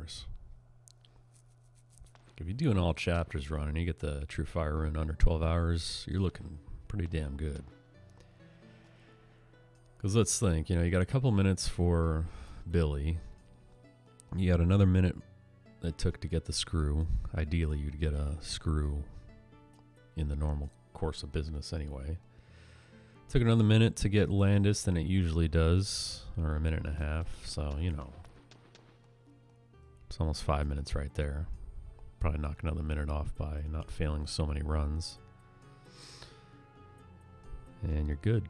hours. If you're doing all chapters run and you get the True Fire rune under 12 hours, you're looking pretty damn good. Because let's think, you got a couple minutes for Billy. You got another minute it took to get the screw. Ideally, you'd get a screw in the normal course of business anyway. Took another minute to get Landis than it usually does, or a minute and a half. So, it's almost 5 minutes right there. Probably knock another minute off by not failing so many runs. And you're good.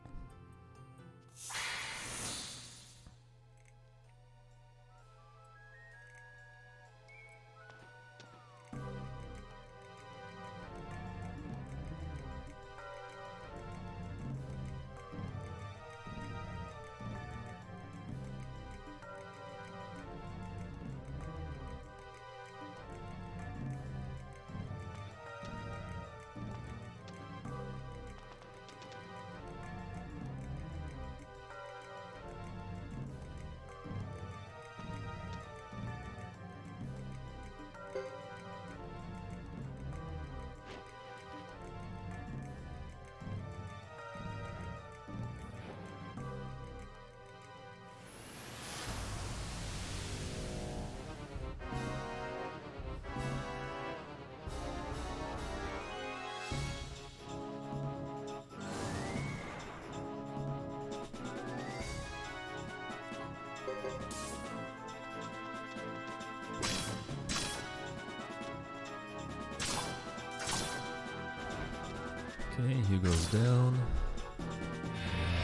Okay, Hugo's down.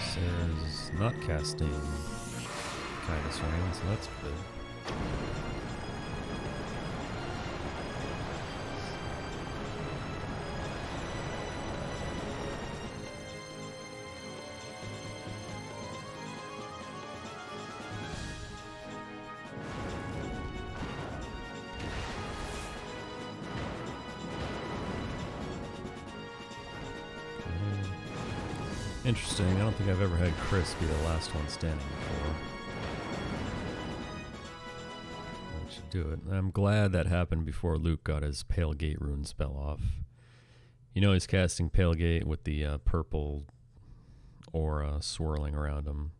Sarah's not casting Kindness Rain, so that's good. Interesting. I don't think I've ever had Chris be the last one standing before. I should do it. I'm glad that happened before Luke got his Pale Gate rune spell off. He's casting Pale Gate with the purple aura swirling around him.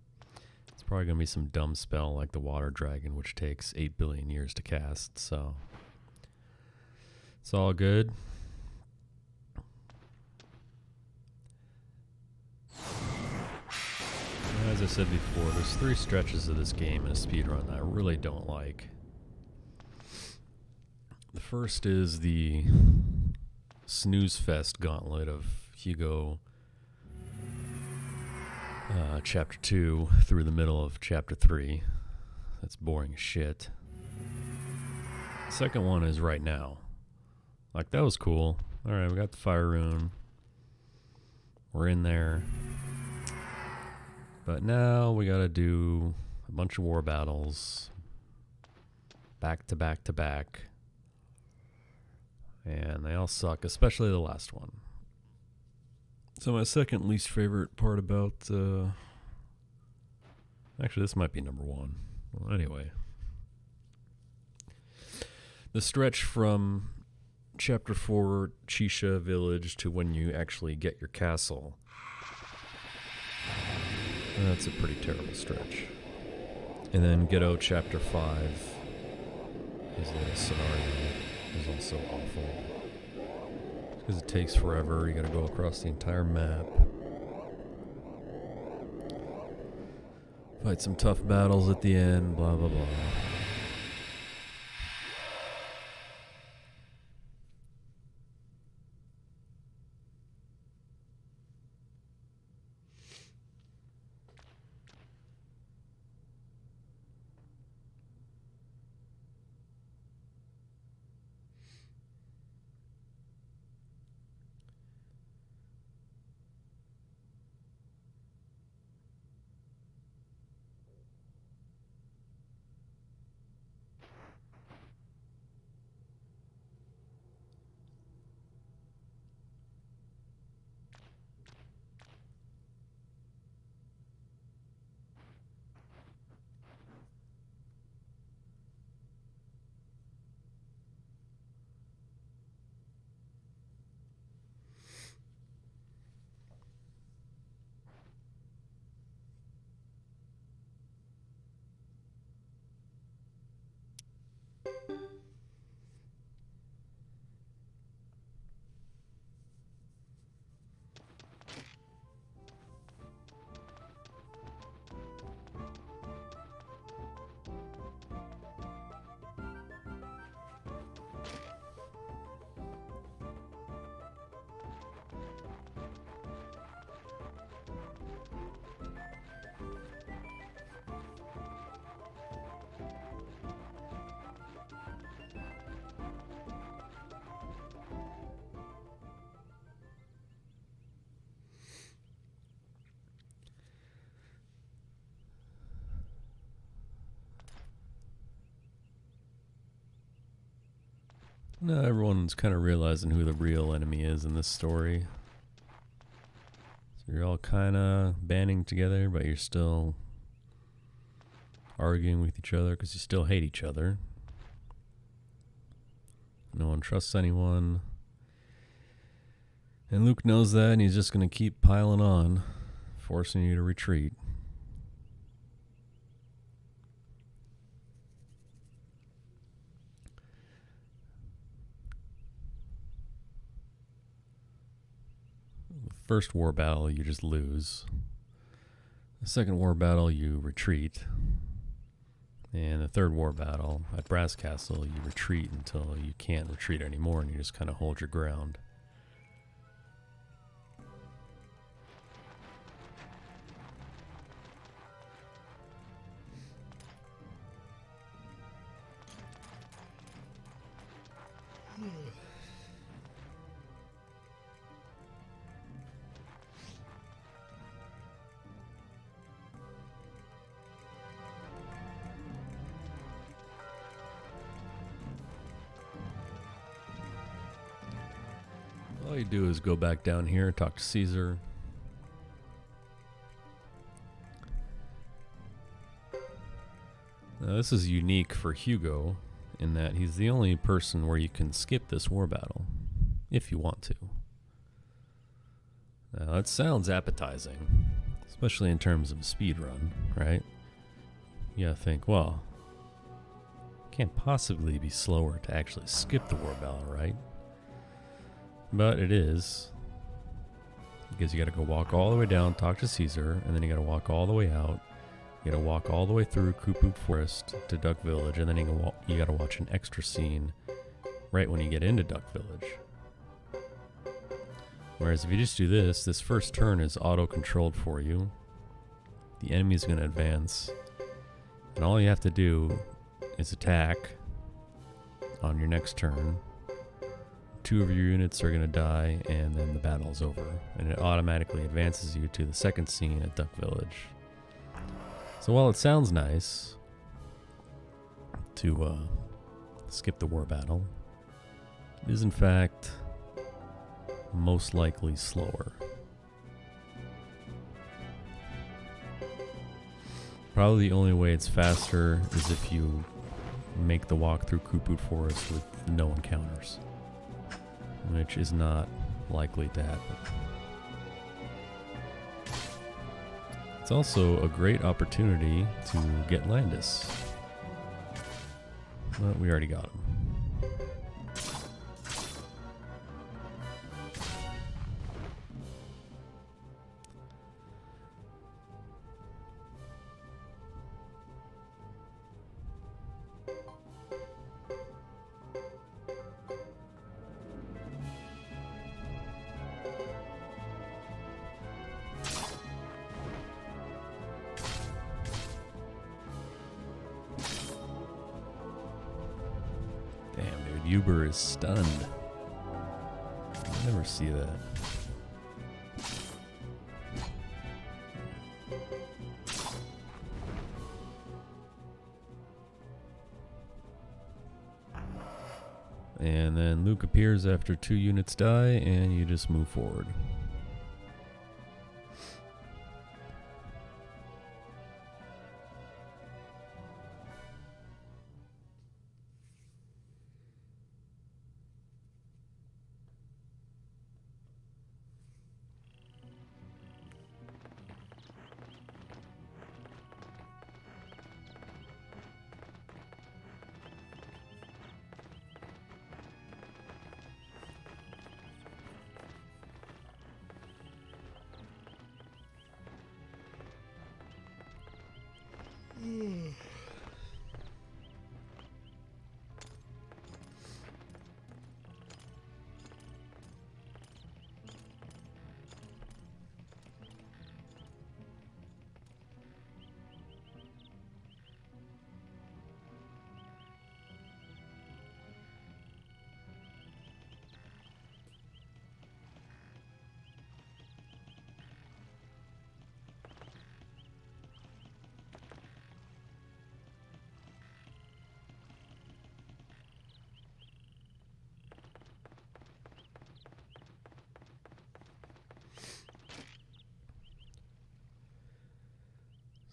It's probably going to be some dumb spell like the Water Dragon, which takes 8 billion years to cast, so it's all good. As I said before, there's 3 stretches of this game in a speedrun that I really don't like. The first is the snooze fest gauntlet of Hugo chapter 2 through the middle of chapter 3. That's boring as shit. The second one is right now. Like, that was cool. Alright, we got the fire rune. We're in there. But now we gotta do a bunch of war battles. Back to back to back. And they all suck, especially the last one. So my second least favorite part about... actually, this might be number 1. Well, anyway. The stretch from Chapter 4, Chisha Village, to when you actually get your castle. That's a pretty terrible stretch. And then Ghetto Chapter 5 is a scenario is also awful. Because it takes forever, you gotta go across the entire map. Fight some tough battles at the end, blah blah blah. Now everyone's kind of realizing who the real enemy is in this story. So you're all kind of banding together, but you're still arguing with each other because you still hate each other. No one trusts anyone. And Luke knows that, and he's just going to keep piling on, forcing you to retreat. The first war battle, you just lose. The second war battle, you retreat. And the third war battle, at Brass Castle, you retreat until you can't retreat anymore, and you just kind of hold your ground. All you do is go back down here, talk to Caesar. Now, this is unique for Hugo in that he's the only person where you can skip this war battle if you want to. Now, that sounds appetizing, especially in terms of a speedrun, right? You gotta think, well, it can't possibly be slower to actually skip the war battle, right? But it is, because you got to go walk all the way down, talk to Caesar, and then you got to walk all the way out. You got to walk all the way through Kuput Forest to Duck Village, and then you got to watch an extra scene right when you get into Duck Village. Whereas if you just do this, this first turn is auto-controlled for you. The enemy's going to advance, and all you have to do is attack on your next turn. 2 of your units are going to die, and then the battle's over. And it automatically advances you to the second scene at Duck Village. So while it sounds nice to skip the war battle, it is in fact most likely slower. Probably the only way it's faster is if you make the walk through Kuput Forest with no encounters, which is not likely to happen. It's also a great opportunity to get Landis. But we already got him. Uber is stunned. I never see that. And then Luke appears after 2 units die, and you just move forward.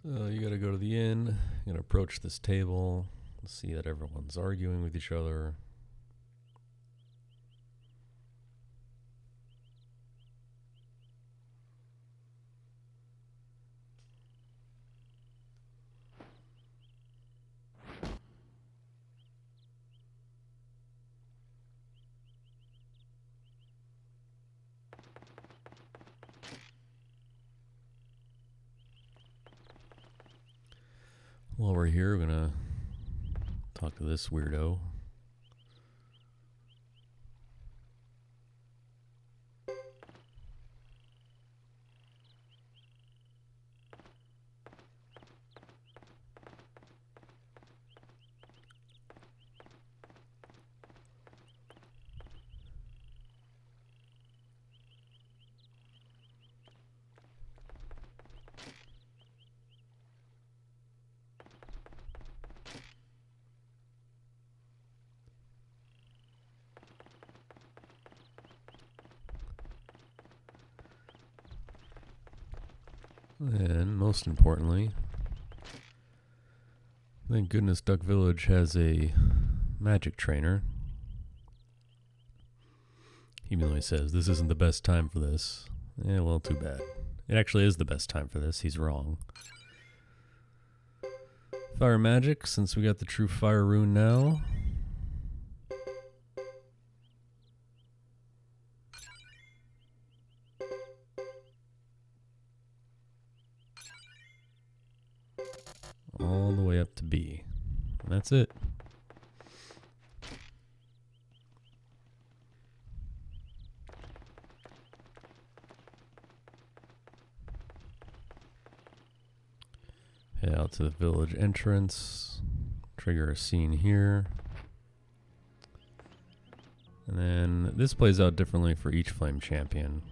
So you gotta go to the inn, you gotta approach this table, see that everyone's arguing with each other. While we're here, we're gonna talk to this weirdo. And most importantly, thank goodness Duck Village has a magic trainer. Even though he says this isn't the best time for this. Yeah, well, too bad. It actually is the best time for this. He's wrong. Fire magic, since we got the true fire rune now. All the way up to B. And that's it. Head out to the village entrance. Trigger a scene here. And then this plays out differently for each flame champion.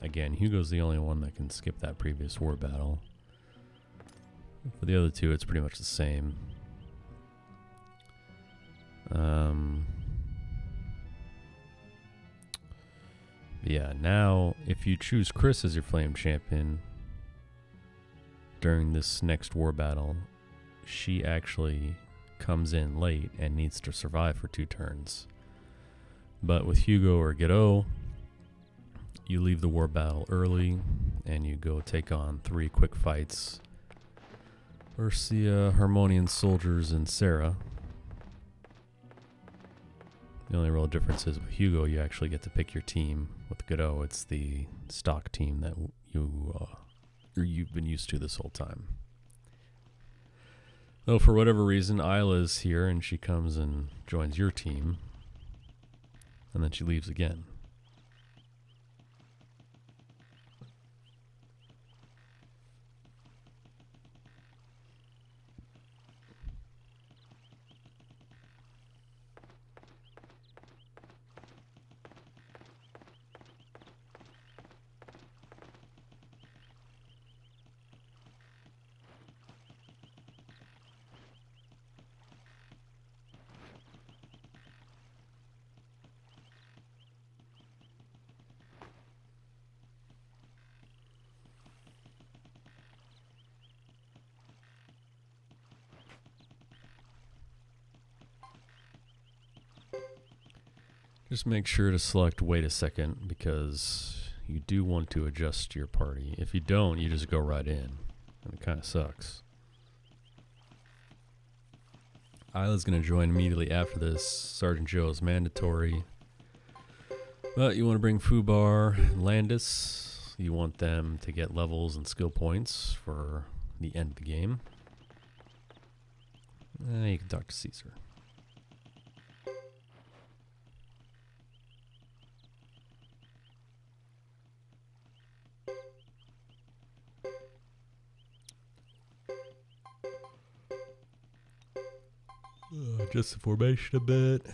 Again, Hugo's the only one that can skip that previous war battle. For the other two, it's pretty much the same. Yeah, now, if you choose Chris as your flame champion during this next war battle, she actually comes in late and needs to survive for 2 turns. But with Hugo or Godot, you leave the war battle early and you go take on 3 quick fights versus the Harmonian soldiers and Sarah. The only real difference is with Hugo, you actually get to pick your team. With Godot, it's the stock team that you've been used to this whole time. Though for whatever reason, Isla's here and she comes and joins your team, and then she leaves again. Just make sure to select wait a second, because you do want to adjust your party. If you don't, you just go right in, and it kind of sucks. Isla's going to join immediately after this. Sergeant Joe is mandatory. But you want to bring Fubar and Landis. You want them to get levels and skill points for the end of the game. You can talk to Caesar. Adjust the formation a bit.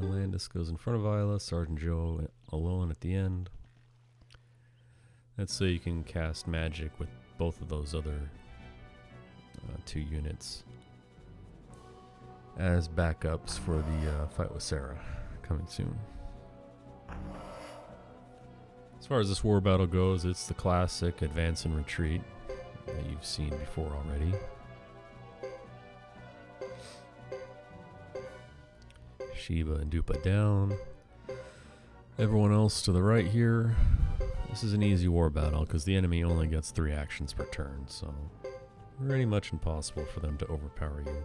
Landis goes in front of Isla. Sergeant Joe alone at the end. That's so you can cast magic with both of those other 2 units as backups for the fight with Sarah coming soon. As far as this war battle goes, it's the classic advance and retreat. that you've seen before already. Shiva and Dupa down. Everyone else to the right here. This is an easy war battle because the enemy only gets 3 actions per turn, so pretty much impossible for them to overpower you.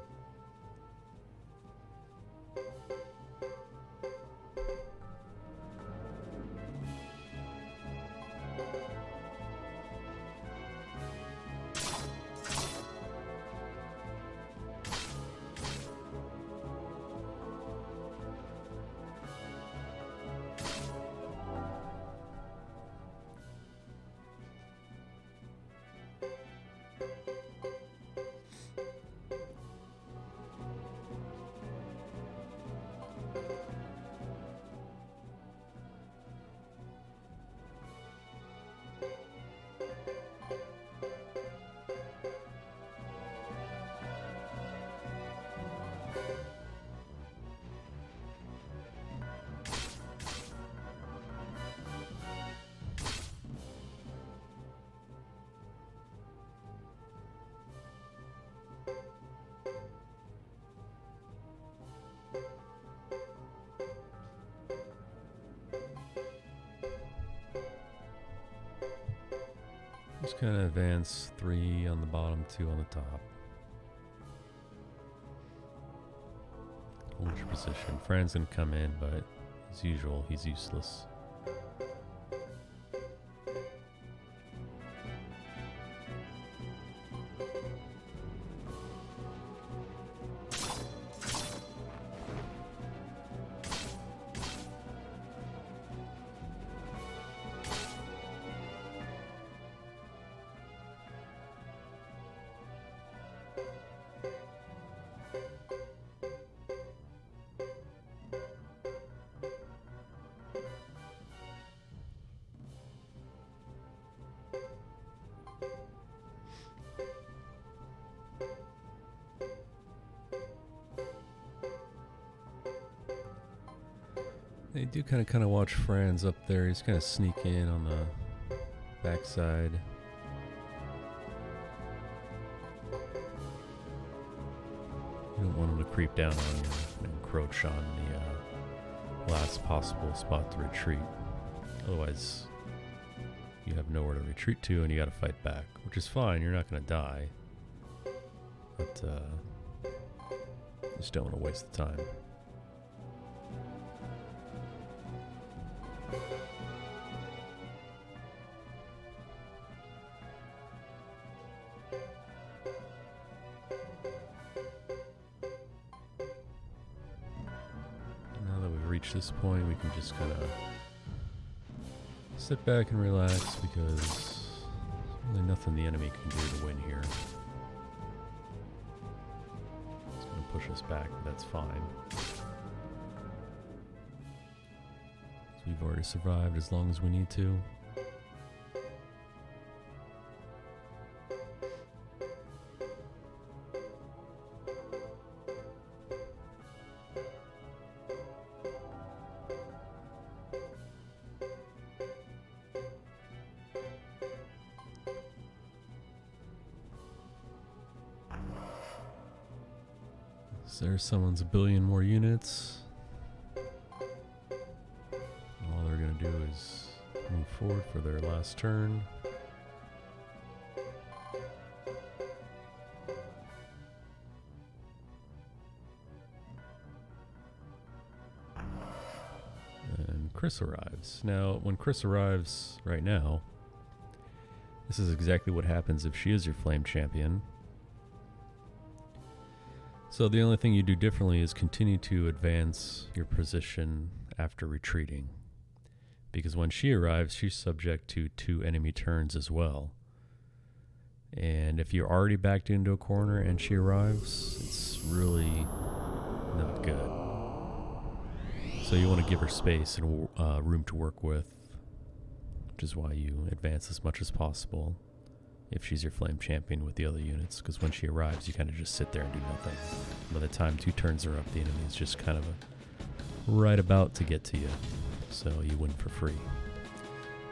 Just kind of advance 3 on the bottom, 2 on the top. Hold your position. Fran's gonna come in, but as usual, he's useless. They do kind of watch Franz up there. He's kind of sneak in on the backside. You don't want him to creep down on you and encroach on the last possible spot to retreat. Otherwise, you have nowhere to retreat to and you gotta fight back, which is fine. You're not gonna die. But you just don't want to waste the time. This point, we can just kind of sit back and relax because there's really nothing the enemy can do to win here. It's going to push us back, but that's fine. We've already survived as long as we need to. There's someone's a billion more units. All they're going to do is move forward for their last turn. And Chris arrives. Now, when Chris arrives right now, this is exactly what happens if she is your flame champion. So the only thing you do differently is continue to advance your position after retreating. Because when she arrives, she's subject to 2 enemy turns as well. And if you're already backed into a corner and she arrives, it's really not good. So you want to give her space and room to work with, which is why you advance as much as possible if she's your flame champion with the other units, because when she arrives, you kind of just sit there and do nothing. By the time 2 turns are up, the enemy is just kind of right about to get to you, so you win for free.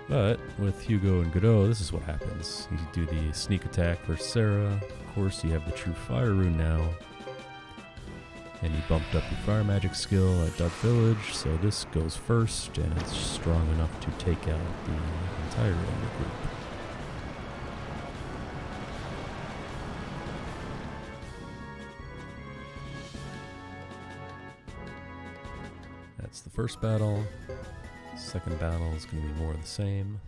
But with Hugo and Godot, this is what happens. You do the sneak attack for Sarah. Of course, you have the true fire rune now. And you bumped up your fire magic skill at Duck Village, so this goes first, and it's strong enough to take out the entire enemy group. That's the first battle. Second battle is going to be more of the same.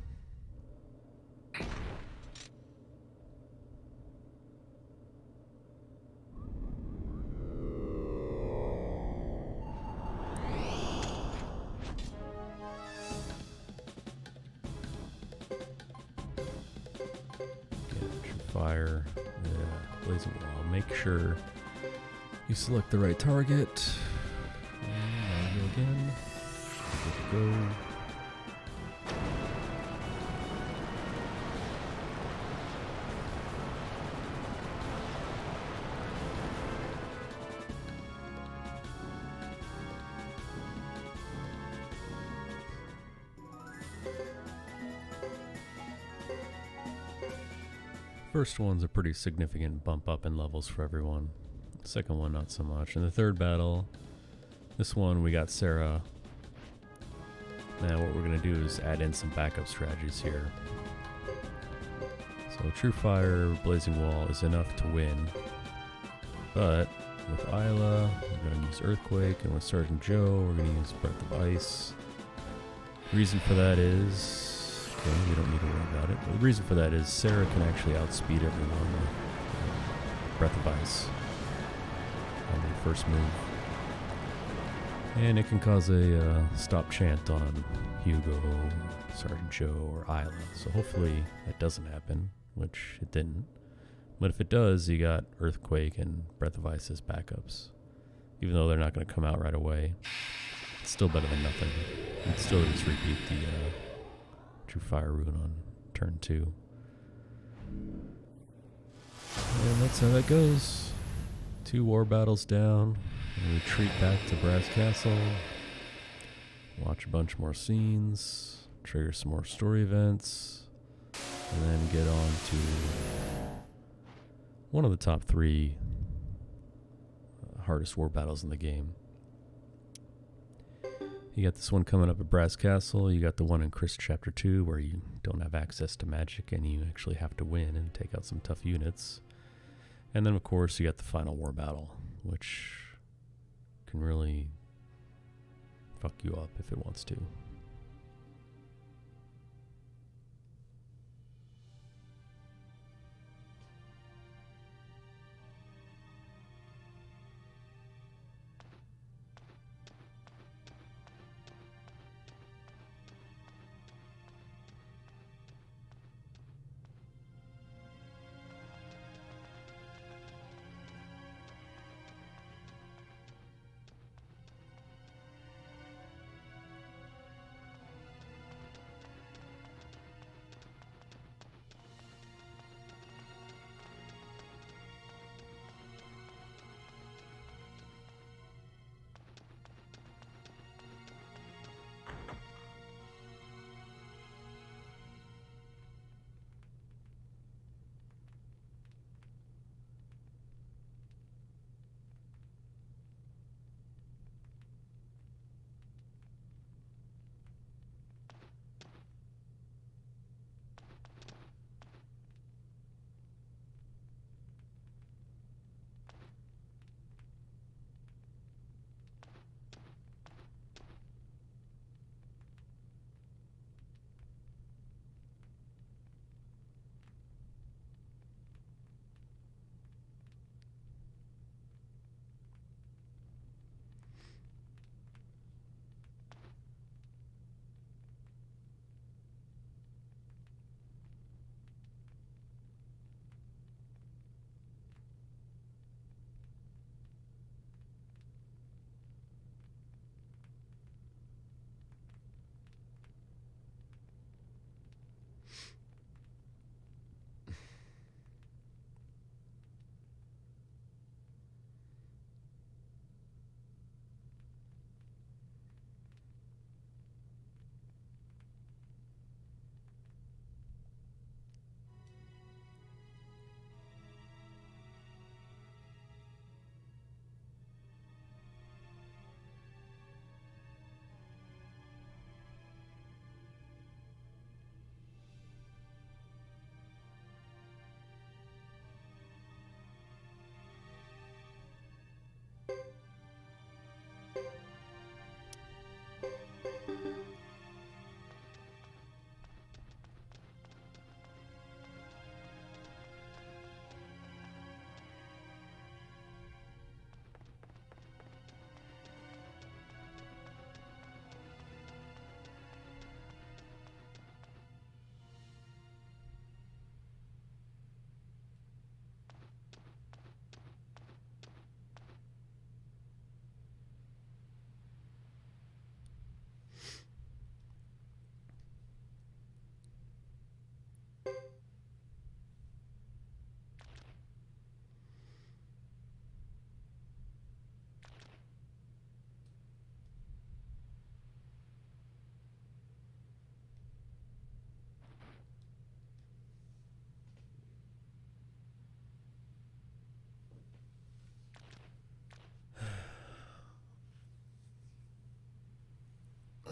Fire, yeah, blazing wall. Make sure you select the right target. And there you go again. Good to go. First one's a pretty significant bump up in levels for everyone. Second one, not so much. In the third battle, this one we got Sarah. Now what we're going to do is add in some backup strategies here. So True Fire, Blazing Wall is enough to win. But with Isla, we're going to use Earthquake, and with Sergeant Joe, we're going to use Breath of Ice. Reason for that is... Okay, we don't need to worry about it. But the reason for that is Sarah can actually outspeed everyone with Breath of Ice on the first move. And it can cause a stop chant on Hugo, Sergeant Joe, or Isla. So hopefully that doesn't happen, which it didn't. But if it does, you got Earthquake and Breath of Ice as backups. Even though they're not going to come out right away, it's still better than nothing. You can still just repeat the True Fire rune on turn 2. And that's how that goes. 2 war battles down. And retreat back to Brass Castle. Watch a bunch more scenes. Trigger some more story events. And then get on to one of the top 3 hardest war battles in the game. You got this one coming up at Brass Castle. You got the one in Chris Chapter 2 where you don't have access to magic and you actually have to win and take out some tough units. And then, of course, you got the final war battle, which can really fuck you up if it wants to.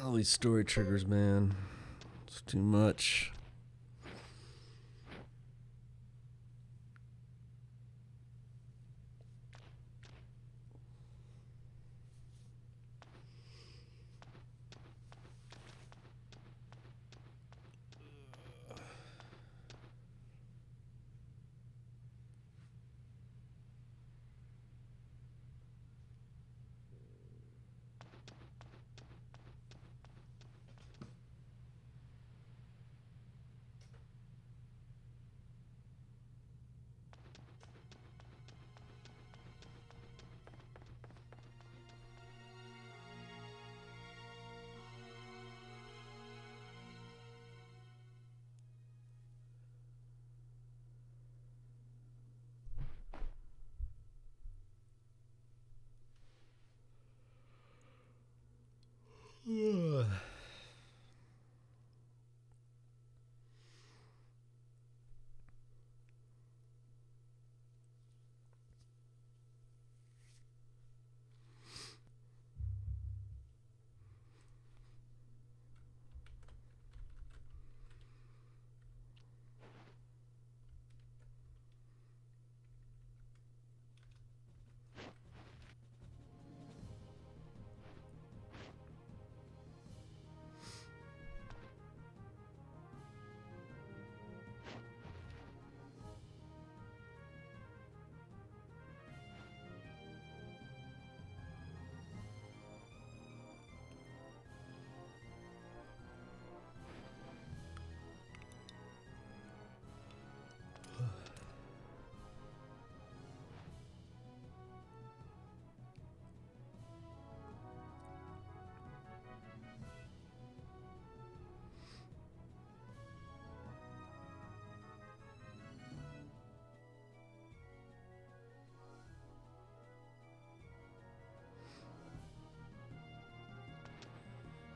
All these story triggers, man. It's too much.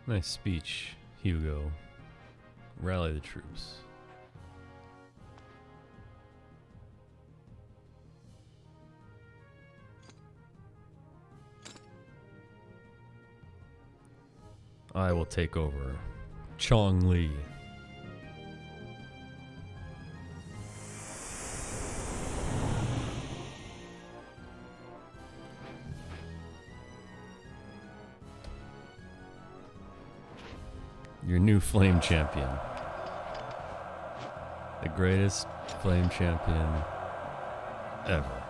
Nice speech, Hugo. Rally the troops. I will take over. Chong Li. Your new flame champion. The greatest flame champion ever.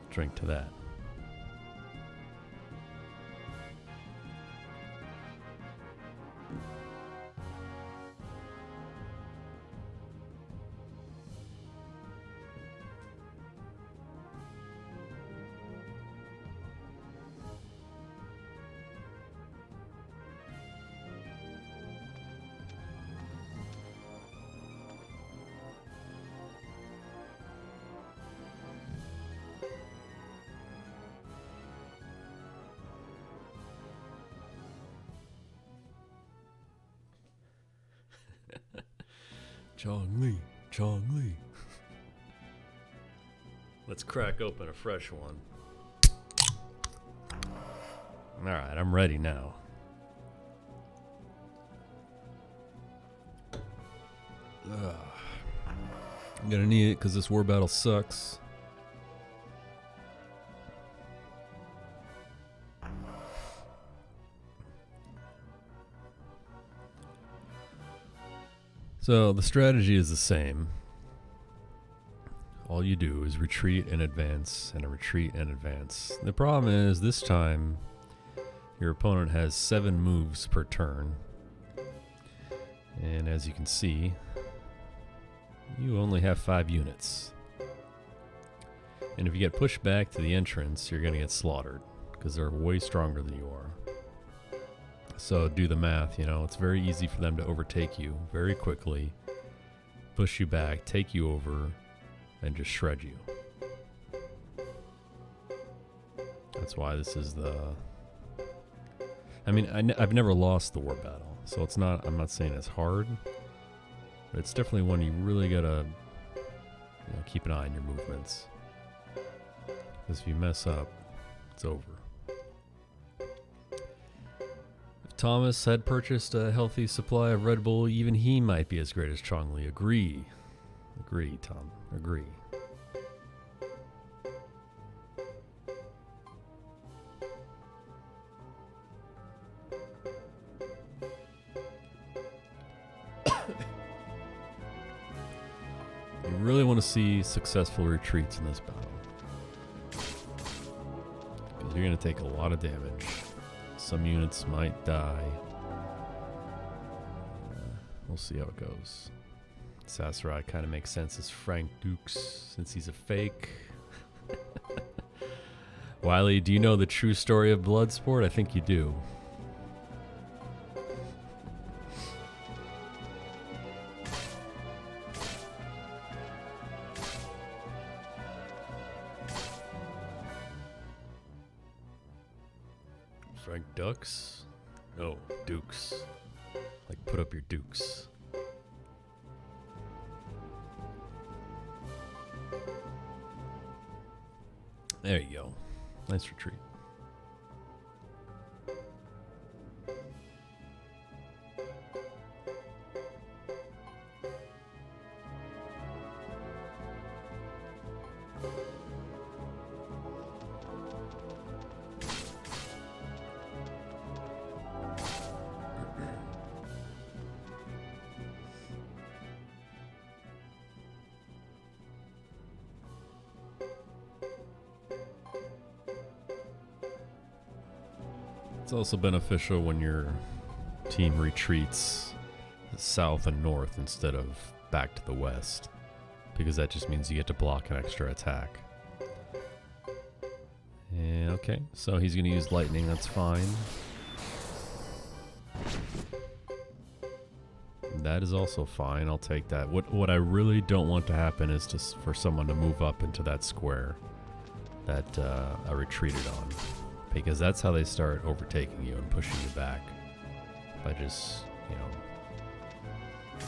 Drink to that. Chong Li. Let's crack open a fresh one. Alright, I'm ready now. I'm gonna need it because this war battle sucks. So the strategy is the same. All you do is retreat and advance and a retreat and advance. The problem is this time your opponent has 7 moves per turn. And as you can see, you only have 5 units. And if you get pushed back to the entrance, you're going to get slaughtered because they're way stronger than you are. So do the math, you know, it's very easy for them to overtake you very quickly, push you back, take you over, and just shred you. That's why this is the... I mean, I've never lost the war battle, so it's not, I'm not saying it's hard, but it's definitely one you really gotta, you know, keep an eye on your movements. Because if you mess up, it's over. If Thomas had purchased a healthy supply of Red Bull, even he might be as great as Chongli. Agree. Agree, Tom. Agree. You really want to see successful retreats in this battle. Because you're going to take a lot of damage. Some units might die. We'll see how it goes. Sasarai kind of makes sense as Frank Dukes since he's a fake. Wiley, do you know the true story of Bloodsport? I think you do. Frank Dukes? No, Dukes. Like, put up your dukes. There you go. Nice retreat. It's also beneficial when your team retreats south and north instead of back to the west, because that just means you get to block an extra attack. And okay, so he's going to use lightning, that's fine. That is also fine, I'll take that. What I really don't want to happen is just for someone to move up into that square that I retreated on. Because that's how they start overtaking you and pushing you back. By just, you know,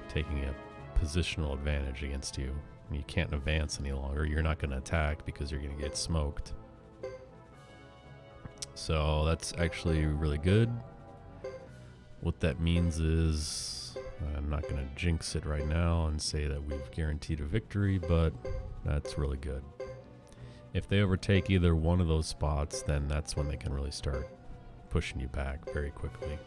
taking a positional advantage against you. You can't advance any longer. You're not going to attack because you're going to get smoked. So that's actually really good. What that means is, I'm not going to jinx it right now and say that we've guaranteed a victory, but that's really good. If they overtake either one of those spots, then that's when they can really start pushing you back very quickly.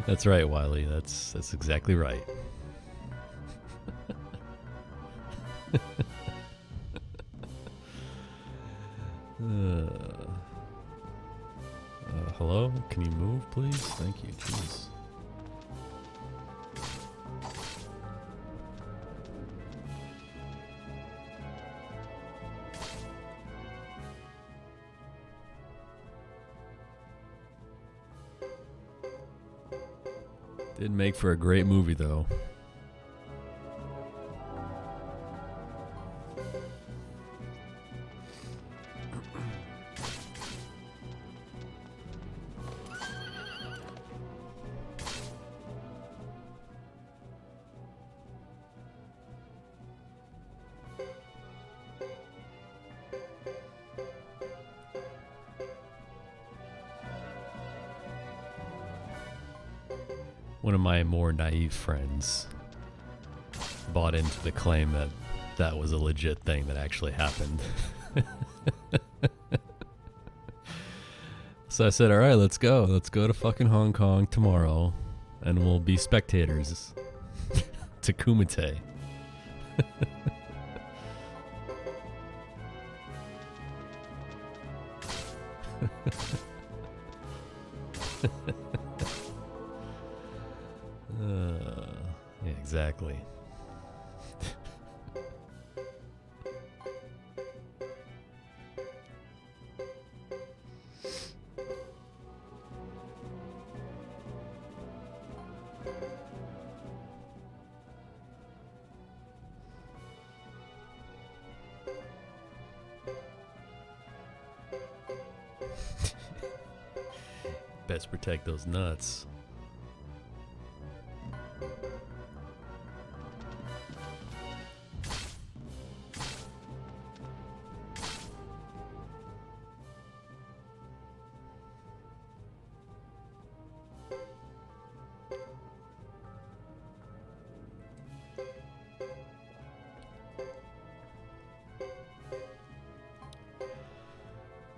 That's right, Wiley. That's exactly right. Hello? Can you move, please? Thank you. Jeez. Did make for a great movie, though. one of my more naive friends bought into the claim that that was a legit thing that actually happened. So I said, all right, let's go. Let's go to fucking Hong Kong tomorrow and we'll be spectators to Kumite. Yeah, exactly. Best protect those nuts.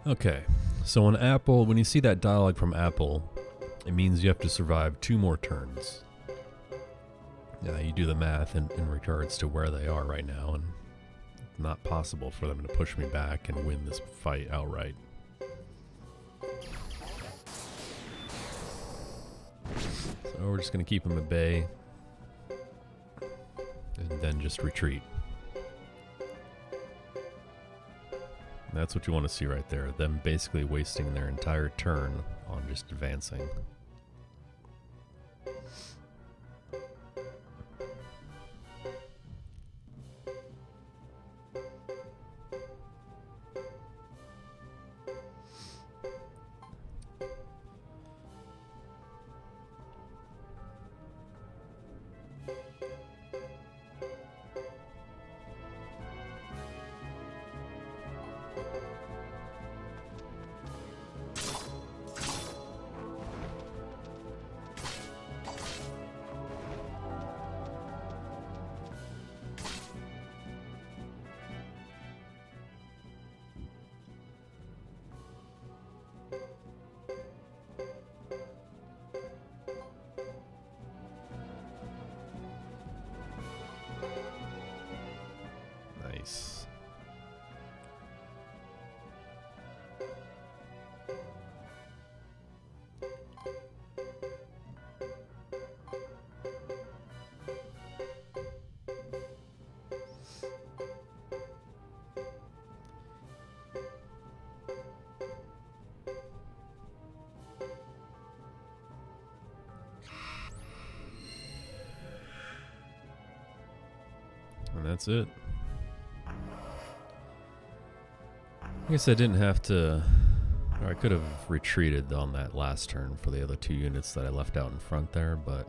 Okay, so on Apple, when you see that dialogue from Apple, it means you have to survive 2 more turns. You do the math in regards to where they are right now, and it's not possible for them to push me back and win this fight outright. So we're just going to keep them at bay, and then just retreat. That's what you want to see right there. Them basically wasting their entire turn on just advancing. Nice. And that's it. I guess I didn't have to, or I could have retreated on that last turn for the other 2 units that I left out in front there, but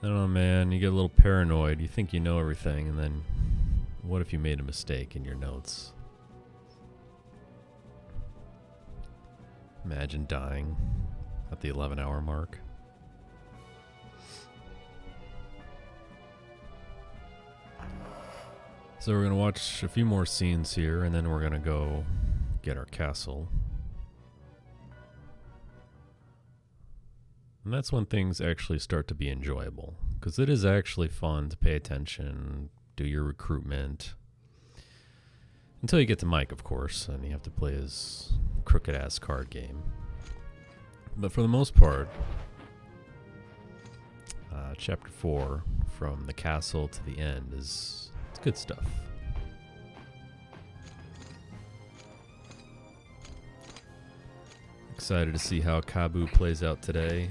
I don't know, man. You get a little paranoid. You think you know everything, and then what if you made a mistake in your notes? Imagine dying at the 11-hour mark. So we're going to watch a few more scenes here, and then we're going to go get our castle. And that's when things actually start to be enjoyable, because it is actually fun to pay attention, do your recruitment, until you get to Mike, of course, and you have to play his crooked-ass card game. But for the most part, Chapter 4, from the castle to the end, is good stuff. Excited to see how Kabu plays out today.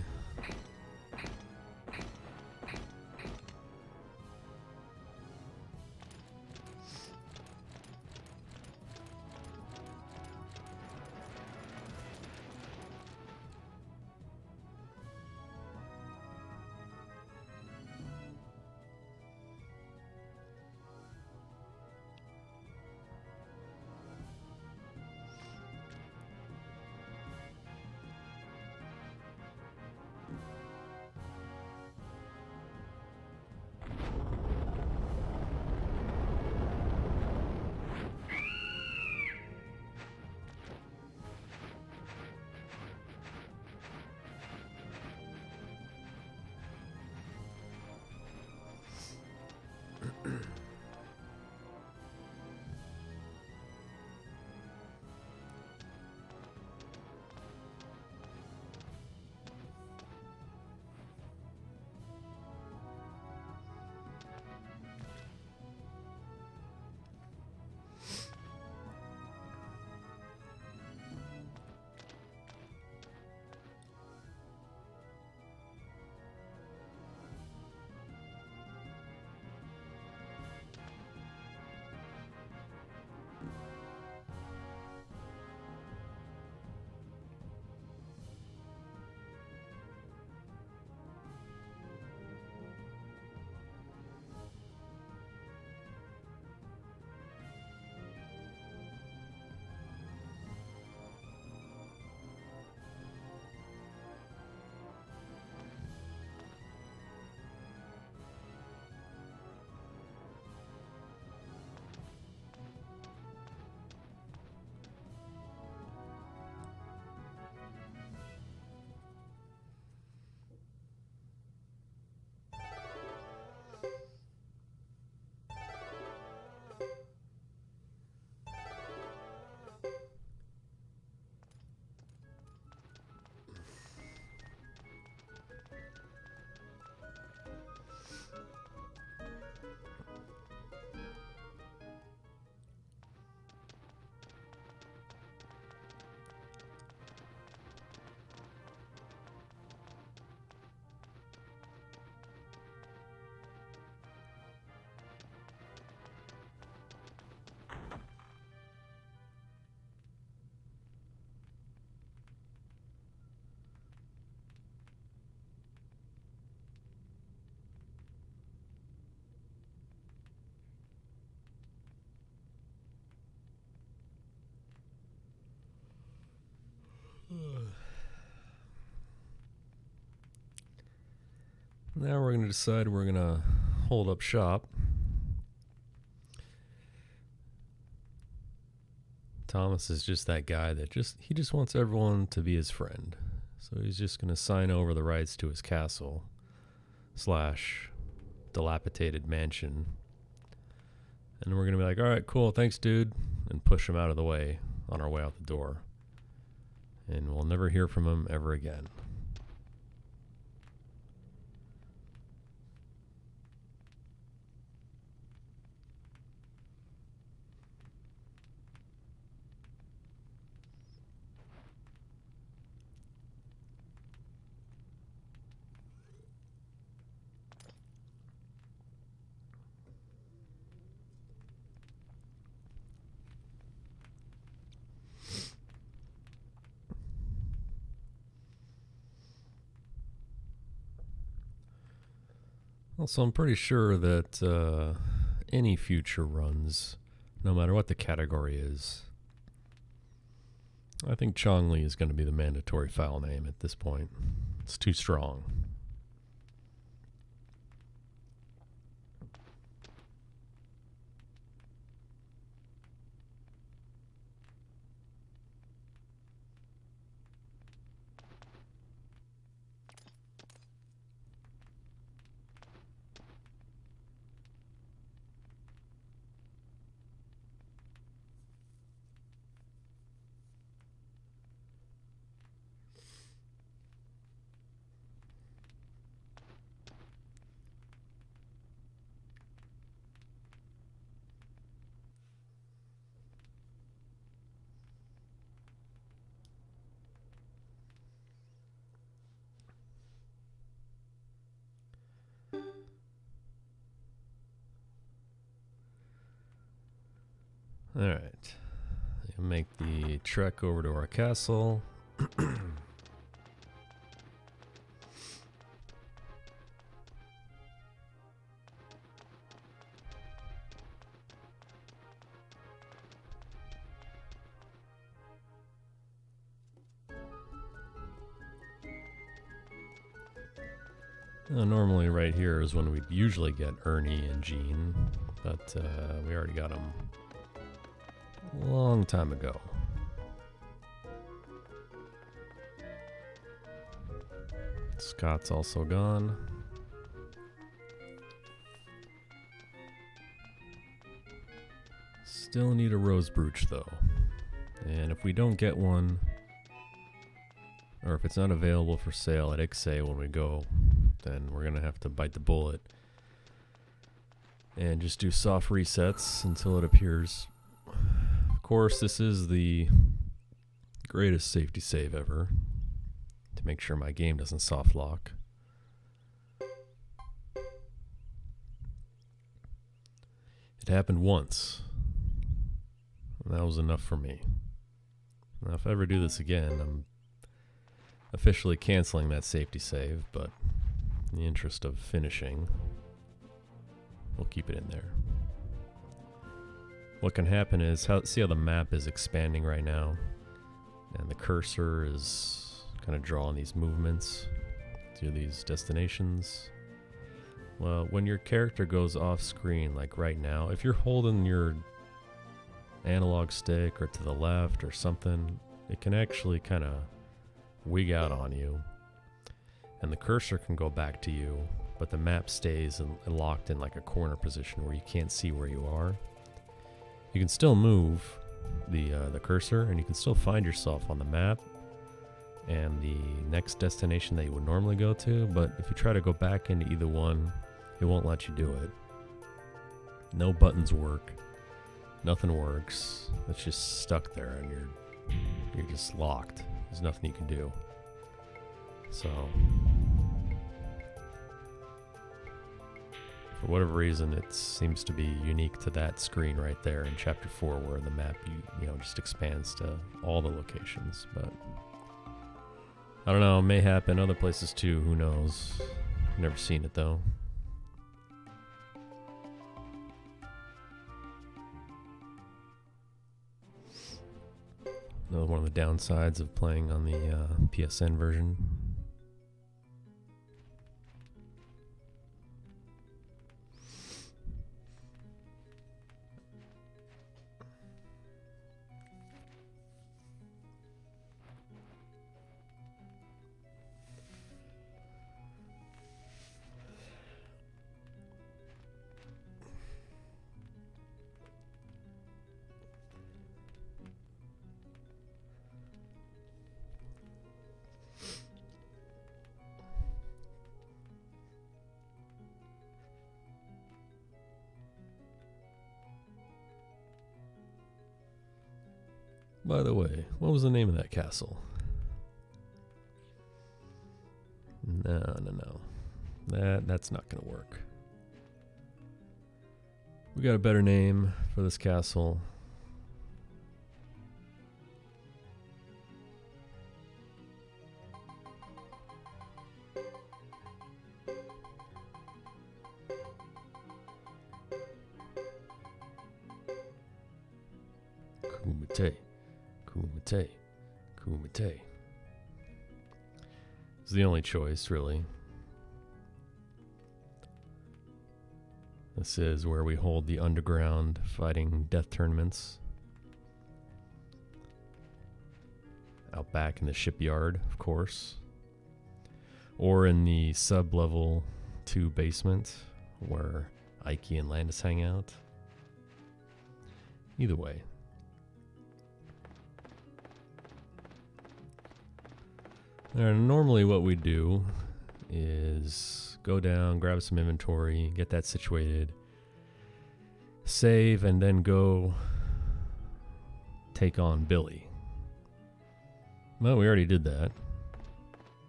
Now we're going to decide we're going to hold up shop. Thomas is just that guy that he just wants everyone to be his friend. So he's just going to sign over the rights to his castle / dilapidated mansion. And we're going to be like, all right, cool, thanks, dude. And push him out of the way on our way out the door. And we'll never hear from him ever again. Also, I'm pretty sure that any future runs, no matter what the category is, I think Chongli is going to be the mandatory file name at this point. It's too strong. All right, make the trek over to our castle. Normally right here is when we'd usually get Ernie and Jean, but we already got them a long time ago. Scott's also gone. Still need a rose brooch though. And if we don't get one, or if it's not available for sale at Ixay when we go, then we're going to have to bite the bullet and just do soft resets until it appears. Of course, this is the greatest safety save ever to make sure my game doesn't soft lock. It happened once, and that was enough for me. Now, if I ever do this again, I'm officially canceling that safety save, but in the interest of finishing, we'll keep it in there. What can happen is, see how the map is expanding right now, and the cursor is kind of drawing these movements to these destinations. Well, when your character goes off screen, like right now, if you're holding your analog stick or to the left or something, it can actually kind of wig out on you, and the cursor can go back to you, but the map stays locked in like a corner position where you can't see where you are. You can still move the cursor, and you can still find yourself on the map and the next destination that you would normally go to, but if you try to go back into either one, it won't let you do it. No buttons work. Nothing works. It's just stuck there, and you're just locked. There's nothing you can do. So, for whatever reason, it seems to be unique to that screen right there in Chapter 4, where the map you know just expands to all the locations. But I don't know, it may happen other places too. Who knows? Never seen it though. Another one of the downsides of playing on the PSN version. By the way, what was the name of that castle? No. That's not gonna work. We got a better name for this castle. Kumite. It's the only choice, really. This is where we hold the underground fighting death tournaments. Out back in the shipyard, of course. Or in the sub-level 2 basement, where Ike and Landis hang out. Either way. Normally what we do is go down, grab some inventory, get that situated, save, and then go take on Billy. Well, we already did that,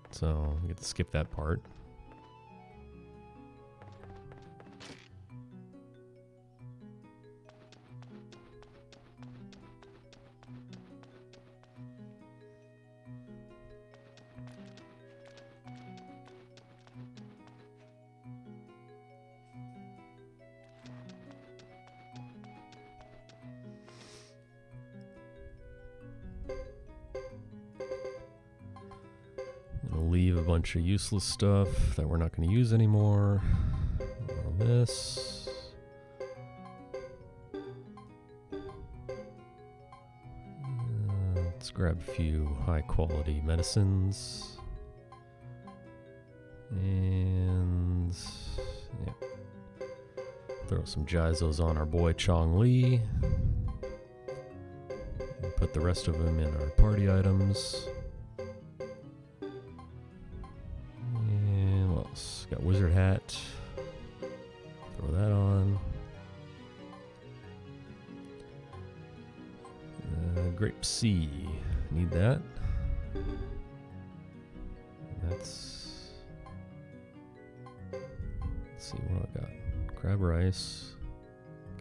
so we get to skip that part. Leave a bunch of useless stuff that we're not going to use anymore. All this. Let's grab a few high quality medicines. And yeah. Throw some Jizos on our boy Chong Li. And put the rest of them in our party items. Got wizard hat. Throw that on. Grape C. Need that. That's. Let's see what I got. Crab rice.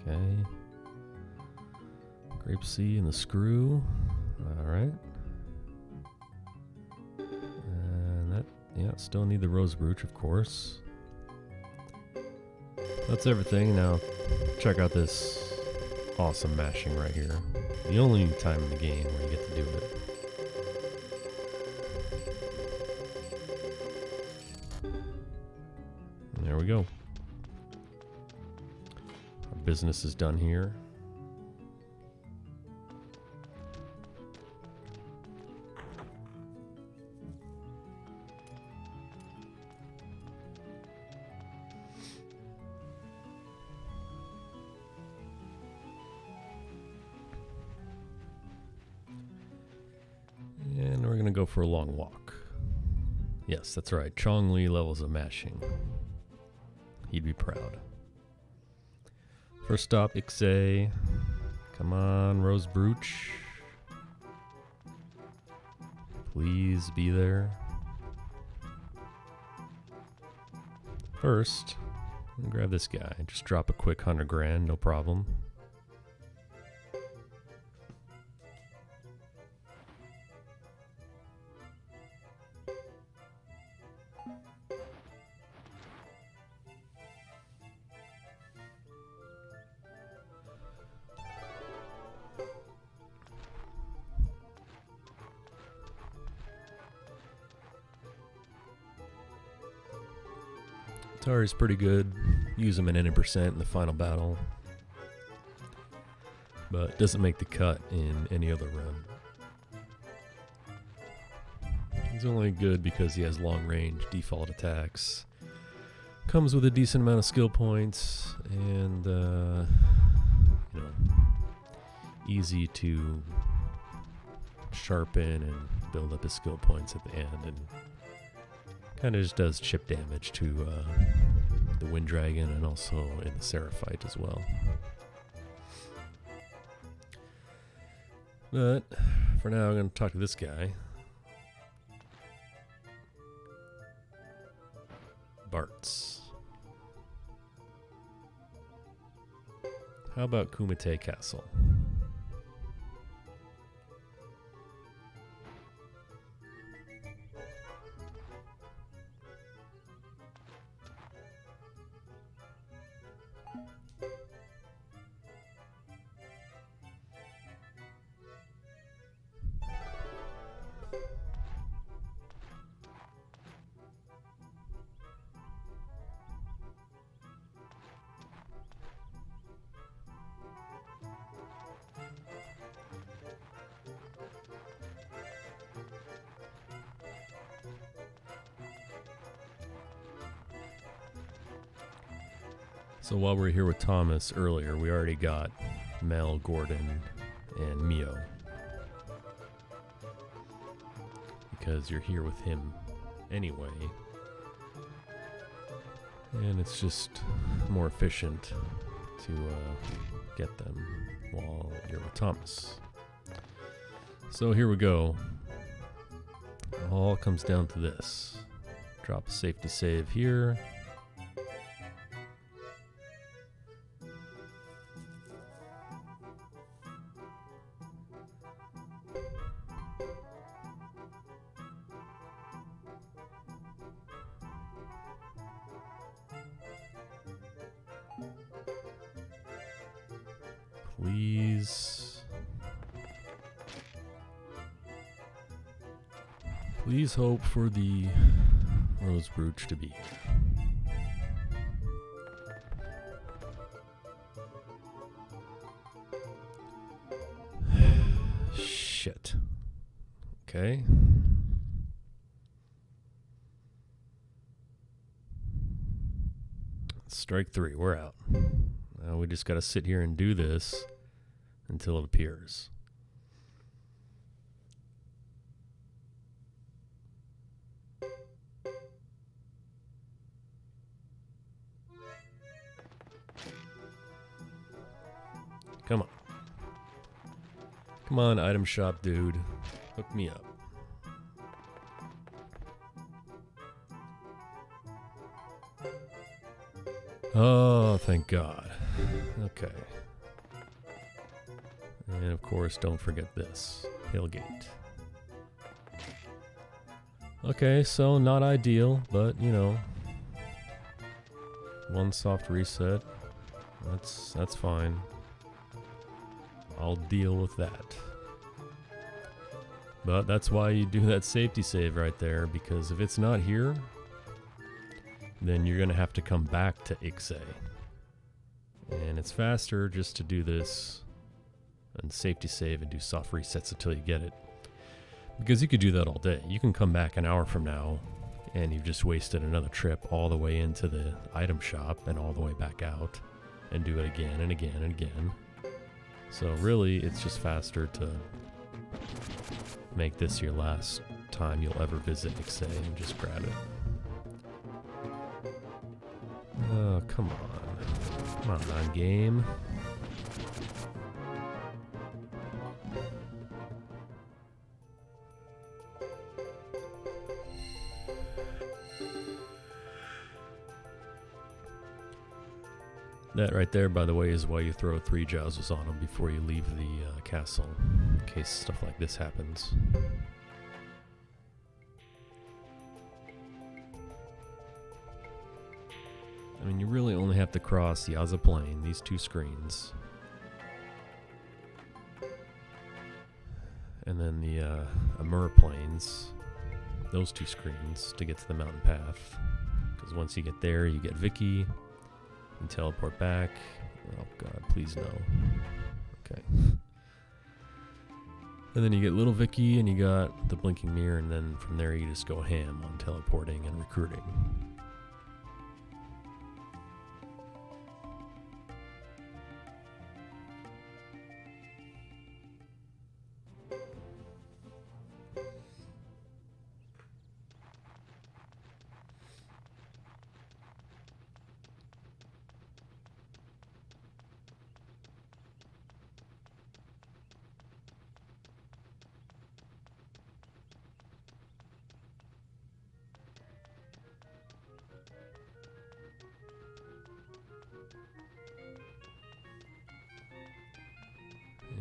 Okay. Grape C and the screw. All right. Yeah, still need the rose brooch, of course. That's everything. Now, check out this awesome mashing right here. The only time in the game where you get to do it. And there we go. Our business is done here. Go for a long walk. Yes, that's right. Chong Li levels of mashing. He'd be proud. First stop, Ixay. Come on, Rose Brooch. Please be there. First, I'm gonna grab this guy. Just drop a quick 100 grand, no problem. Atari's pretty good. Use him in any percent in the final battle. But doesn't make the cut in any other run. He's only good because he has long range default attacks. Comes with a decent amount of skill points and you know, easy to sharpen and build up his skill points at the end, and kind of just does chip damage to the Wind Dragon and also in the Seraphite as well. But for now, I'm going to talk to this guy. Bart's. How about Kumite Castle? So while we were here with Thomas earlier, we already got Mel, Gordon, and Mio. Because you're here with him anyway. And it's just more efficient to get them while you're with Thomas. So here we go. It all comes down to this. Drop a safety save here. Please hope for the rose brooch to be here. Shit. Okay. Strike three. We're out. Now we just got to sit here and do this until it appears. Come on. Come on, item shop dude. Hook me up. Oh, thank God. Okay. And of course, don't forget this. Tailgate. Okay, so not ideal, but you know, one soft reset. That's fine. I'll deal with that. But that's why you do that safety save right there, because if it's not here, then you're going to have to come back to Ixe. And it's faster just to do this and safety save and do soft resets until you get it. Because you could do that all day. You can come back an hour from now and you've just wasted another trip all the way into the item shop and all the way back out and do it again and again and again. So really, it's just faster to make this your last time you'll ever visit Ixe and just grab it. Oh, come on. Come on, game. That right there, by the way, is why you throw 3 jousers on them before you leave the castle, in case stuff like this happens. I mean, you really only have to cross the Yaza Plain, these 2 screens, and then the Amur Plains, those 2 screens, to get to the mountain path. Because once you get there, you get Vicky. And teleport back. Oh God, please no. Okay. And then you get little Vicky and you got the blinking mirror, and then from there you just go ham on teleporting and recruiting.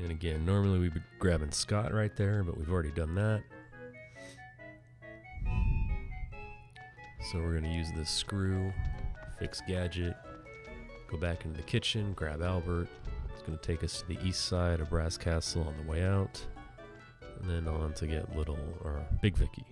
And again, normally we'd be grabbing Scott right there, but we've already done that. So we're going to use this screw, fix gadget, go back into the kitchen, grab Albert. It's going to take us to the east side of Brass Castle on the way out, and then on to get Big Vicky.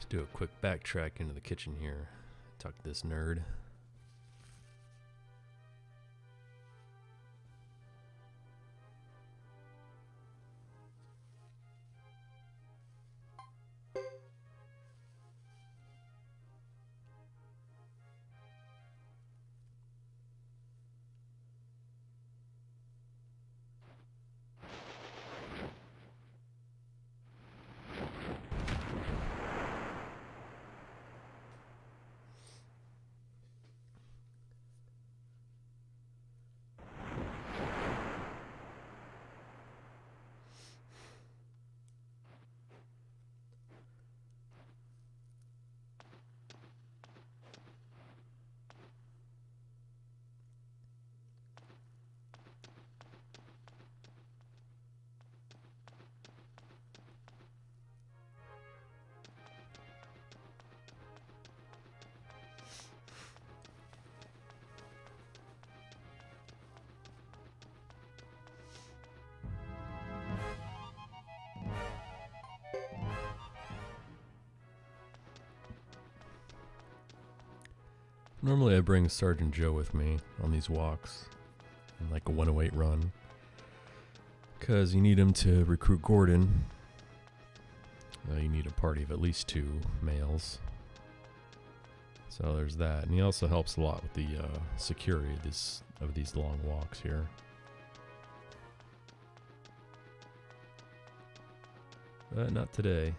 Do a quick backtrack into the kitchen here. Talk to this nerd. Normally I bring Sergeant Joe with me on these walks in like a 108 run, because you need him to recruit Gordon. You need a party of at least 2 males. So there's that, and he also helps a lot with the security of these long walks here. But not today.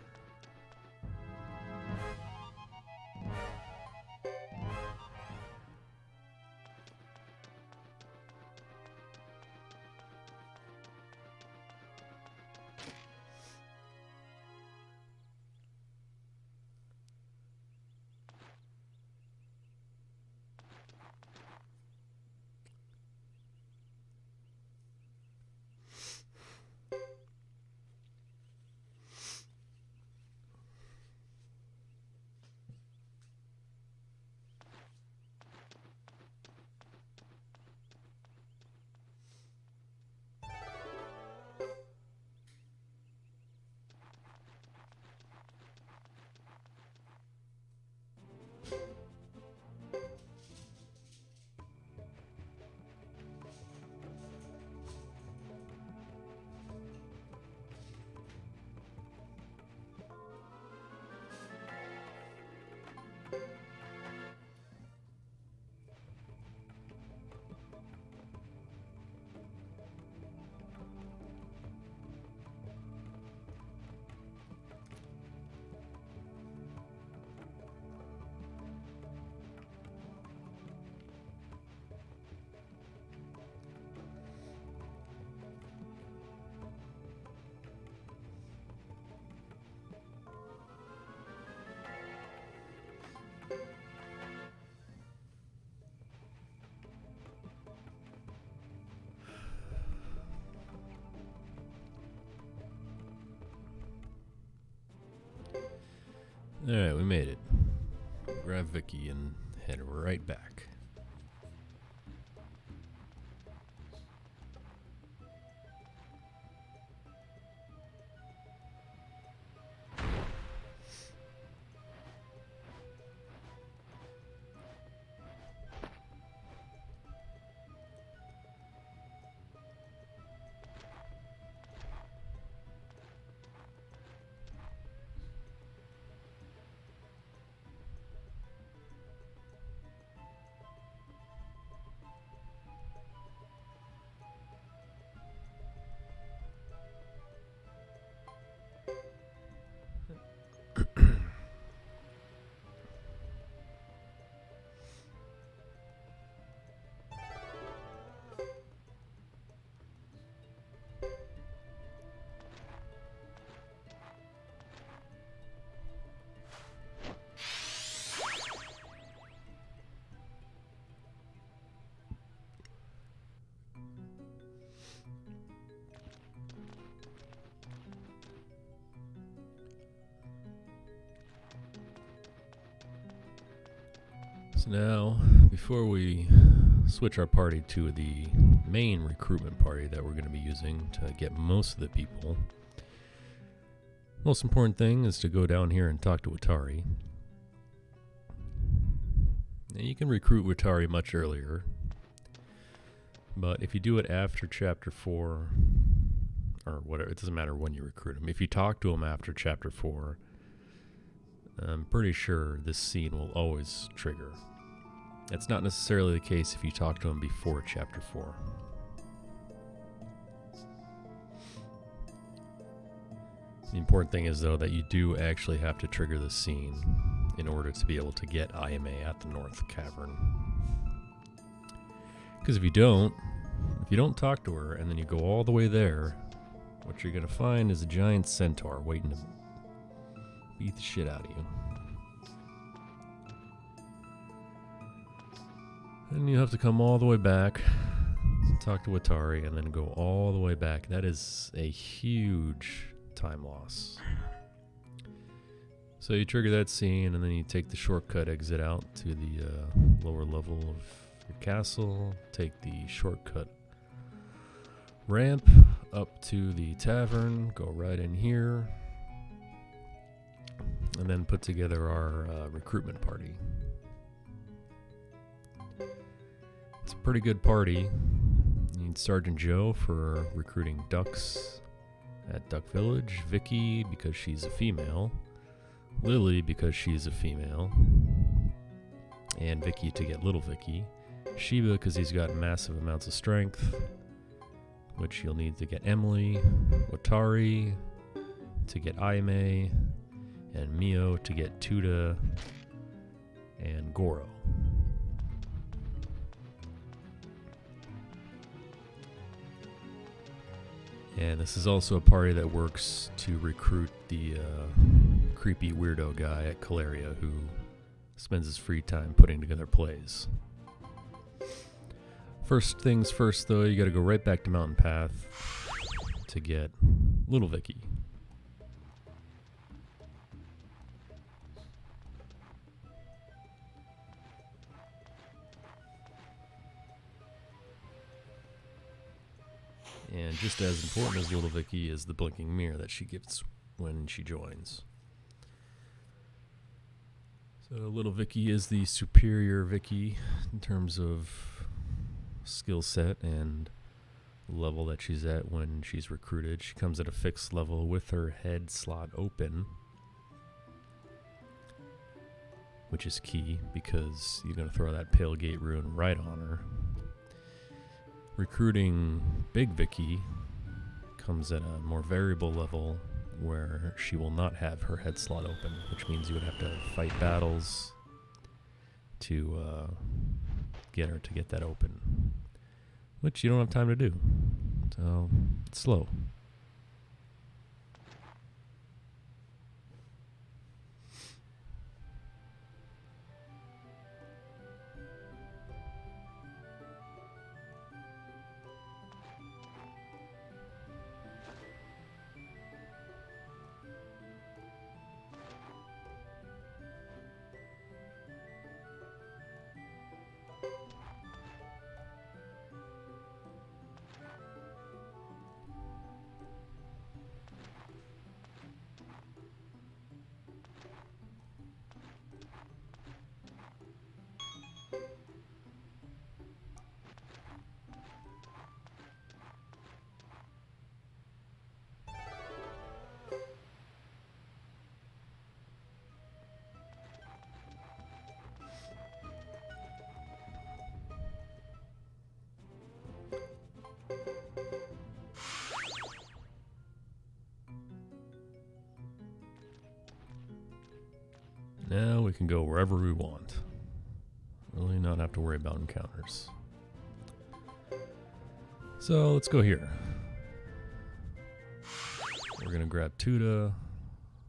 Alright, we made it. Grab Vicky and head right back. So now, before we switch our party to the main recruitment party that we're going to be using to get most of the people, most important thing is to go down here and talk to Atari. Now you can recruit Atari much earlier, but if you do it after Chapter 4, or whatever, it doesn't matter when you recruit him. If you talk to him after Chapter 4, I'm pretty sure this scene will always trigger. That's not necessarily the case if you talk to him before Chapter 4. The important thing is, though, that you do actually have to trigger the scene in order to be able to get IMA at the North Cavern. Because if you don't talk to her and then you go all the way there, what you're going to find is a giant centaur waiting to beat the shit out of you. And you have to come all the way back, talk to Atari, and then go all the way back. That is a huge time loss. So you trigger that scene, and then you take the shortcut exit out to the lower level of your castle, take the shortcut ramp up to the tavern, go right in here, and then put together our recruitment party. It's a pretty good party. You need Sergeant Joe for recruiting ducks at Duck Village, Vicky because she's a female, Lily because she's a female, and Vicky to get little Vicky. Shiba because he's got massive amounts of strength, which you'll need to get Emily. Otari to get Aime, and Mio to get Tuda and Goro. And this is also a party that works to recruit the creepy weirdo guy at Caleria who spends his free time putting together plays. First things first, though, you gotta go right back to Mountain Path to get little Vicky. And just as important as little Vicky is the blinking mirror that she gets when she joins. So little Vicky is the superior Vicky in terms of skill set and level that she's at when she's recruited. She comes at a fixed level with her head slot open, which is key because you're going to throw that Pale Gate rune right on her. Recruiting Big Vicky comes at a more variable level where she will not have her head slot open, which means you would have to fight battles to get her to get that open, which you don't have time to do. So it's slow. Now we can go wherever we want. Really not have to worry about encounters. So let's go here. We're gonna grab Tuda.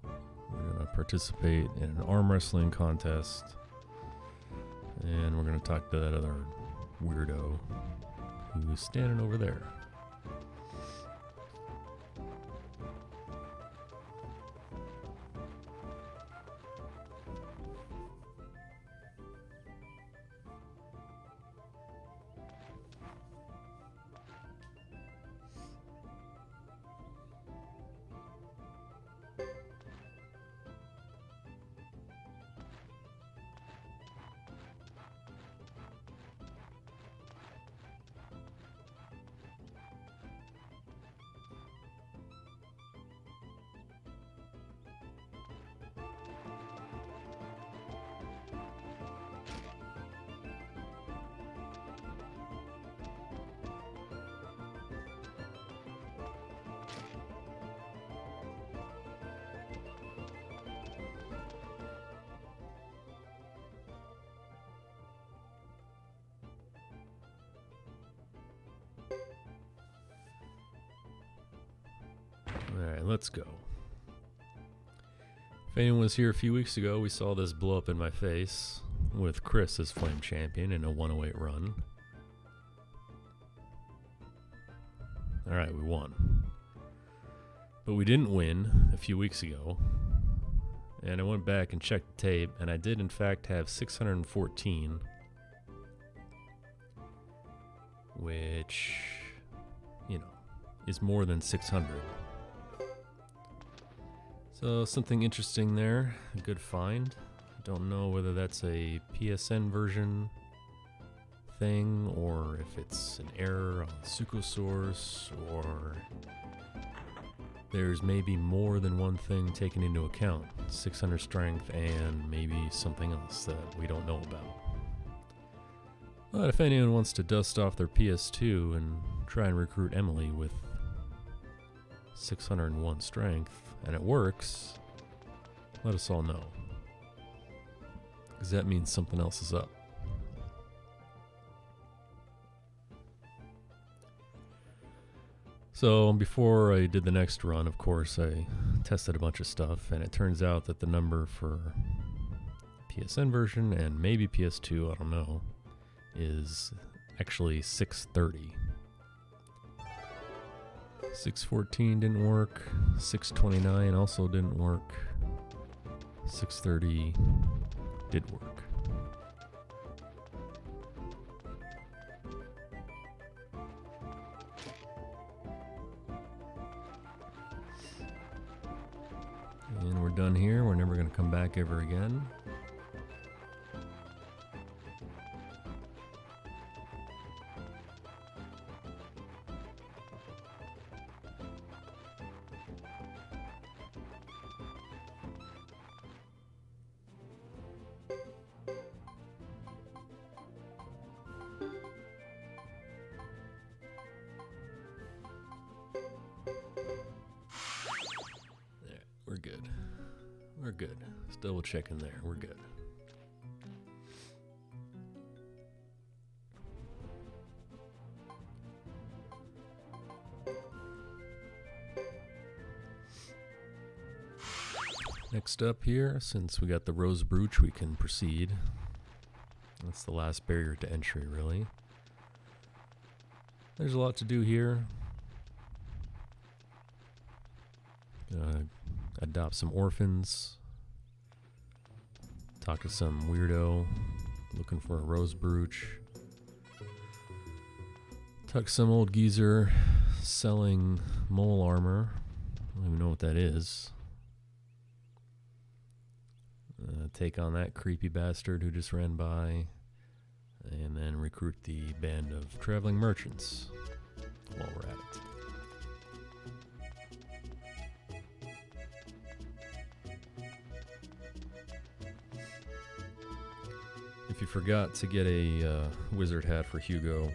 We're gonna participate in an arm wrestling contest. And we're gonna talk to that other weirdo who's standing over there. Alright, let's go. If anyone was here a few weeks ago, we saw this blow up in my face with Chris as Flame Champion in a 108 run. Alright, we won. But we didn't win a few weeks ago. And I went back and checked the tape, and I did in fact have 614. Which, you know, is more than 600. So something interesting there, a good find. Don't know whether that's a PSN version thing or if it's an error on Suiko source or there's maybe more than one thing taken into account. 600 strength and maybe something else that we don't know about. But if anyone wants to dust off their PS2 and try and recruit Emily with 601 strength, and it works, let us all know. Because that means something else is up. So before I did the next run, of course, I tested a bunch of stuff, and it turns out that the number for PSN version and maybe PS2, I don't know, is actually 630. 614 didn't work, 629 also didn't work, 630 did work. And we're done here. We're never going to come back ever again. We're good. We're good. Just double checking there. We're good. Next up here, since we got the rose brooch, we can proceed. That's the last barrier to entry, really. There's a lot to do here. Adopt some orphans. Talk to some weirdo looking for a rose brooch. Talk to some old geezer selling mole armor. I don't even know what that is. Take on that creepy bastard who just ran by. And then recruit the band of traveling merchants while we're at it. If you forgot to get a wizard hat for Hugo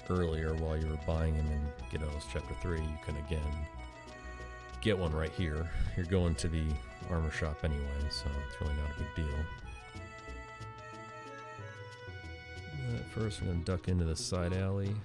earlier while you were buying him in Giddo's Chapter 3, you can again get one right here. You're going to the armor shop anyway, so it's really not a big deal. First, we're going to duck into the side alley.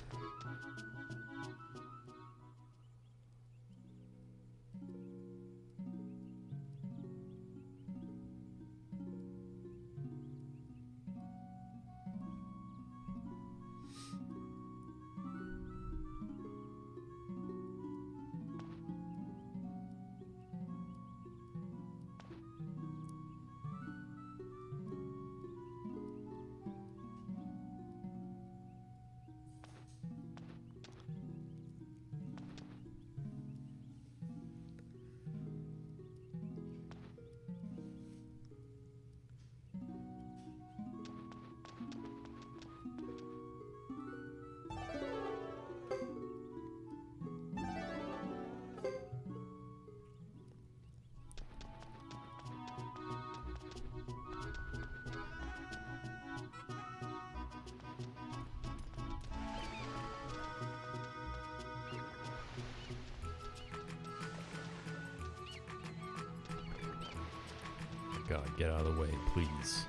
God, get out of the way, please.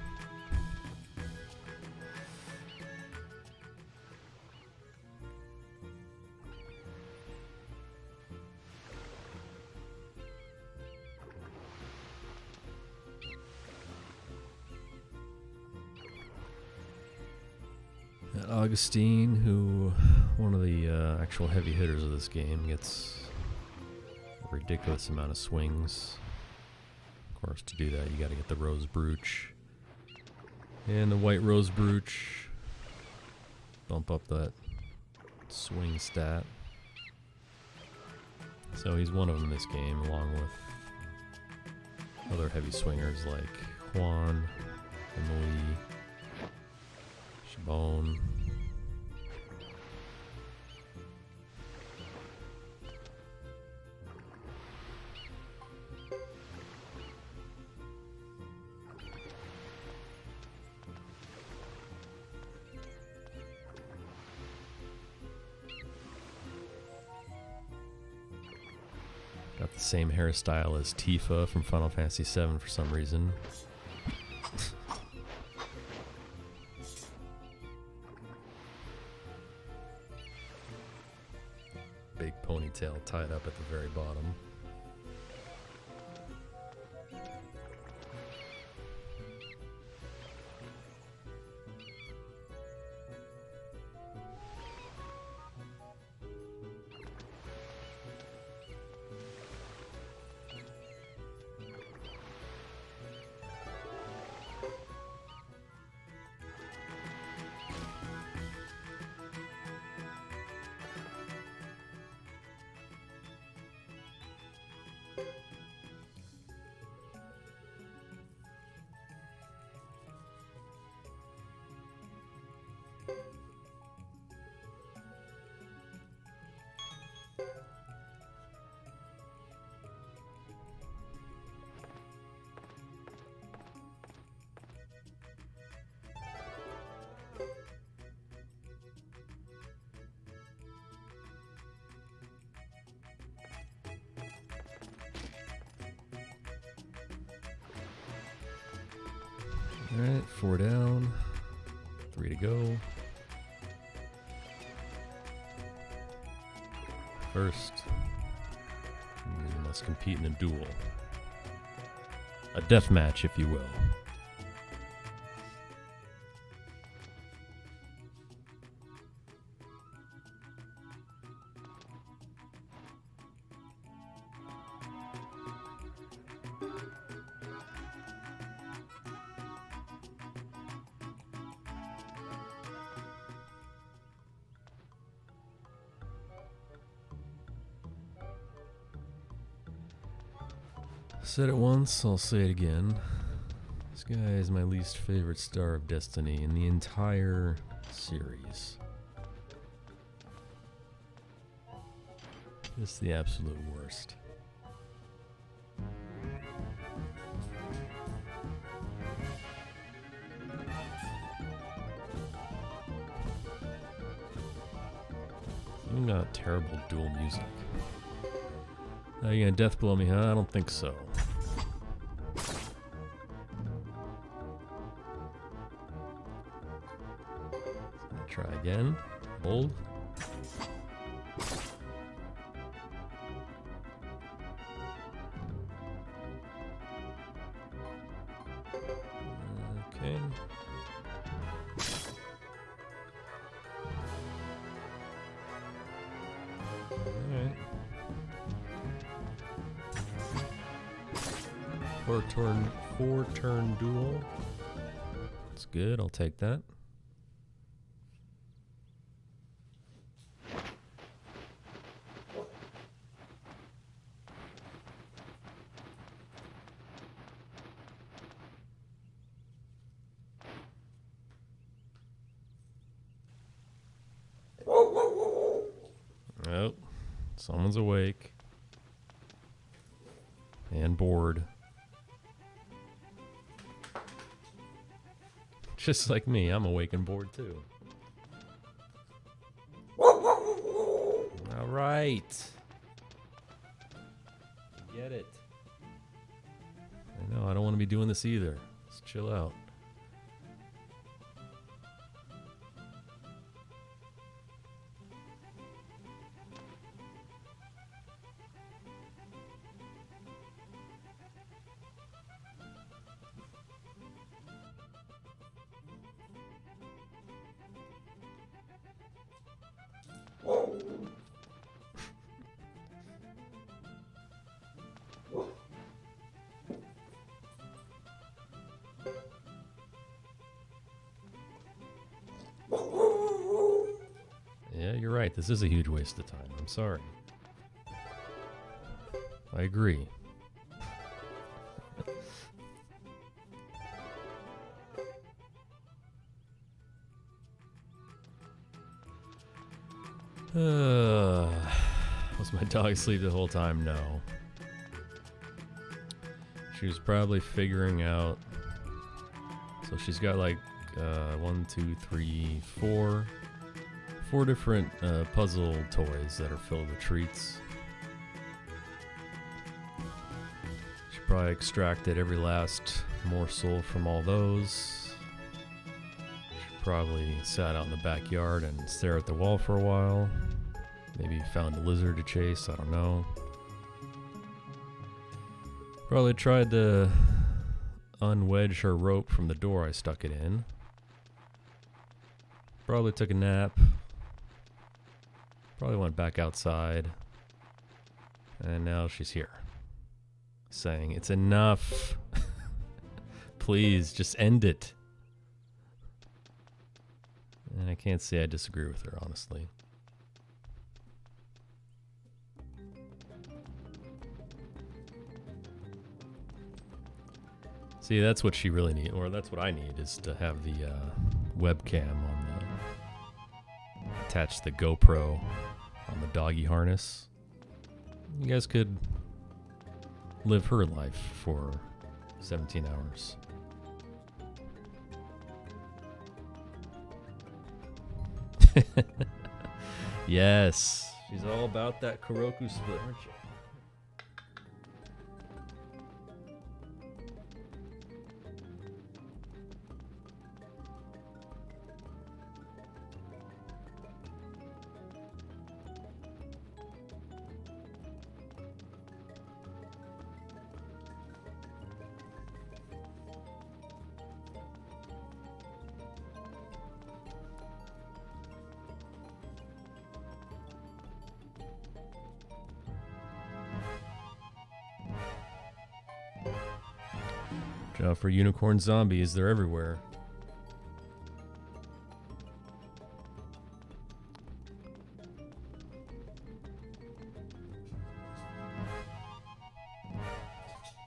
And Augustine, who one of the actual heavy hitters of this game, gets a ridiculous amount of swings. Of course, to do that, you got to get the rose brooch and the white rose brooch. Bump up that swing stat. So he's one of them in this game, along with other heavy swingers like Juan, Emily, Shabone. Got the same hairstyle as Tifa from Final Fantasy VII for some reason. Big ponytail tied up at the very bottom. Alright, 4 down, 3 to go. First, you must compete in a duel. A death match, if you will. Said it once, I'll say it again. This guy is my least favorite Star of Destiny in the entire series. Just the absolute worst. Even got terrible dual music. You gonna death blow me, huh? I don't think so. Try again. Bold. Okay. Alright. 4-turn duel. That's good, I'll take that. Oh, someone's awake and bored. Just like me, I'm awake and bored too. All right. Get it. I know, I don't want to be doing this either. Let's chill out. Yeah, you're right. This is a huge waste of time. I'm sorry. I agree. Was my dog asleep the whole time? No. She was probably figuring out. So she's got like 1, 2, 3, 4 different puzzle toys that are filled with treats. probably extracted every last morsel from all those. Probably sat out in the backyard and stared at the wall for a while. Maybe found a lizard to chase, I don't know. Probably tried to unwedge her rope from the door I stuck it in. Probably took a nap. Probably went back outside. And now she's here. Saying, it's enough. Please, just end it. And I can't say I disagree with her, honestly. See, that's what she really needs, or that's what I need, is to have the webcam on the... attach the GoPro on the doggy harness. You guys could live her life for 17 hours. Yes, she's all about that Kuroku split, aren't you? For unicorn zombies, they're everywhere.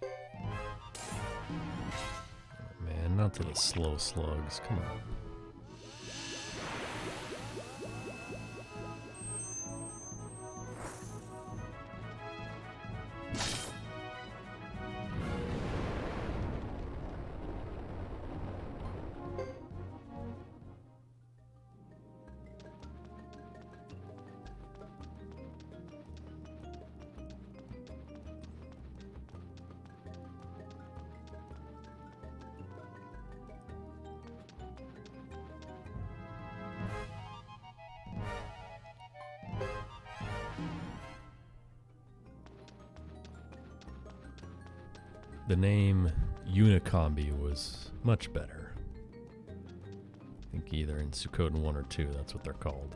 Oh, man, not to the slow slugs. Come on. The name Unicombi was much better. I think either in Suikoden 1 or 2, that's what they're called.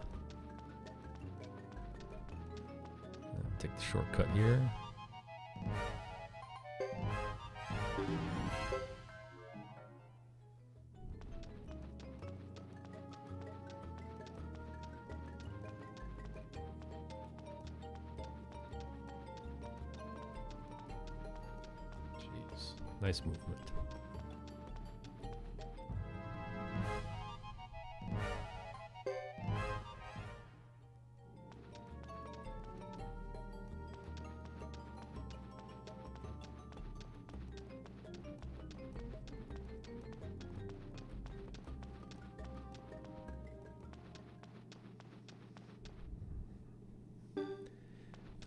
Take the shortcut here. Nice movement.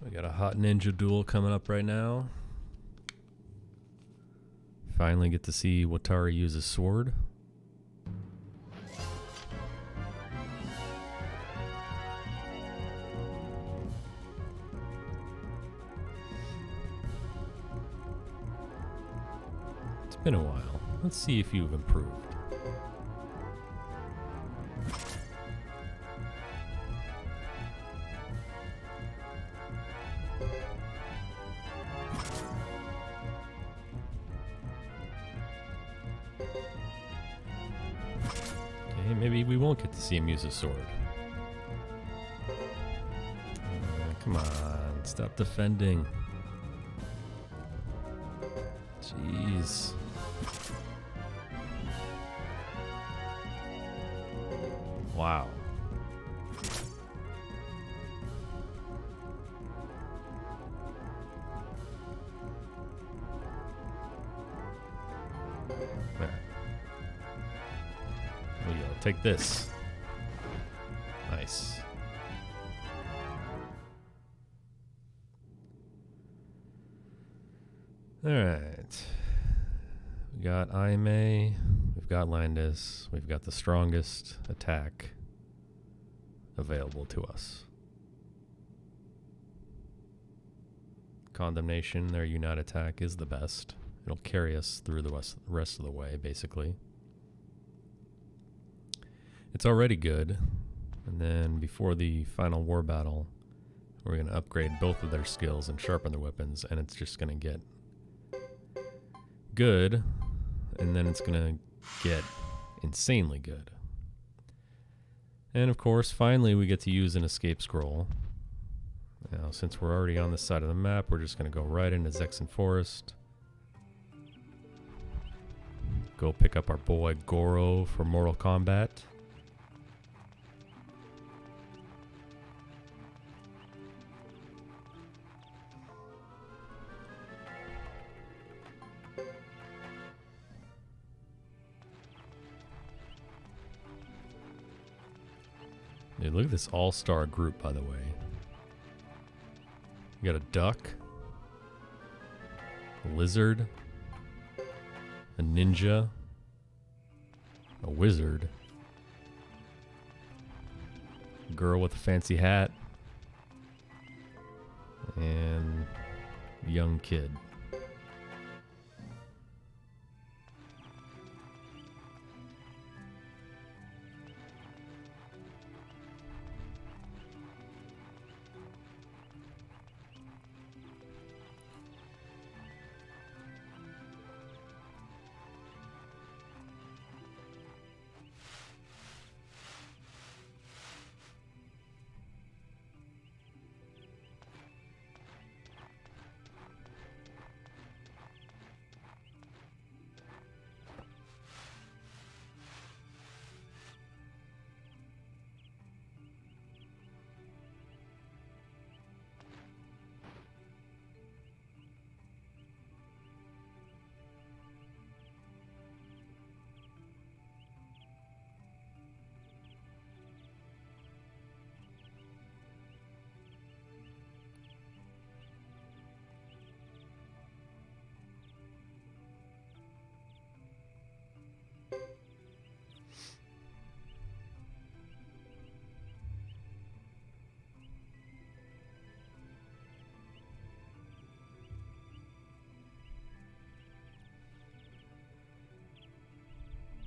We got a hot ninja duel coming up right now. Finally get to see Watari use his sword. It's been a while. Let's see if you've improved. Maybe we won't get to see him use his sword. Come on, stop defending. Jeez. Wow. Take this. Nice. Alright. We got Aime, we've got Landis, we've got the strongest attack available to us. Condemnation, their unite attack, is the best. It'll carry us through the rest of the way, basically. It's already good. And then before the final war battle, we're going to upgrade both of their skills and sharpen their weapons, and it's just going to get good, and then it's going to get insanely good. And of course, finally we get to use an escape scroll. Now, since we're already on this side of the map, we're just going to go right into Zexen Forest. Go pick up our boy Goro for Mortal Kombat. Dude, look at this all-star group, by the way. You got a duck, a lizard, a ninja, a wizard, a girl with a fancy hat, and a young kid.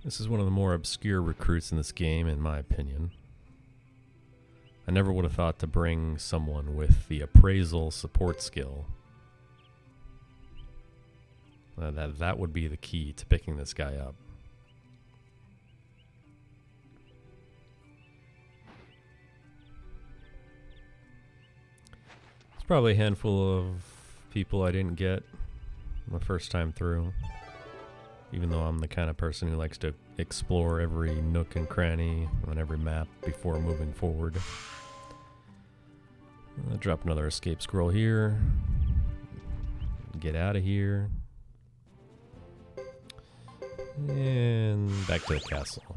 This is one of the more obscure recruits in this game, in my opinion. I never would have thought to bring someone with the appraisal support skill. That would be the key to picking this guy up. It's probably a handful of people I didn't get my first time through. Even though I'm the kind of person who likes to explore every nook and cranny on every map before moving forward. I'll drop another escape scroll here. Get out of here. And back to the castle.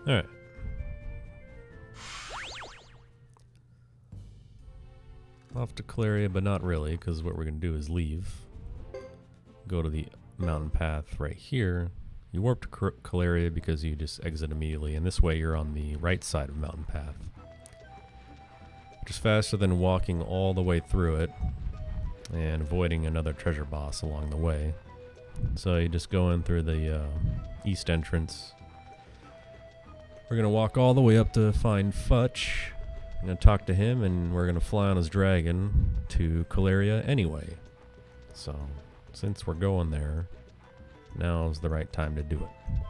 Alright. Off to Caleria, but not really, because what we're going to do is leave. Go to the mountain path right here. You warp to Caleria because you just exit immediately, and this way you're on the right side of mountain path. Which is faster than walking all the way through it and avoiding another treasure boss along the way. So you just go in through the east entrance. We're going to walk all the way up to find Futch. I'm going to talk to him, and we're going to fly on his dragon to Caleria anyway. So, since we're going there, now's the right time to do it.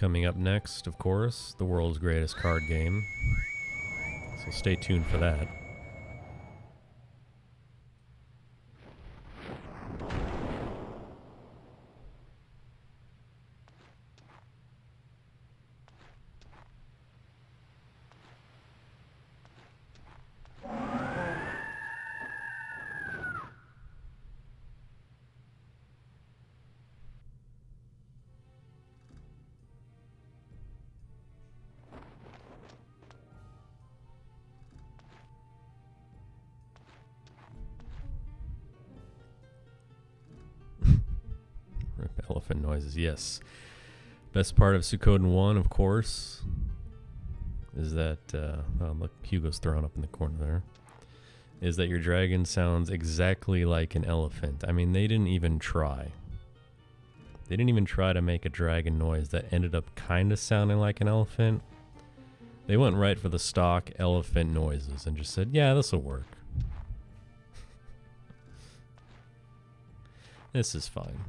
coming up next, of course, the world's greatest card game. So stay tuned for that. Elephant noises, yes. Best part of Suikoden 1, of course, is that, oh, look, Hugo's thrown up in the corner there, is that your dragon sounds exactly like an elephant. I mean, they didn't even try. They didn't even try to make a dragon noise that ended up kind of sounding like an elephant. They went right for the stock elephant noises and just said, yeah, this will work. This is fine.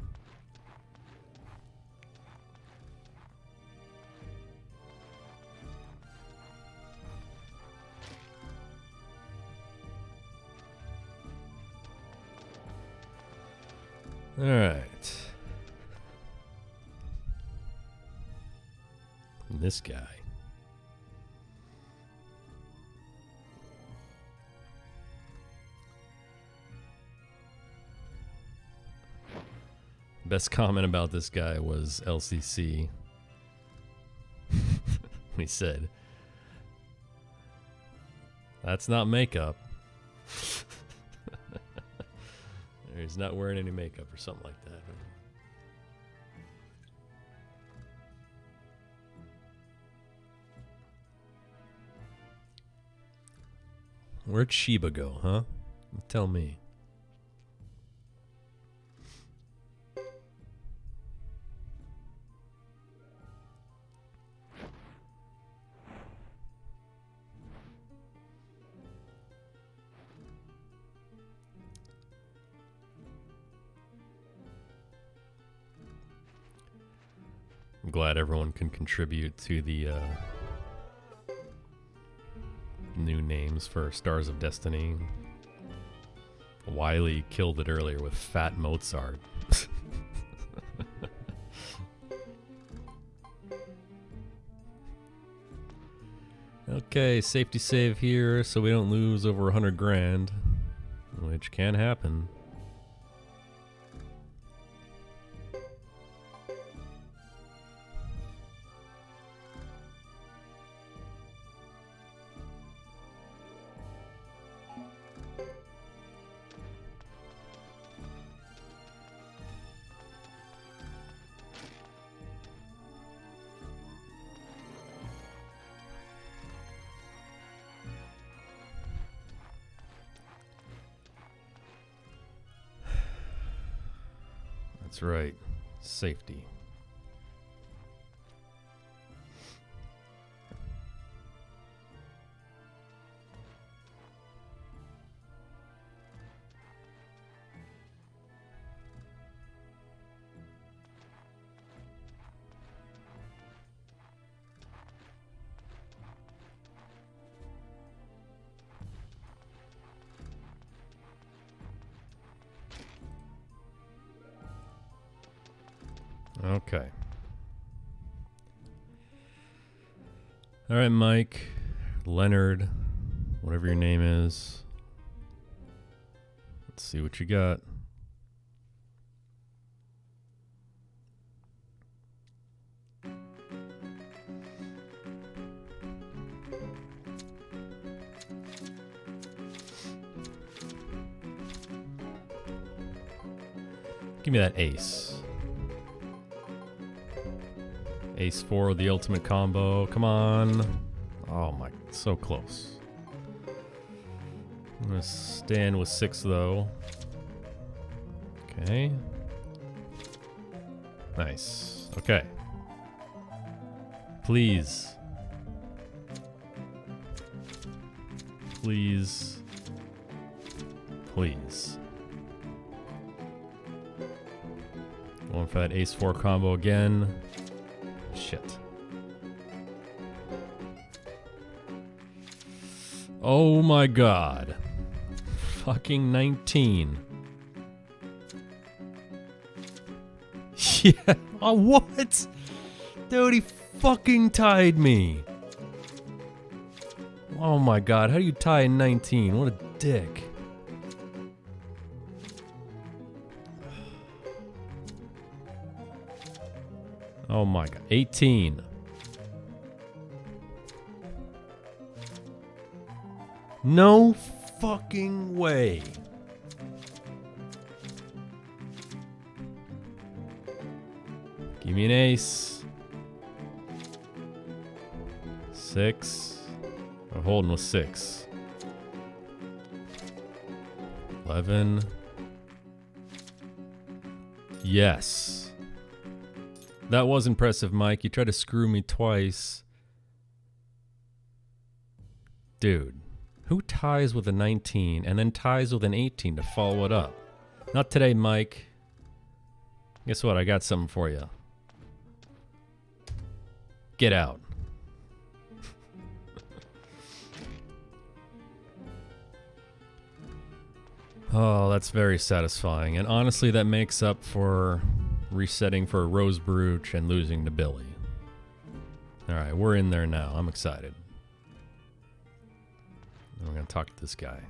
All right. And this guy. Best comment about this guy was LCC. He said, "That's not makeup." He's not wearing any makeup or something like that. Where'd Sheba go, huh? Tell me. I'm glad everyone can contribute to the new names for Stars of Destiny. Wiley killed it earlier with Fat Mozart. Okay, safety save here so we don't lose over 100 grand, which can happen. That's right. Safety. Okay. All right, Mike, Leonard, whatever your name is. Let's see what you got. Give me that ace. Ace 4, the ultimate combo. Come on. Oh my, so close. I'm gonna stand with 6 though. Okay. Nice. Okay. Please. Please. Please. Going for that ace 4 combo again. Shit. Oh my god. Fucking 19. Yeah. Oh, what? Dude, he fucking tied me. Oh my god, how do you tie a 19? What a dick. Oh my god, 18. No fucking way. Give me an ace. 6. I'm holding with 6. 11. Yes. That was impressive, Mike. You tried to screw me twice. Dude, who ties with a 19 and then ties with an 18 to follow it up? Not today, Mike. Guess what? I got something for you. Get out. Oh, that's very satisfying. And honestly, that makes up for resetting for a Rose Brooch and losing to Billy. Alright, we're in there now. I'm excited. And we're going to talk to this guy.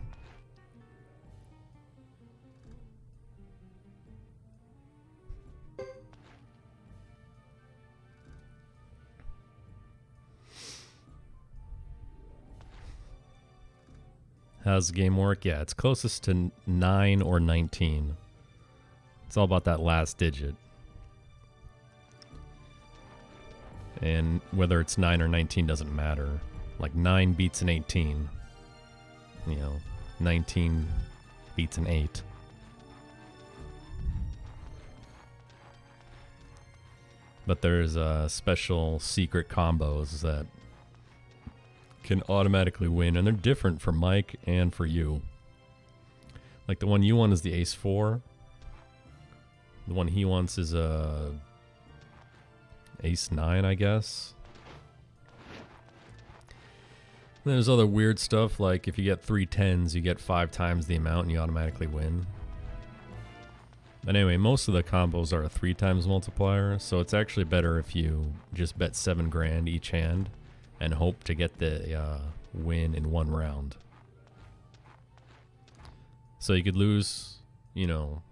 How's the game work? Yeah, it's closest to 9 or 19. It's all about that last digit. And whether it's 9 or 19 doesn't matter. Like 9 beats an 18. You know, 19 beats an 8. But there's special secret combos that can automatically win, and they're different for Mike and for you. Like the one you want is the ace 4. The one he wants is ace 9, I guess. And there's other weird stuff, like if you get 3 10s, you get 5 times the amount and you automatically win. But anyway, most of the combos are a 3 times multiplier, so it's actually better if you just bet 7 grand each hand and hope to get the win in one round. So you could lose, you know,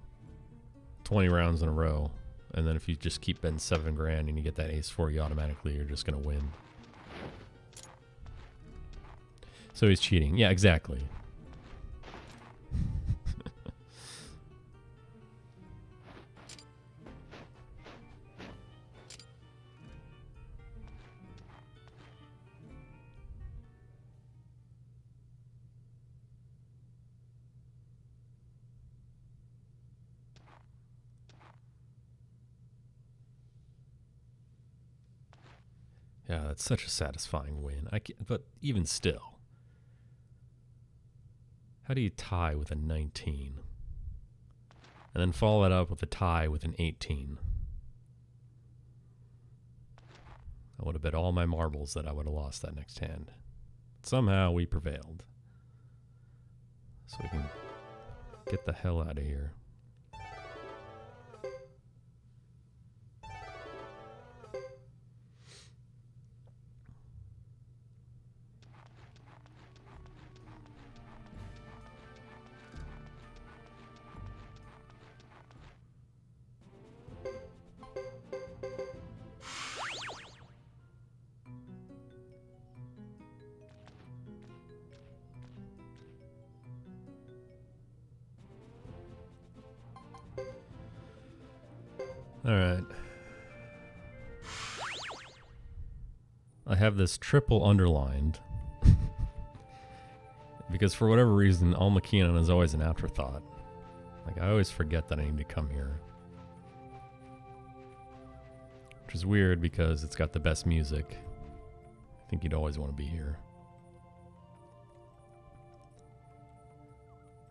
20 rounds in a row, and then if you just keep betting 7 grand and you get that ace 4, you automatically, you're just going to win. So he's cheating. Yeah, exactly. Yeah, that's such a satisfying win. But even still, how do you tie with a 19? And then follow that up with a tie with an 18. I would have bet all my marbles that I would have lost that next hand. Somehow we prevailed. So we can get the hell out of here. All right. I have this triple underlined because for whatever reason, Alma Keenan is always an afterthought. Like, I always forget that I need to come here. Which is weird because it's got the best music. I think you'd always want to be here.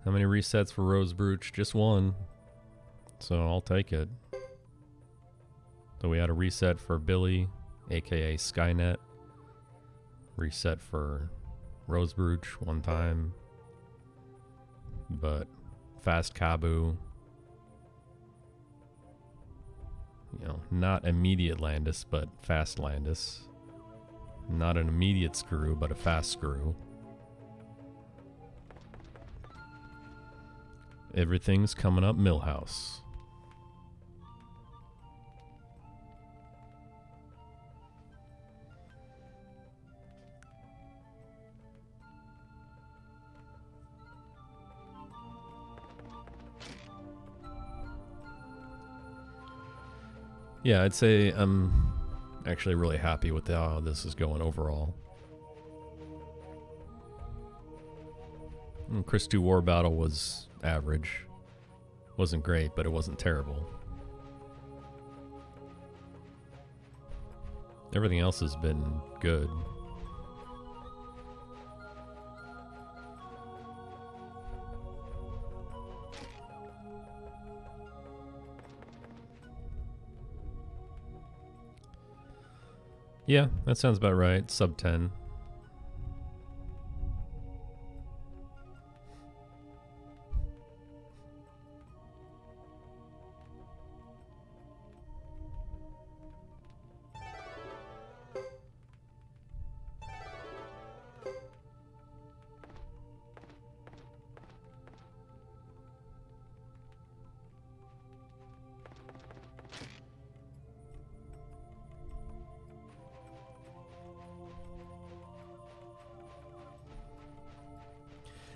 How many resets for Rose Brooch? Just one. So I'll take it. So we had a reset for Billy, aka Skynet. Reset for Rosebruch one time. But fast Kabu. You know, not immediate Landis, but fast Landis. Not an immediate screw, but a fast screw. Everything's coming up Millhouse. Yeah, I'd say I'm actually really happy with how this is going overall. Chris 2 War Battle was average. Wasn't great, but it wasn't terrible. Everything else has been good. Yeah, that sounds about right. Sub 10.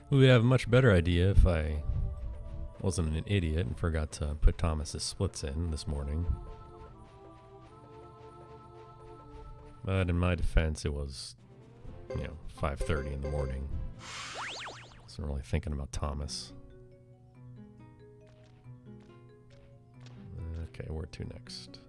We would have a much better idea if I wasn't an idiot and forgot to put Thomas's splits in this morning. But in my defense, it was, 5:30 in the morning. Wasn't really thinking about Thomas. Okay, where to next?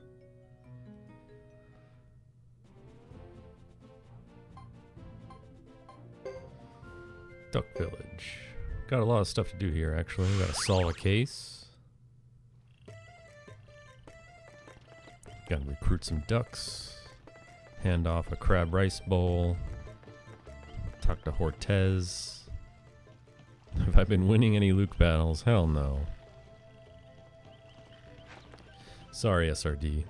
Duck Village. Got a lot of stuff to do here, actually. Gotta solve a case. Gotta recruit some ducks. Hand off a crab rice bowl. Talk to Hortez. Have I been winning any Luke battles? Hell no. Sorry, SRD.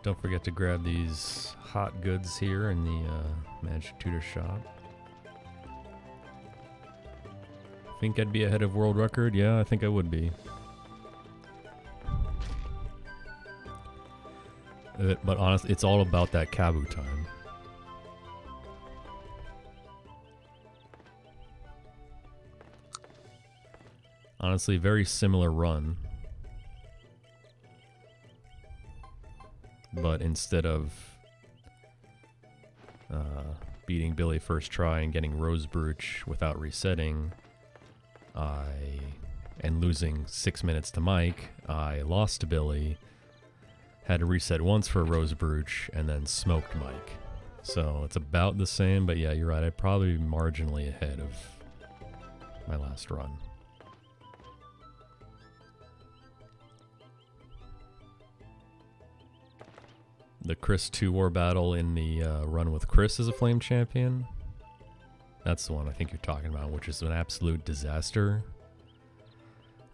Don't forget to grab these hot goods here in the Magic Tutor shop. Think I'd be ahead of world record? Yeah, I think I would be. But honestly, it's all about that Kabu time. Honestly, very similar run. But instead of beating Billy first try and getting Rosebruch without resetting, and losing 6 minutes to Mike, I lost to Billy, had to reset once for Rosebruch, and then smoked Mike. So it's about the same, but yeah, you're right. I'd probably be marginally ahead of my last run. The Chris 2 War battle in the run with Chris as a Flame Champion. That's the one I think you're talking about, which is an absolute disaster.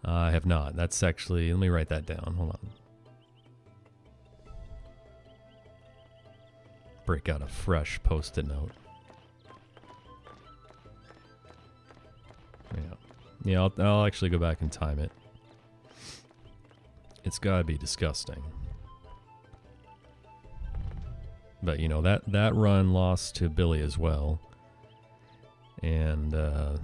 I have not. That's actually... Let me write that down. Hold on. Break out a fresh post-it note. Yeah, I'll actually go back and time it. It's gotta be disgusting. But, you know, that run lost to Billy as well. And, at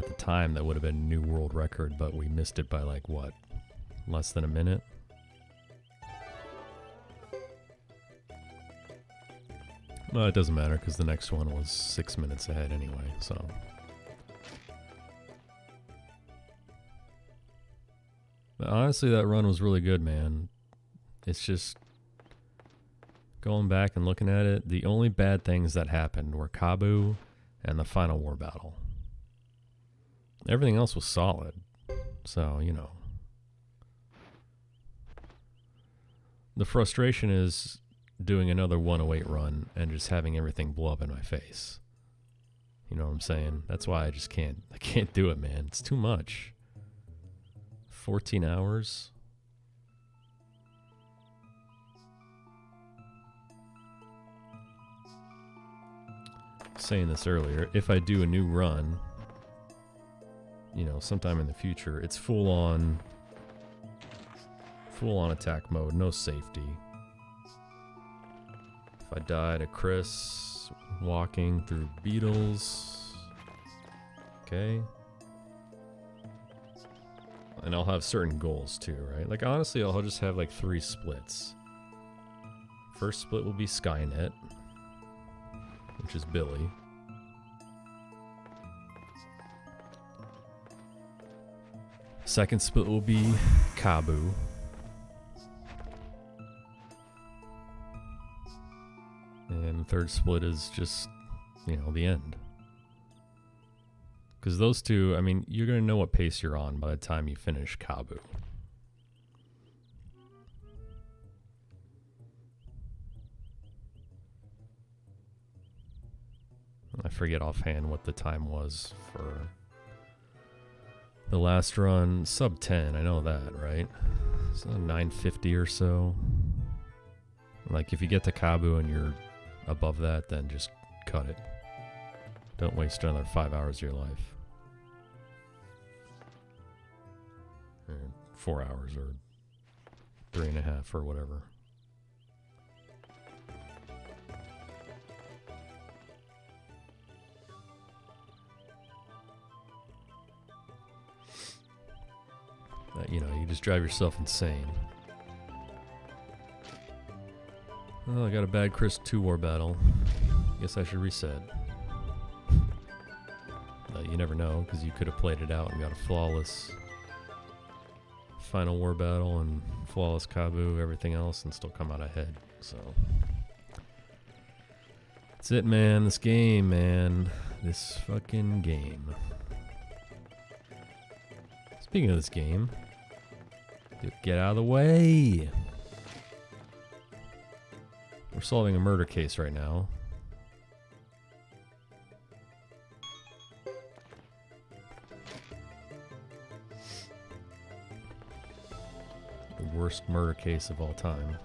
the time, that would have been a new world record, but we missed it by, like, what? Less than a minute? Well, it doesn't matter, because the next one was 6 minutes ahead anyway, so... But honestly, that run was really good, man. It's just... Going back and looking at it, the only bad things that happened were Kabu and the final war battle. Everything else was solid. So, you know. The frustration is doing another 108 run and just having everything blow up in my face. You know what I'm saying? That's why I just can't. I can't do it, man. It's too much. 14 hours. Saying this earlier, if I do a new run, you know, sometime in the future, it's full on attack mode, no safety. If I die to Chris walking through beetles, okay. And I'll have certain goals too, right? Like honestly, I'll just have like 3 splits. First split will be Skynet, which is Billy. Second split will be Kabu. And the third split is just, you know, the end. Because those two, I mean, you're going to know what pace you're on by the time you finish Kabu. I forget offhand what the time was for the last run. Sub 10, I know that, right? So 9:50 or so. Like if you get to Kabu and you're above that, then just cut it. Don't waste another 5 hours of your life. Or 4 hours or 3.5 or whatever. You know, you just drive yourself insane. Oh, I got a bad Chris 2 war battle. Guess I should reset. You never know, because you could have played it out and got a flawless final war battle and flawless Kabu, everything else, and still come out ahead. So that's it, man. This game, man. This fucking game. Speaking of this game, get out of the way. We're solving a murder case right now. The worst murder case of all time.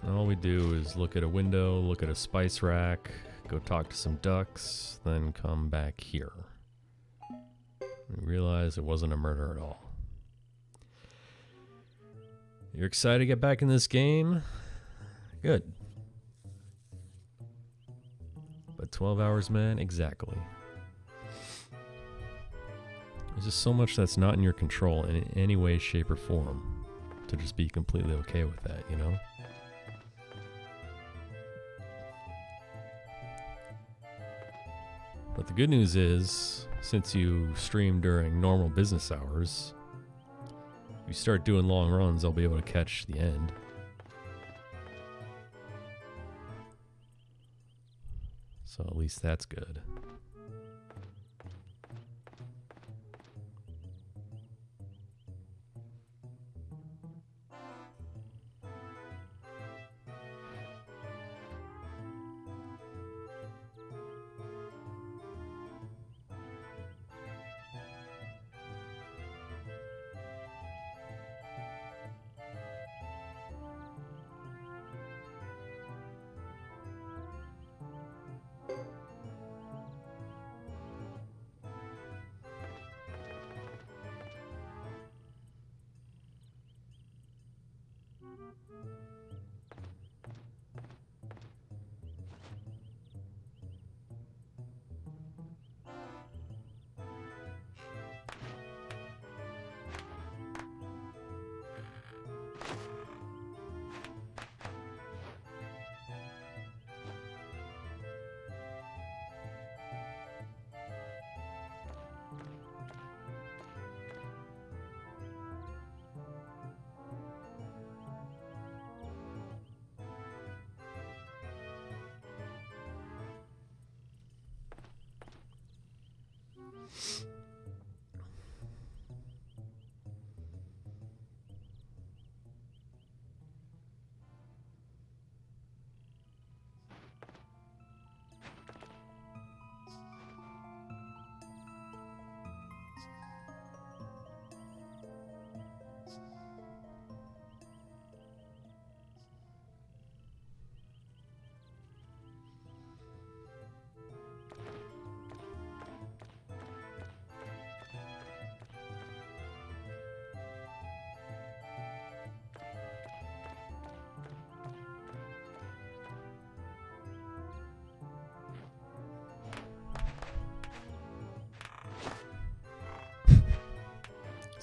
All we do is look at a window, look at a spice rack, go talk to some ducks, then come back here. We realize it wasn't a murder at all. You're excited to get back in this game? Good. But 12 hours, man? Exactly. There's just so much that's not in your control in any way, shape, or form to just be completely okay with that, you know? But the good news is, since you stream during normal business hours, if you start doing long runs, I'll be able to catch the end. So at least that's good.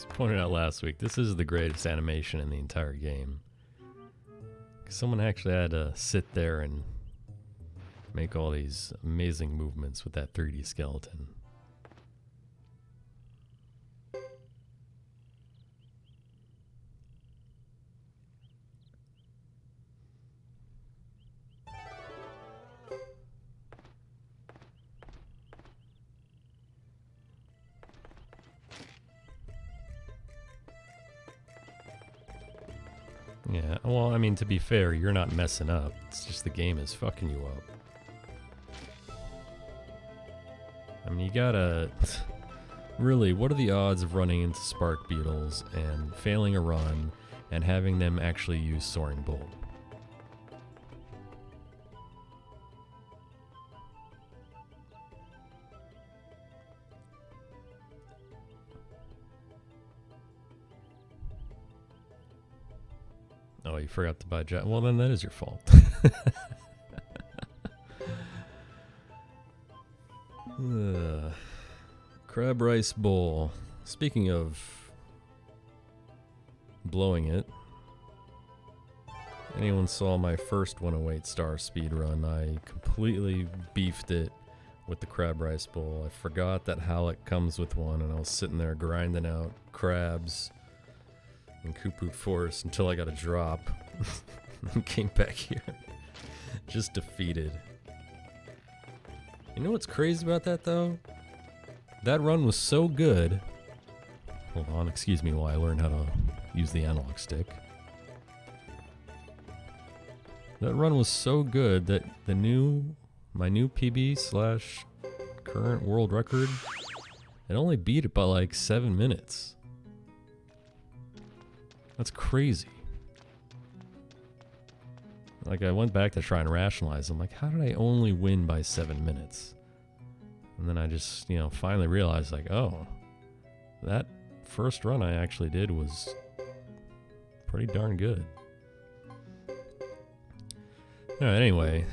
Pointed out last week, this is the greatest animation in the entire game. Someone actually had to sit there and make all these amazing movements with that 3D skeleton. Yeah, well, I mean, to be fair, you're not messing up. It's just the game is fucking you up. I mean, you gotta... Really, what are the odds of running into spark beetles and failing a run and having them actually use Soaring Bolt? Oh, you forgot to buy Jack. Well, then that is your fault. Crab Rice Bowl. Speaking of blowing it, anyone saw my first 108 star speedrun, I completely beefed it with the Crab Rice Bowl. I forgot that Halleck comes with one, and I was sitting there grinding out crabs in Kuput Forest until I got a drop and came back here. Just defeated. You know what's crazy about that though? That run was so good. Hold on, excuse me while I learn how to use the analog stick. That run was so good that my new PB / current world record, it only beat it by like 7 minutes. That's crazy. Like, I went back to try and rationalize. I'm like, how did I only win by 7 minutes? And then I just, finally realized, like, oh, that first run I actually did was pretty darn good. All right, anyway,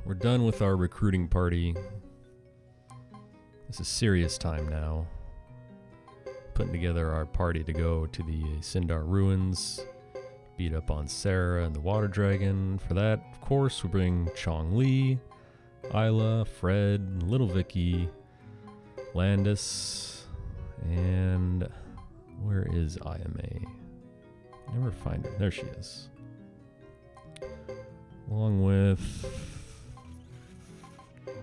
we're done with our recruiting party. This is serious time now. Putting together our party to go to the Sindar ruins, beat up on Sarah and the water dragon. For that, of course, we bring Chong Li, Isla, Fred, Little Vicky, Landis, and where is IMA? Never find her. There she is. Along with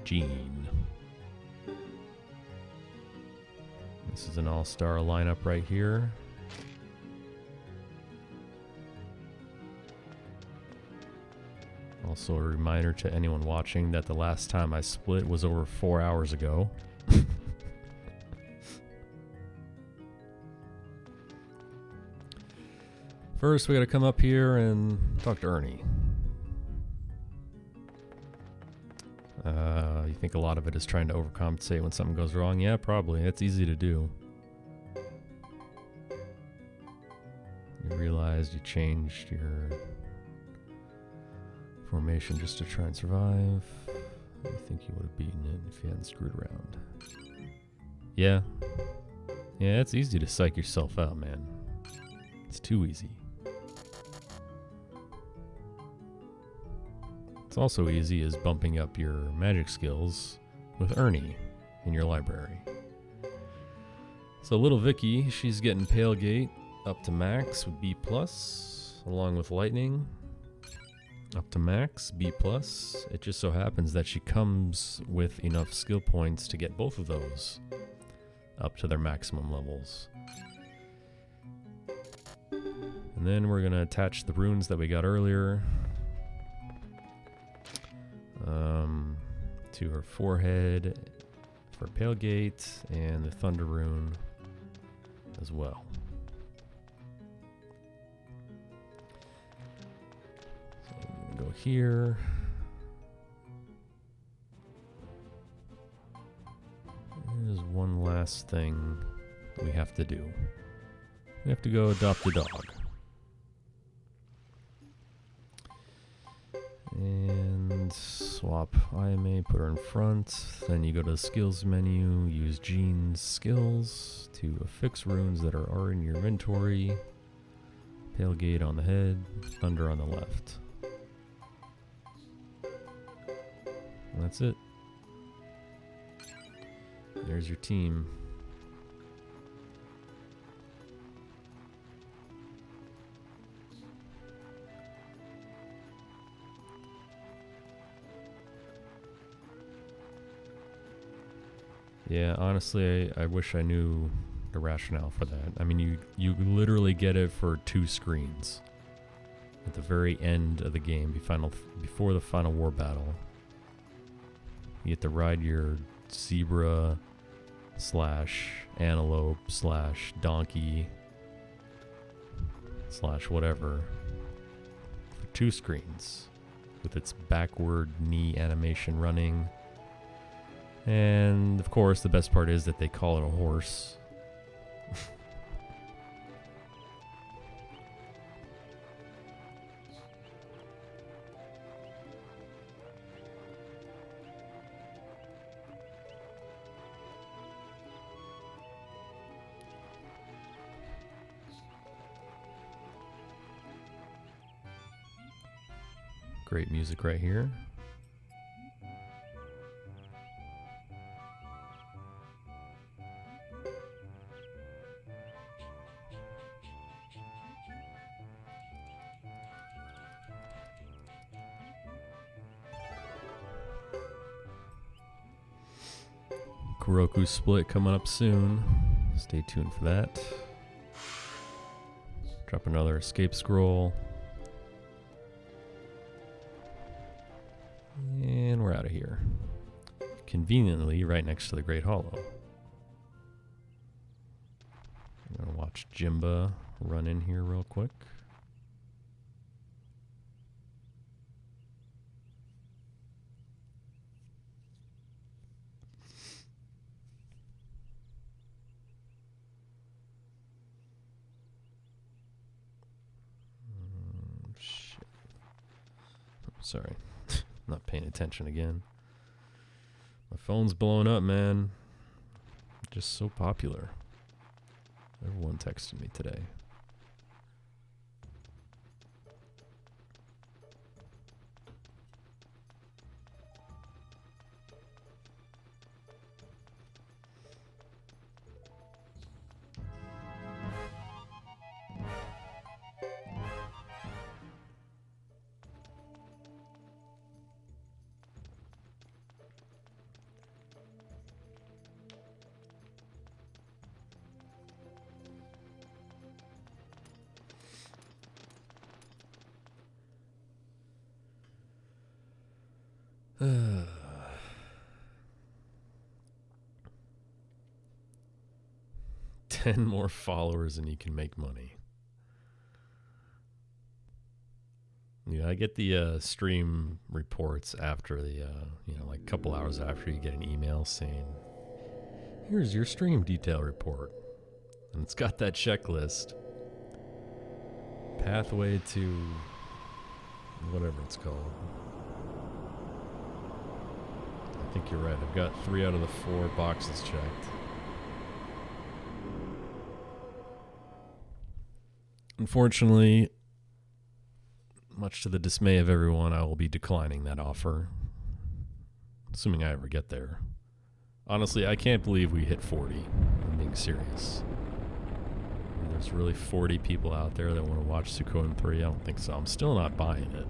Gene. This is an all-star lineup right here. Also a reminder to anyone watching that the last time I split was over 4 hours ago. First, we gotta come up here and talk to Ernie. You think a lot of it is trying to overcompensate when something goes wrong? Yeah, probably. It's easy to do. You realized you changed your formation just to try and survive. You think you would have beaten it if you hadn't screwed around. Yeah. Yeah, it's easy to psych yourself out, man. It's too easy. It's also easy as bumping up your magic skills with Ernie in your library. So little Vicky, she's getting Pale Gate up to max with B+, along with Lightning up to max, B+. It just so happens that she comes with enough skill points to get both of those up to their maximum levels. And then we're going to attach the runes that we got earlier to her forehead for Pale Gate and the Thunder Rune as well. So I'm gonna go here. There's one last thing we have to do. We have to go adopt a dog. And swap IMA, put her in front. Then you go to the skills menu, use Gene's skills to affix runes that are already in your inventory. Pale Gate on the head, Thunder on the left. And that's it. There's your team. Yeah, honestly, I wish I knew the rationale for that. I mean, you literally get it for 2 screens. At the very end of the game, before the final war battle, you get to ride your zebra / antelope / donkey / whatever for 2 screens with its backward knee animation running. And of course, the best part is that they call it a horse. Great music right here. Kuroku split coming up soon. Stay tuned for that. Drop another escape scroll. And we're out of here. Conveniently right next to the Great Hollow. I'm gonna watch Jimba run in here real quick. Shit. Sorry. Not paying attention again. My phone's blowing up, man. Just so popular. Everyone texted me today. $10 more followers and you can make money. Yeah, I get the stream reports after the, like a couple hours after you get an email saying, here's your stream detail report. And it's got that checklist. Pathway to whatever it's called. I think you're right. I've got 3 out of the 4 boxes checked. Unfortunately, much to the dismay of everyone, I will be declining that offer. Assuming I ever get there. Honestly, I can't believe we hit 40. I'm being serious. And there's really 40 people out there that want to watch Suikoden 3. I don't think so. I'm still not buying it.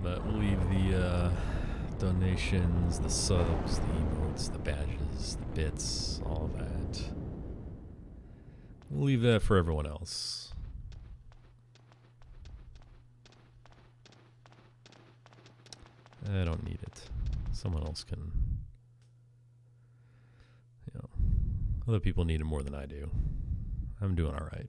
But we'll leave the donations, the subs, the emotes, the badges, the bits, all of that. We'll leave that for everyone else. I don't need it. Someone else can. Other people need it more than I do. I'm doing all right.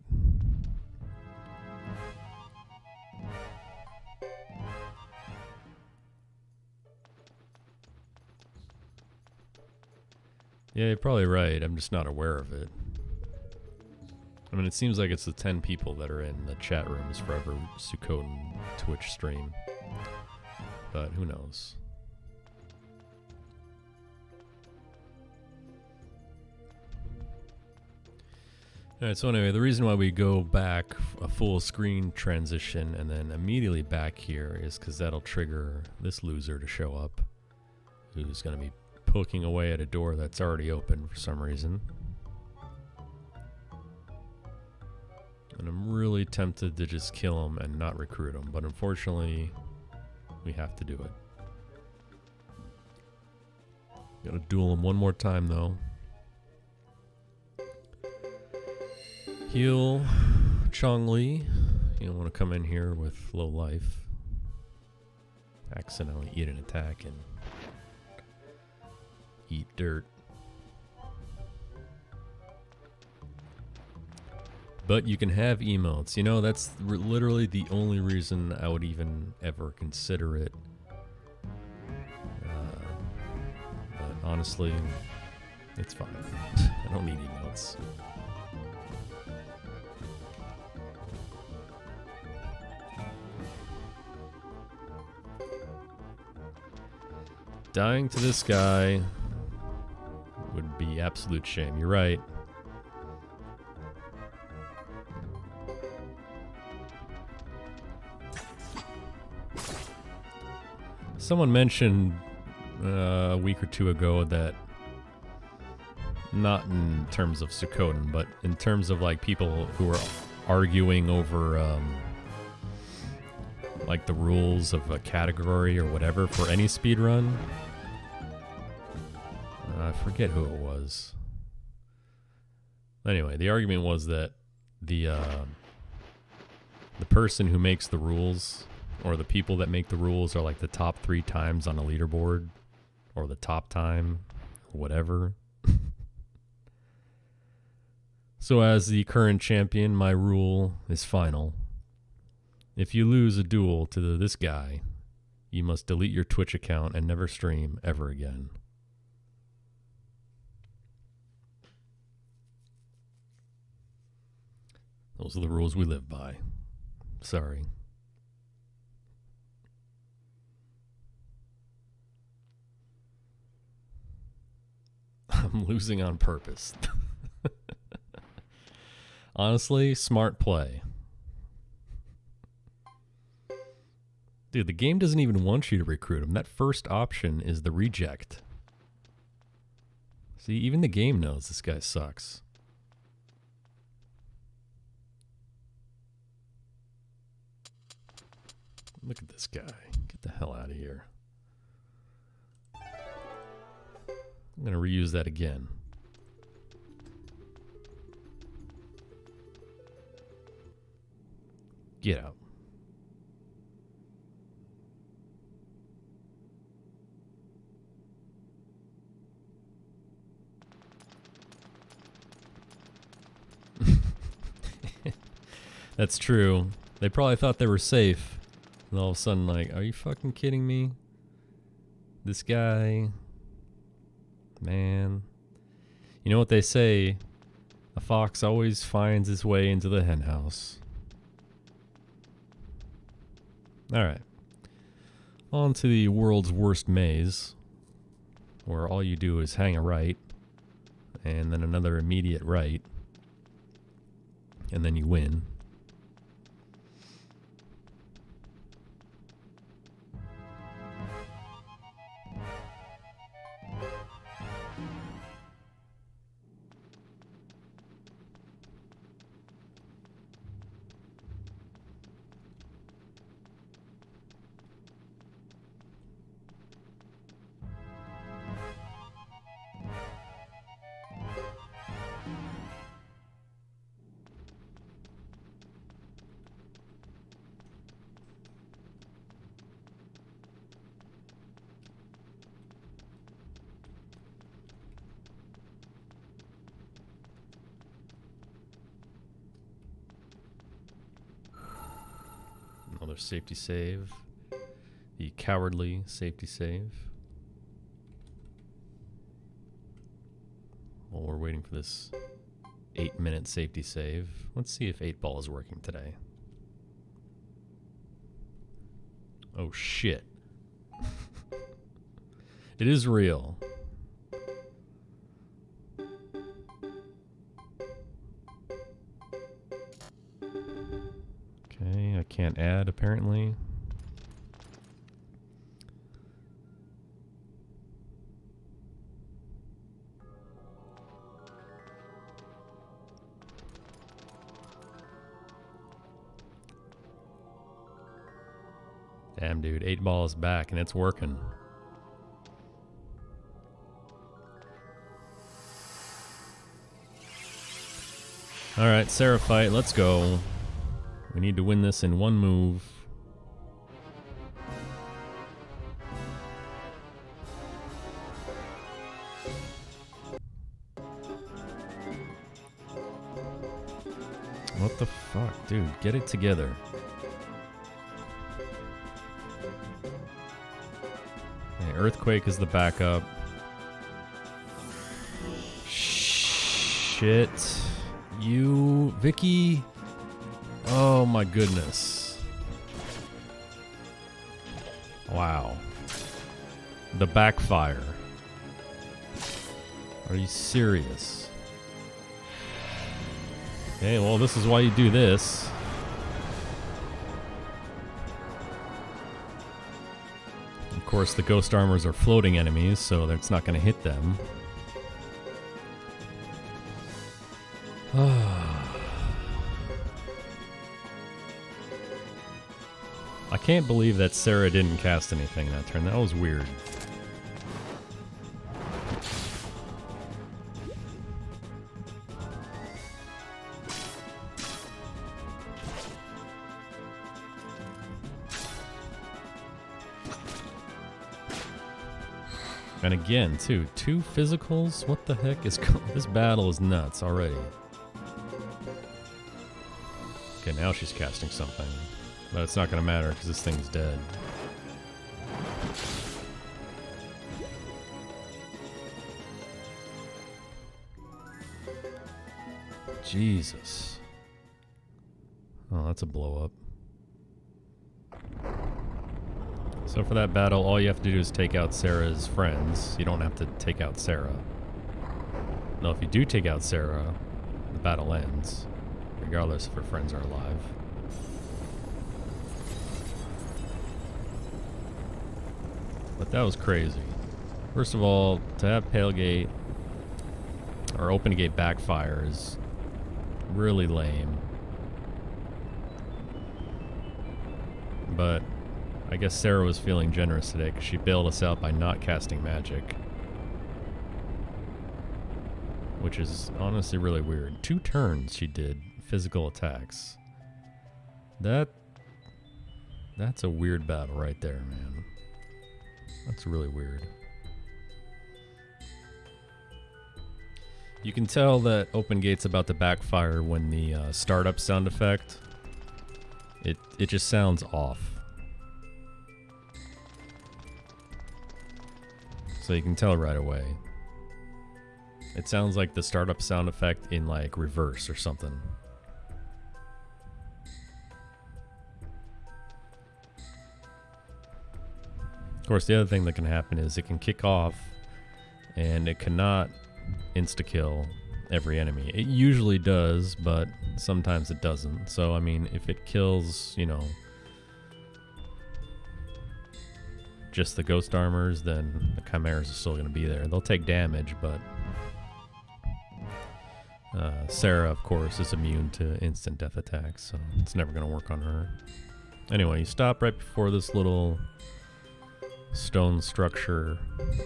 Yeah, you're probably right. I'm just not aware of it. I mean, it seems like it's the 10 people that are in the chat rooms for every Suikoden Twitch stream. But who knows? Alright, so anyway, the reason why we go back a full screen transition and then immediately back here is because that'll trigger this loser to show up, who's going to be poking away at a door that's already open for some reason. And I'm really tempted to just kill him and not recruit him, but unfortunately, we have to do it. Gotta duel him one more time though. Heal Chongli. You don't want to come in here with low life. Accidentally eat an attack and eat dirt. But you can have emotes. You know, that's literally the only reason I would even ever consider it. But honestly, it's fine. I don't need emotes. Dying to this guy would be absolute shame. You're right. Someone mentioned a week or two ago that, not in terms of Suikoden, but in terms of like people who are arguing over like the rules of a category or whatever for any speedrun. I forget who it was. Anyway, the argument was that the person who makes the rules, or the people that make the rules, are like the top 3 times on a leaderboard, or the top time, whatever. So as the current champion, my rule is final. If you lose a duel to this guy, you must delete your Twitch account and never stream ever again. Those are the rules we live by. Sorry. I'm losing on purpose. Honestly, smart play. Dude, the game doesn't even want you to recruit him. That first option is the reject. See, even the game knows this guy sucks. Look at this guy. Get the hell out of here. I'm going to reuse that again. Get out. That's true. They probably thought they were safe. And all of a sudden, like, are you fucking kidding me? This guy... Man. You know what they say? A fox always finds his way into the henhouse. Alright. On to the world's worst maze, where all you do is hang a right, and then another immediate right, and then you win. Another safety save. The cowardly safety save. While we're waiting for this 8-minute safety save, let's see if 8-ball is working today. Oh shit. It is real. Okay, I can't add apparently. Damn, dude, 8-ball is back and it's working. Alright, Sarah fight, let's go. We need to win this in one move. What the fuck, dude? Get it together. Okay, Earthquake is the backup. Shit. You, Vicky. Oh my goodness. Wow. The backfire. Are you serious? Okay, well, this is why you do this. Of course, the ghost armors are floating enemies, so it's not going to hit them. I can't believe that Sarah didn't cast anything that turn. That was weird. And again, too, 2 physicals? What the heck is going on? This battle is nuts already. Okay, now she's casting something. But it's not going to matter because this thing's dead. Jesus. Oh, that's a blow up. So for that battle, all you have to do is take out Sarah's friends. You don't have to take out Sarah. Now, if you do take out Sarah, the battle ends, regardless if her friends are alive. But that was crazy. First of all, to have Pale Gate or Open Gate backfire is really lame. But I guess Sarah was feeling generous today because she bailed us out by not casting magic. Which is honestly really weird. 2 turns she did physical attacks. That's a weird battle right there, man. That's really weird. You can tell that Open Gate's about to backfire when the startup sound effect it just sounds off. So you can tell right away. It sounds like the startup sound effect in like reverse or something. Of course, the other thing that can happen is it can kick off and it cannot insta-kill every enemy. It usually does, but sometimes it doesn't. So, I mean, if it kills, you know, just the ghost armors, then the chimeras are still going to be there. They'll take damage, but Sarah, of course, is immune to instant death attacks, so it's never going to work on her. Anyway, you stop right before this little stone structure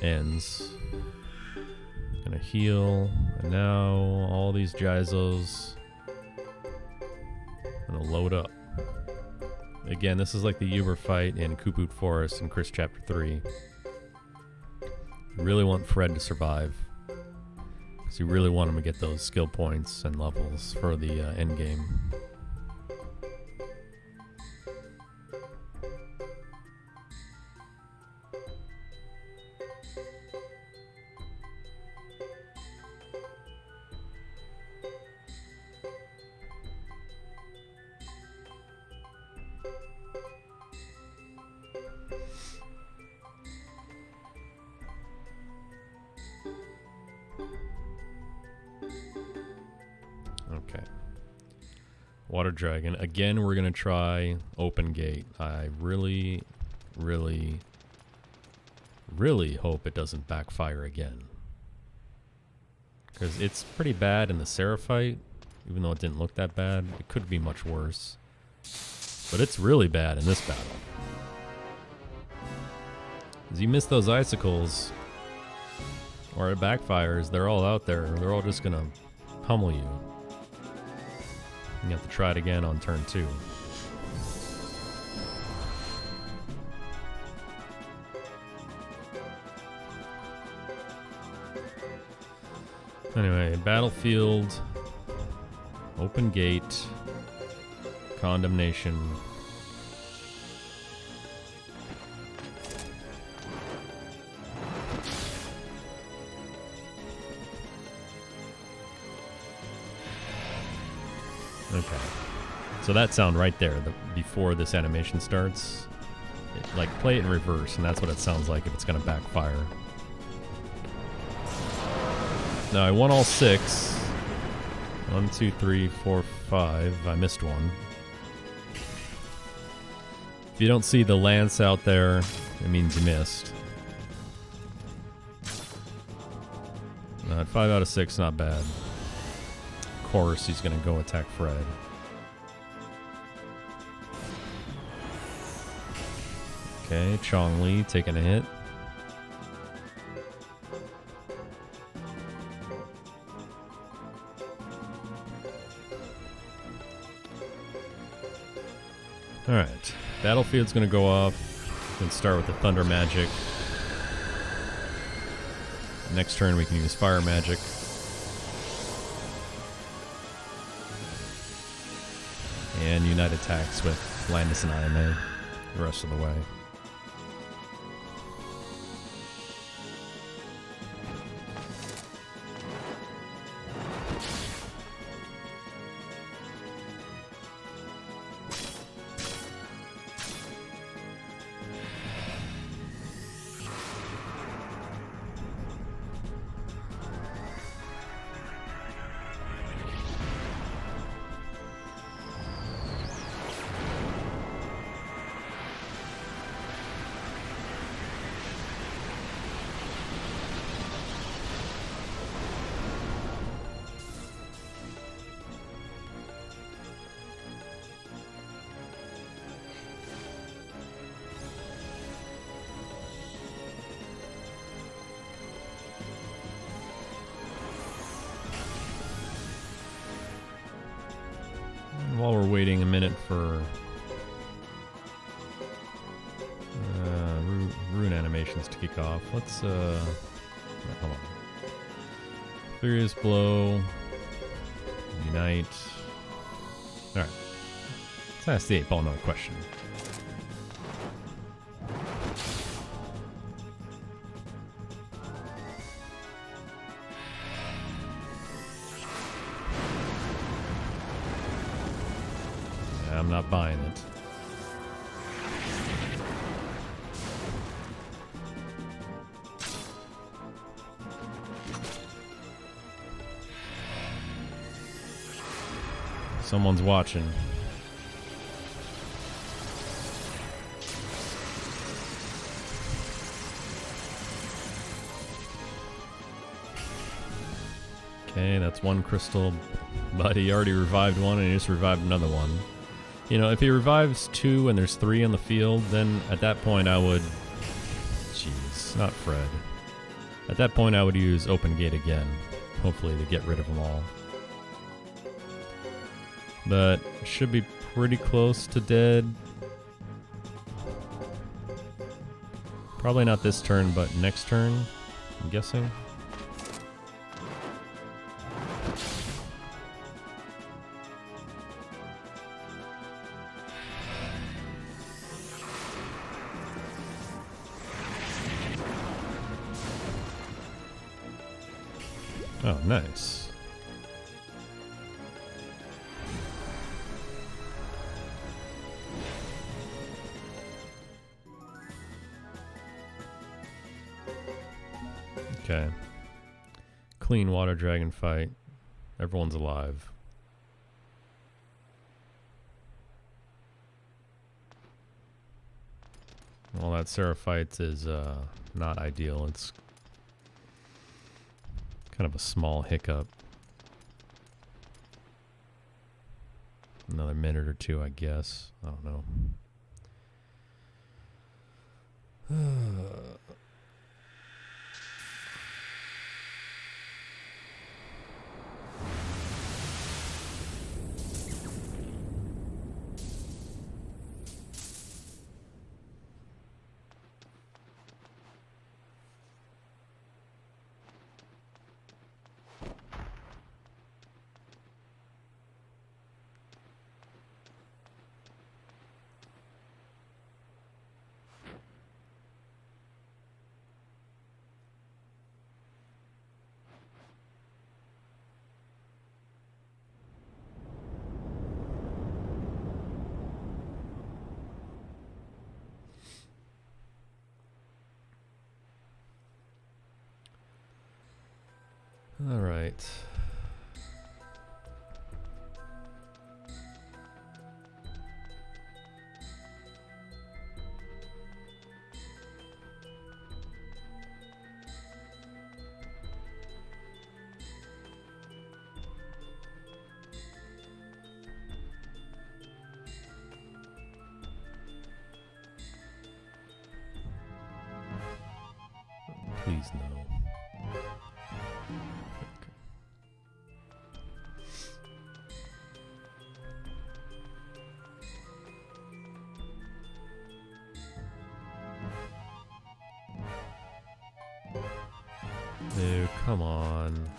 ends. Gonna heal, and now all these Jizos gonna load up. Again, this is like the Uber fight in Kuput Forest in Chris Chapter 3. You really want Fred to survive, because you really want him to get those skill points and levels for the end game. Okay. Water Dragon. Again, we're going to try Open Gate. I really, really, really hope it doesn't backfire again. Because it's pretty bad in the Sarah fight. Even though it didn't look that bad, it could be much worse. But it's really bad in this battle. As you miss those icicles, or it backfires, they're all out there. They're all just going to pummel you. You have to try it again on turn 2. Anyway, Battlefield, Open Gate, Condemnation. Okay, so that sound right there, before this animation starts, like play it in reverse, and that's what it sounds like if it's going to backfire. Now I won all 6. 1, 2, 3, 4, 5. I missed one. If you don't see the lance out there, it means you missed. 5 out of 6, not bad. Of course, he's going to go attack Fred. Okay, Chong Li taking a hit. Alright, Battlefield's going to go off. Going to start with the Thunder Magic. Next turn we can use Fire Magic. And Unite attacks with Landis and IMA the rest of the way. While we're waiting a minute for rune animations to kick off, let's hold on. Furious Blow, Unite. Alright. That's the 8 ball, no question. Yeah, I'm not buying it. Someone's watching. Okay, that's one crystal, but he already revived one and he just revived another one. You know, if he revives 2 and there's 3 on the field, then at that point I would... Jeez, not Fred. At that point I would use Open Gate again, hopefully to get rid of them all. But should be pretty close to dead. Probably not this turn, but next turn, I'm guessing. Oh, nice. Okay. Clean water dragon fight. Everyone's alive. Well, that Seraphites is not ideal. It's kind of a small hiccup. Another minute or 2, I guess. I don't know. All right. Please no. Dude, come on.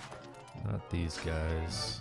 Not these guys.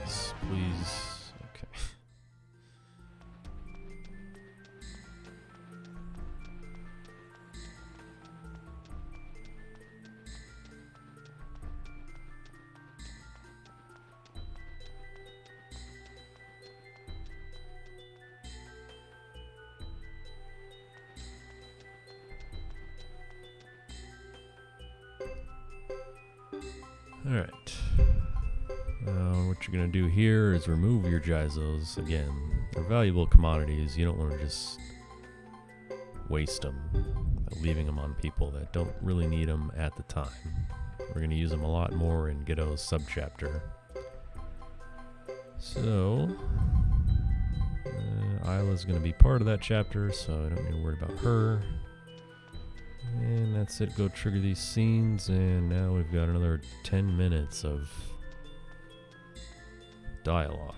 Jeez, please. Okay. All right. What you're going to do here is remove your Jizos. Again, they're valuable commodities. You don't want to just waste them by leaving them on people that don't really need them at the time. We're going to use them a lot more in Godot's subchapter. So, Isla's going to be part of that chapter, so I don't need to worry about her. And that's it. Go trigger these scenes, and now we've got another 10 minutes of dialogue,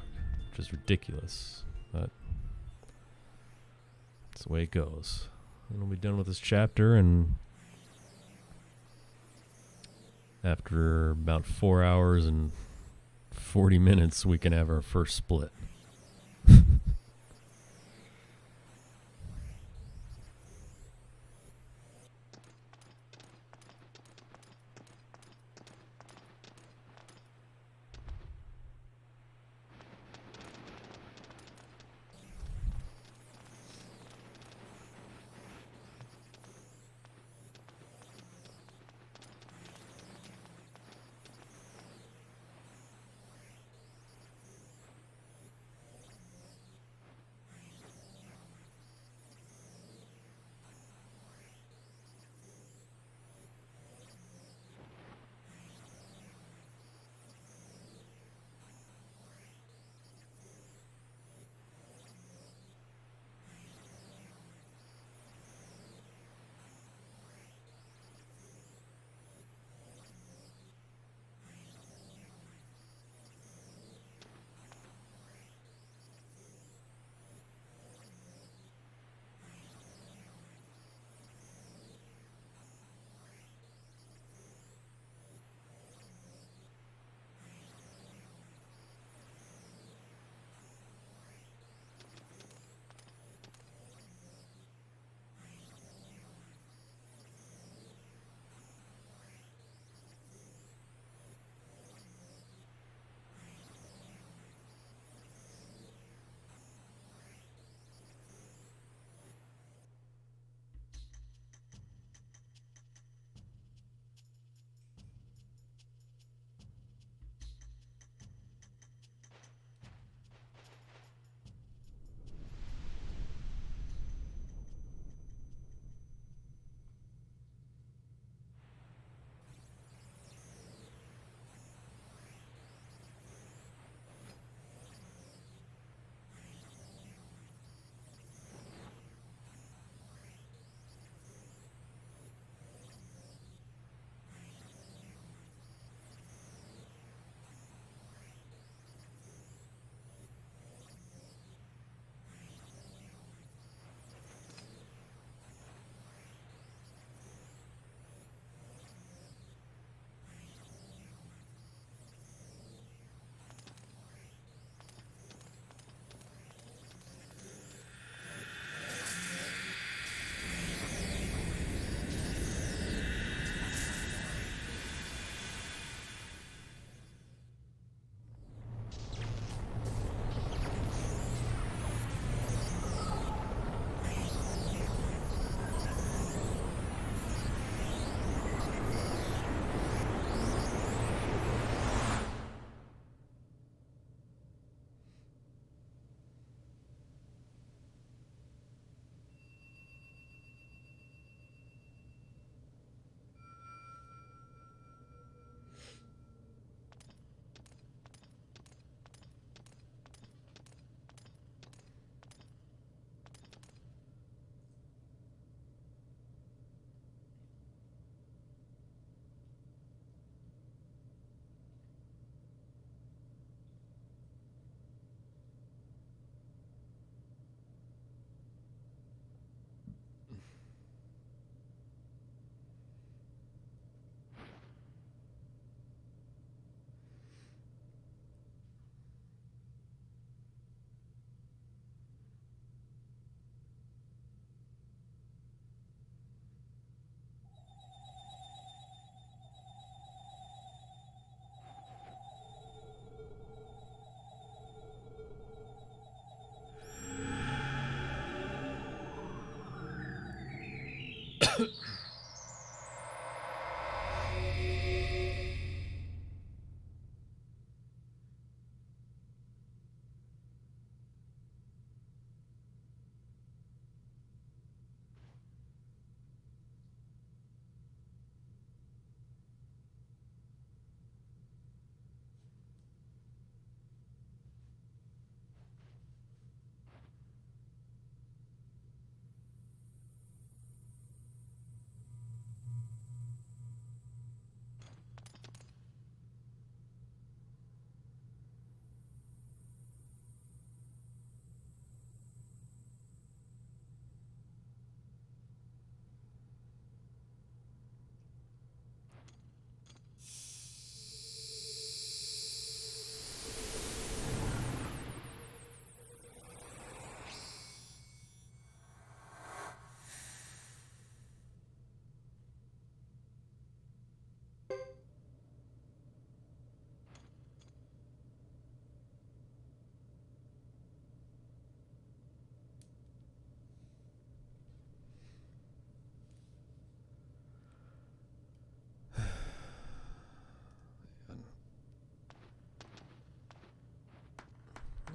which is ridiculous, but that's the way it goes. And we'll be done with this chapter, and after about 4 hours and 40 minutes, we can have our first split.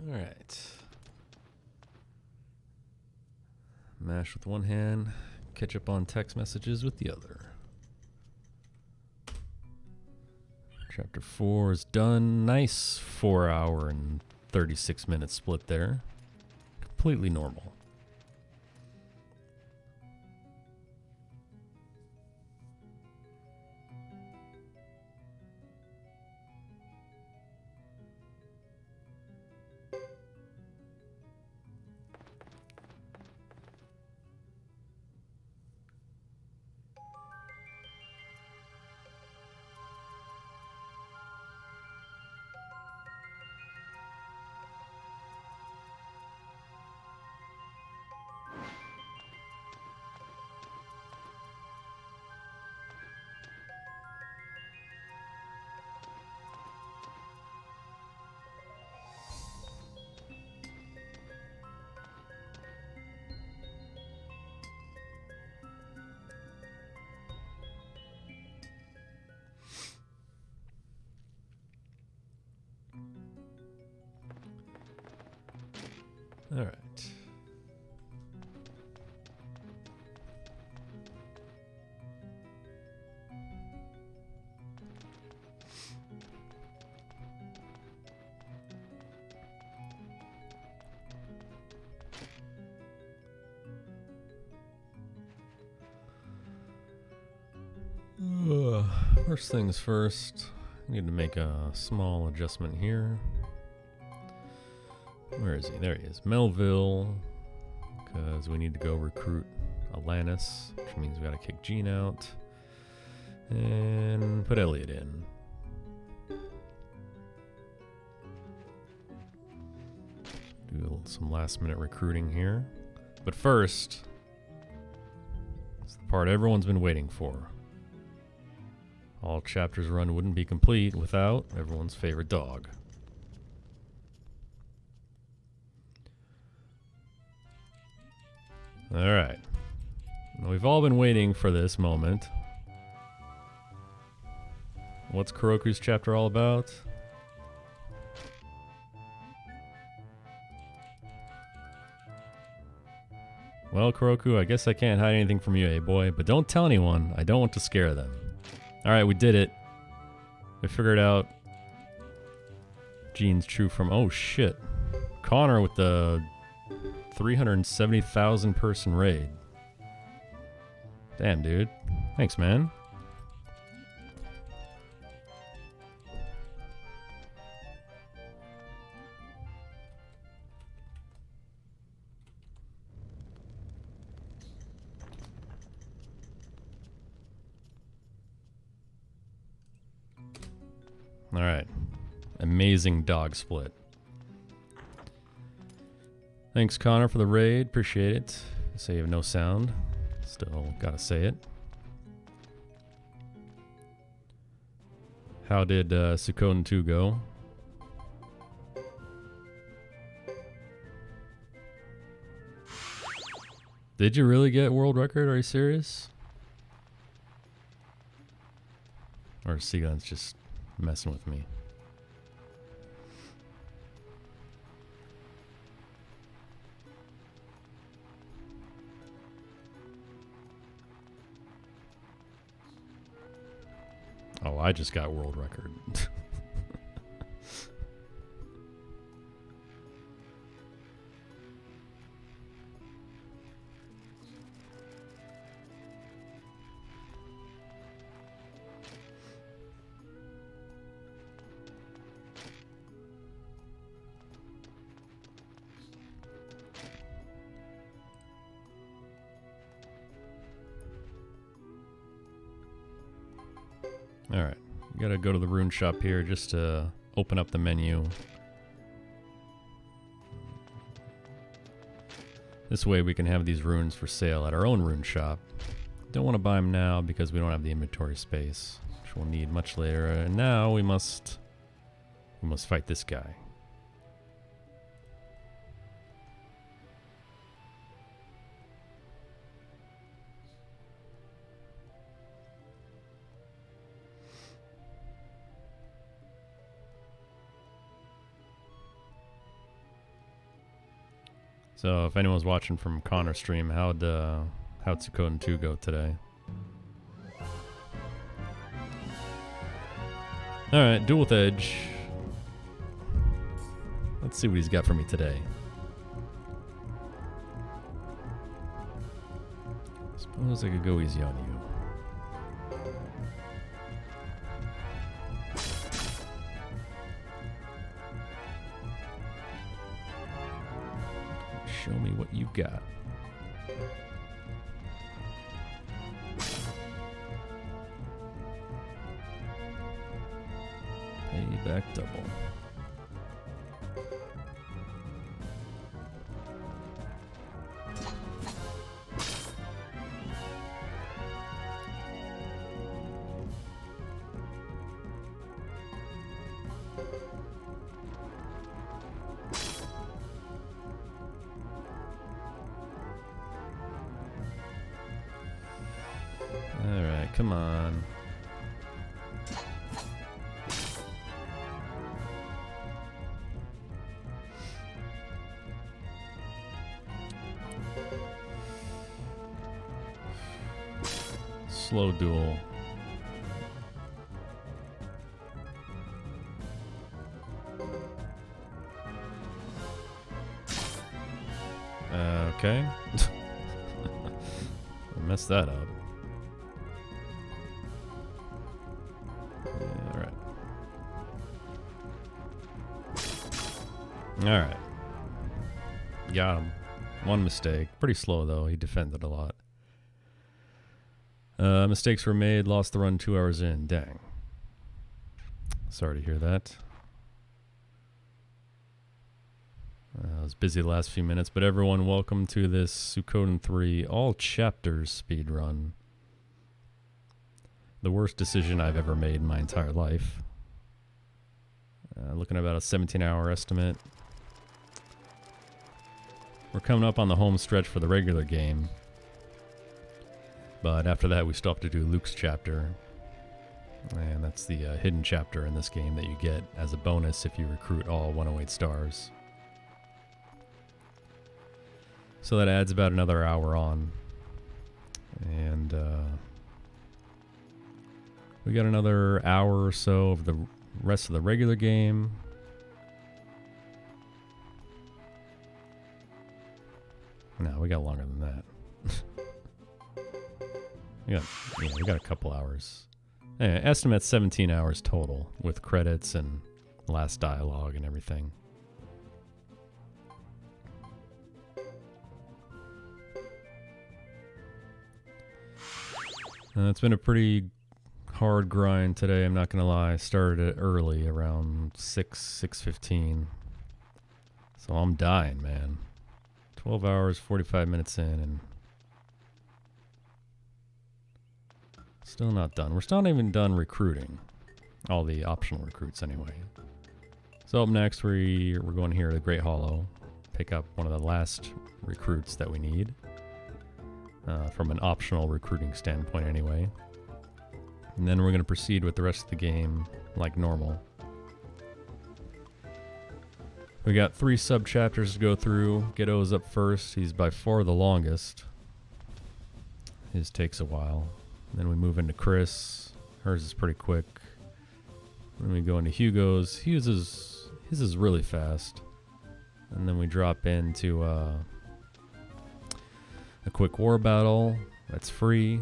All right. Mash with one hand, catch up on text messages with the other. Chapter 4 is done. Nice 4 hour and 36 minute split there. Completely normal. All right. First things first, I need to make a small adjustment here. Where is he? There he is. Melville, because we need to go recruit Alanis, which means we got to kick Gene out and put Elliot in. Do some last minute recruiting here. But first, it's the part everyone's been waiting for. All chapters run wouldn't be complete without everyone's favorite dog. Alright. We've all been waiting for this moment. What's Kuroku's chapter all about? Well, Kuroku, I guess I can't hide anything from you, boy, but don't tell anyone. I don't want to scare them. Alright, we did it. We figured out Gene's true from... Oh, shit. Connor with the 370,000 person raid. Damn, dude. Thanks, man. All right. Amazing dog split. Thanks, Connor, for the raid. Appreciate it. Say you have no sound. Still gotta say it. How did Suikoden 2 go? Did you really get world record? Are you serious? Or Seagun's just messing with me? Oh, I just got world record. Alright, we gotta go to the rune shop here just to open up the menu. This way we can have these runes for sale at our own rune shop. Don't want to buy them now because we don't have the inventory space, which we'll need much later. And now we must fight this guy. So if anyone's watching from Connor's stream, how'd Suikoden 2 go today? Alright, Duel with Edge. Let's see what he's got for me today. Suppose I could go easy on you. Show me what you got. Payback double. Come on. Slow duel. Okay. I messed that up. Alright. Got him. One mistake. Pretty slow, though. He defended a lot. Mistakes were made. Lost the run 2 hours in. Dang. Sorry to hear that. I was busy the last few minutes, but everyone, welcome to this Suikoden 3 all chapters speedrun. The worst decision I've ever made in my entire life. Looking at about a 17-hour estimate. We're coming up on the home stretch for the regular game. But after that, we still have to do Luke's chapter. And that's the hidden chapter in this game that you get as a bonus if you recruit all 108 stars. So that adds about another hour on. And we got another hour or so of the rest of the regular game. No, we got longer than that. we got a couple hours. Anyway, estimate 17 hours total with credits and last dialogue and everything. It's been a pretty hard grind today, I'm not gonna lie. I started it early, around 6:15. So I'm dying, man. 12 hours, 45 minutes in, and still not done. We're still not even done recruiting. All the optional recruits, anyway. So up next, we're going here to Great Hollow. Pick up one of the last recruits that we need. From an optional recruiting standpoint, anyway. And then we're going to proceed with the rest of the game like normal. We got 3 sub-chapters to go through. Ghetto's up first. He's by far the longest. His takes a while. Then we move into Chris. Hers is pretty quick. Then we go into Hugo's. His is really fast. And then we drop into a quick war battle. That's free.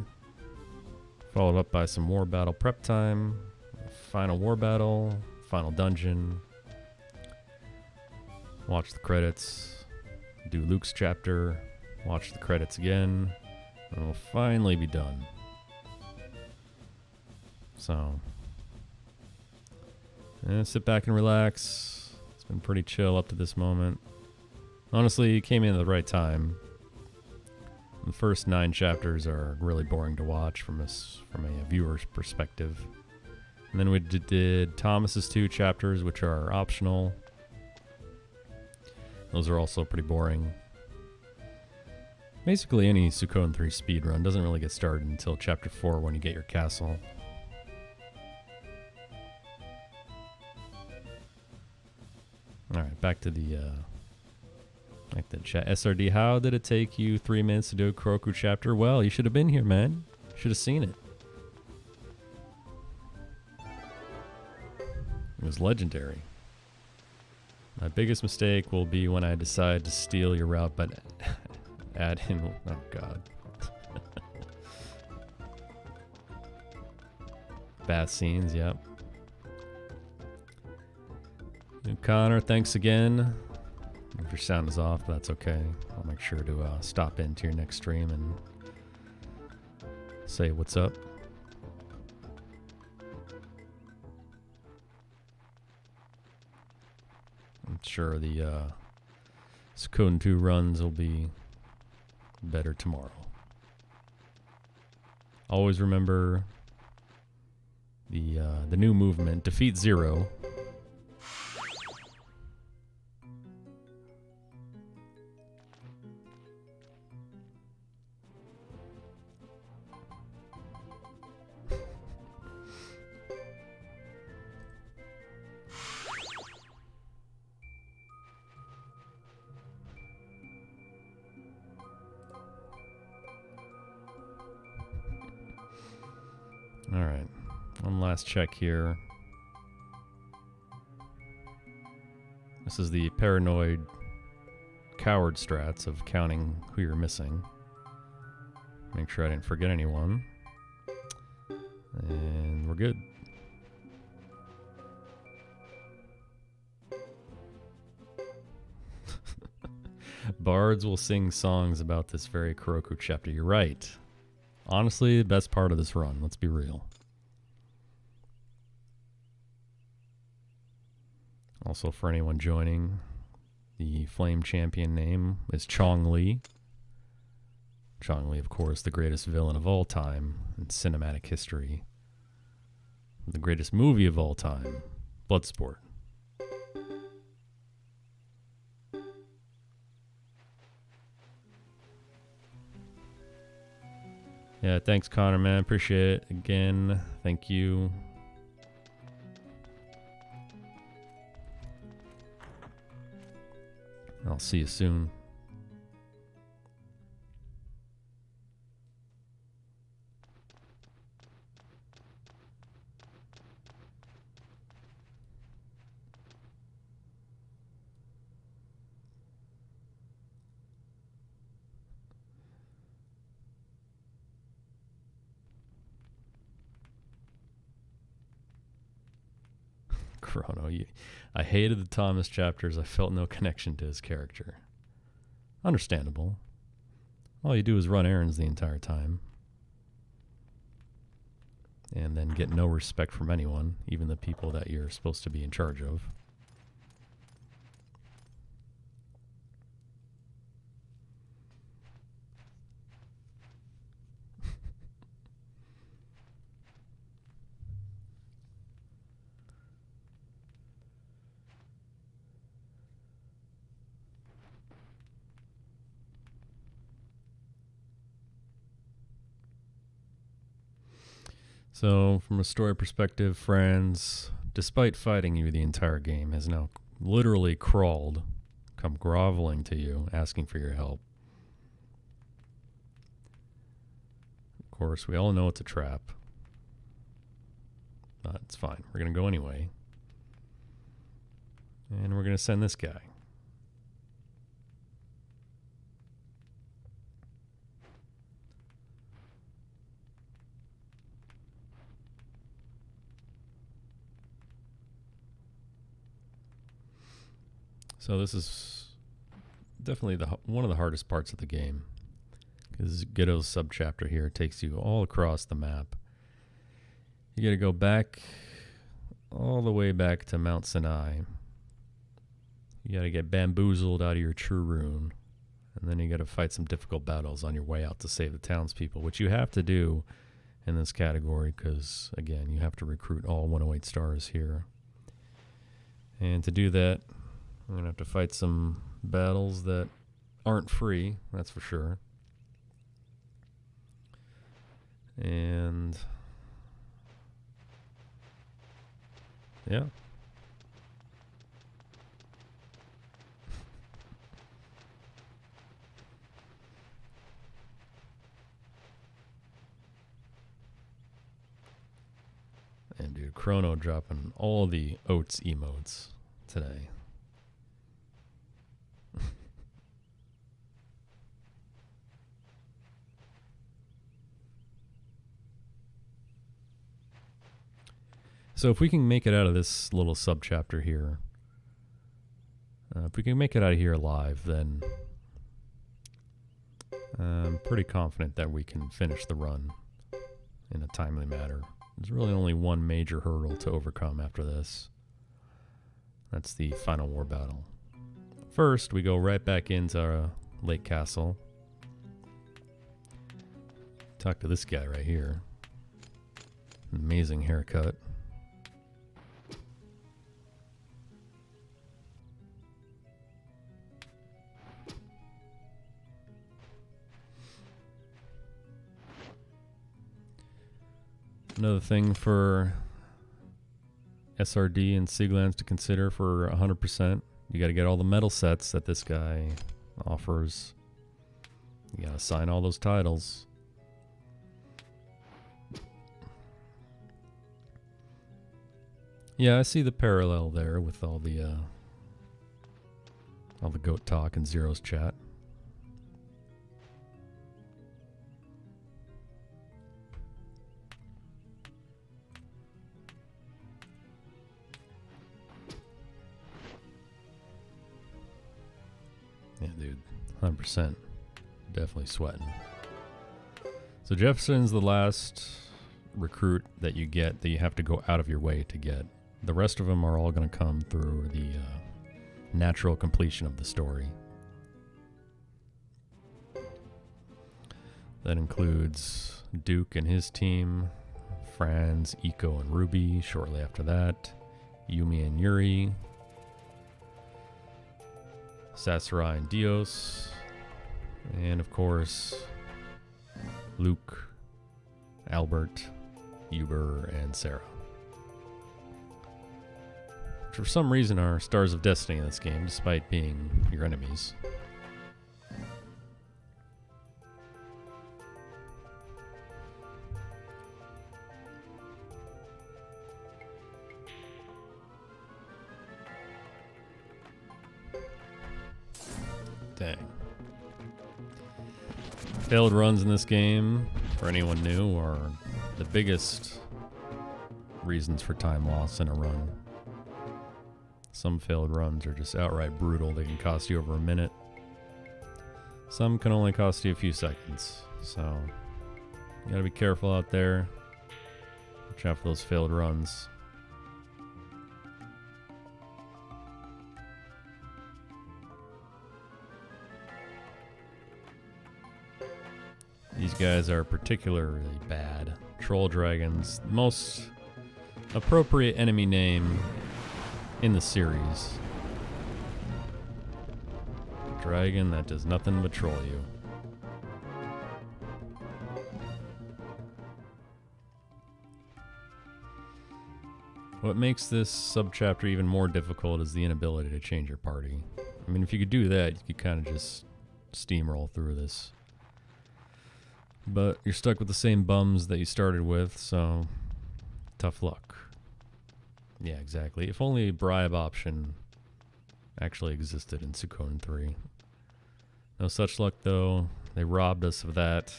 Followed up by some war battle prep time. Final war battle. Final dungeon. Watch the credits, do Luke's chapter, watch the credits again, and we'll finally be done. So, sit back and relax. It's been pretty chill up to this moment. Honestly, it came in at the right time. The first 9 chapters are really boring to watch from a viewer's perspective. And then we did Thomas's 2 chapters, which are optional. Those are also pretty boring. Basically, any Suikoden 3 speedrun doesn't really get started until Chapter 4 when you get your castle. Alright, back to the Like the chat. SRD, how did it take you 3 minutes to do a Kuroko chapter? Well, you should have been here, man. Should have seen it. It was legendary. My biggest mistake will be when I decide to steal your route, but add in... Oh, God. Bath scenes, yep. And Connor, thanks again. If your sound is off, that's okay. I'll make sure to stop into your next stream and say what's up. I'm sure the Suikoden 2 runs will be better tomorrow. Always remember the new movement, Defeat Zero. All right, one last check here. This is the paranoid coward strats of counting who you're missing. Make sure I didn't forget anyone. And we're good. Bards will sing songs about this very Kuroko chapter. You're right. Honestly, the best part of this run, let's be real. Also, for anyone joining, the Flame Champion name is Chong Li. Chong Li, of course, the greatest villain of all time in cinematic history. The greatest movie of all time, Bloodsport. Yeah, thanks, Connor, man. Appreciate it. Again, thank you. I'll see you soon. Chrono, I hated the Thomas chapters. I felt no connection to his character. Understandable. All you do is run errands the entire time. And then get no respect from anyone, even the people that you're supposed to be in charge of. So, from a story perspective, Franz, despite fighting you the entire game, has now literally crawled, come groveling to you, asking for your help. Of course, we all know it's a trap. But it's fine. We're going to go anyway. And we're going to send this guy. So this is definitely one of the hardest parts of the game, because Gedo's subchapter here takes you all across the map. You got to go back, all the way back to Mount Sinai. You got to get bamboozled out of your true rune, and then you got to fight some difficult battles on your way out to save the townspeople, which you have to do in this category, because again, you have to recruit all 108 stars here. And to do that, we're going to have to fight some battles that aren't free, that's for sure. And yeah. dude. Chrono dropping all the oats emotes today. So if we can make it out of this little subchapter here, if we can make it out of here alive, then I'm pretty confident that we can finish the run in a timely manner. There's really only one major hurdle to overcome after this. That's the final war battle. First, we go right back into Lake Castle. Talk to this guy right here. Amazing haircut. Another thing for SRD and Siglands to consider for 100%, you got to get all the medal sets that this guy offers. You got to sign all those titles. Yeah, I see the parallel there with all the goat talk in Zero's chat. Yeah, dude, 100%. Definitely sweating. So Jefferson's the last recruit that you get that you have to go out of your way to get. The rest of them are all going to come through the natural completion of the story. That includes Duke and his team, Franz, Iko, and Ruby shortly after that, Yumi and Yuri, Sasarai and Dios, and of course, Luke, Albert, Uber, and Sarah. For some reason are stars of destiny in this game, despite being your enemies. Dang. Failed runs in this game, for anyone new, are the biggest reasons for time loss in a run. Some failed runs are just outright brutal. They can cost you over a minute. Some can only cost you a few seconds. So, you gotta be careful out there. Watch out for those failed runs. These guys are particularly bad. Troll dragons, the most appropriate enemy name in the series. Dragon that does nothing but troll you. What makes this subchapter even more difficult is the inability to change your party. I mean, if you could do that, you could kind of just steamroll through this. But you're stuck with the same bums that you started with, so tough luck. Yeah, exactly. If only a bribe option actually existed in Suikoden 3. No such luck, though. They robbed us of that.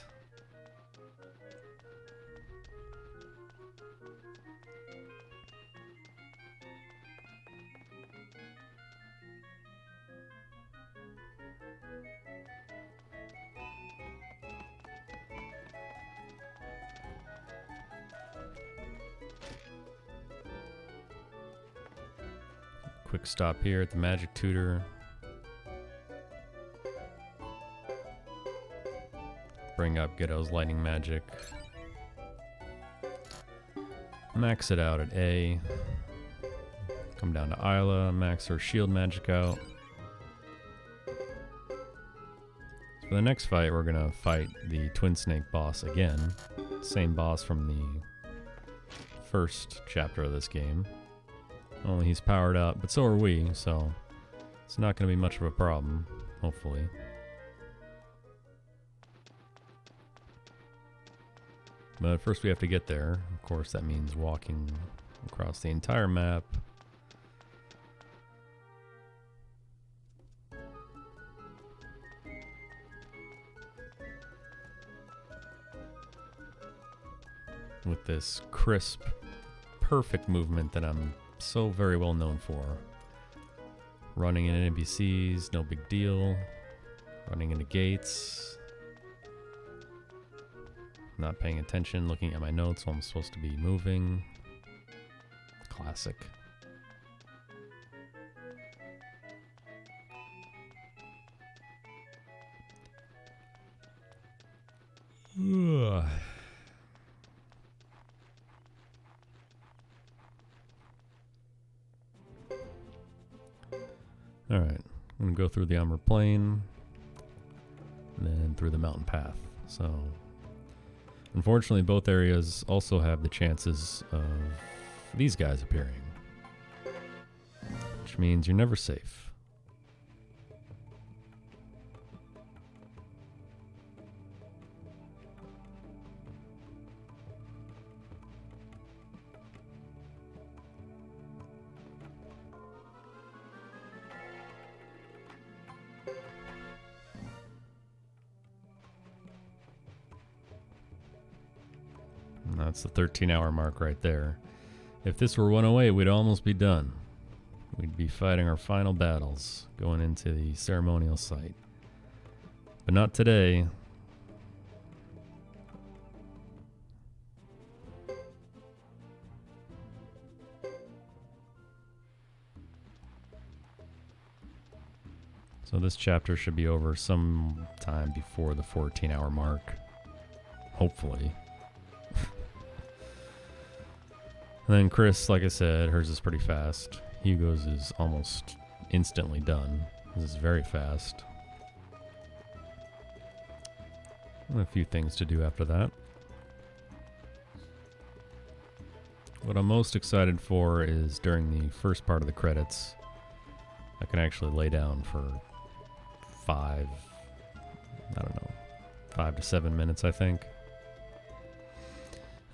Quick stop here at the Magic Tutor. Bring up Ghetto's Lightning Magic. Max it out at A. Come down to Isla, max her Shield Magic out. So for the next fight, we're gonna fight the Twin Snake boss again. Same boss from the first chapter of this game. Only he's powered up, but so are we, so it's not going to be much of a problem, hopefully. But first we have to get there. Of course, that means walking across the entire map. With this crisp, perfect movement that I'm so very well known for. Running into NPCs, no big deal. Running into gates. Not paying attention, looking at my notes while I'm supposed to be moving. Classic. Ugh. Alright, I'm going to go through the armor plane, and then through the mountain path. So, unfortunately, both areas also have the chances of these guys appearing, which means you're never safe. That's the 13-hour mark right there. If this were 108, we'd almost be done. We'd be fighting our final battles, going into the ceremonial site. But not today. So this chapter should be over sometime before the 14-hour mark. Hopefully. And then Chris, like I said, hers is pretty fast. Hugo's is almost instantly done. This is very fast. And a few things to do after that. What I'm most excited for is during the first part of the credits, I can actually lay down for 5 to 7 minutes, I think.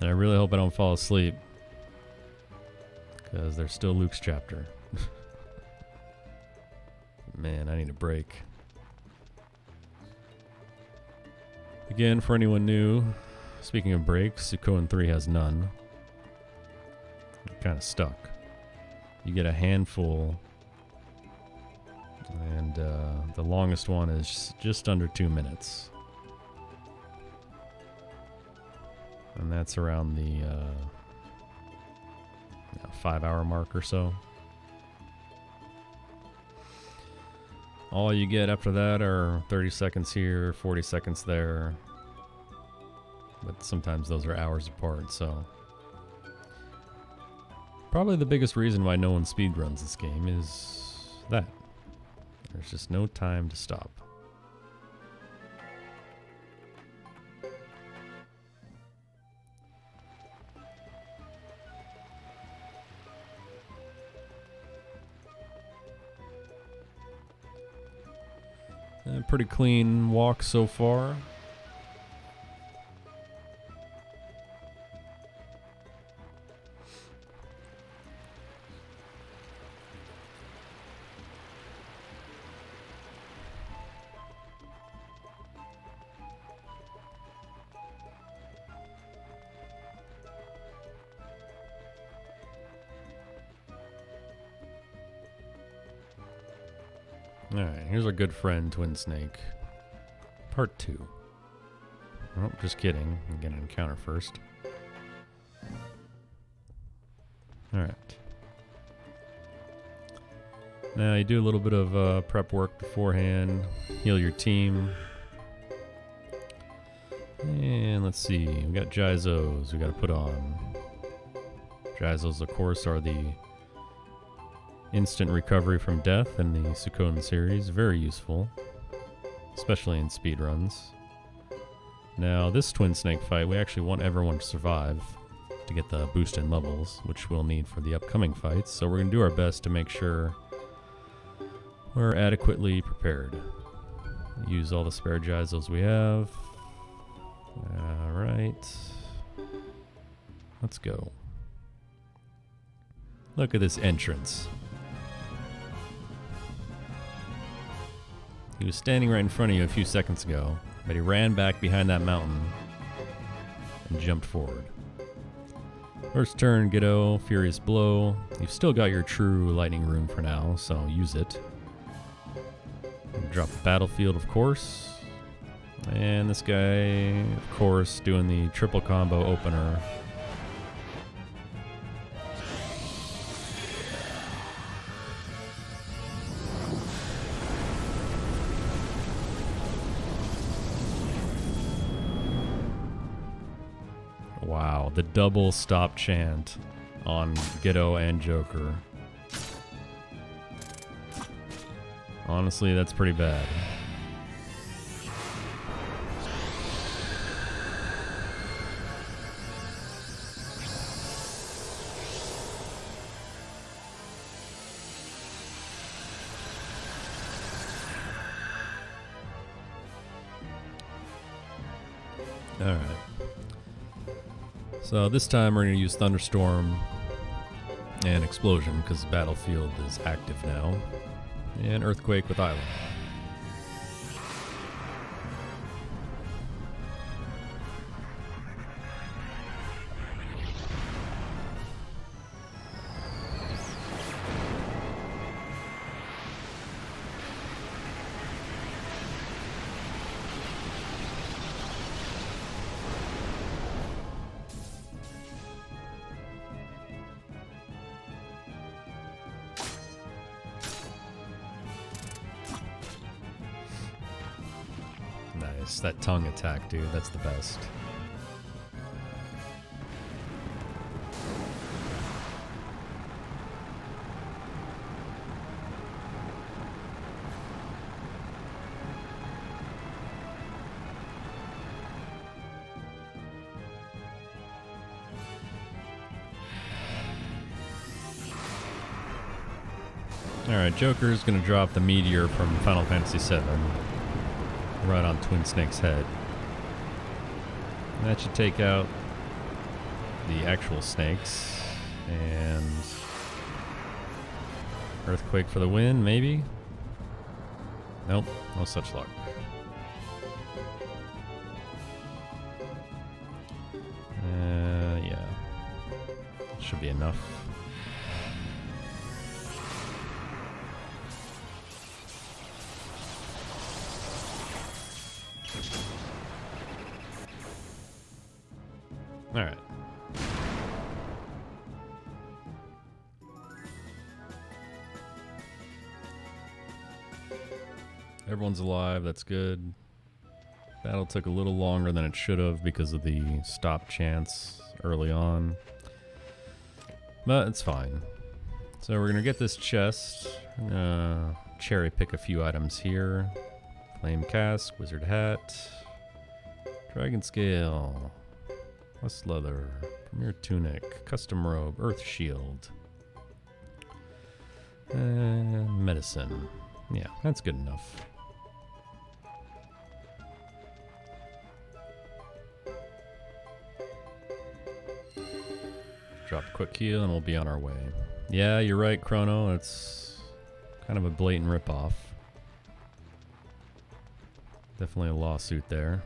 And I really hope I don't fall asleep, because there's still Luke's chapter. Man, I need a break. Again, for anyone new, speaking of breaks, Suikoden 3 has none. I'm kind of stuck. You get a handful, and the longest one is just under 2 minutes. And that's around the 5-hour mark or so. All you get after that are 30 seconds here, 40 seconds there. But sometimes those are hours apart, so. Probably the biggest reason why no one speedruns this game is that. There's just no time to stop. A pretty clean walk so far. Alright, here's our good friend Twin Snake. Part 2. Oh, just kidding. I'm gonna encounter first. Alright. Now you do a little bit of prep work beforehand. Heal your team. And let's see. We got Jizos we gotta put on. Jizos, of course, are the instant recovery from death in the Suikoden series. Very useful, especially in speedruns. Now, this Twin Snake fight, we actually want everyone to survive to get the boost in levels, which we'll need for the upcoming fights. So we're going to do our best to make sure we're adequately prepared. Use all the spare Jizos we have. Alright. Let's go. Look at this entrance. He was standing right in front of you a few seconds ago, but he ran back behind that mountain and jumped forward. First turn, Ghetto, Furious Blow. You've still got your true lightning rune for now, so use it. Drop the battlefield, of course. And this guy, of course, doing the triple combo opener. Wow, the double stop chant on Ghetto and Joker. Honestly, that's pretty bad. Alright. So this time we're going to use Thunderstorm and Explosion because the battlefield is active now. And Earthquake with Island. Nice. That tongue attack, dude. That's the best. Alright, Joker's gonna drop the meteor from Final Fantasy VII right on Twin Snake's head. That should take out the actual snakes. And Earthquake for the win, maybe? Nope, no such luck. Yeah. Should be enough. Alright. Everyone's alive, that's good. Battle took a little longer than it should have because of the stop chance early on. But it's fine. So we're gonna get this chest. Cherry pick a few items here. Flame Cask, Wizard Hat, Dragon Scale, West Leather, Premier Tunic, Custom Robe, Earth Shield, and Medicine. Yeah, that's good enough. Drop a quick heal and we'll be on our way. Yeah, you're right, Chrono. It's kind of a blatant ripoff. Definitely a lawsuit there.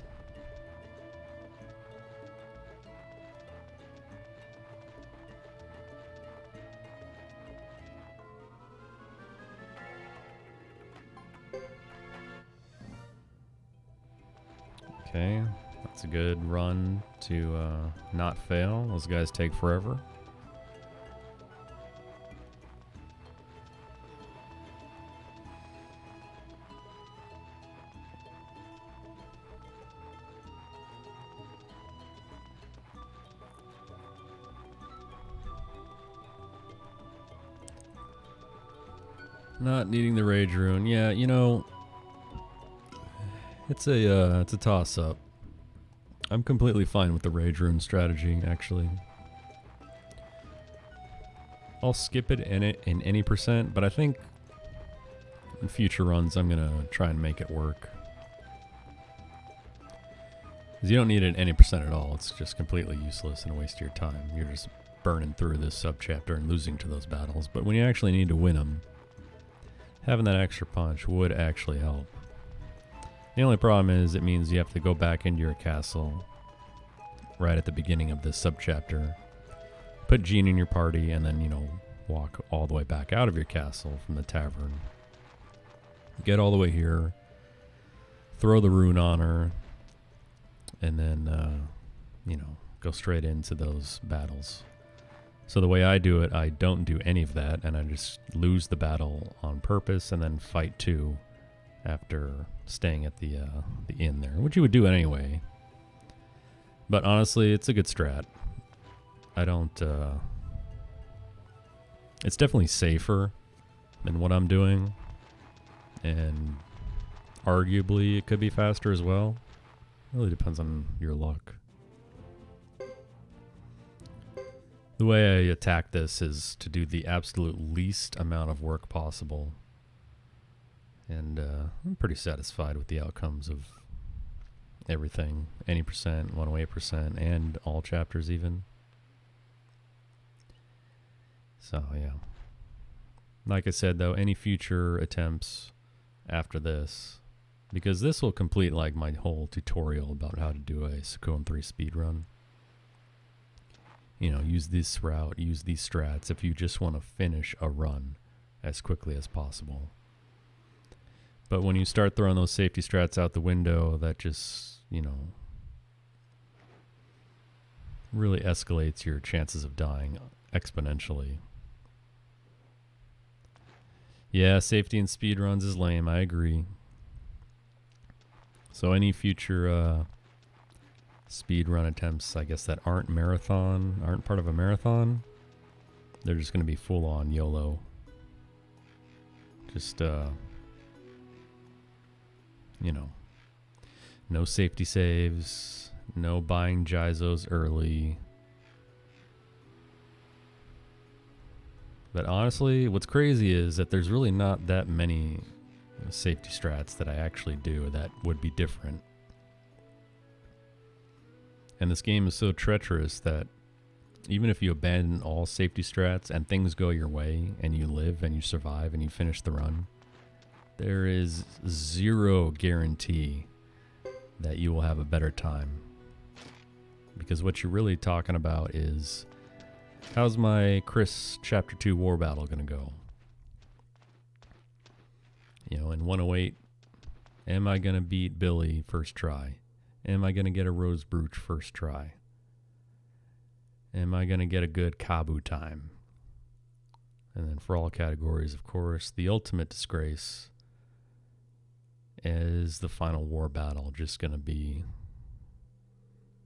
Okay, that's a good run to not fail. Those guys take forever. Not needing the Rage Rune. Yeah, you know, it's a toss-up. I'm completely fine with the Rage Rune strategy, actually. I'll skip it in any percent, but I think in future runs I'm gonna try and make it work. Because you don't need it any percent at all. It's just completely useless and a waste of your time. You're just burning through this subchapter and losing to those battles. But when you actually need to win them, having that extra punch would actually help. The only problem is it means you have to go back into your castle right at the beginning of this subchapter, put Jean in your party, and then, you know, walk all the way back out of your castle from the tavern. Get all the way here, throw the rune on her, and then, you know, go straight into those battles. So the way I do it, I don't do any of that, and I just lose the battle on purpose and then fight 2 after staying at the inn there, which you would do anyway. But honestly, it's a good strat. I don't... it's definitely safer than what I'm doing, and arguably it could be faster as well. It really depends on your luck. The way I attack this is to do the absolute least amount of work possible. And I'm pretty satisfied with the outcomes of everything. Any percent, 108%, and all chapters even. So, yeah. Like I said, though, any future attempts after this, because this will complete like my whole tutorial about how to do a Suikoden 3 speedrun. You know, use this route, use these strats if you just want to finish a run as quickly as possible. But when you start throwing those safety strats out the window, that just, you know, really escalates your chances of dying exponentially. Yeah, safety in speedruns is lame, I agree. So any future speedrun attempts, I guess, that aren't part of a marathon, they're just going to be full on YOLO. Just, you know, no safety saves, no buying Jizos early. But honestly, what's crazy is that there's really not that many safety strats that I actually do that would be different. And this game is so treacherous that even if you abandon all safety strats and things go your way and you live and you survive and you finish the run, there is zero guarantee that you will have a better time. Because what you're really talking about is, how's my Chris Chapter 2 war battle going to go? You know, in 108, am I going to beat Billy first try? Am I going to get a Rose Brooch first try? Am I going to get a good Kabu time? And then for all categories, of course, the ultimate disgrace is the final war battle just going to be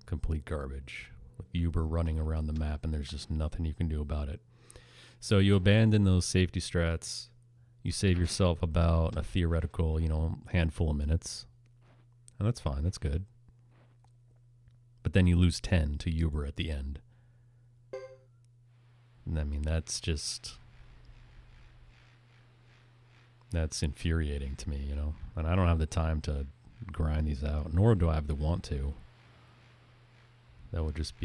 complete garbage, with Uber running around the map and there's just nothing you can do about it. So you abandon those safety strats, you save yourself about a theoretical, you know, handful of minutes, and that's fine, that's good. But then you lose 10 to Uber at the end. And I mean, that's infuriating to me, you know, and I don't have the time to grind these out, nor do I have the want to. That would just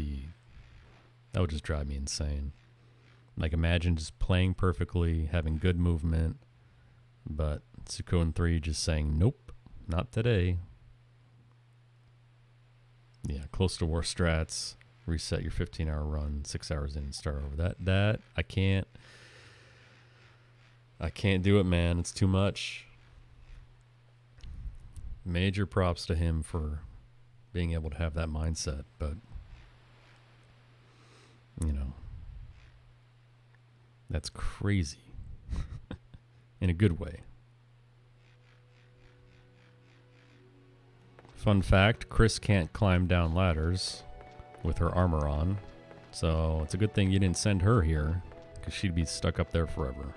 drive me insane. Like, imagine just playing perfectly, having good movement, but Suikoden 3 just saying, nope, not today. Yeah, close to war strats, reset your 15-hour run, 6 hours in and start over. That I can't do it, man. It's too much. Major props to him for being able to have that mindset, but you know, that's crazy in a good way. Fun fact, Chris can't climb down ladders with her armor on, so it's a good thing you didn't send her here, because she'd be stuck up there forever.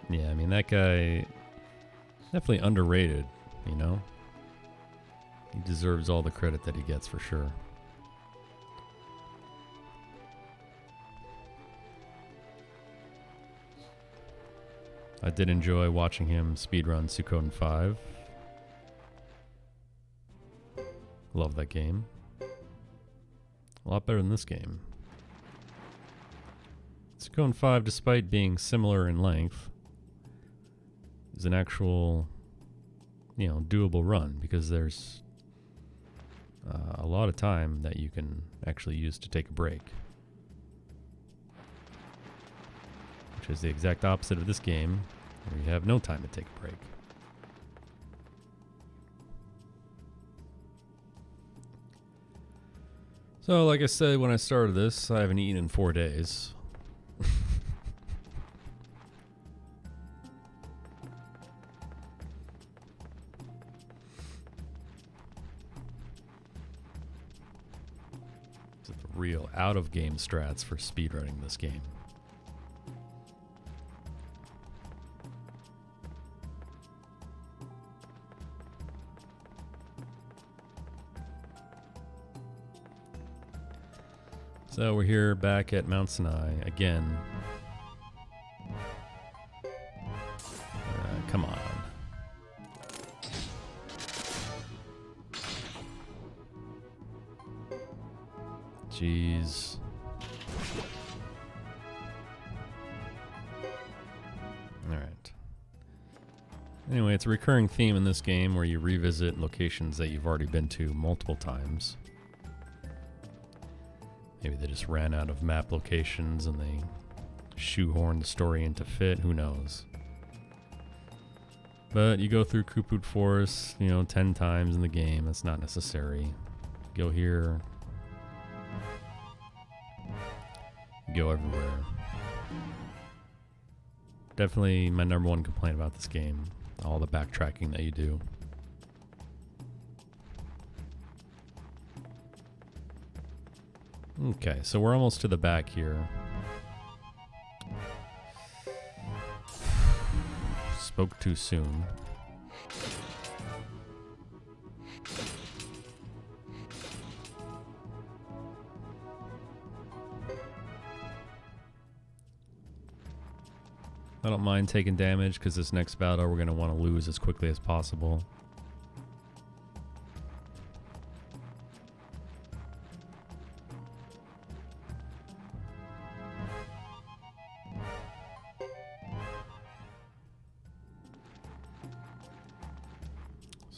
Yeah, I mean, that guy, definitely underrated, you know? He deserves all the credit that he gets, for sure. I did enjoy watching him speedrun Suikoden 5. Love that game. A lot better than this game. Suikoden 5, despite being similar in length, is an actual, doable run because there's a lot of time that you can actually use to take a break. Which is the exact opposite of this game, where you have no time to take a break. So, like I said when I started this, I haven't eaten in 4 days. It's the real out-of-game strats for speedrunning this game. So we're here back at Mount Sinai again. Come on. Jeez. Alright. Anyway, it's a recurring theme in this game where you revisit locations that you've already been to multiple times. Maybe they just ran out of map locations and they shoehorned the story into fit, who knows. But you go through Kuput Forest, 10 times in the game, that's not necessary. Go here. Go everywhere. Definitely my number one complaint about this game, all the backtracking that you do. Okay, so we're almost to the back here. Spoke too soon. I don't mind taking damage because this next battle we're going to want to lose as quickly as possible.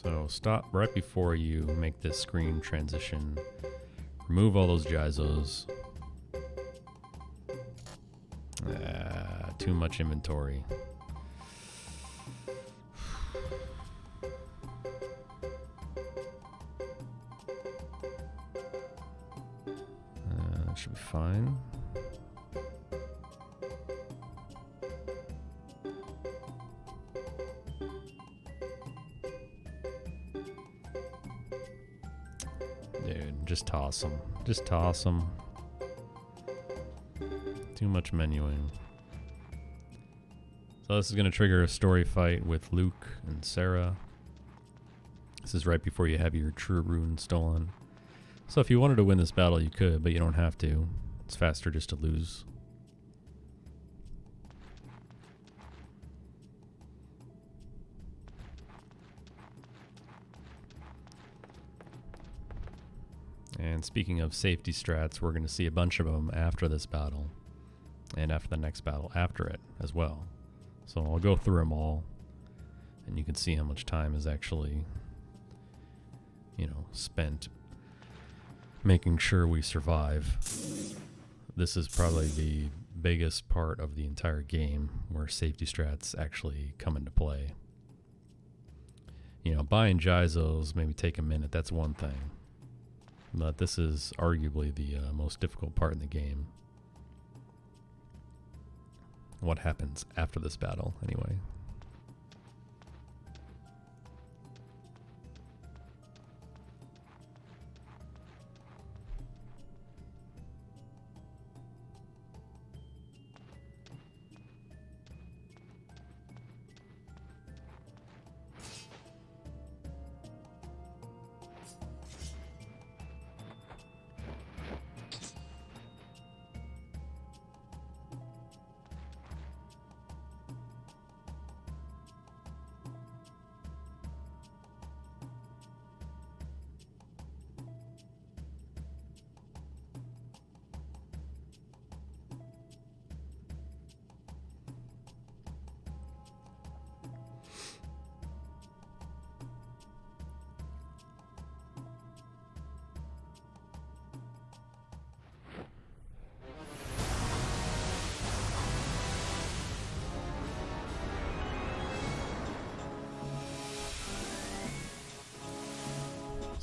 So stop right before you make this screen transition. Remove all those Jizos. Too much inventory. That should be fine. Dude, just toss them. Just toss them. Too much menuing. So this is going to trigger a story fight with Luke and Sarah. This is right before you have your true rune stolen. So if you wanted to win this battle, you could, but you don't have to. It's faster just to lose. And speaking of safety strats, we're going to see a bunch of them after this battle. And after the next battle after it as well. So I'll go through them all, and you can see how much time is actually, spent making sure we survive. This is probably the biggest part of the entire game where safety strats actually come into play. Buying Jizos maybe take a minute, that's one thing. But this is arguably the most difficult part in the game. What happens after this battle, anyway.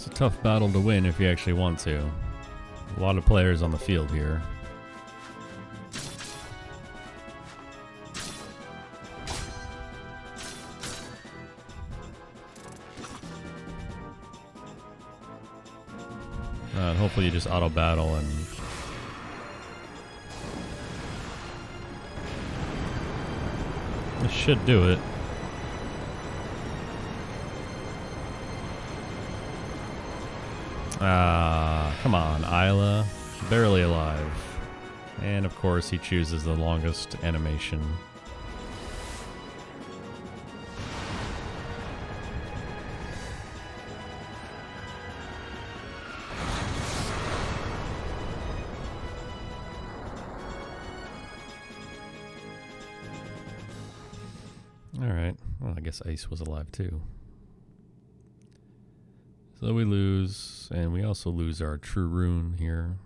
It's a tough battle to win if you actually want to. A lot of players on the field here. Hopefully you just auto battle and this should do it. Come on, Isla. Barely alive. And of course he chooses the longest animation. Alright, well I guess Ice was alive too. So we lose, and we also lose our true rune here.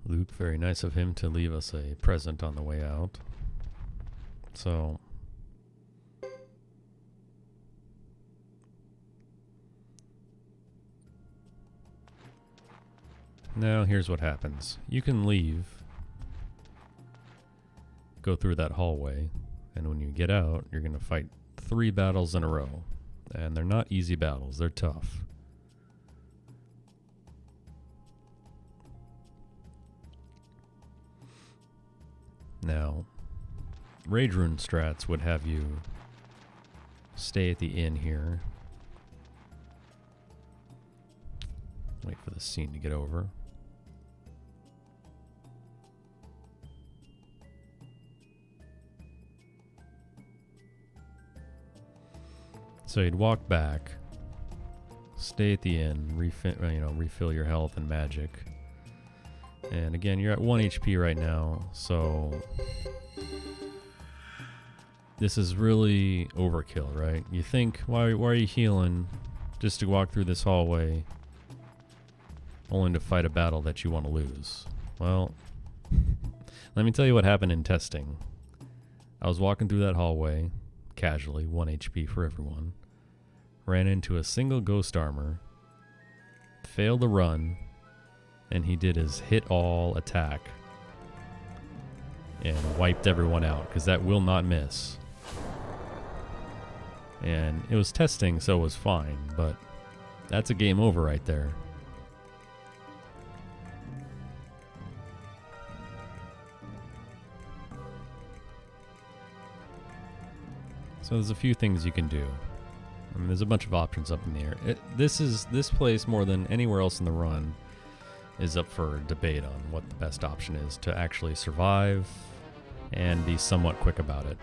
Luke, very nice of him to leave us a present on the way out. So now here's what happens. You can leave, go through that hallway, and when you get out, you're going to fight 3 battles in a row. And they're not easy battles, they're tough. Now, Rage Rune strats would have you stay at the inn here. Wait for the scene to get over. So you'd walk back, stay at the inn, refill your health and magic. And again, you're at 1 HP right now, so this is really overkill, right? You think, why are you healing just to walk through this hallway only to fight a battle that you want to lose? Well, let me tell you what happened in testing. I was walking through that hallway, casually, 1 HP for everyone, ran into a single ghost armor, failed the run, and he did his hit all attack and wiped everyone out, because that will not miss. And it was testing, so it was fine, but that's a game over right there. So there's a few things you can do. I mean, there's a bunch of options up in the air. This place, more than anywhere else in the run, is up for debate on what the best option is to actually survive and be somewhat quick about it.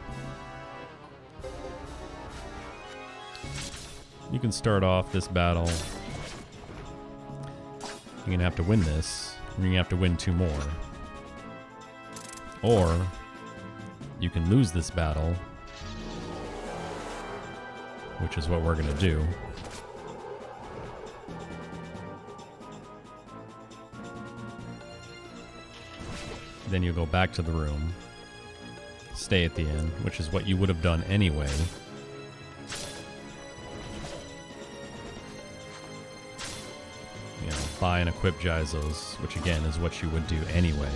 you can start off this battle. You're going to have to win this. You're going to have to win 2 more. Or you can lose this battle, which is what we're going to do. Then you go back to the room, stay at the end, which is what you would have done anyway. You know, buy and equip Jizos, which again is what you would do anyway.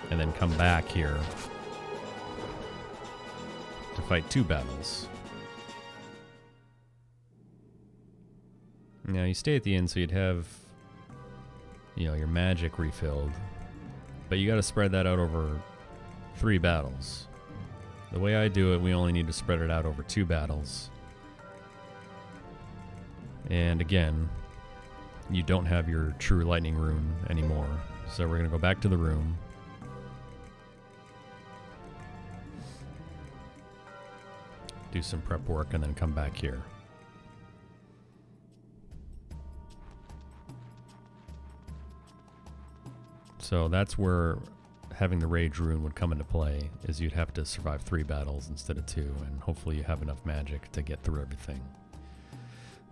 And then come back here to fight 2 battles. Now you stay at the end so you'd have, you know, your magic refilled, but you got to spread that out over 3 battles. The way I do it, we only need to spread it out over 2 battles. And again, you don't have your true lightning rune anymore. So we're going to go back to the room. Do some prep work and then come back here. So that's where having the rage rune would come into play, is you'd have to survive 3 battles instead of 2, and hopefully you have enough magic to get through everything.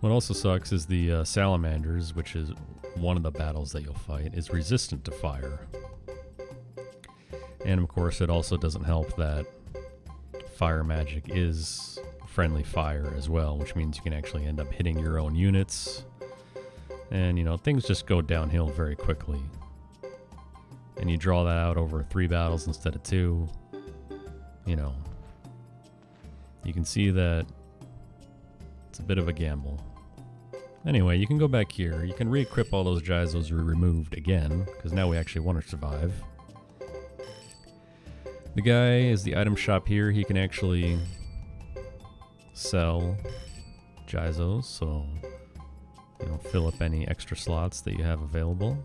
What also sucks is the salamanders, which is one of the battles that you'll fight, is resistant to fire. And of course it also doesn't help that fire magic is friendly fire as well, which means you can actually end up hitting your own units. And, you know, things just go downhill very quickly. And you draw that out over 3 battles instead of 2. You know, you can see that it's a bit of a gamble. Anyway, you can go back here. You can re-equip all those Jizos you removed again, because now we actually want to survive. The guy is the item shop here. He can actually sell Jizos, so, you know, fill up any extra slots that you have available.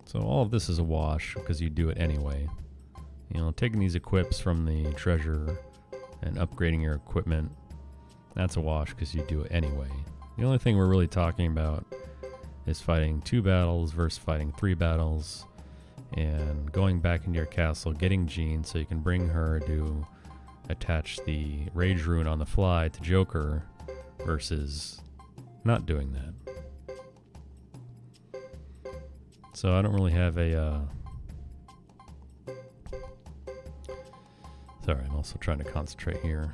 So all of this is a wash because you do it anyway. You know, taking these equips from the treasure and upgrading your equipment, that's a wash because you do it anyway. The only thing we're really talking about is fighting 2 battles versus fighting 3 battles, and going back into your castle, getting Jean so you can bring her to attach the rage rune on the fly to Joker, versus not doing that. So I don't really have a sorry, I'm also trying to concentrate here.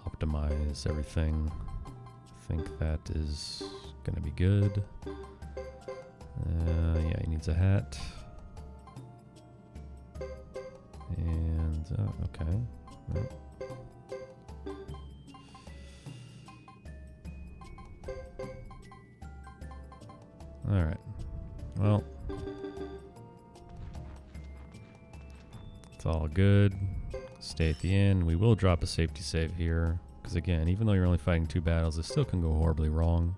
Optimize everything. I think that is gonna be good. Yeah, he needs a hat. And okay. Yep. All right. Well, it's all good. Stay at the end. We will drop a safety save here, because again, even though you're only fighting 2 battles, it still can go horribly wrong.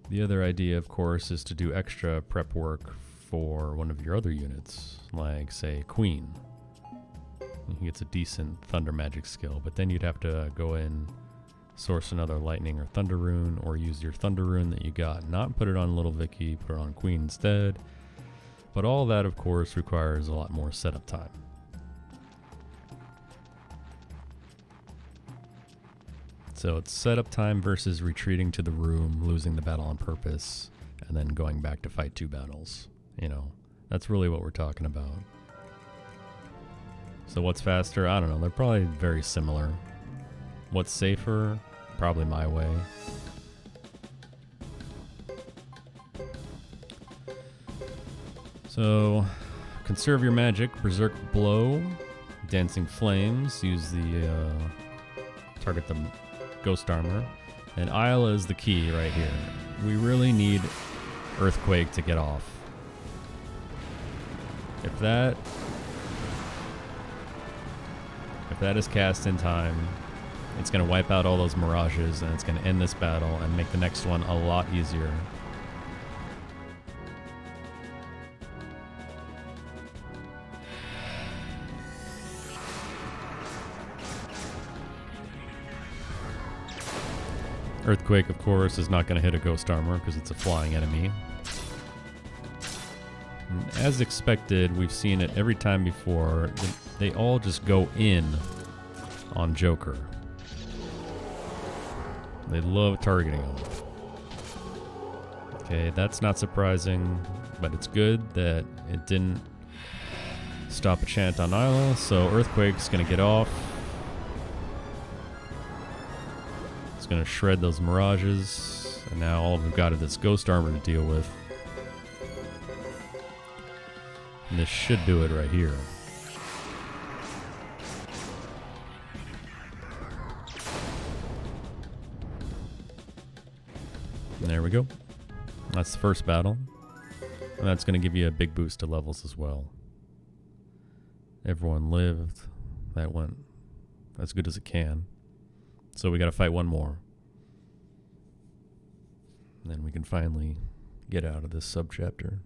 The other idea, of course, is to do extra prep work for one of your other units, like, say, Queen. He gets a decent thunder magic skill, but then you'd have to go in, source another lightning or thunder rune, or use your thunder rune that you got, not put it on Little Vicky, put it on Queen instead. But all that, of course, requires a lot more setup time. So it's setup time versus retreating to the room, losing the battle on purpose, and then going back to fight 2 battles. You know, that's really what we're talking about. So what's faster? I don't know. They're probably very similar. What's safer? Probably my way. So, conserve your magic. Berserk Blow. Dancing Flames. Use the, target the Ghost Armor. And Isla is the key right here. We really need Earthquake to get off. If If that is cast in time, it's going to wipe out all those mirages, and it's going to end this battle and make the next one a lot easier. Earthquake, of course, is not going to hit a ghost armor because it's a flying enemy. And as expected, we've seen it every time before. They all just go in on Joker. They love targeting him. Okay, that's not surprising, but it's good that it didn't stop a chant on Isla, so Earthquake's gonna get off. It's gonna shred those mirages, and now all we've got is this ghost armor to deal with. And this should do it right here. And there we go. That's the first battle. And that's going to give you a big boost to levels as well. Everyone lived. That went as good as it can. So we got to fight one more. And then we can finally get out of this subchapter.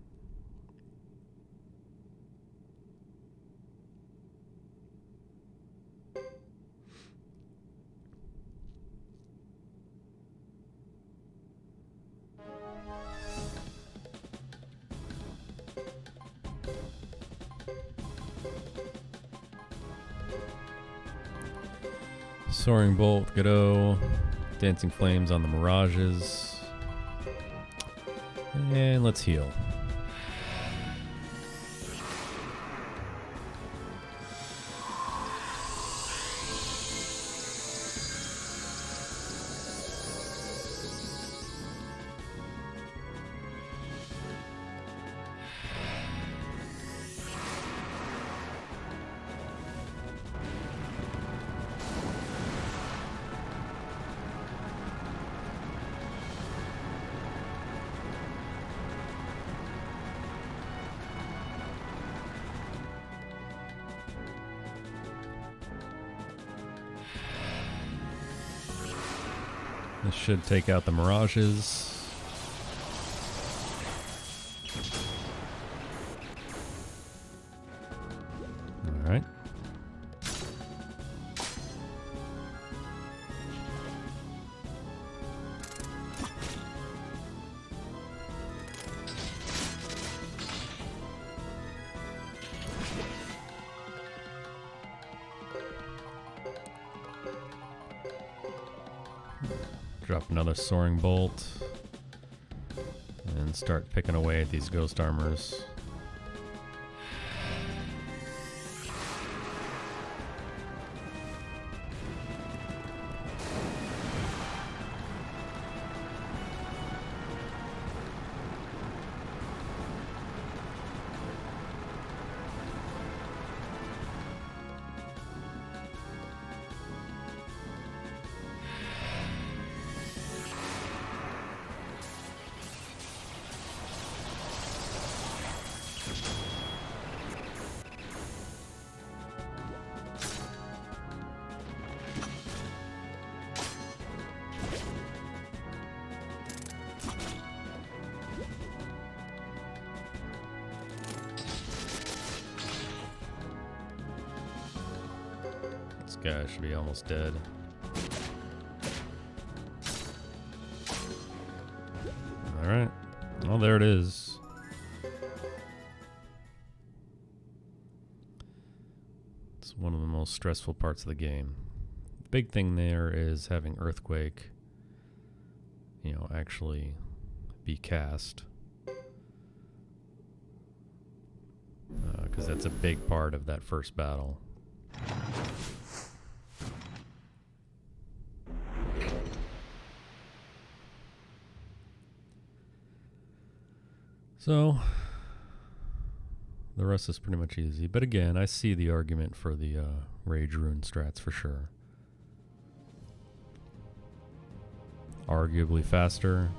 Soaring Bolt, Godot, Dancing Flames on the Mirages. And let's heal. This should take out the mirages. All right. Drop another Soaring Bolt and start picking away at these ghost armors. This guy should be almost dead. Alright. Well, there it is. It's one of the most stressful parts of the game. The big thing there is having Earthquake, you know, actually be cast. Because that's a big part of that first battle. So, the rest is pretty much easy. But again, I see the argument for the Rage Rune strats for sure. Arguably faster,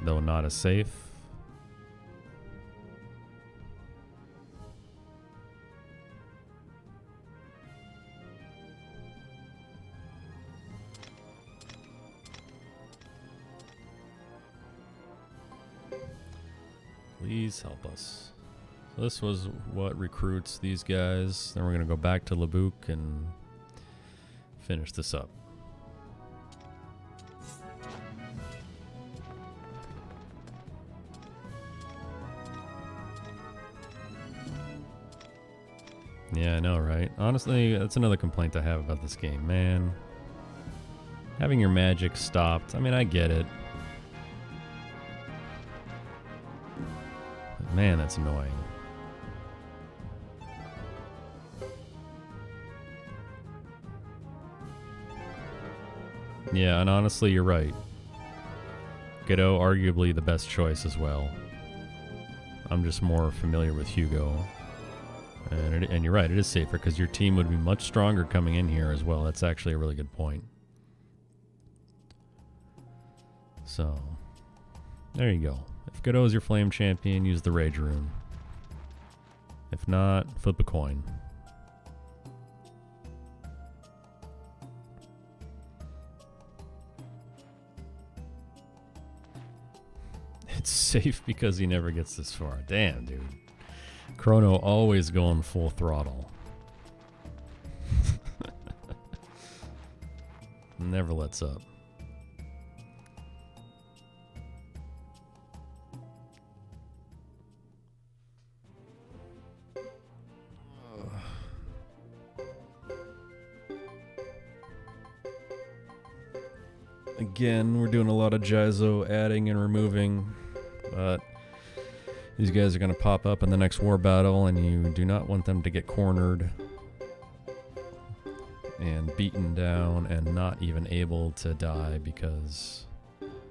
though not as safe. Please help us. So this was what recruits these guys. Then we're going to go back to Labuk and finish this up. Yeah, I know, right? Honestly, that's another complaint I have about this game, man. Having your magic stopped. I mean, I get it. But man, that's annoying. Yeah, and honestly, you're right. Godot, arguably the best choice as well. I'm just more familiar with Hugo. And you're right, it is safer because your team would be much stronger coming in here as well. That's actually a really good point. So, there you go. If Godot is your flame champion, use the Rage Rune. If not, flip a coin. It's safe because he never gets this far. Damn, dude. Chrono always going full throttle. Never lets up. Again, we're doing a lot of Jizo adding and removing, but these guys are going to pop up in the next war battle, and you do not want them to get cornered and beaten down and not even able to die because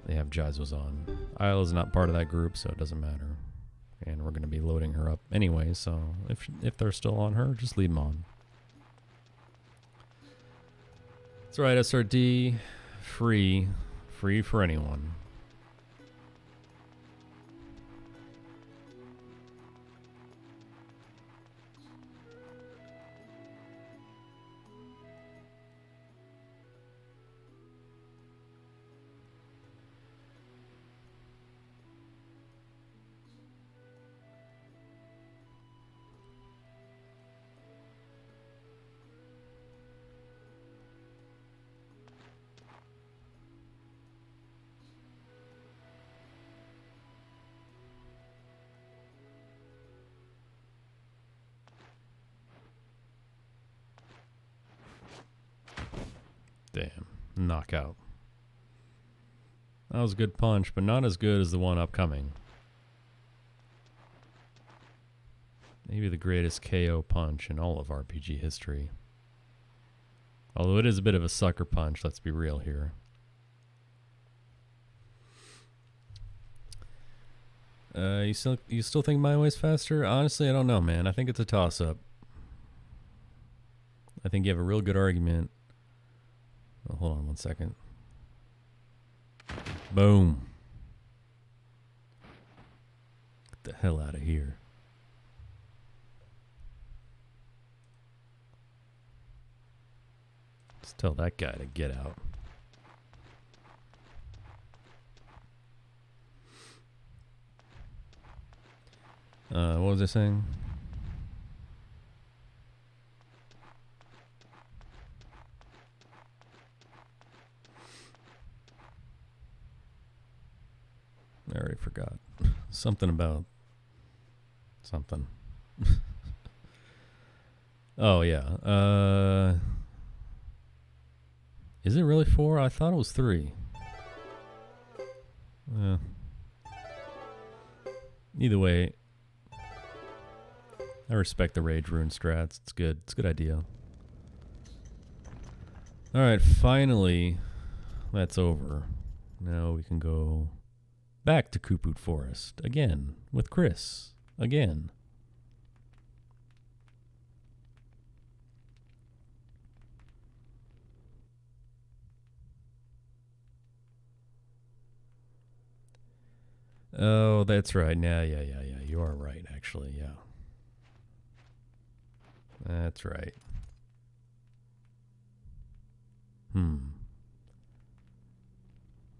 they have Jizos on. Isla's not part of that group, so it doesn't matter. And we're going to be loading her up anyway, so if they're still on her, just leave them on. That's right, SRD. Free for anyone. Damn. Knockout. That was a good punch, but not as good as the one upcoming. Maybe the greatest KO punch in all of RPG history. Although it is a bit of a sucker punch, let's be real here. You still think my way's faster? Honestly, I don't know, man. I think it's a toss-up. I think you have a real good argument. Oh, hold on one second. Boom. Get the hell out of here. Just tell that guy to get out. What was I saying? I already forgot. Something about something. Oh, yeah. Is it really 4? I thought it was 3. Either way, I respect the Rage Rune strats. It's good. It's a good idea. Alright, finally, that's over. Now we can go back to Kuput Forest again with Chris again. Oh, that's right. Yeah. You are right, actually. Yeah. That's right.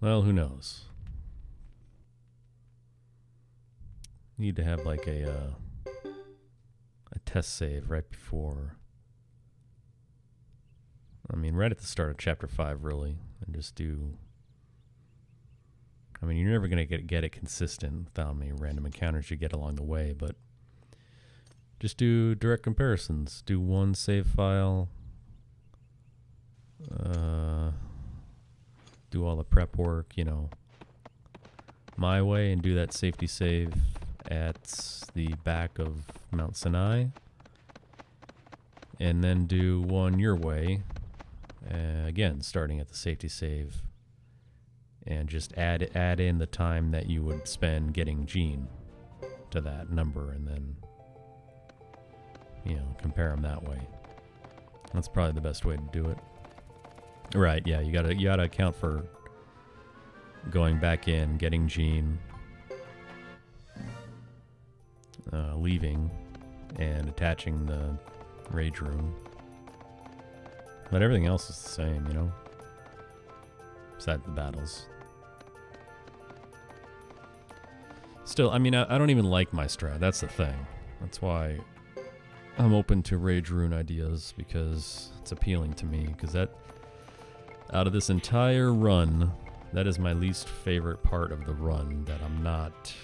Well, who knows? Need to have like a test save right before. I mean, right at the start of chapter 5, really, and just do. I mean, you're never gonna get it consistent without any random encounters you get along the way, but just do direct comparisons. Do one save file. Do all the prep work, you know, my way, and do that safety save at the back of Mount Sinai, and then do one your way, again starting at the safety save, and just add in the time that you would spend getting Gene to that number, and then, you know, compare them that way. That's probably the best way to do it. Right, yeah, you gotta account for going back in, getting Gene, leaving, and attaching the rage rune. But everything else is the same, you know? Besides the battles. Still, I mean, I don't even like my strat. That's the thing. That's why I'm open to rage rune ideas, because it's appealing to me. Because that, out of this entire run, that is my least favorite part of the run that I'm not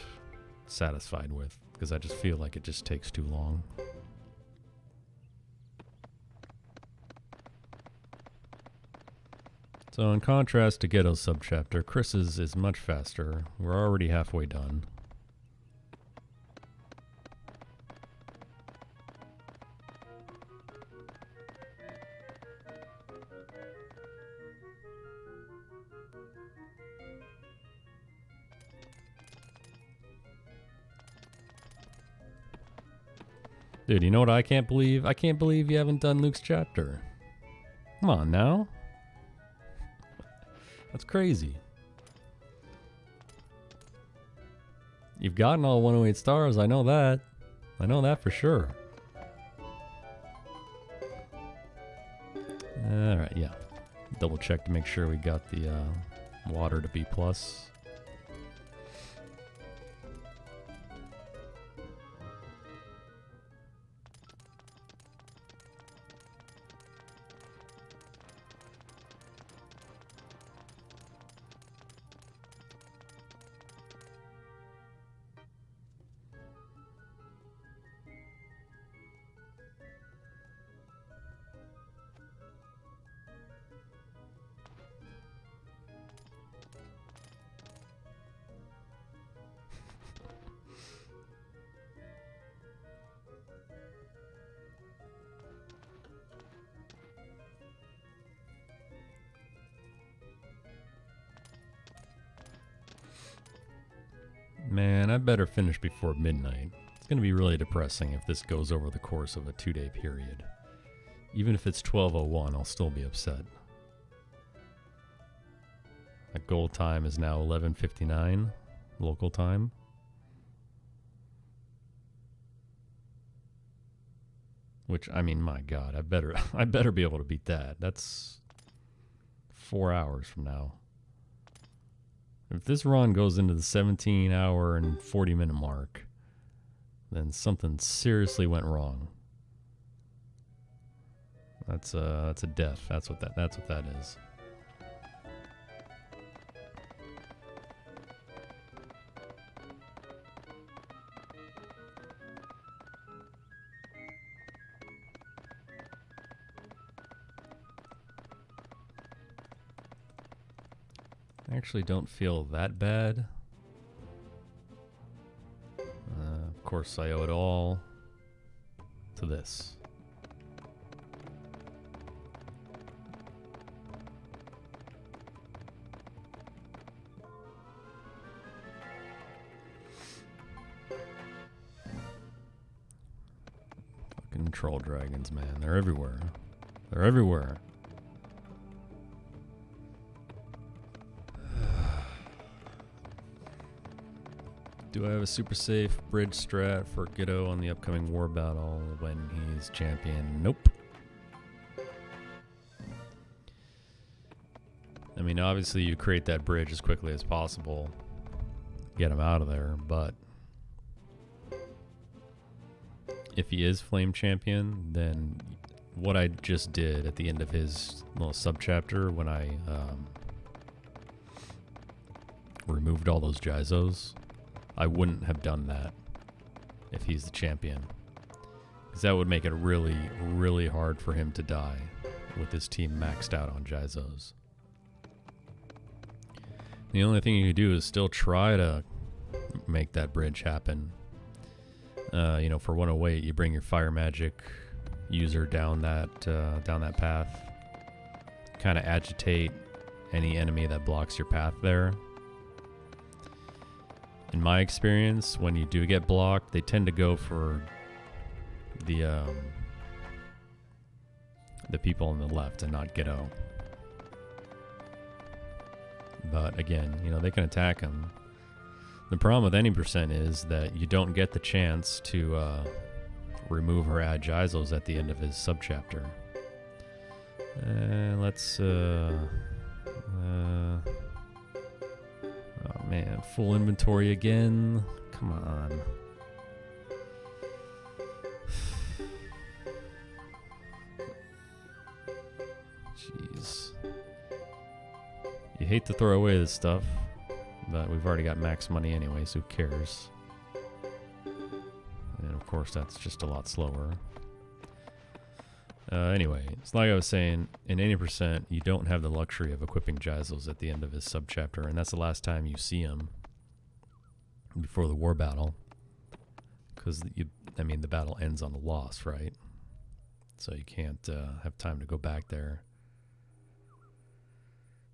satisfied with, because I just feel like it just takes too long. So in contrast to Ghetto's subchapter, Chris's is much faster. We're already halfway done. Dude, you know what I can't believe? I can't believe you haven't done Luke's chapter. Come on now. That's crazy. You've gotten all 108 stars, I know that. I know that for sure. Alright, yeah. Double check to make sure we got the water to B+. Man, I better finish before midnight. It's going to be really depressing if this goes over the course of a 2-day period. Even if it's 12:01, I'll still be upset. My goal time is now 11:59 local time. Which, I mean, my God, I better be able to beat that. That's 4 hours from now. If this run goes into the 17-hour and 40-minute mark, then something seriously went wrong. That's a death. That's what that is. I actually don't feel that bad. Of course, I owe it all to this. Fucking troll dragons, man. They're everywhere. They're everywhere. Do I have a super safe bridge strat for Ghetto on the upcoming war battle when he's champion? Nope. I mean, obviously you create that bridge as quickly as possible. Get him out of there, but if he is Flame Champion, then what I just did at the end of his little subchapter when I removed all those Jizos, I wouldn't have done that if he's the champion. Because that would make it really, really hard for him to die with his team maxed out on Jizos. The only thing you can do is still try to make that bridge happen. You know, for 108, you bring your fire magic user down that path. Kind of agitate any enemy that blocks your path there. In my experience, when you do get blocked, they tend to go for the people on the left and not Ghetto. But again, you know, they can attack him. The problem with any percent is that you don't get the chance to remove or add Jizos at the end of his subchapter. Let's oh man, full inventory again. Come on. Jeez. You hate to throw away this stuff, but we've already got max money anyway, so who cares? And of course, that's just a lot slower. Anyway, it's like I was saying, in 80%, you don't have the luxury of equipping Jizos at the end of his subchapter, and that's the last time you see him before the war battle. Because, I mean, the battle ends on a loss, right? So you can't have time to go back there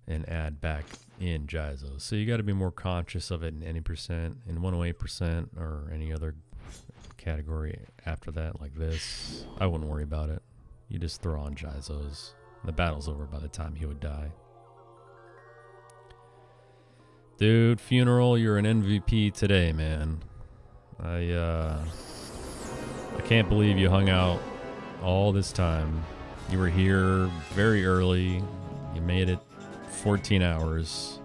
and add back in Jizos. So you got to be more conscious of it in any percent, in 108% or any other category after that, like this. I wouldn't worry about it. You just throw on Jizos. The battle's over by the time he would die. Dude, Funeral, you're an MVP today, man. I can't believe you hung out all this time. You were here very early. You made it 14 hours.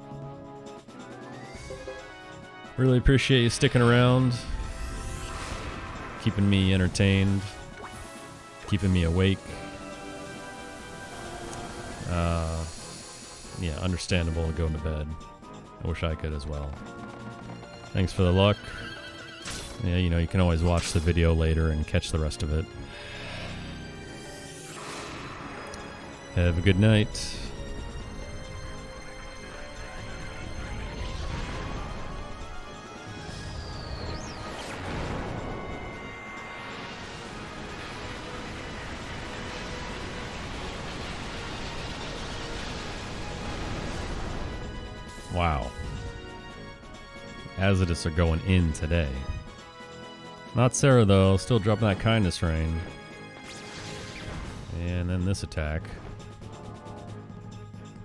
Really appreciate you sticking around, keeping me entertained, keeping me awake. Yeah, understandable going to bed. I wish I could as well. Thanks for the luck. Yeah, you know, you can always watch the video later and catch the rest of it. Have a good night. Wow. Azidus are going in today. Not Sarah, though. Still dropping that kindness rain. And then this attack.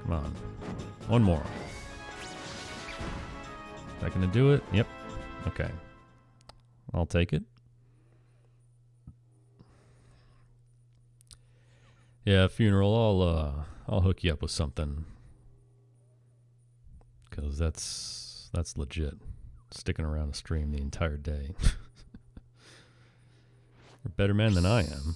Come on. One more. Is that going to do it? Yep. Okay. I'll take it. Yeah, Funeral, I'll hook you up with something. Because that's legit. Sticking around a stream the entire day. You're a better man than I am.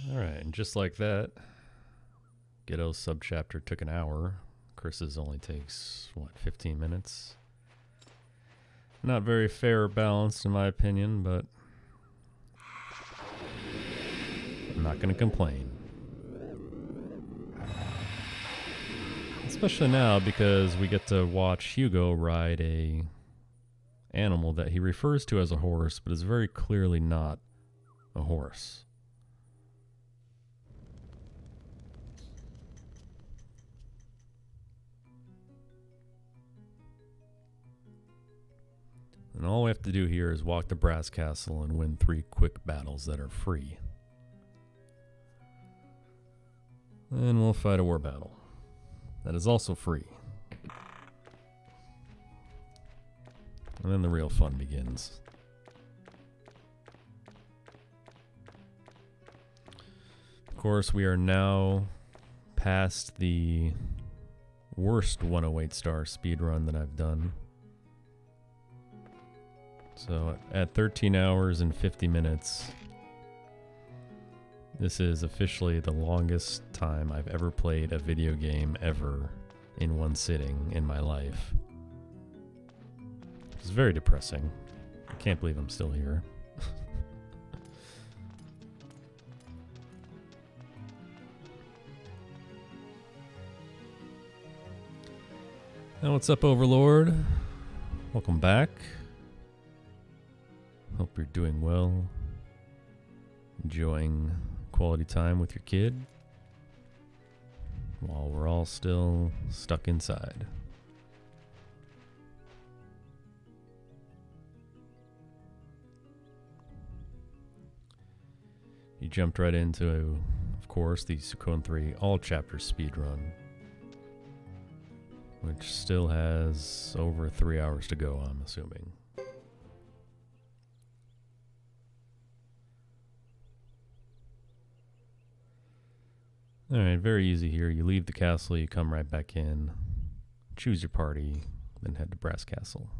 Alright, and just like that, Ghetto's subchapter took an hour. Chris's only takes, what, 15 minutes? Not very fair or balanced in my opinion, but I'm not going to complain. Especially now because we get to watch Hugo ride a animal that he refers to as a horse, but is very clearly not a horse. And all we have to do here is walk to Brass Castle and win 3 quick battles that are free. And we'll fight a war battle that is also free. And then the real fun begins. Of course, we are now past the worst 108 star speedrun that I've done. So at 13 hours and 50 minutes, this is officially the longest time I've ever played a video game ever in one sitting in my life. It's very depressing. I can't believe I'm still here. Now what's up, Overlord? Welcome back. Hope you're doing well. Enjoying quality time with your kid while we're all still stuck inside. You jumped right into, of course, the Suikoden 3 all chapter speedrun, which still has over 3 hours to go, I'm assuming. Alright, very easy here. You leave the castle, you come right back in, choose your party, then head to Brass Castle.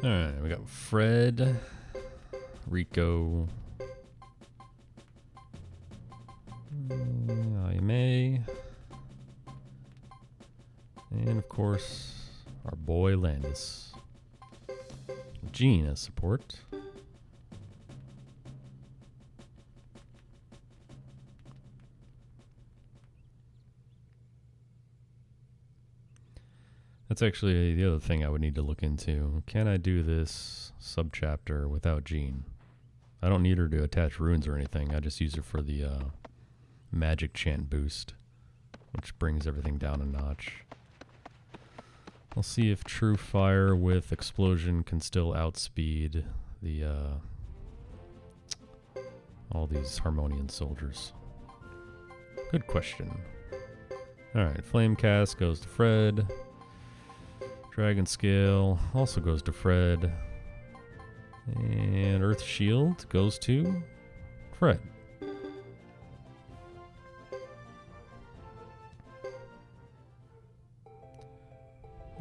Alright, we got Fred, Rico, Ayame, and of course, our boy Landis. Gene as support. That's actually the other thing I would need to look into. Can I do this subchapter without Jean? I don't need her to attach runes or anything. I just use her for the magic chant boost, which brings everything down a notch. I'll see if True Fire with Explosion can still outspeed the all these Harmonian soldiers. Good question. Alright, Flame Cast goes to Fred. Dragon Scale also goes to Fred. And Earth Shield goes to Fred.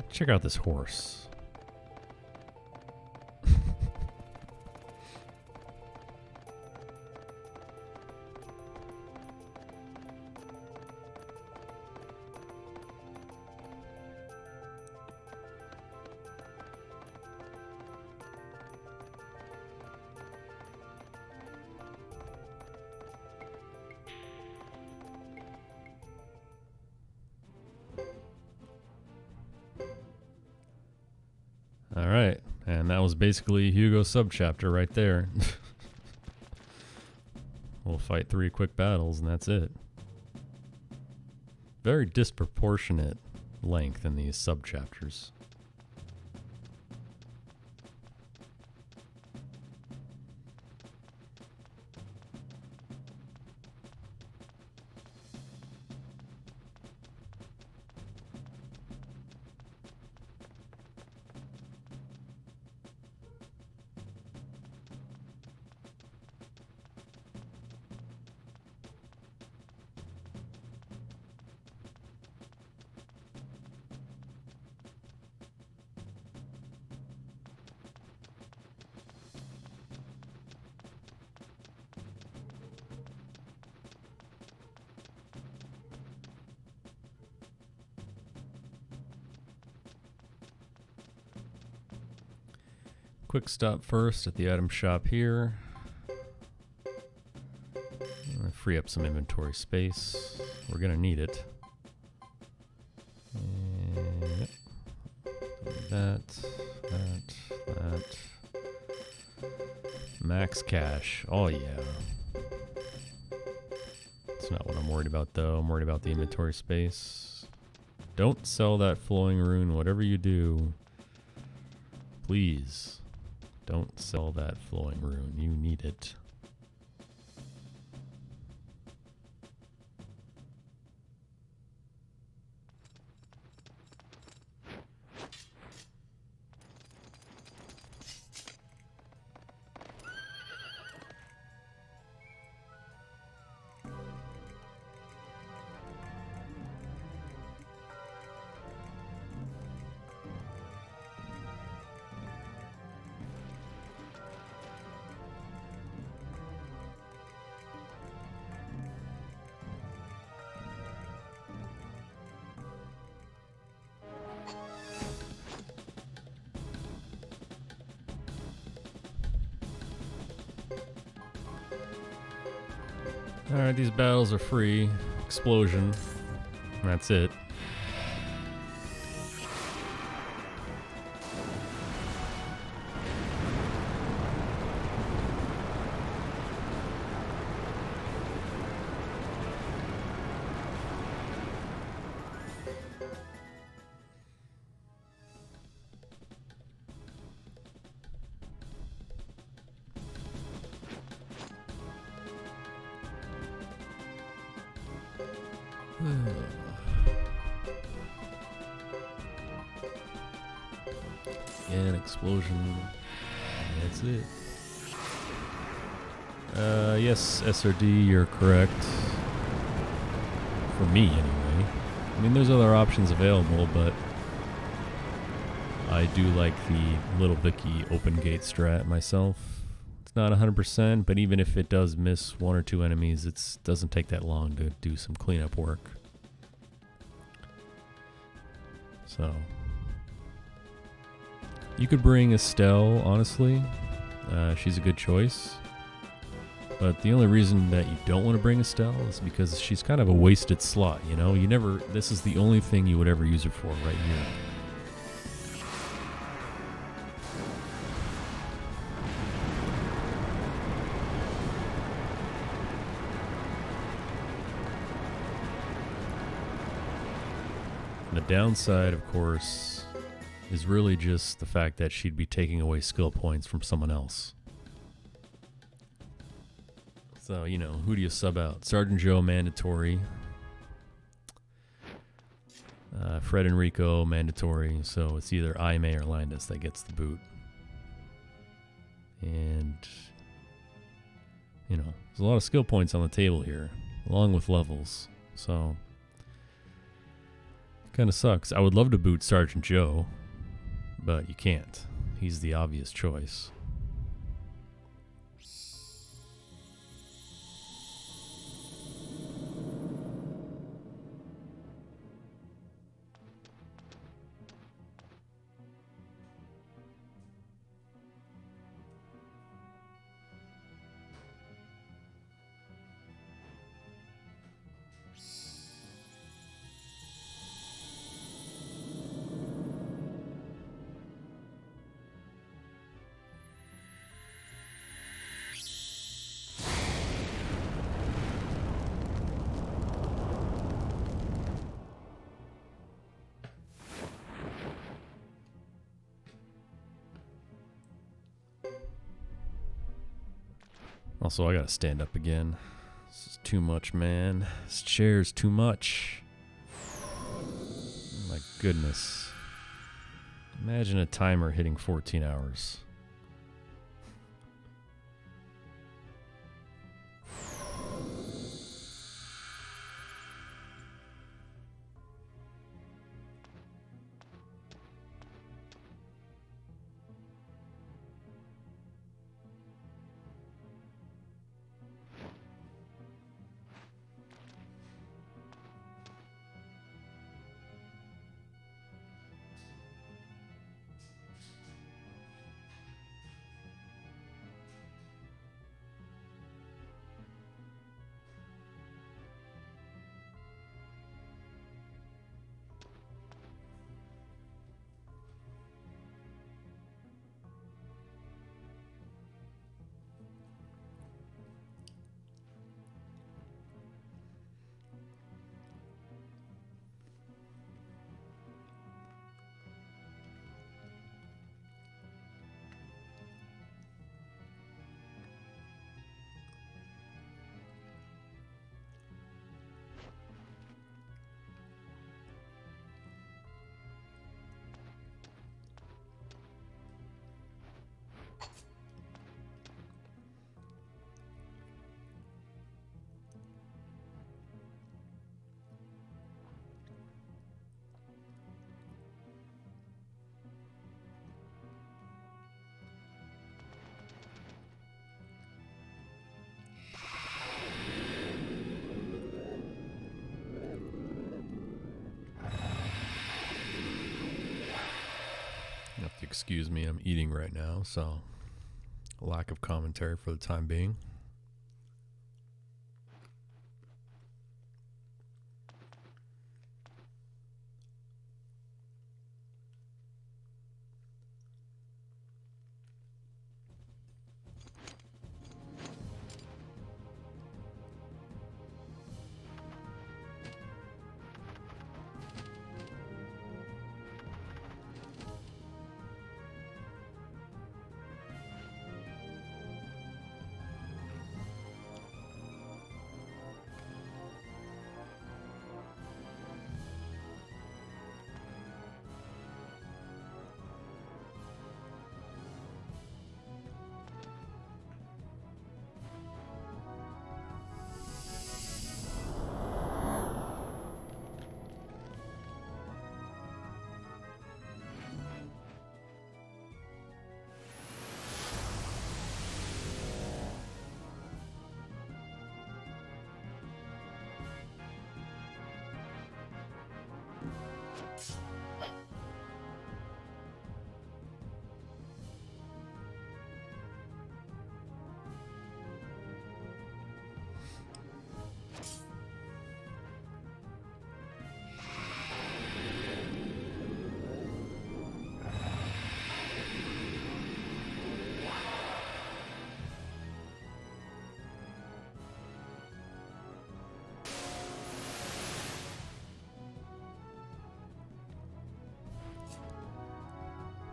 Check out this horse. was basically Hugo's subchapter right there. We'll fight 3 quick battles and that's it. Very disproportionate length in these subchapters. Quick stop first at the item shop here. Free up some inventory space. We're gonna need it. And that. Max cash. Oh yeah. That's not what I'm worried about though. I'm worried about the inventory space. Don't sell that flowing rune, whatever you do. Please. Don't sell that flowing rune. You need it. Alright, these battles are free. Explosion. And that's it. Again, explosion. That's it. Yes, SRD, you're correct. For me, anyway. I mean, there's other options available, but I do like the Little Vicky open gate strat myself. It's not 100%, but even if it does miss 1 or 2 enemies, it doesn't take that long to do some cleanup work. So, you could bring Estelle, honestly. She's a good choice. But the only reason that you don't want to bring Estelle is because she's kind of a wasted slot, you know? This is the only thing you would ever use her for right here. The downside, of course, is really just the fact that she'd be taking away skill points from someone else. So, you know, who do you sub out? Sergeant Joe, mandatory. Fred Enrico, mandatory. So it's either Aime or Landis that gets the boot. And, you know, there's a lot of skill points on the table here, along with levels. So, kind of sucks. I would love to boot Sergeant Joe, but you can't. He's the obvious choice. Also, I gotta stand up again. This is too much, man. This chair's too much. Oh my goodness. Imagine a timer hitting 14 hours. You have to excuse me, I'm eating right now, so lack of commentary for the time being.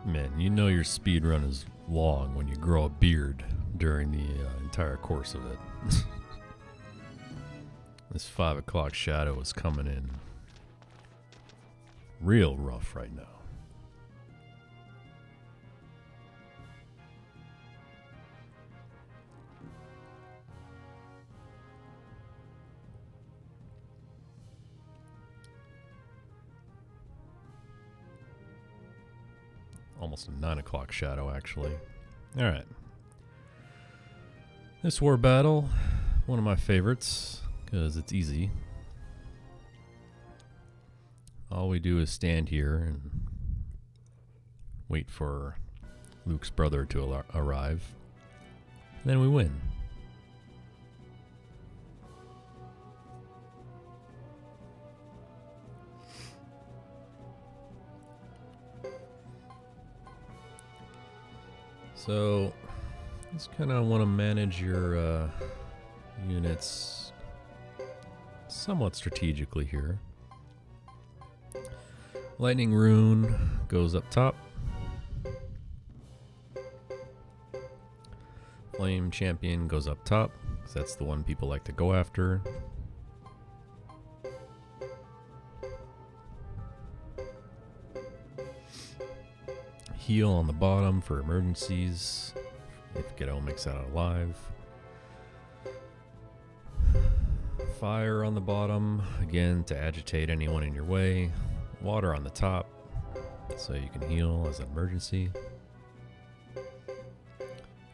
Man, you know your speed run is long when you grow a beard during the entire course of it. This 5 o'clock shadow is coming in real rough right now. Almost a 9 o'clock shadow, actually. All right. This war battle, one of my favorites, because it's easy. All we do is stand here and wait for Luke's brother to arrive. Then we win. So, just kind of want to manage your units somewhat strategically here. Lightning Rune goes up top. Flame champion goes up top, because that's the one people like to go after. Heal on the bottom for emergencies, if Ghetto makes it out alive. Fire on the bottom, again to agitate anyone in your way. Water on the top, so you can heal as an emergency.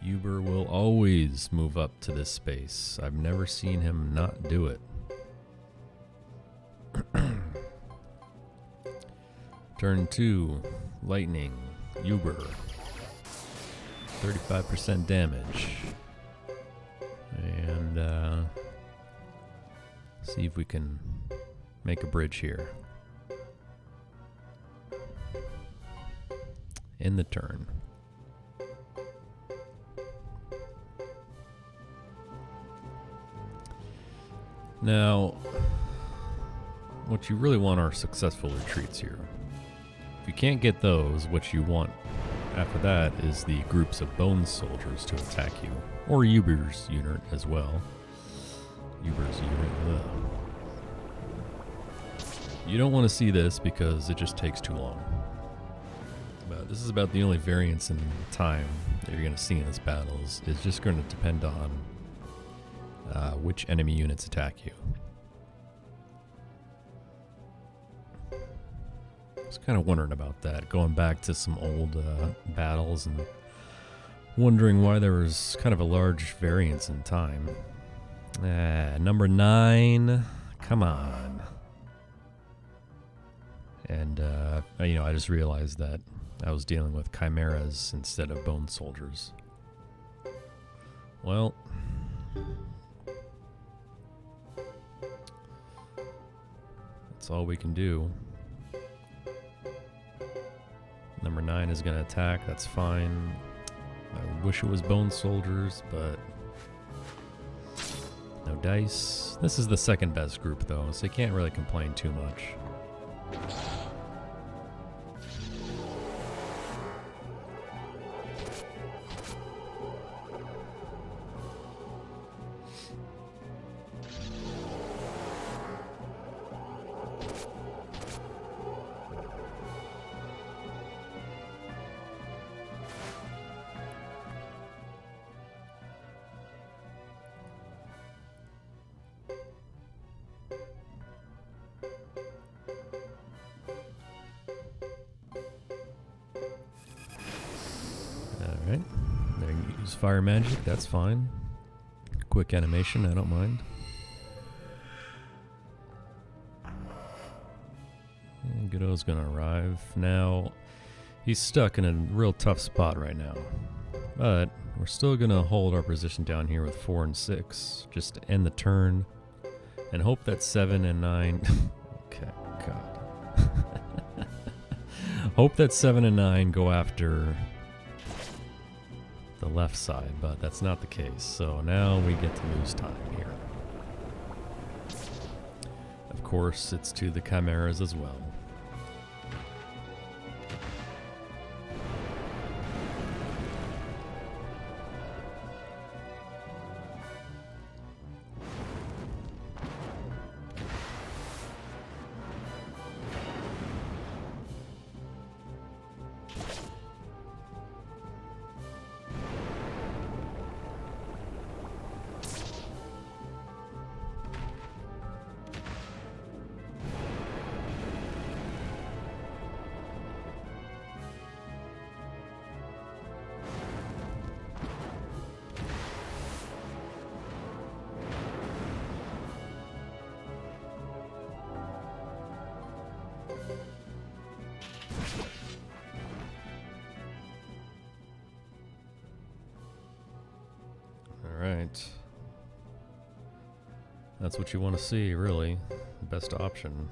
Uber will always move up to this space. I've never seen him not do it. Turn 2, lightning, Uber. 35% damage. And see if we can make a bridge here. In the turn. Now, what you really want are successful retreats here. If you can't get those, what you want after that is the groups of bone soldiers to attack you, or Uber's unit as well. Uber's unit. You don't want to see this because it just takes too long. But this is about the only variance in time that you're going to see in this battle. Is just going to depend on which enemy units attack you. I was kind of wondering about that, going back to some old battles and wondering why there was kind of a large variance in time. Number 9, come on. And, I just realized that I was dealing with chimeras instead of bone soldiers. Well, that's all we can do. Number 9 is going to attack, that's fine. I wish it was bone soldiers, but no dice. This is the second best group though, so you can't really complain too much. Alright, there you use fire magic, that's fine. Quick animation, I don't mind. And Godot's gonna arrive. Now, he's stuck in a real tough spot right now. But we're still gonna hold our position down here with 4 and 6, just to end the turn. And hope that 7 and 9... okay, God. Hope that 7 and 9 go after the left side, but that's not the case. So now we get to lose time here. Of course, it's to the chimeras as well. Alright. That's what you want to see, really. Best option,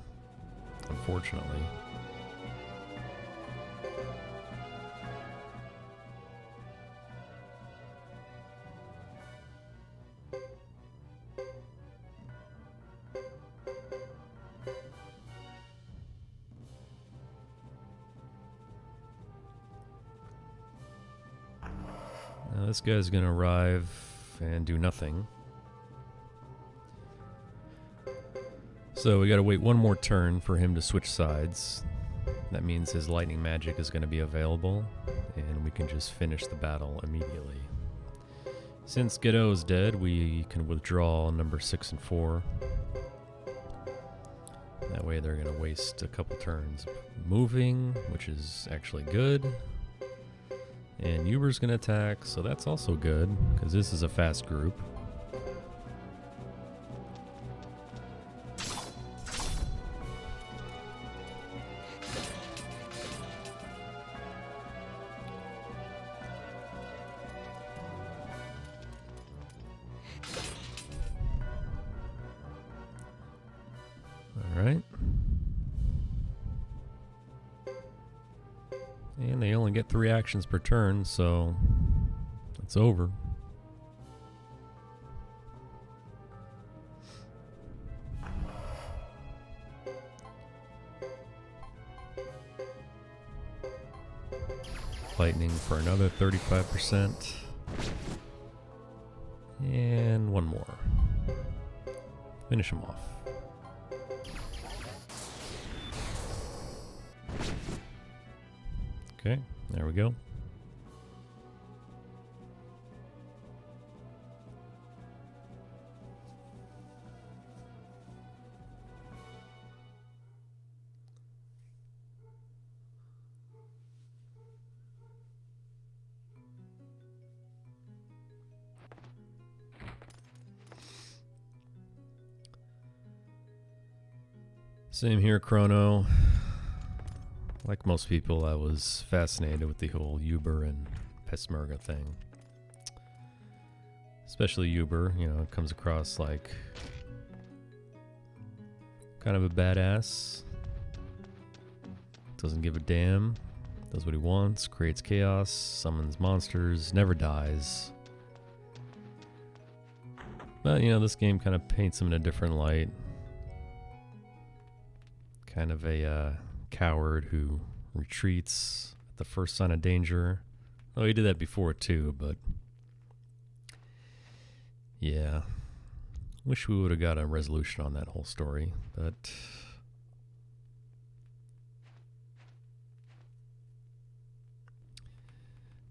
unfortunately. This guy's gonna arrive and do nothing. So we gotta wait one more turn for him to switch sides. That means his lightning magic is gonna be available, and we can just finish the battle immediately. Since Ghetto is dead, we can withdraw number 6 and 4. That way they're gonna waste a couple turns moving, which is actually good. And Uber's gonna attack, so that's also good, because this is a fast group. Alright. And they only get 3 actions per turn, so it's over. Lightning for another 35%. And one more. Finish him off. Okay, there we go. Same here, Chrono. Like most people, I was fascinated with the whole Uber and Peshmerga thing. Especially Uber, you know, it comes across like kind of a badass. Doesn't give a damn. Does what he wants, creates chaos, summons monsters, never dies. But, you know, this game kind of paints him in a different light. Kind of a coward who retreats at the first sign of danger. Oh, he did that before too, but yeah. Wish we would have got a resolution on that whole story, but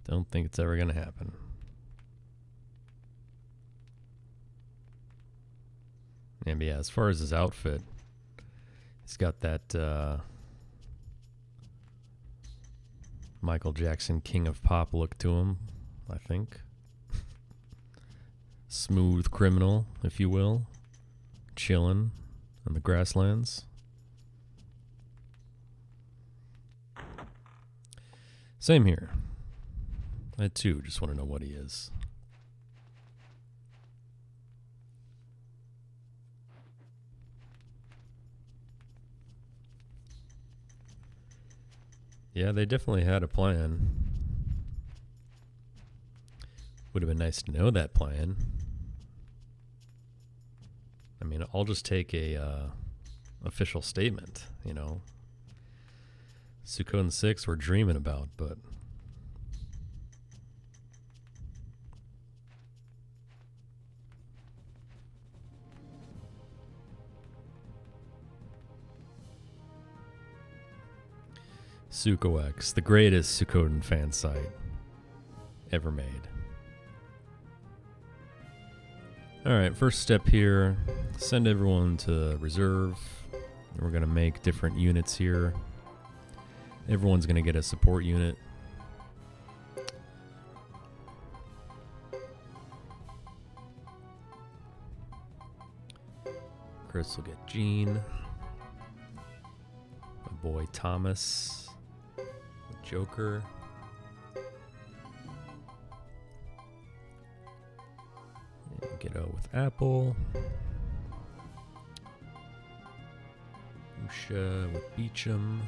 don't think it's ever gonna happen. And yeah, as far as his outfit, he's got that Michael Jackson King of Pop look to him, I think. Smooth criminal, if you will. Chillin' on the grasslands. Same here. I too just want to know what he is. Yeah, they definitely had a plan. Would have been nice to know that plan. I mean, I'll just take a official statement, you know. Suikoden 6 we're dreaming about, but SuikoX, the greatest Suikoden fan site ever made. Alright, first step here, send everyone to reserve. We're going to make different units here. Everyone's going to get a support unit. Chris will get Gene. My boy Thomas. Joker. And Ghetto with Apple. Usha with Beecham.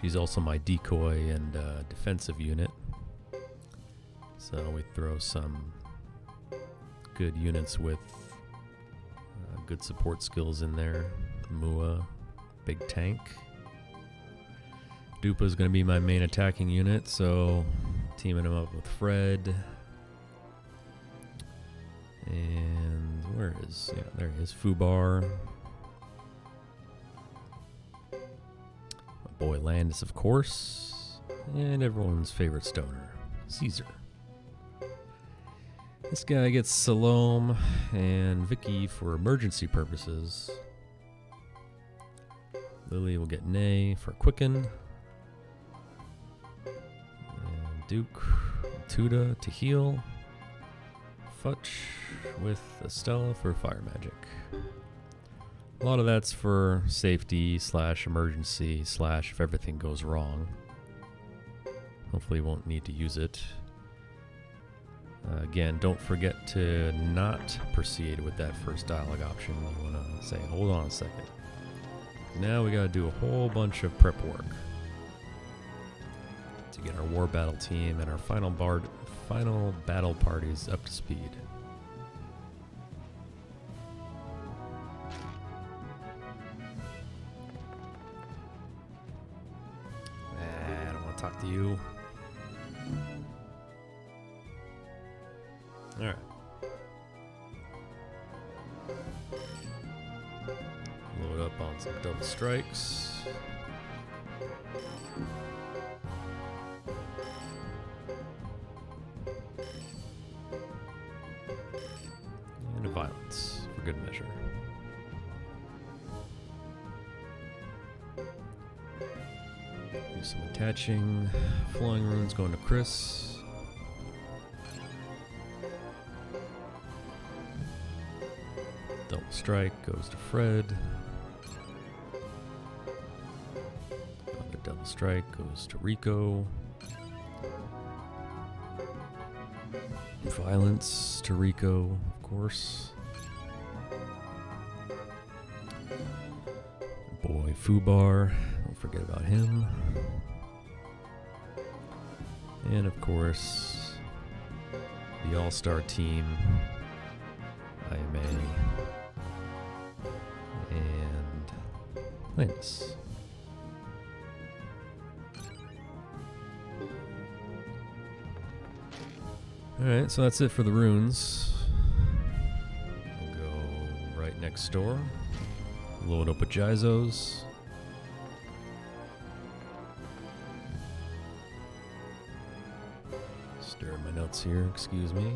She's also my decoy and defensive unit. So we throw some good units with good support skills in there. Mua, big tank. Dupa's going to be my main attacking unit, so Teaming him up with Fred. And where is... Yeah, there he is. Fubar. My boy Landis, of course. And everyone's favorite stoner, Caesar. This guy gets Salome and Vicky for emergency purposes. Lily will get Nay for Quicken. And Duke, Tuda to heal. Futch with Estella for fire magic. A lot of that's for safety / emergency / if everything goes wrong. Hopefully won't need to use it. Again, don't forget to not proceed with that first dialogue option. You want to say, hold on a second. Now we got to do a whole bunch of prep work to get our war battle team and our final battle parties up to speed. I don't want to talk to you. Alright. Load up on some double strikes. And a violence, for good measure. Do some attaching. Flying runes going to Chris. Double strike goes to Fred. Another double strike goes to Rico. Violence to Rico, of course. Boy Fubar, don't forget about him. And of course, the all-star team. IMA and Linus. Alright, so that's it for the runes. We'll go right next door. Load up with Jizos. Stir my notes here, excuse me.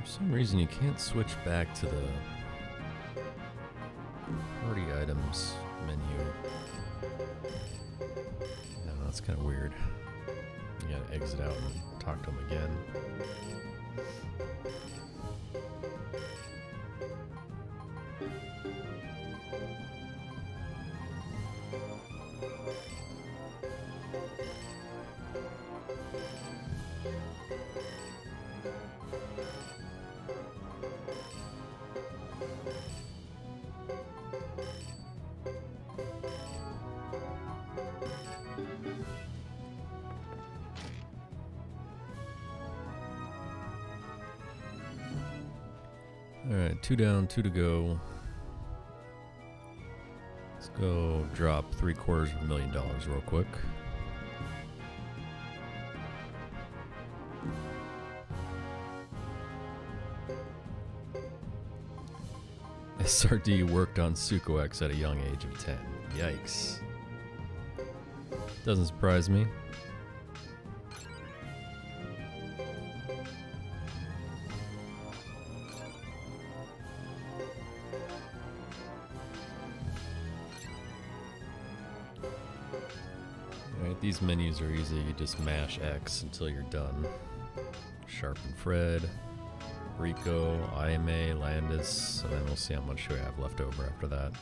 For some reason you can't switch back to the items menu. No, that's kind of weird. You gotta exit out and talk to him again. Alright, 2 down, 2 to go. Let's go drop $750,000 real quick. SRD worked on Suikoden at a young age of 10. Yikes. Doesn't surprise me. These menus are easy. You just mash X until you're done. Sharpen Fred, Rico, IMA, Landis, and then we'll see how much we have left over after that.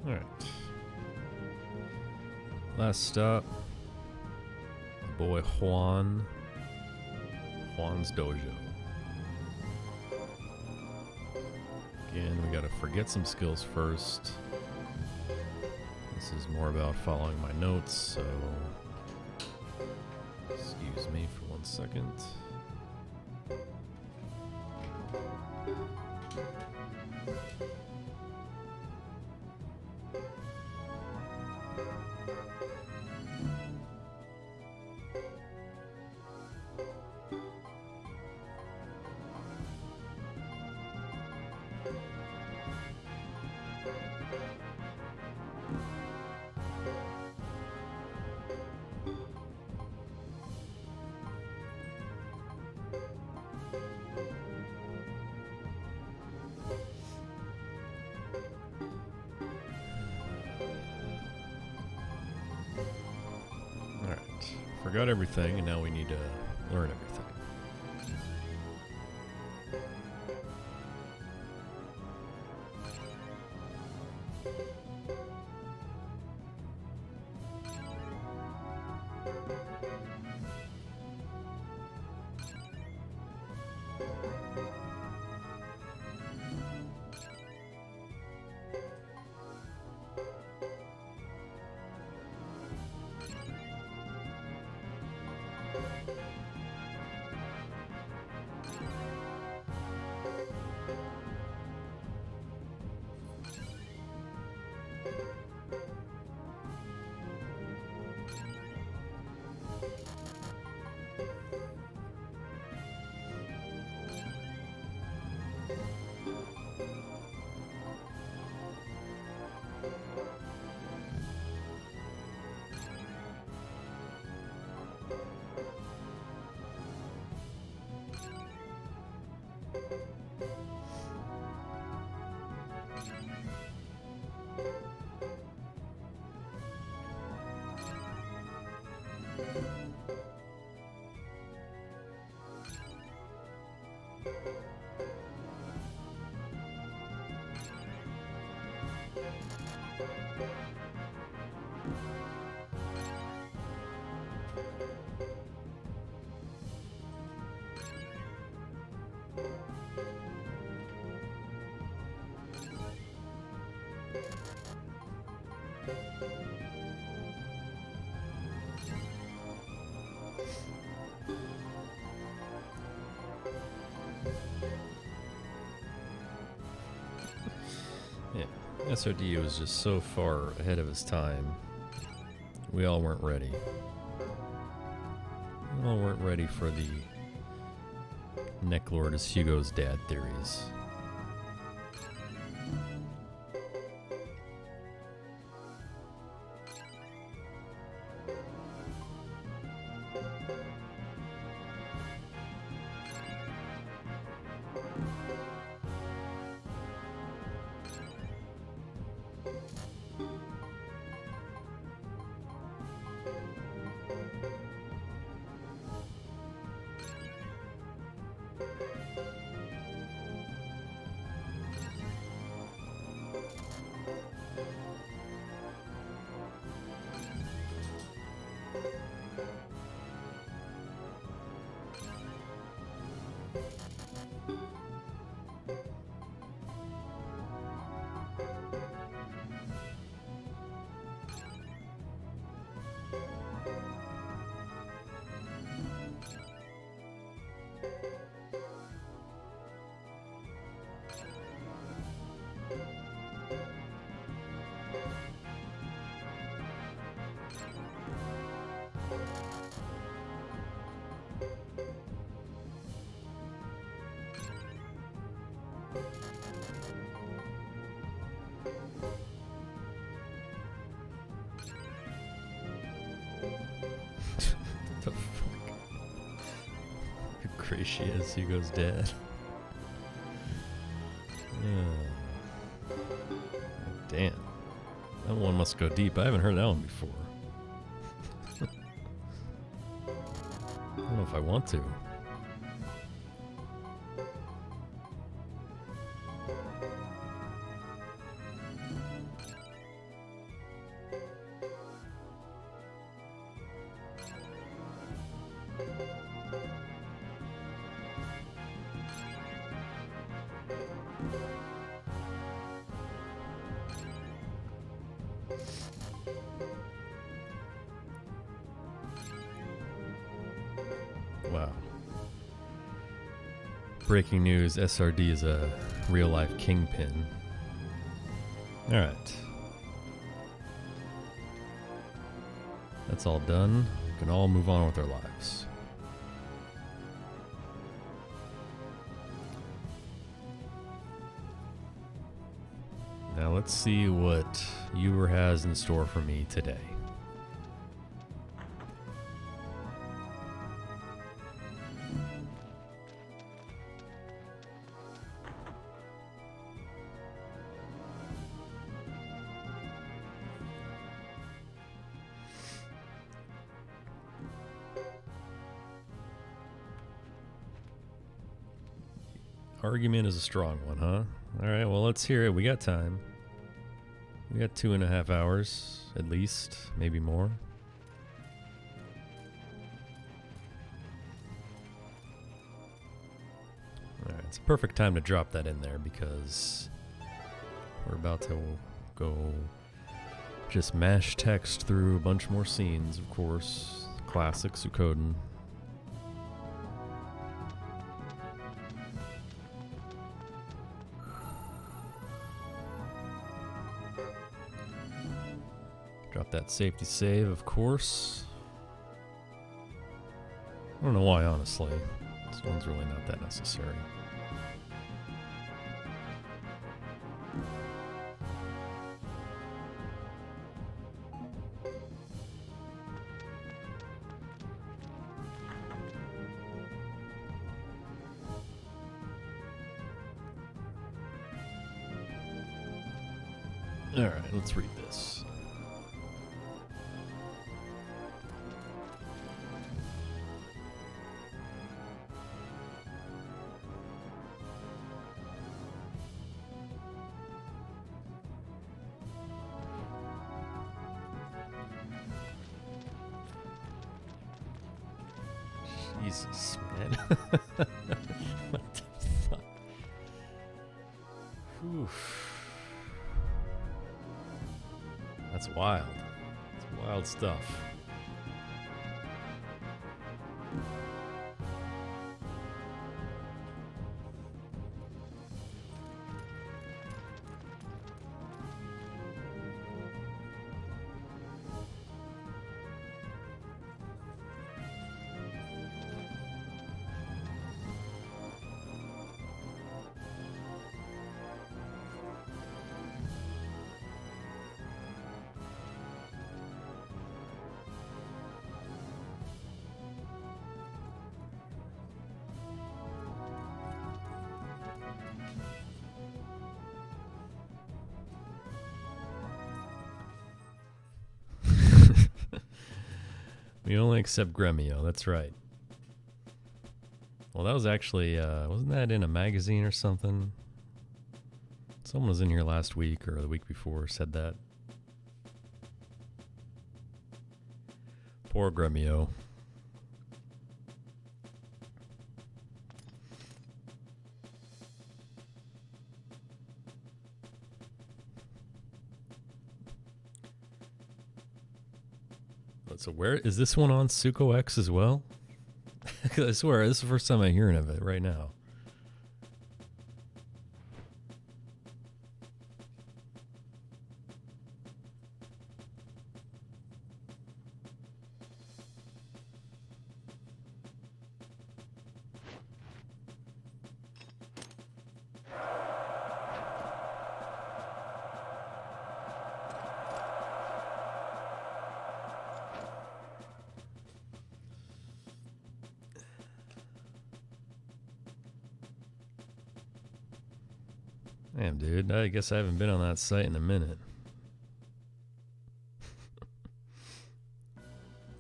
Alright. Last stop. My boy Juan. Juan's Dojo. Again, we gotta forget some skills first. This is more about following my notes, so excuse me for 1 second. Forgot everything, and now we need to learn everything. SRD was just so far ahead of his time. We all weren't ready. We all weren't ready for the Necklord is Hugo's dad theories. The fuck? How great she is, Hugo's dad. Yeah. Damn. That one must go deep. I haven't heard that one before. I don't know if I want to. Wow. Breaking news, SRD is a real-life kingpin. Alright. That's all done. We can all move on with our lives. Now let's see what Ewer has in store for me today. Argument is a strong one, huh? Alright, well, let's hear it. We got time. We got 2.5 hours, at least, maybe more. Alright, it's a perfect time to drop that in there because we're about to go just mash text through a bunch more scenes, of course. Classic Suikoden. Drop that safety save, of course. I don't know why, honestly. This one's really not that necessary. Alright, let's read this. Jesus, man. What the fuck? Oof. That's wild. That's wild stuff. You only accept Gremio, that's right. Well, that was actually, wasn't that in a magazine or something? Someone was in here last week or the week before said that. Poor Gremio. So where is this one on Suiko X as well? I swear, this is the first time I'm hearing of it right now. Damn, dude. I guess I haven't been on that site in a minute.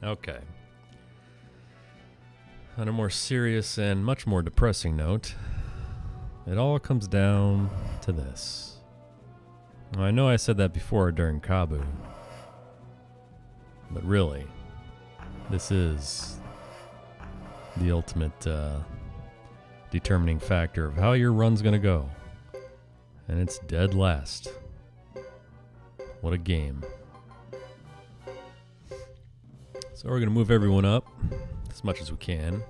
Okay. On a more serious and much more depressing note, it all comes down to this. Now, I know I said that before during Kabu, but really, this is the ultimate determining factor of how your run's gonna go. And it's dead last. What a game. So we're going to move everyone up as much as we can.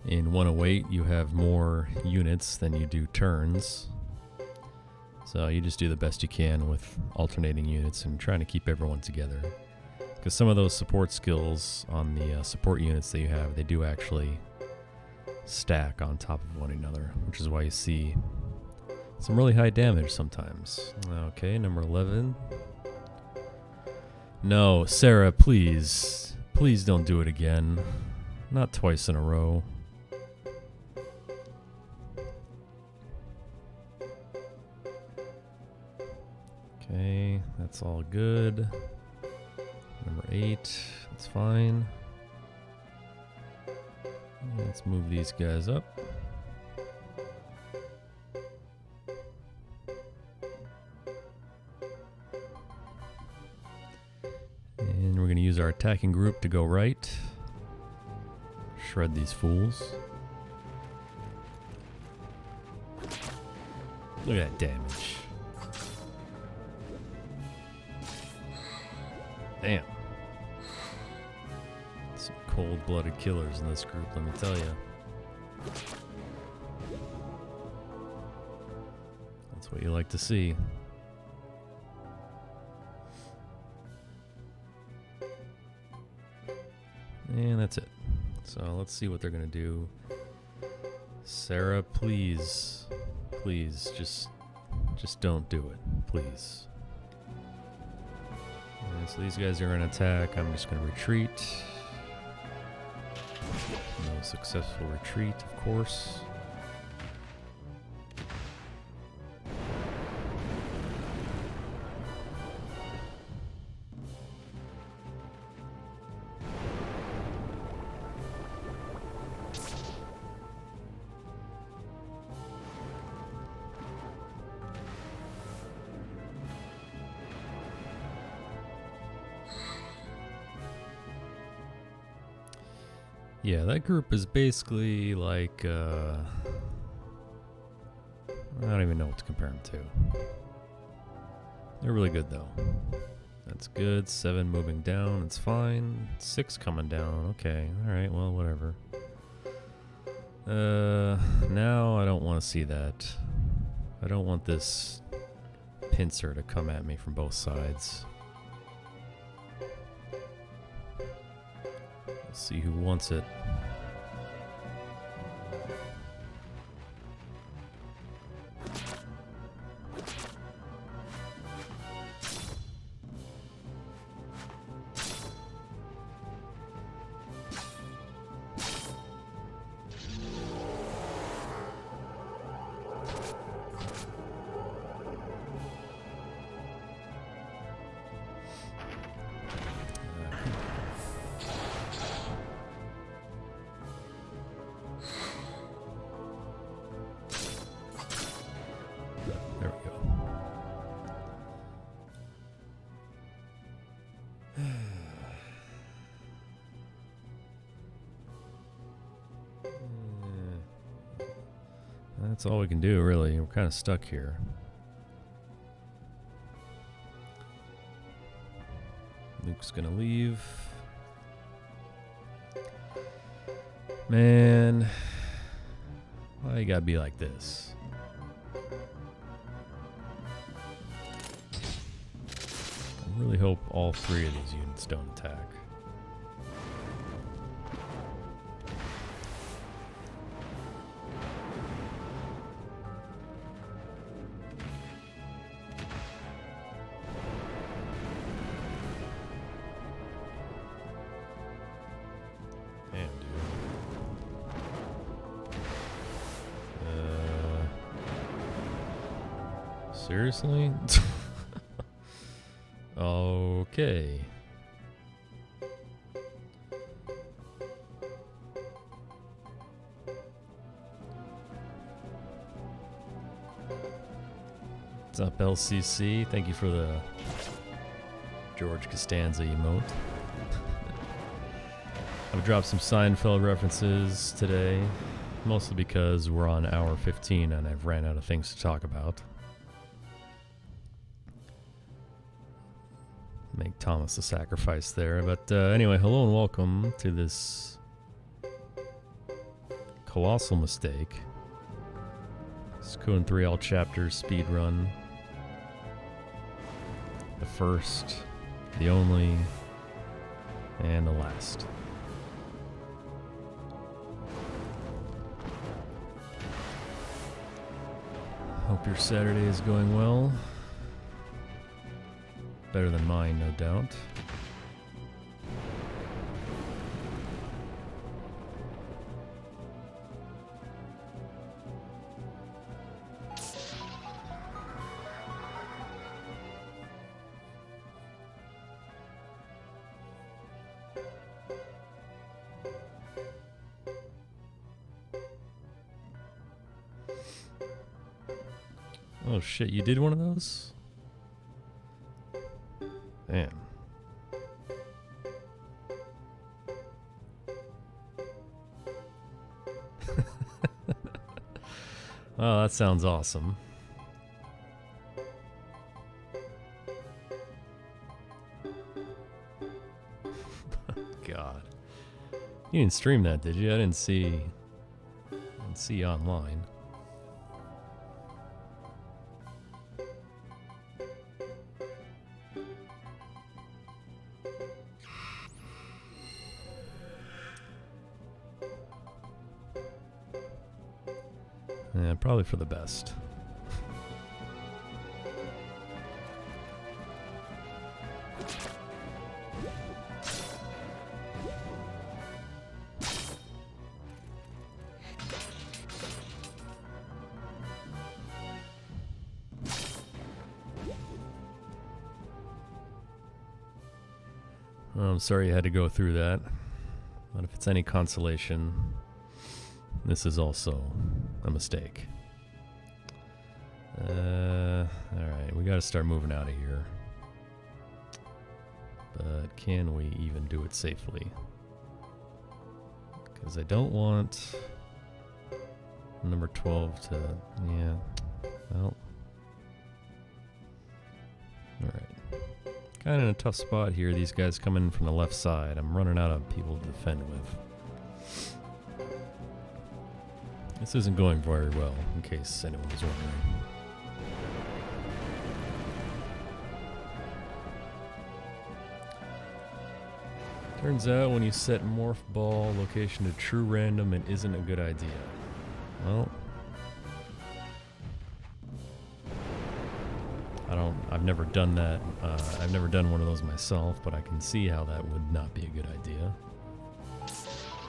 In 108, you have more units than you do turns. So you just do the best you can with alternating units and trying to keep everyone together. Because some of those support skills on the support units that you have, they do actually stack on top of one another, which is why you see some really high damage sometimes. Okay, number 11. No, Sarah, please. Please don't do it again. Not twice in a row. Okay, that's all good. Number 8, that's fine. Let's move these guys up. And we're going to use our attacking group to go right. Shred these fools. Look at that damage. Damn. Some cold-blooded killers in this group, let me tell you. That's what you like to see. And that's it. So let's see what they're going to do. Sarah, please. Please, just don't do it. Please. And so these guys are going to attack. I'm just going to retreat. No successful retreat, of course. Yeah, that group is basically like, I don't even know what to compare them to. They're really good though. That's good. 7 moving down, it's fine. 6 coming down, okay. Alright, well, whatever. Now I don't want to see that. I don't want this pincer to come at me from both sides. See who wants it. That's all we can do, really. We're kind of stuck here. Luke's gonna leave. Man, why you gotta be like this? I really hope all three of these units don't attack. Seriously? Okay. What's up, LCC? Thank you for the George Costanza emote. I've dropped some Seinfeld references today, mostly because we're on hour 15 and I've ran out of things to talk about. Make Thomas a sacrifice there. But anyway, hello and welcome to this colossal mistake. Suikoden 3 all chapters speedrun. The first, the only, and the last. Hope your Saturday is going well. Better than mine, no doubt. Oh shit, you did one of those? Damn. Oh, that sounds awesome. God. You didn't stream that, did you? I didn't see online. Yeah, probably for the best. I'm sorry you had to go through that, but if it's any consolation, this is also a mistake. Alright, we gotta start moving out of here. But can we even do it safely? Because I don't want number 12 to... yeah, well... Alright. Kind of in a tough spot here. These guys come in from the left side. I'm running out of people to defend with. This isn't going very well, in case anyone was wondering. Turns out when you set morph ball location to true random, it isn't a good idea. Well, I've never done that. I've never done one of those myself, but I can see how that would not be a good idea.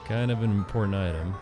Kind of an important item.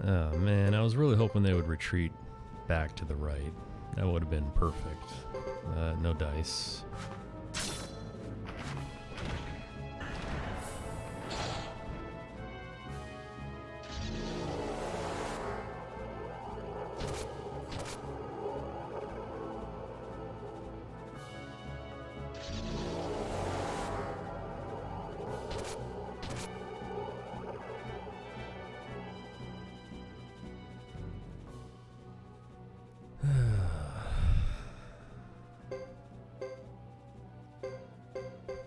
Oh man, I was really hoping they would retreat back to the right. That would have been perfect. No dice.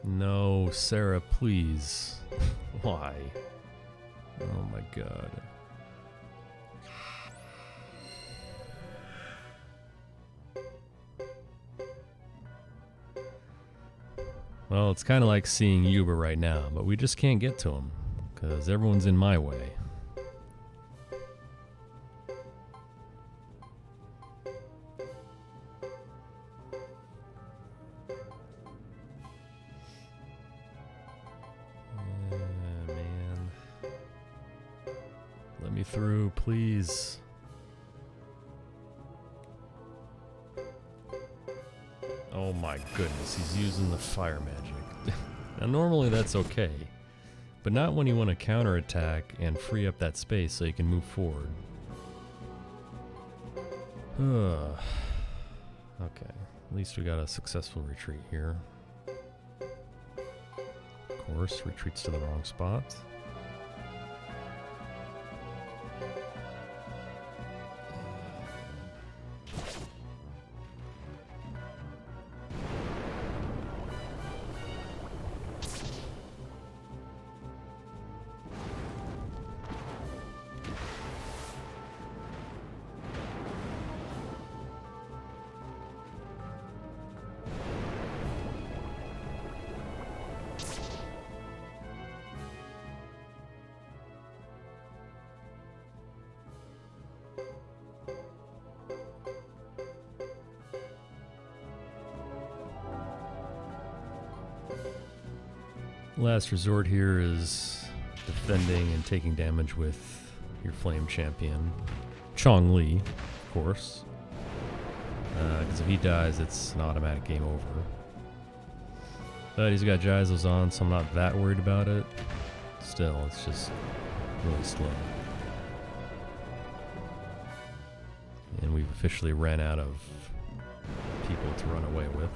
No, Sarah, please. Why? Oh my god. Well, it's kind of like seeing Hugo right now, but we just can't get to him, because everyone's in my way. Man. Let me through, please. Oh my goodness, he's using the fire magic. Now normally that's okay, but not when you want to counterattack and free up that space so you can move forward. Okay, at least we got a successful retreat here. Of course, retreats to the wrong spot. Last resort here is defending and taking damage with your flame champion, Chong Li, of course. Because if he dies, it's an automatic game over. But he's got Gyzos on, so I'm not that worried about it. Still, it's just really slow. And we've officially ran out of people to run away with.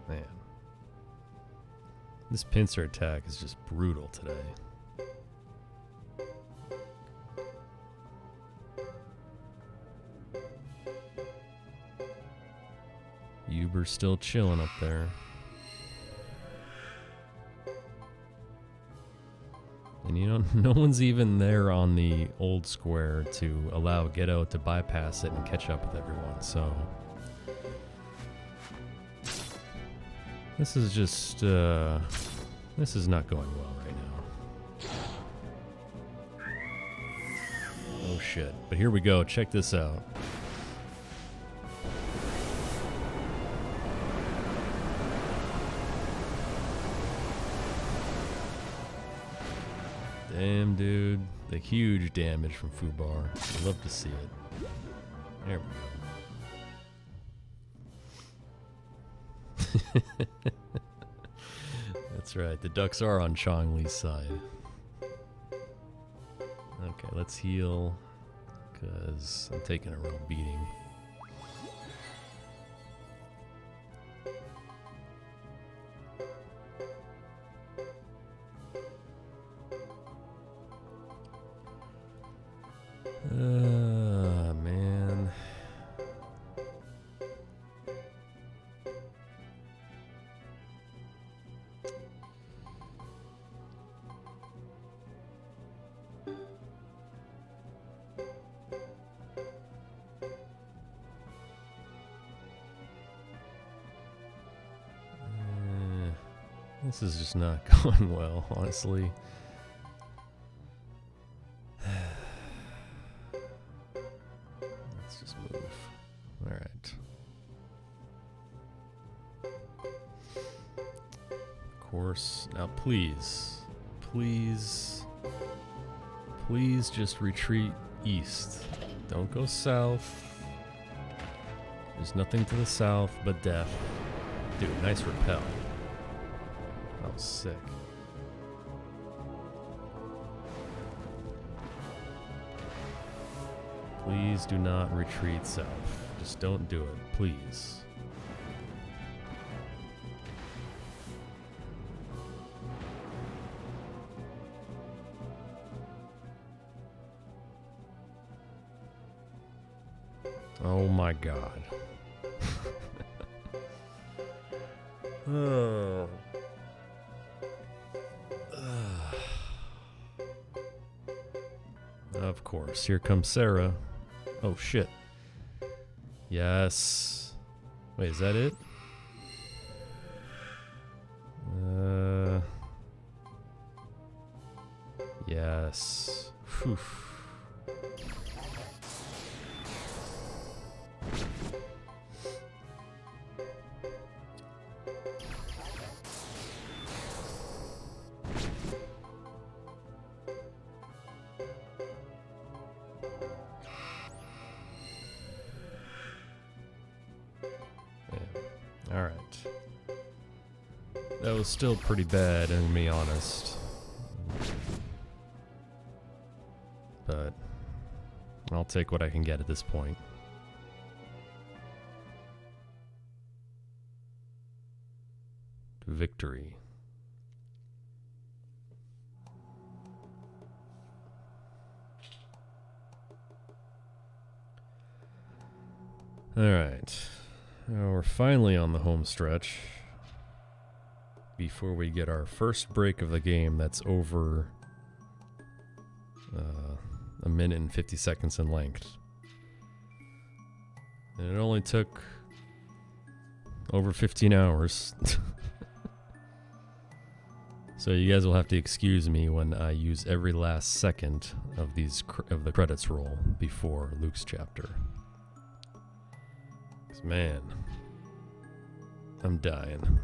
Man. This pincer attack is just brutal today. Uber's still chilling up there. And you know, no one's even there on the old square to allow Ghetto to bypass it and catch up with everyone, so... This is just, this is not going well right now. Oh shit. But here we go, check this out. Damn, dude. The huge damage from Fubar. I'd love to see it. There we go. That's right, the ducks are on Chong Li's side. Okay, let's heal, because I'm taking a real beating. Man. This is just not going well, honestly. Let's just move. Alright. Of course. Now please. please, please just retreat east. Don't go south. There's nothing to the south but death. Dude, nice repel. That was sick. Please do not retreat south. Just don't do it, please. Oh my god. Oh. Of course, here comes Sarah. Oh shit. Yes. Wait, is that it? Yes. Whew. Alright. That was still pretty bad, to be honest. But I'll take what I can get at this point. Victory. Alright. Now we're finally on the home stretch. Before we get our first break of the game that's over 1 minute and 50 seconds in length. And it only took over 15 hours. So you guys will have to excuse me when I use every last second of these of the credits roll before Luke's chapter. 'Cause man, I'm dying.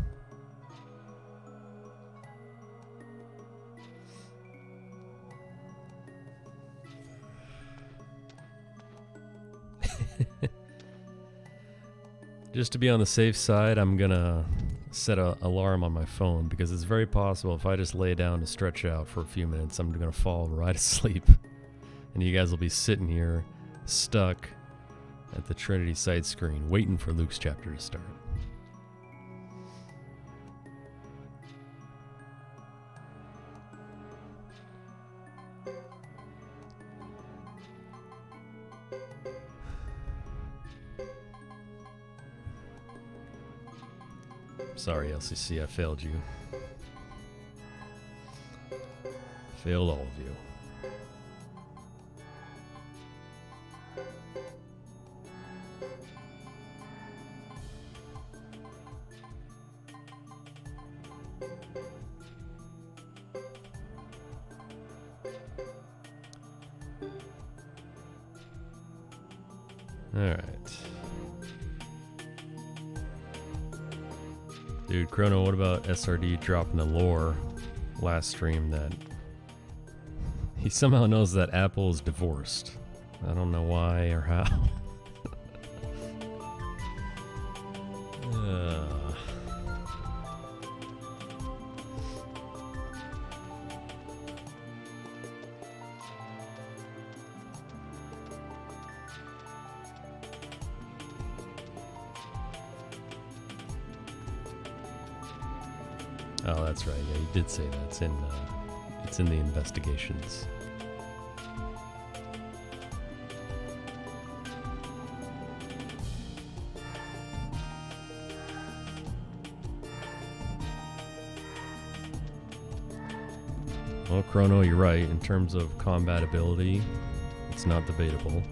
Just to be on the safe side, I'm gonna set an alarm on my phone because it's very possible if I just lay down to stretch out for a few minutes, I'm gonna fall right asleep. And you guys will be sitting here stuck at the Trinity side screen waiting for Luke's chapter to start. Sorry, LCC, I failed you. Failed all of you. All right. Dude, Chrono, what about SRD dropping the lore last stream that he somehow knows that Apple is divorced? I don't know why or how. Oh, that's right. Yeah, you did say that. It's in the investigations. Well, Chrono, you're right. In terms of combat ability, it's not debatable.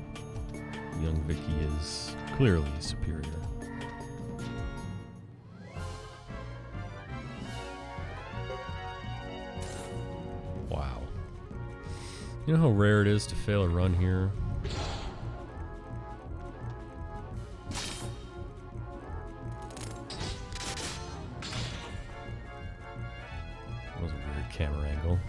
Young Vicky is clearly superior. You know how rare it is to fail a run here? That was a weird camera angle.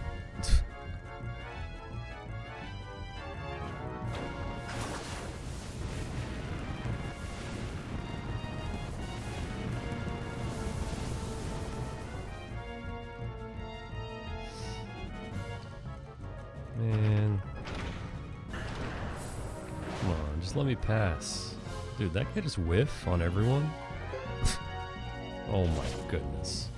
Just let me pass. Dude, that guy just whiff on everyone? Oh my goodness.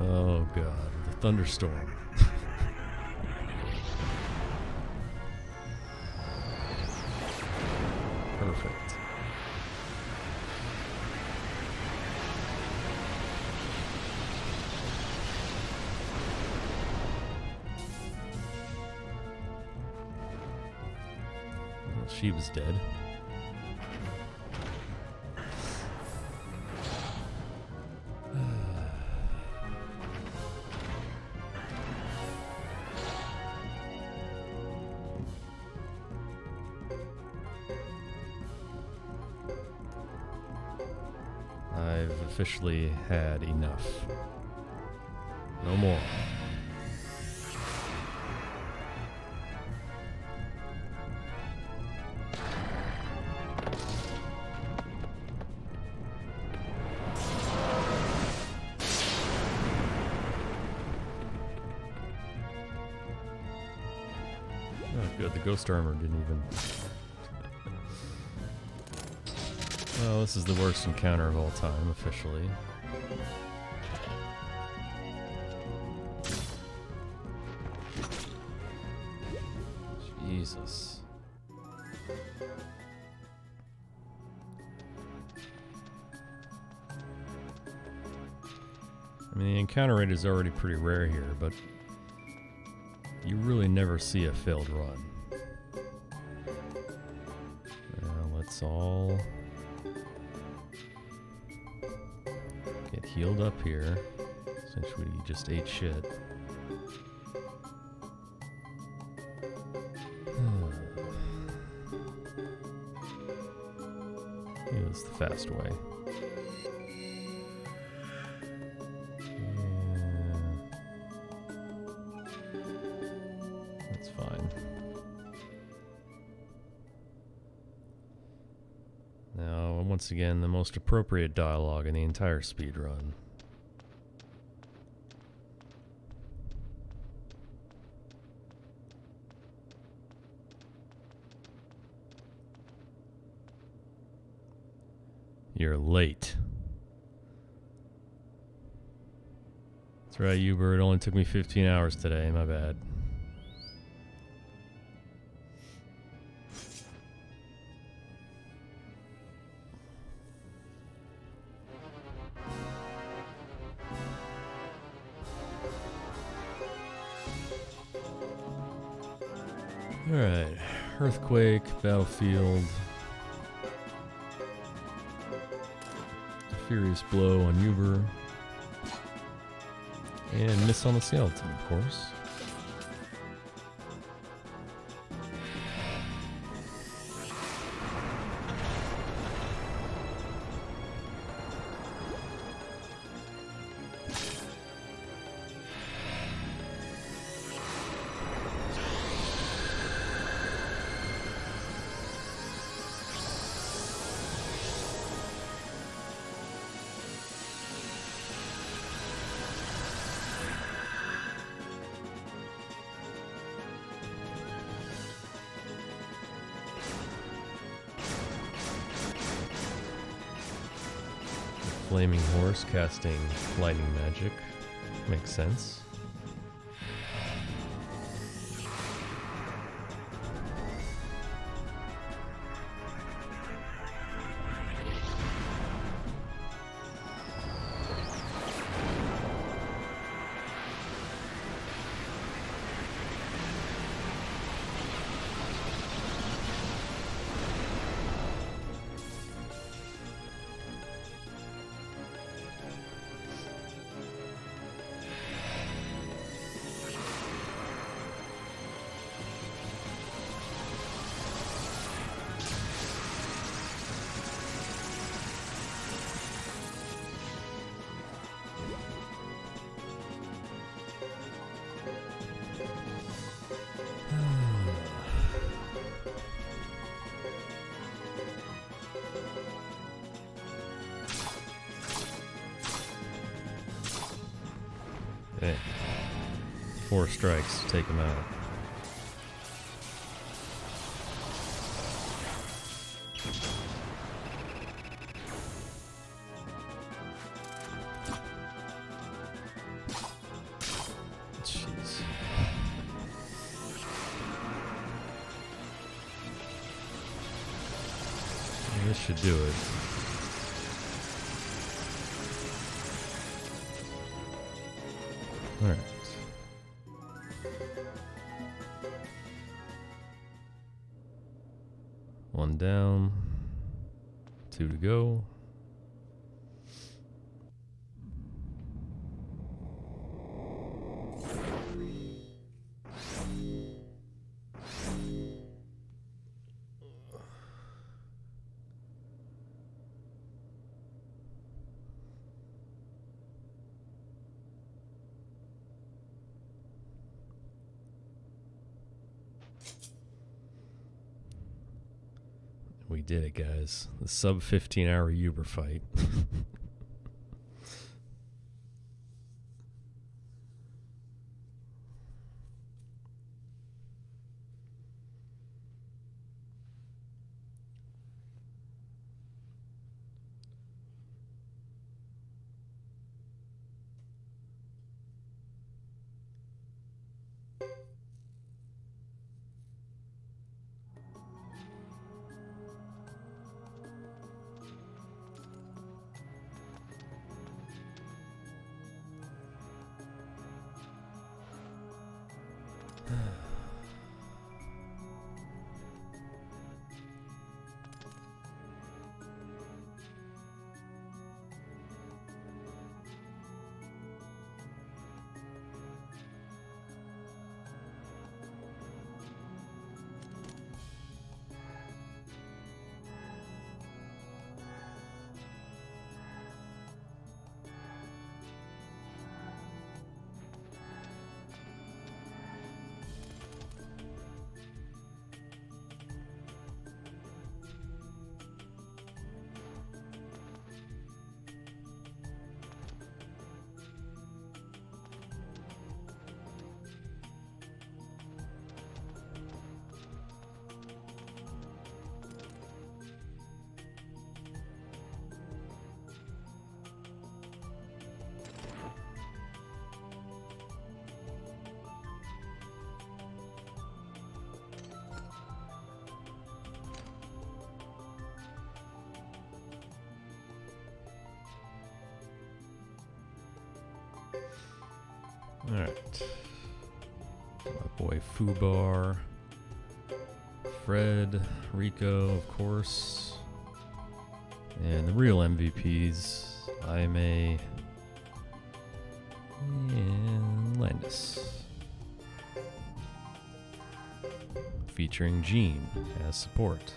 Oh god, the thunderstorm. Perfect. Well, she was dead. I've officially had enough. No more. Oh, good. The ghost armor didn't even... Well, this is the worst encounter of all time, officially. Jesus. I mean, the encounter rate is already pretty rare here, but you really never see a failed run. Let's all get healed up here, since we just ate shit. Yeah, that's the fast way. That's fine. Now, once again, the most appropriate dialogue in the entire speedrun. You're late. That's right, Hugo. It only took me 15 hours today. My bad. Alright. Earthquake, battlefield. Furious blow on Hugo. And miss on the skeleton, of course. Flaming horse casting lightning magic. Makes sense. 4 strikes to take him out. Jeez. This should do it. All right. One down, 2 to go. We did it, guys. The sub 15-hour Uber fight. All right. My boy Fubar, Fred, Rico, of course, and the real MVPs, Aime and Landis, featuring Gene as support.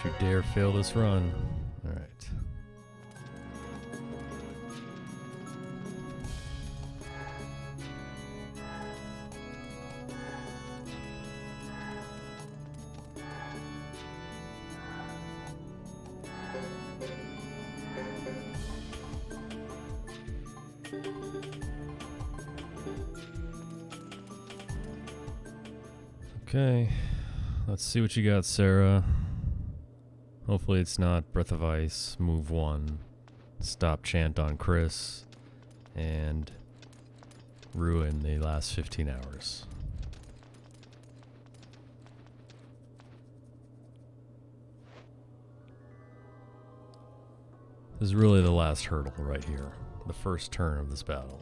Don't you dare fail this run. All right. Okay, let's see what you got, Sarah. Hopefully it's not Breath of Ice, move 1, stop chant on Chris, and ruin the last 15 hours. This is really the last hurdle right here, the first turn of this battle.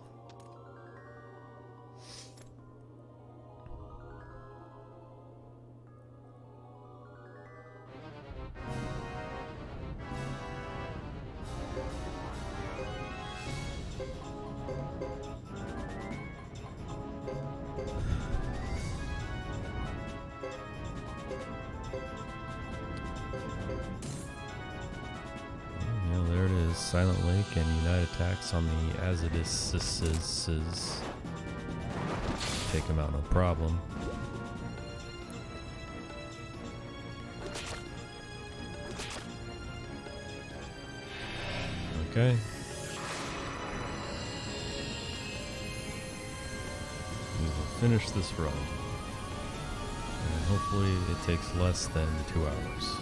Silent Lake and Unite attacks on the Azidises. Take them out, no problem. Okay. We will finish this run. And hopefully it takes less than 2 hours.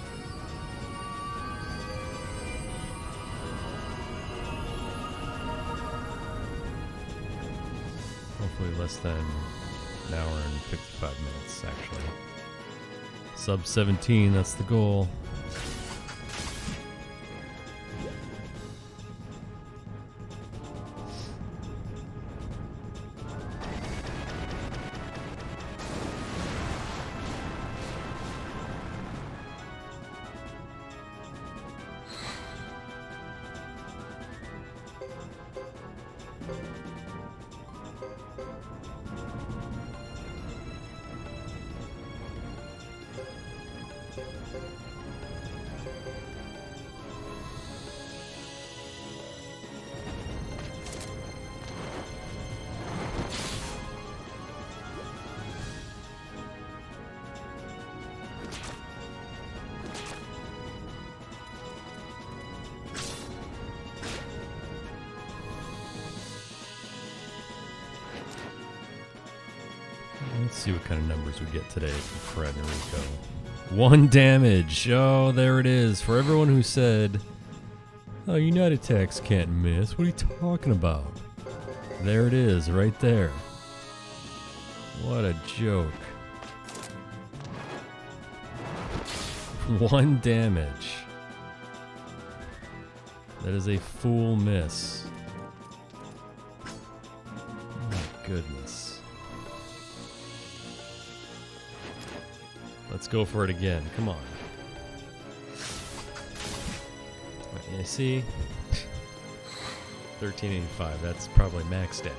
Hopefully less than an hour and 55 minutes, actually. Sub 17, that's the goal. Let's see what kind of numbers we get today from Fred and Rico. 1 damage. Oh, there it is. For everyone who said, oh, Unite attacks can't miss. What are you talking about? There it is, right there. What a joke. 1 damage. That is a full miss. Oh my goodness. Let's go for it again. Come on. You see? 1385. That's probably max damage.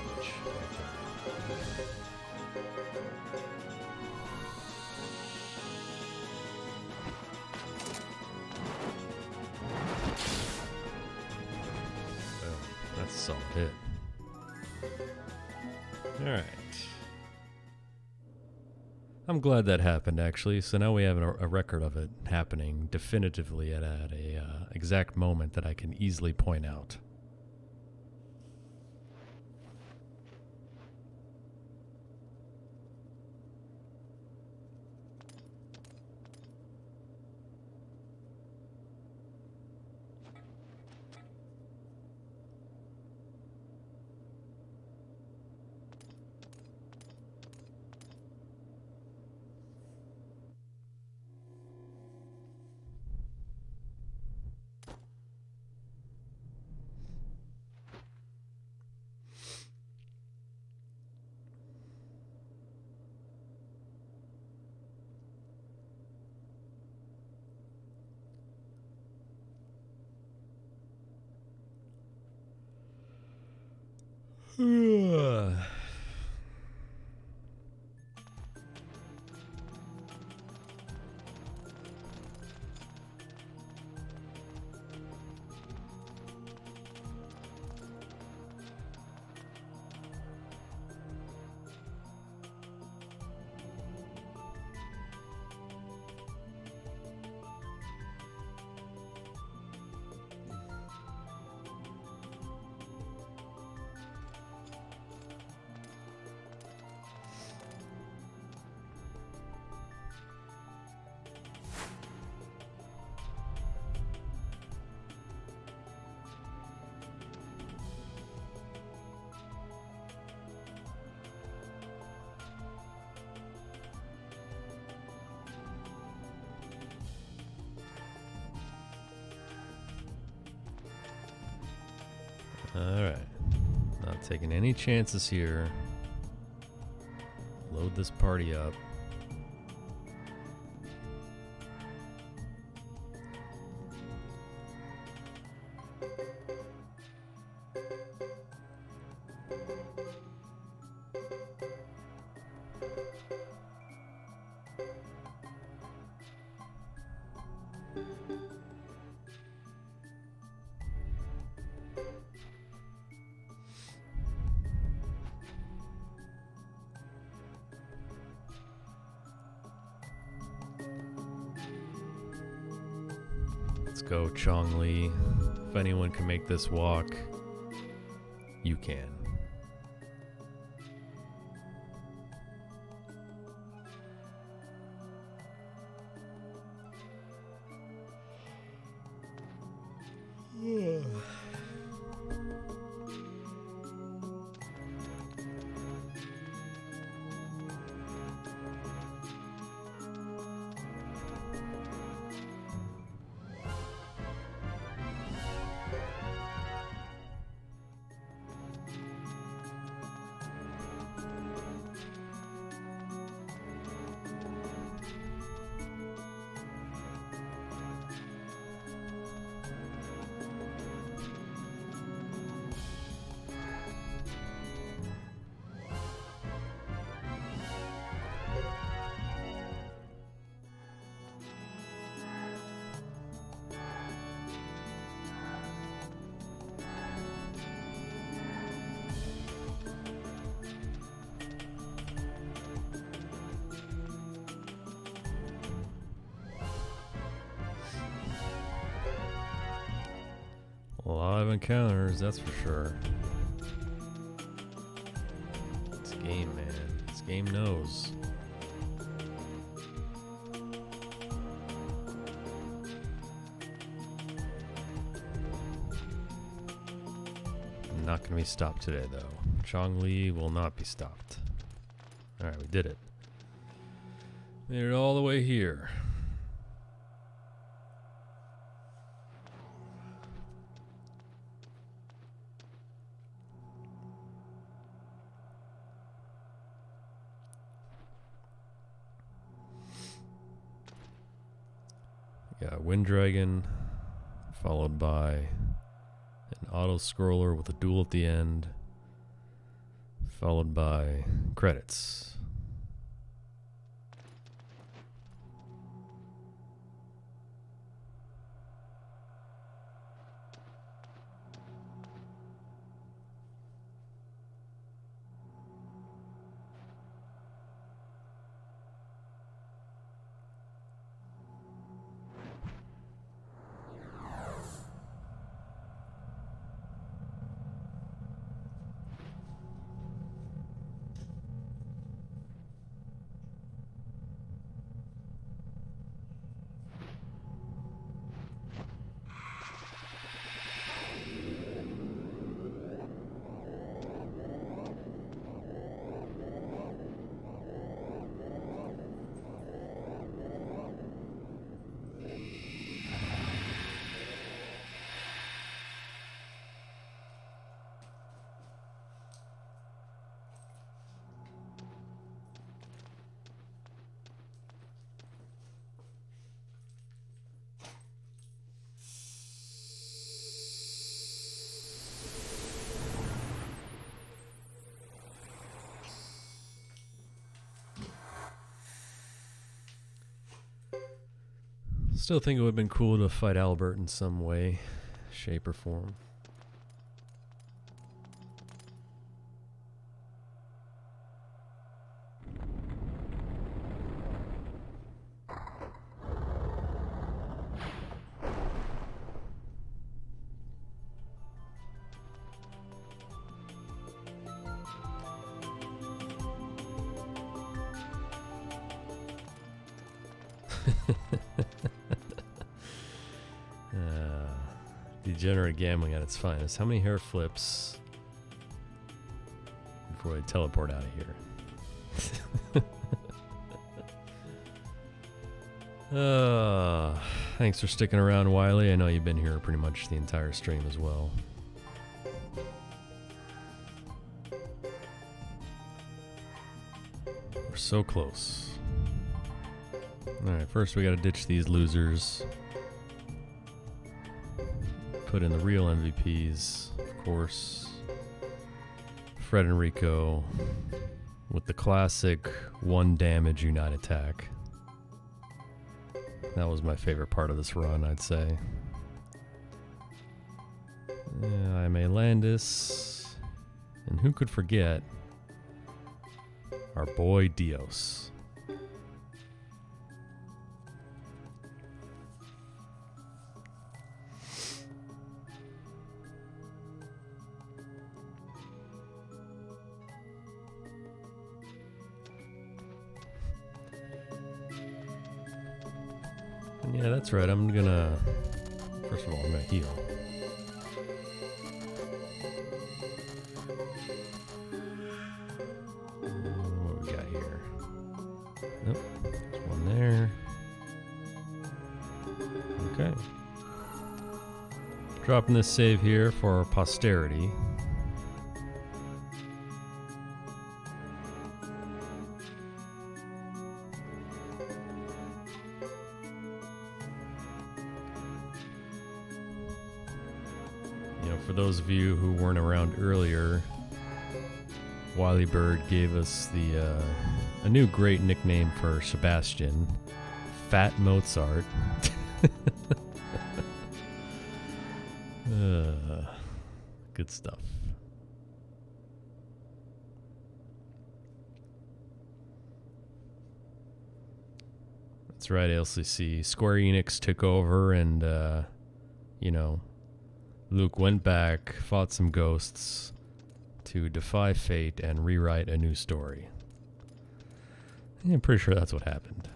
Oh, that's a solid hit. Alright. I'm glad that happened, actually. So now we have a record of it happening definitively at a exact moment that I can easily point out. Alright. Not taking any chances here. Load this party up. Let's go, Chong Li. If anyone can make this walk, you can. A lot of encounters, that's for sure. This game, man. This game knows. Not going to be stopped today, though. Chong Li will not be stopped. Alright, we did it. Made it all the way here. Got Wind Dragon, followed by an auto scroller with a duel at the end, followed by credits. Still think it would have been cool to fight Albert in some way, shape, or form. Degenerate gambling at its finest. How many hair flips before they teleport out of here? Thanks for sticking around, Wiley. I know you've been here pretty much the entire stream as well. We're so close. Alright, first we gotta ditch these losers. Put in the real MVPs, of course. Fred and Rico with the classic 1 damage unite attack. That was my favorite part of this run, I'd say. I'm a Landis. And who could forget our boy Dios. Yeah, that's right. I'm gonna... First of all, I'm gonna heal. What we got here? Nope. There's one there. Okay. Dropping this save here for posterity. For those of you who weren't around earlier, Wily Bird gave us a new great nickname for Sebastian, Fat Mozart. Good stuff. That's right, LCC. Square Enix took over and, you know, Luke went back, fought some ghosts to defy fate and rewrite a new story. Yeah, I'm pretty sure that's what happened.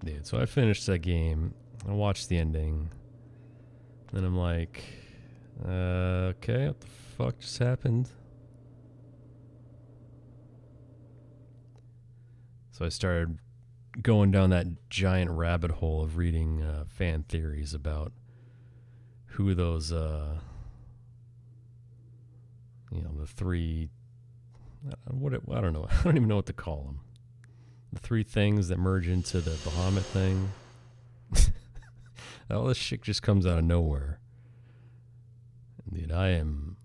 Dude, so I finished that game. I watched the ending. Then I'm like, okay, what the fuck just happened? So I started going down that giant rabbit hole of reading fan theories about who those, you know, the three, I don't know, I don't even know what to call them. The three things that merge into the Bahamut thing. All this shit just comes out of nowhere. Indeed, I am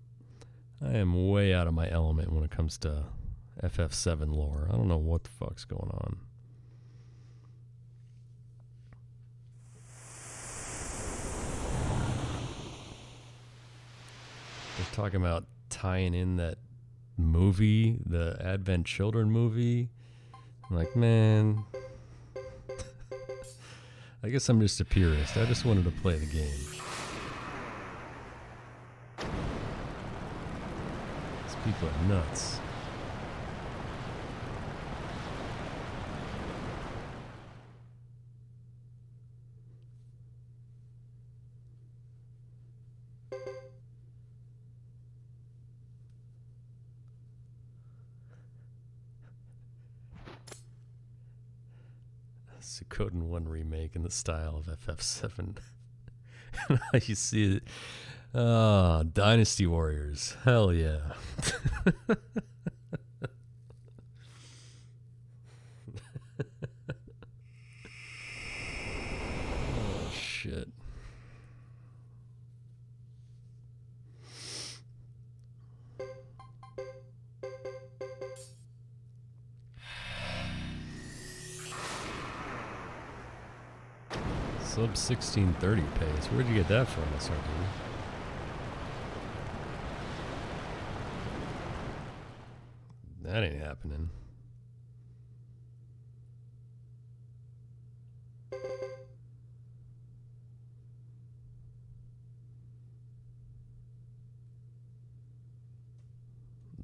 way out of my element when it comes to FF7 lore. I don't know what the fuck's going on. They're talking about tying in that movie, the Advent Children movie. I'm like, man, I guess I'm just a purist. I just wanted to play the game. These people are nuts. Suikoden 1 remake in the style of FF7. You see it. Ah, Dynasty Warriors. Hell yeah. Oh, shit. Sub 1630 pace. Where'd you get that from, SRD? That ain't happening.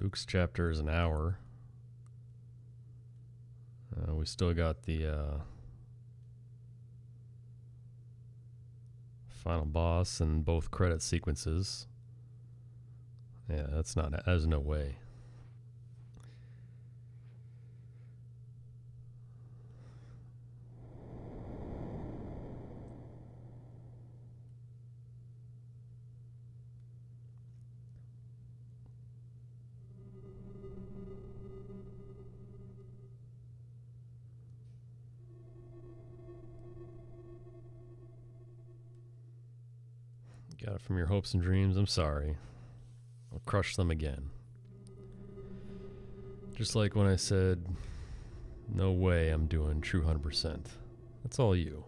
Luke's chapter is an hour. We still got the final boss and both credit sequences. Yeah, there's no way. Got it from your hopes and dreams. I'm sorry. I'll crush them again. Just like when I said, no way I'm doing true 100%. That's all you.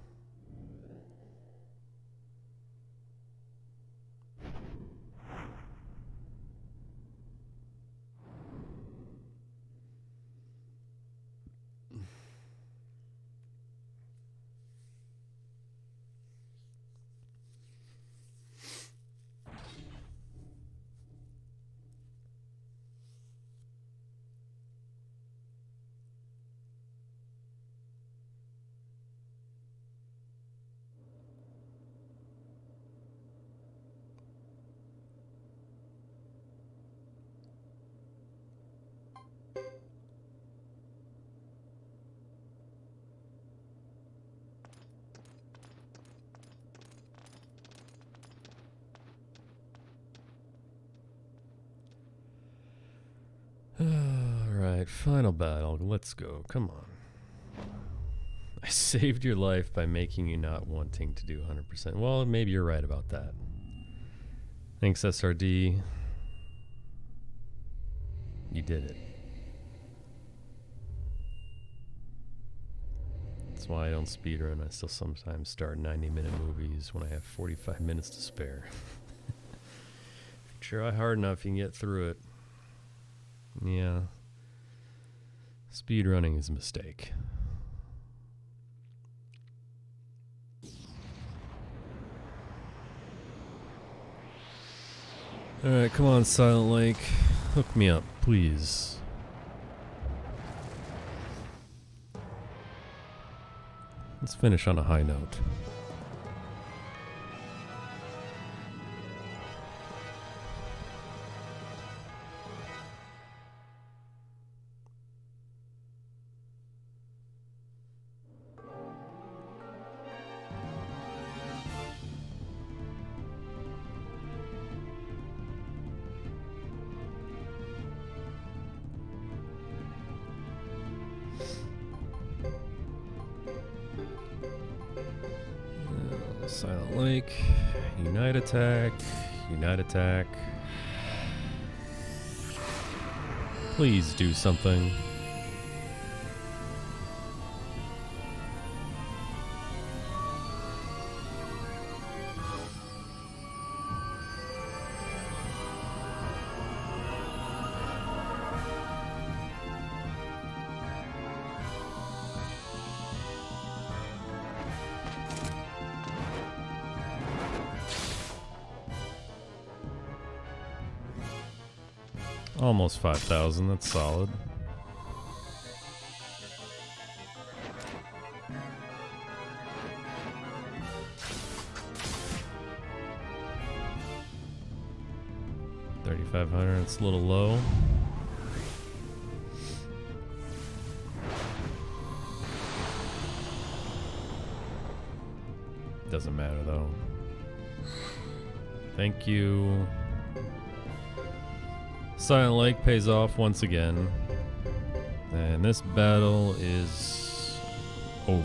Alright, final battle. Let's go. Come on. I saved your life by making you not wanting to do 100%. Well, maybe you're right about that. Thanks, SRD. You did it. That's why I don't speedrun. I still sometimes start 90-minute movies when I have 45 minutes to spare. If you try hard enough, you can get through it. Yeah. Speedrunning is a mistake. Alright, come on, Silent Lake. Hook me up, please. Let's finish on a high note. Silent Lake, Unite Attack, Unite Attack. Please do something. Almost 5,000, that's solid. $3,500, it's a little low. Doesn't matter though. Thank you. Silent Lake pays off once again, and this battle is over.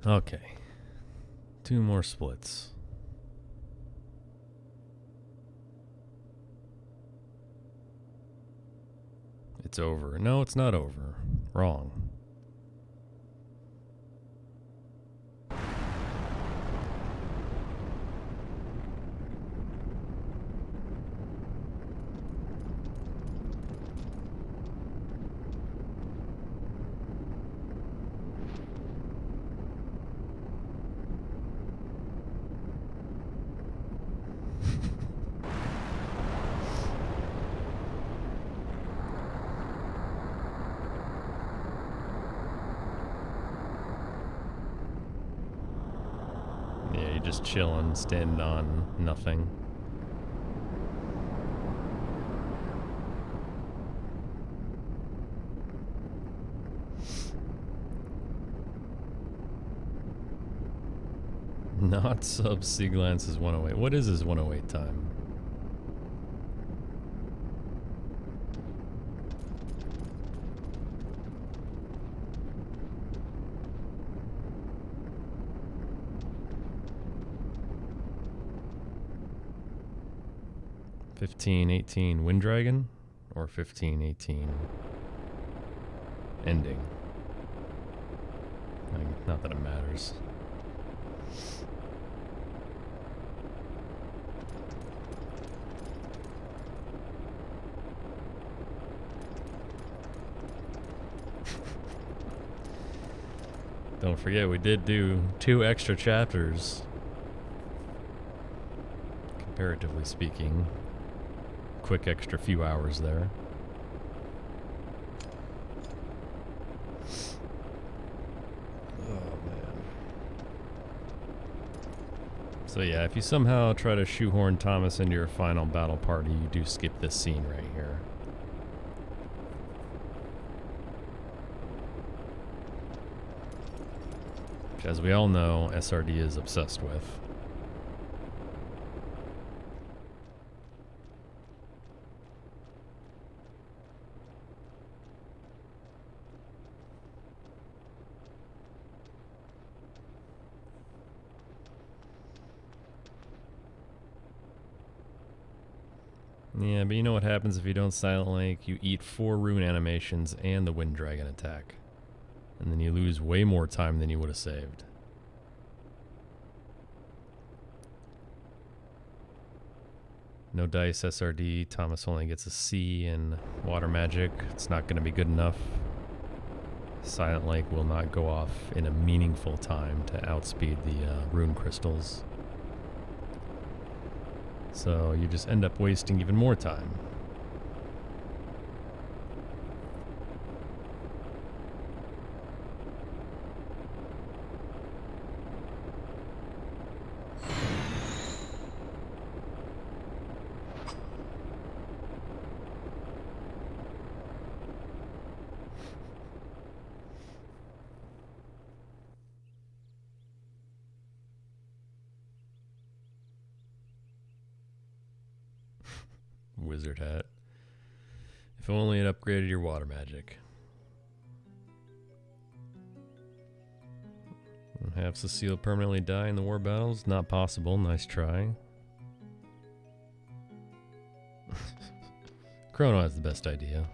Okay. 2 more splits. It's over. No, it's not over. Wrong. just chilling, standing on nothing. Not sub C glance is 108. What is his 108 time? $15.18 Wind Dragon or $15.18 ending? Like, not that it matters. Don't forget, we did do 2 extra chapters, comparatively speaking. Quick extra few hours there. Oh man. So yeah, if you somehow try to shoehorn Thomas into your final battle party, you do skip this scene right here. Which, as we all know, SRD is obsessed with. Yeah, but you know what happens if you don't Silent Lake? You eat 4 rune animations and the Wind Dragon attack. And then you lose way more time than you would have saved. No dice SRD. Thomas only gets a C in Water Magic. It's not going to be good enough. Silent Lake will not go off in a meaningful time to outspeed the rune crystals. So you just end up wasting even more time. Wizard hat. If only it upgraded your water magic. Have Cecile permanently die in the war battles? Not possible. Nice try. Chrono has the best idea.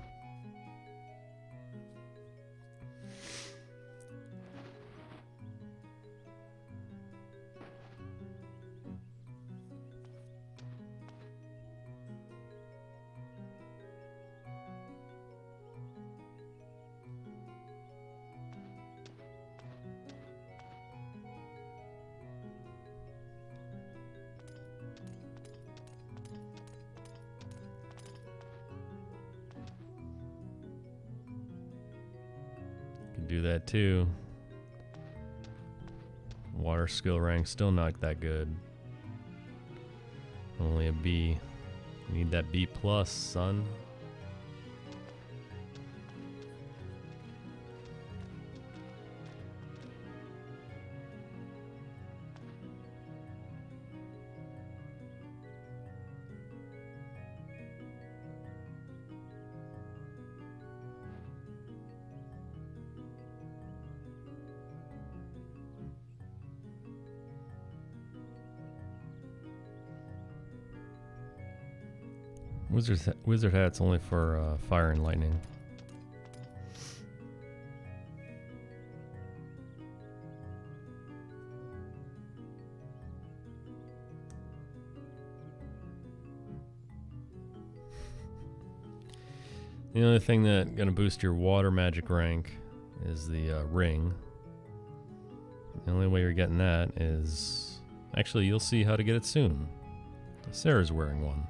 Do that too. Water skill rank still not that good. Only a B. You need that B plus, son. Wizard hat's only for fire and lightning. The only thing that's gonna boost your water magic rank is the ring. The only way you're getting that is... Actually, you'll see how to get it soon. Sarah's wearing one.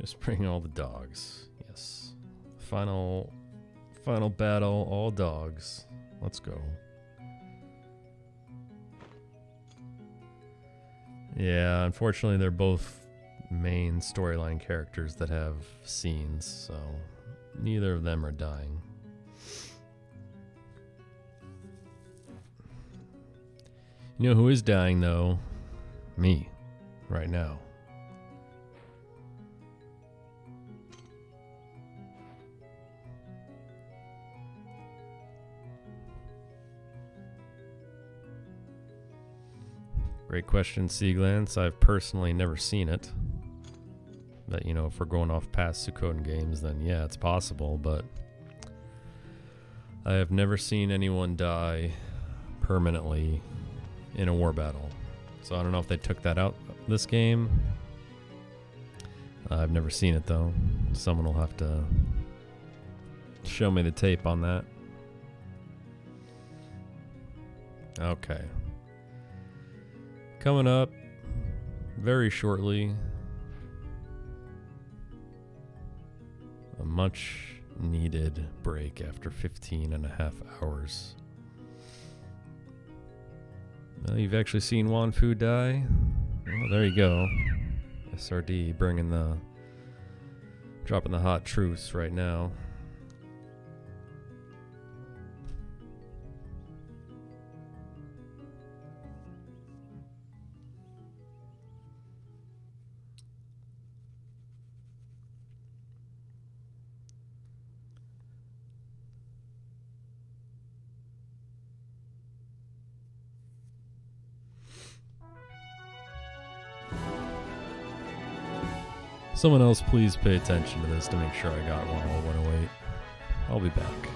Just bring all the dogs. Yes. Final battle, all dogs. Let's go. Yeah, unfortunately they're both main storyline characters that have scenes, so neither of them are dying. You know who is dying though? Me, right now. Great question, Seaglance. I've personally never seen it. But, you know, if we're going off past Suikoden games, then yeah, it's possible. But I have never seen anyone die permanently in a war battle. So I don't know if they took that out this game. I've never seen it, though. Someone will have to show me the tape on that. Okay. Coming up very shortly, a much needed break after 15 and a half hours. Well, you've actually seen Wanfu die? Well, there you go. SRD dropping the hot truths right now. Someone else please pay attention to this to make sure I got 10108. I'll be back.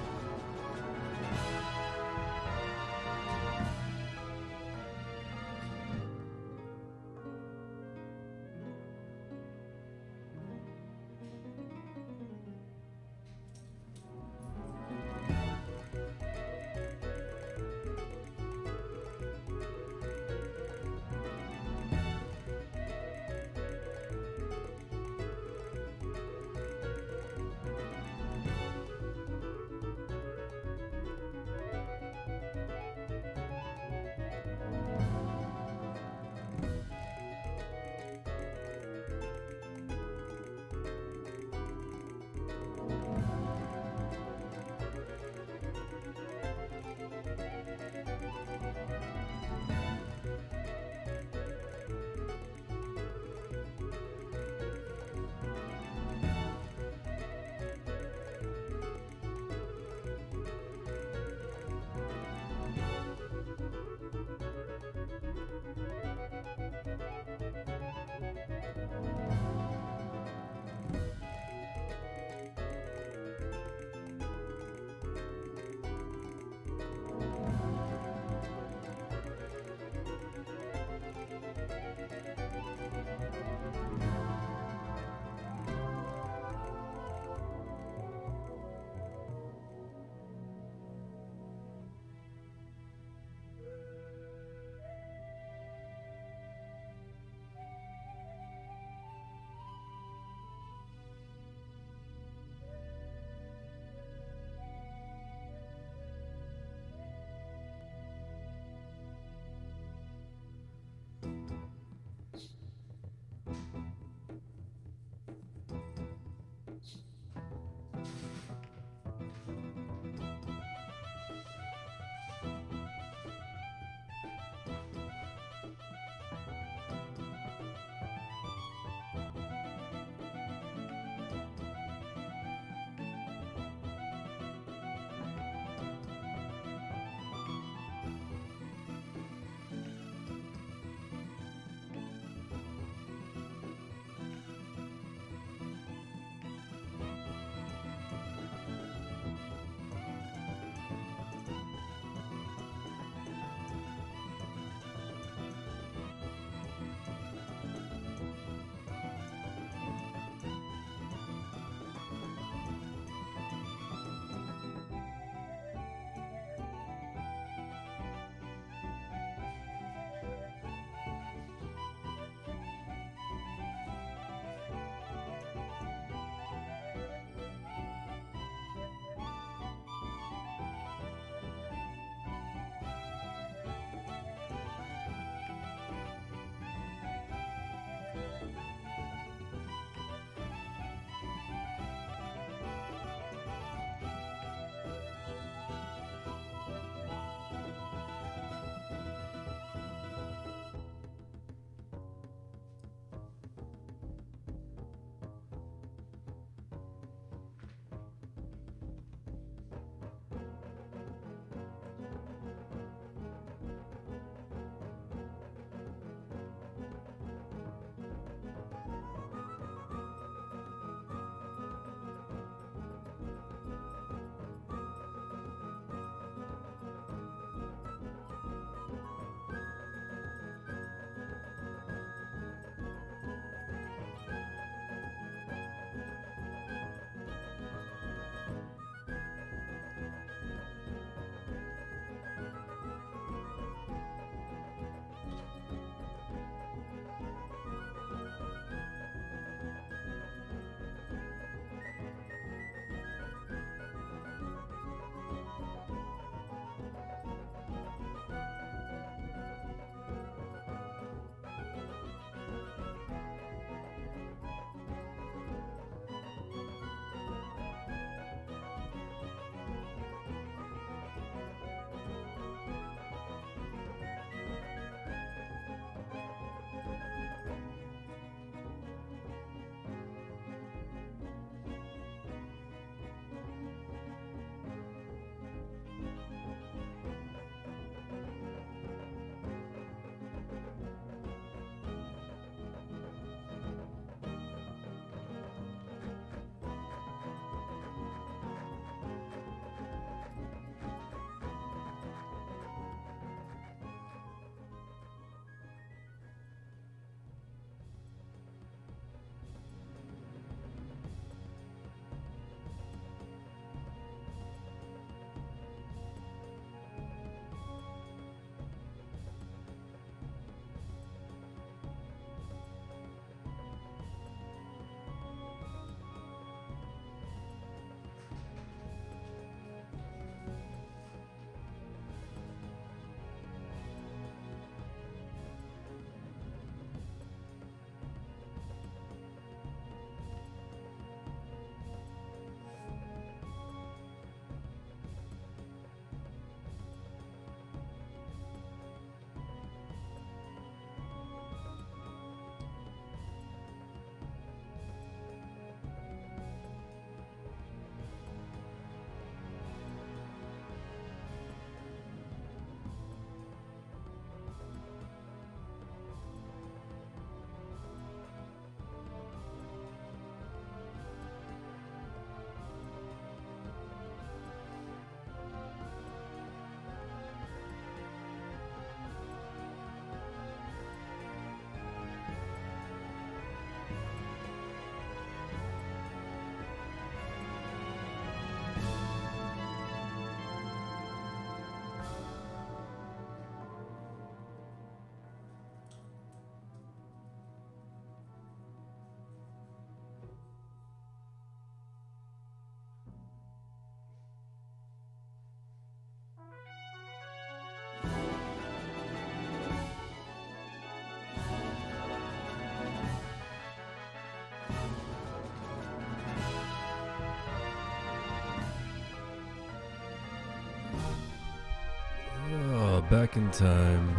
Oh, back in time.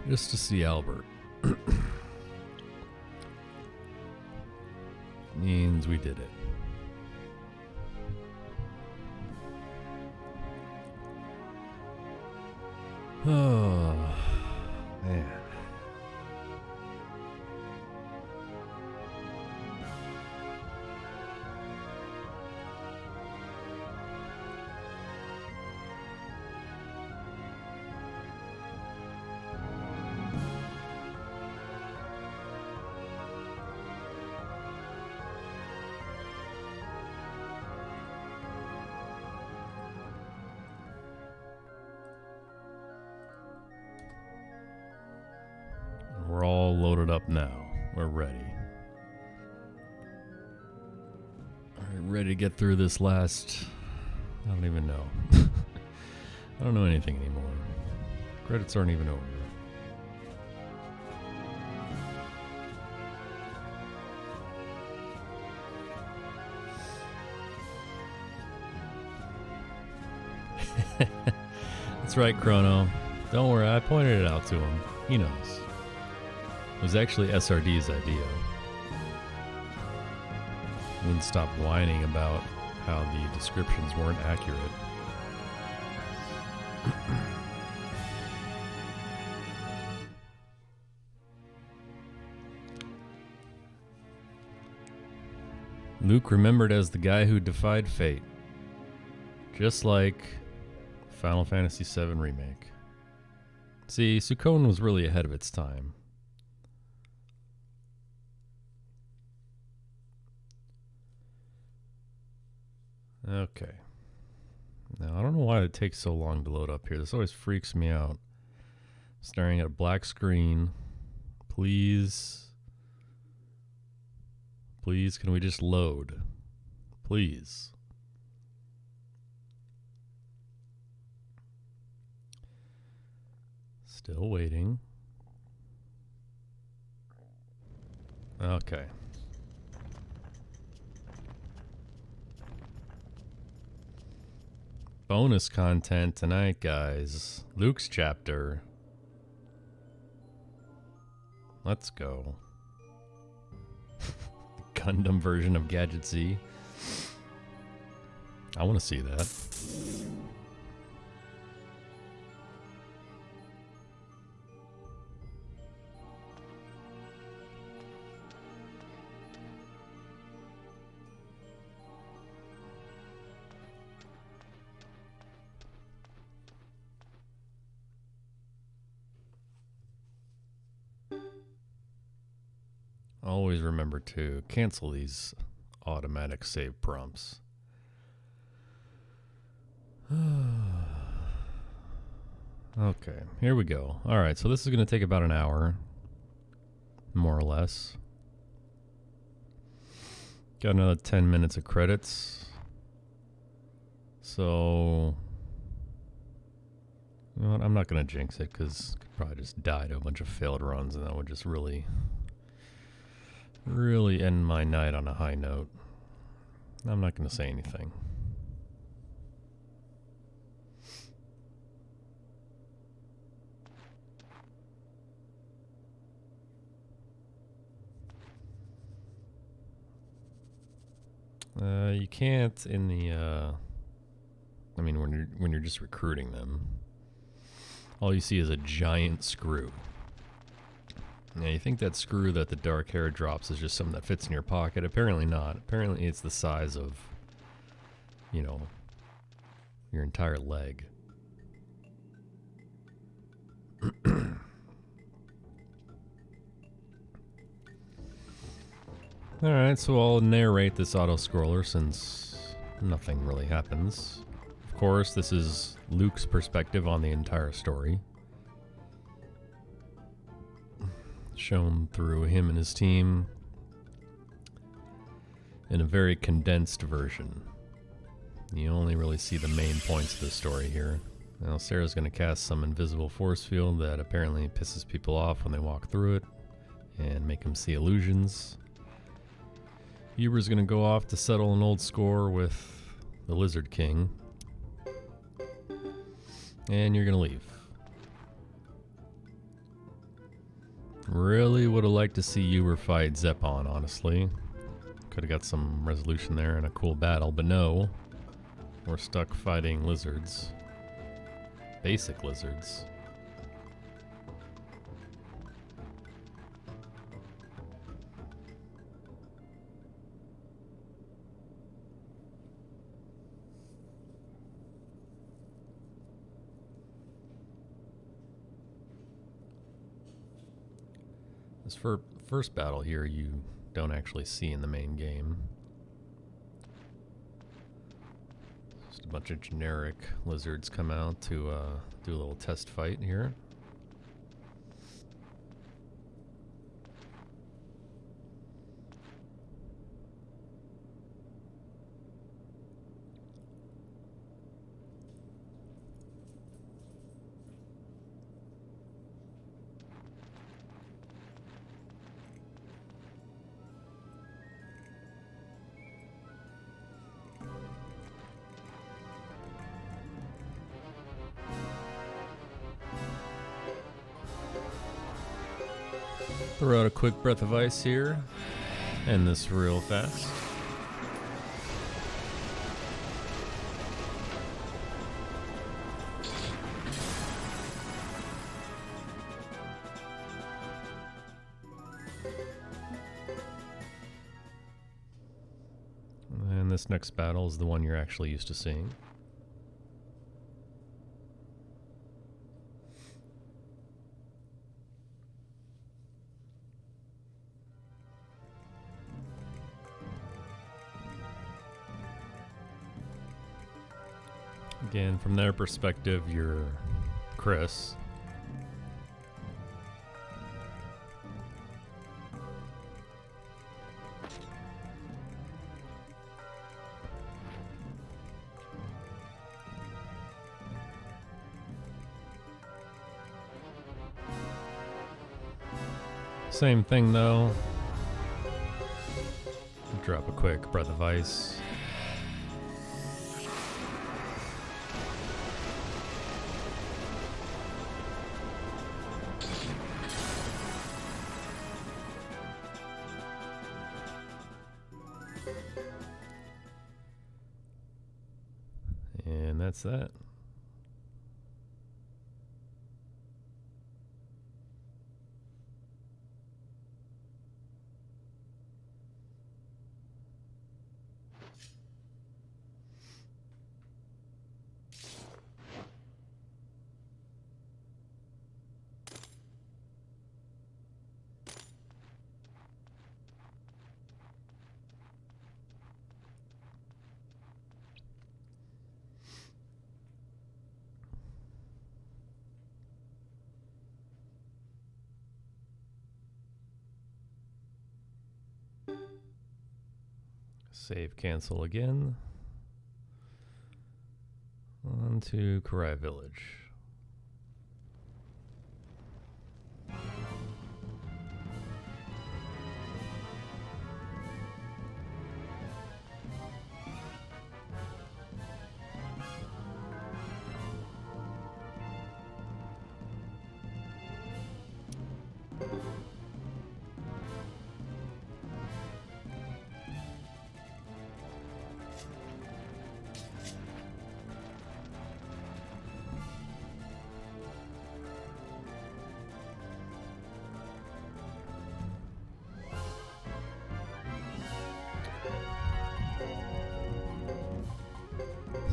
Just to see Albert. Means we did it. Oh, man. We're all loaded up now. We're ready. All right, ready to get through this last... I don't even know. I don't know anything anymore. Credits aren't even over. That's right, Chrono. Don't worry, I pointed it out to him. He knows. It was actually SRD's idea. Wouldn't stop whining about how the descriptions weren't accurate. Luke remembered as the guy who defied fate. Just like Final Fantasy VII Remake. See, Suikoden was really ahead of its time. Okay. Now, I don't know why it takes so long to load up here. This always freaks me out. Staring at a black screen. Please. Please, can we just load? Please. Still waiting. Okay. Bonus content tonight, guys. Luke's chapter. Let's go. Gundam version of Gadget Z. I want to see that. Always remember to cancel these automatic save prompts. Okay, here we go. Alright, so this is going to take about an hour. More or less. Got another 10 minutes of credits. So... you know what, I'm not going to jinx it because I could probably just die to a bunch of failed runs and that would just really end my night on a high note. I'm not going to say anything. You can't in the I mean when you're just recruiting them. All you see is a giant screw. Now, you think that screw that the dark hair drops is just something that fits in your pocket? Apparently not. Apparently it's the size of, you know, your entire leg. Alright, so I'll narrate this auto-scroller since nothing really happens. Of course, this is Luke's perspective on the entire story. Shown through him and his team in a very condensed version. You only really see the main points of the story here. Now Sarah's going to cast some invisible force field that apparently pisses people off when they walk through it and make them see illusions. Huber's going to go off to settle an old score with the Lizard King, And you're gonna leave. Really would have liked to see you fight Zeppon, honestly. Could have got some resolution there and a cool battle, but no. We're stuck fighting lizards. Basic lizards. This first battle here you don't actually see in the main game. Just a bunch of generic lizards come out to do a little test fight here. Throw out a quick breath of ice here. End this real fast. And this next battle is the one you're actually used to seeing. Again, from their perspective, you're Chris. Same thing though. Drop a quick breath of ice. And that's that. Save, cancel again. On to Karai Village.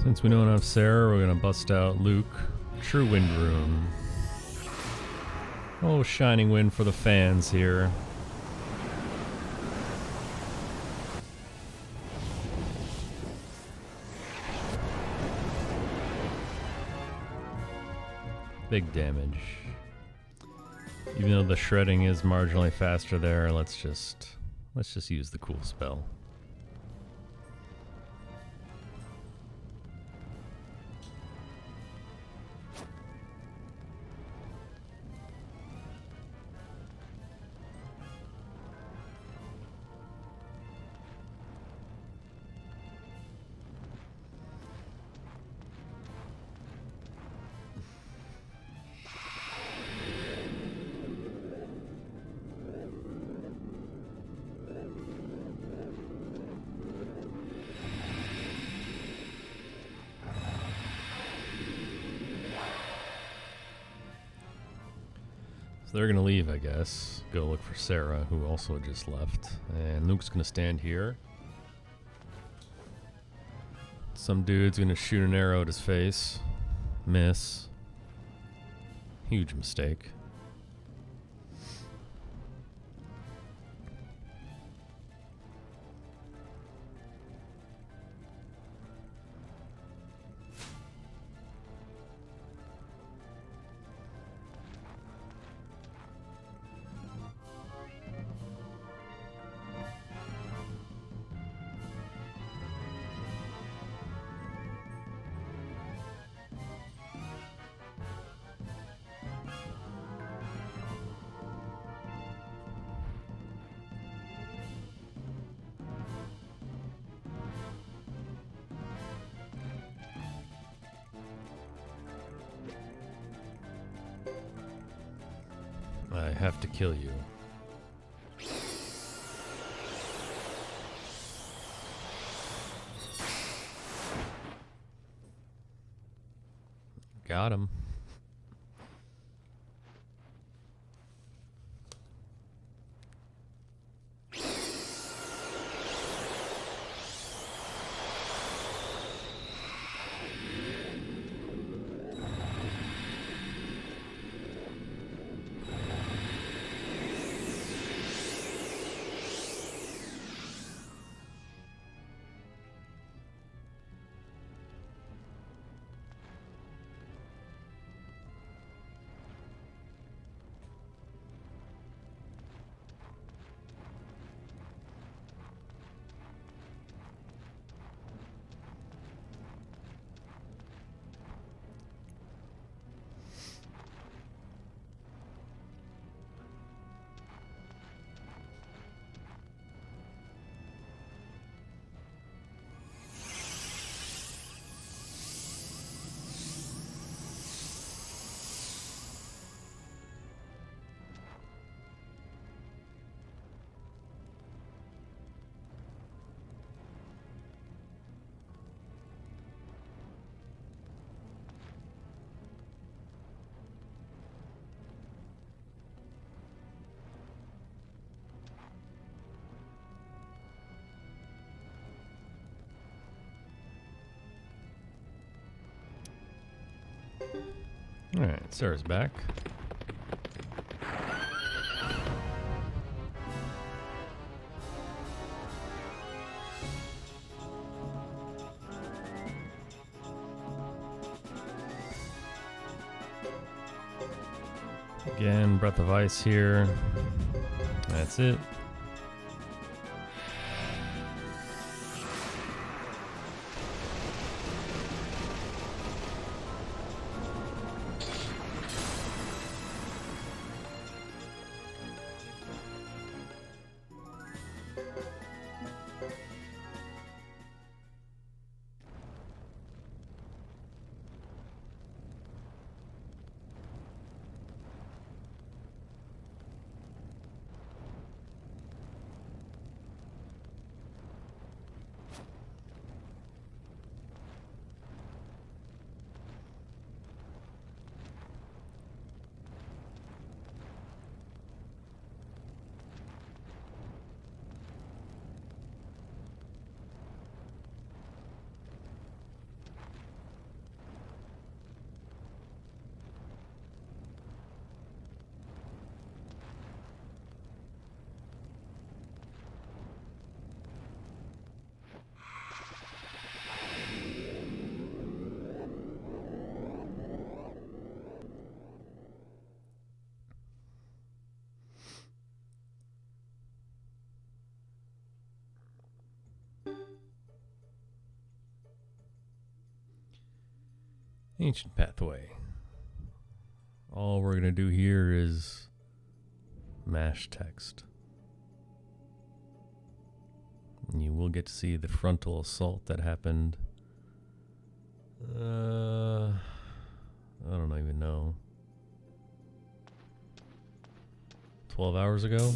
Since we don't have Sarah, we're gonna bust out Luke. True Wind Rune. Oh, shining wind for the fans here. Big damage. Even though the shredding is marginally faster there, let's just use the cool spell. So they're gonna leave, I guess. Go look for Sarah, who also just left. And Luke's gonna stand here. Some dude's gonna shoot an arrow at his face. Miss. Huge mistake. I have to kill you. Got him. Alright, Sarah's back. Again, Breath of Ice here. That's it. Ancient Pathway. All we're going to do here is mash text. And you will get to see the frontal assault that happened. I don't even know. 12 hours ago?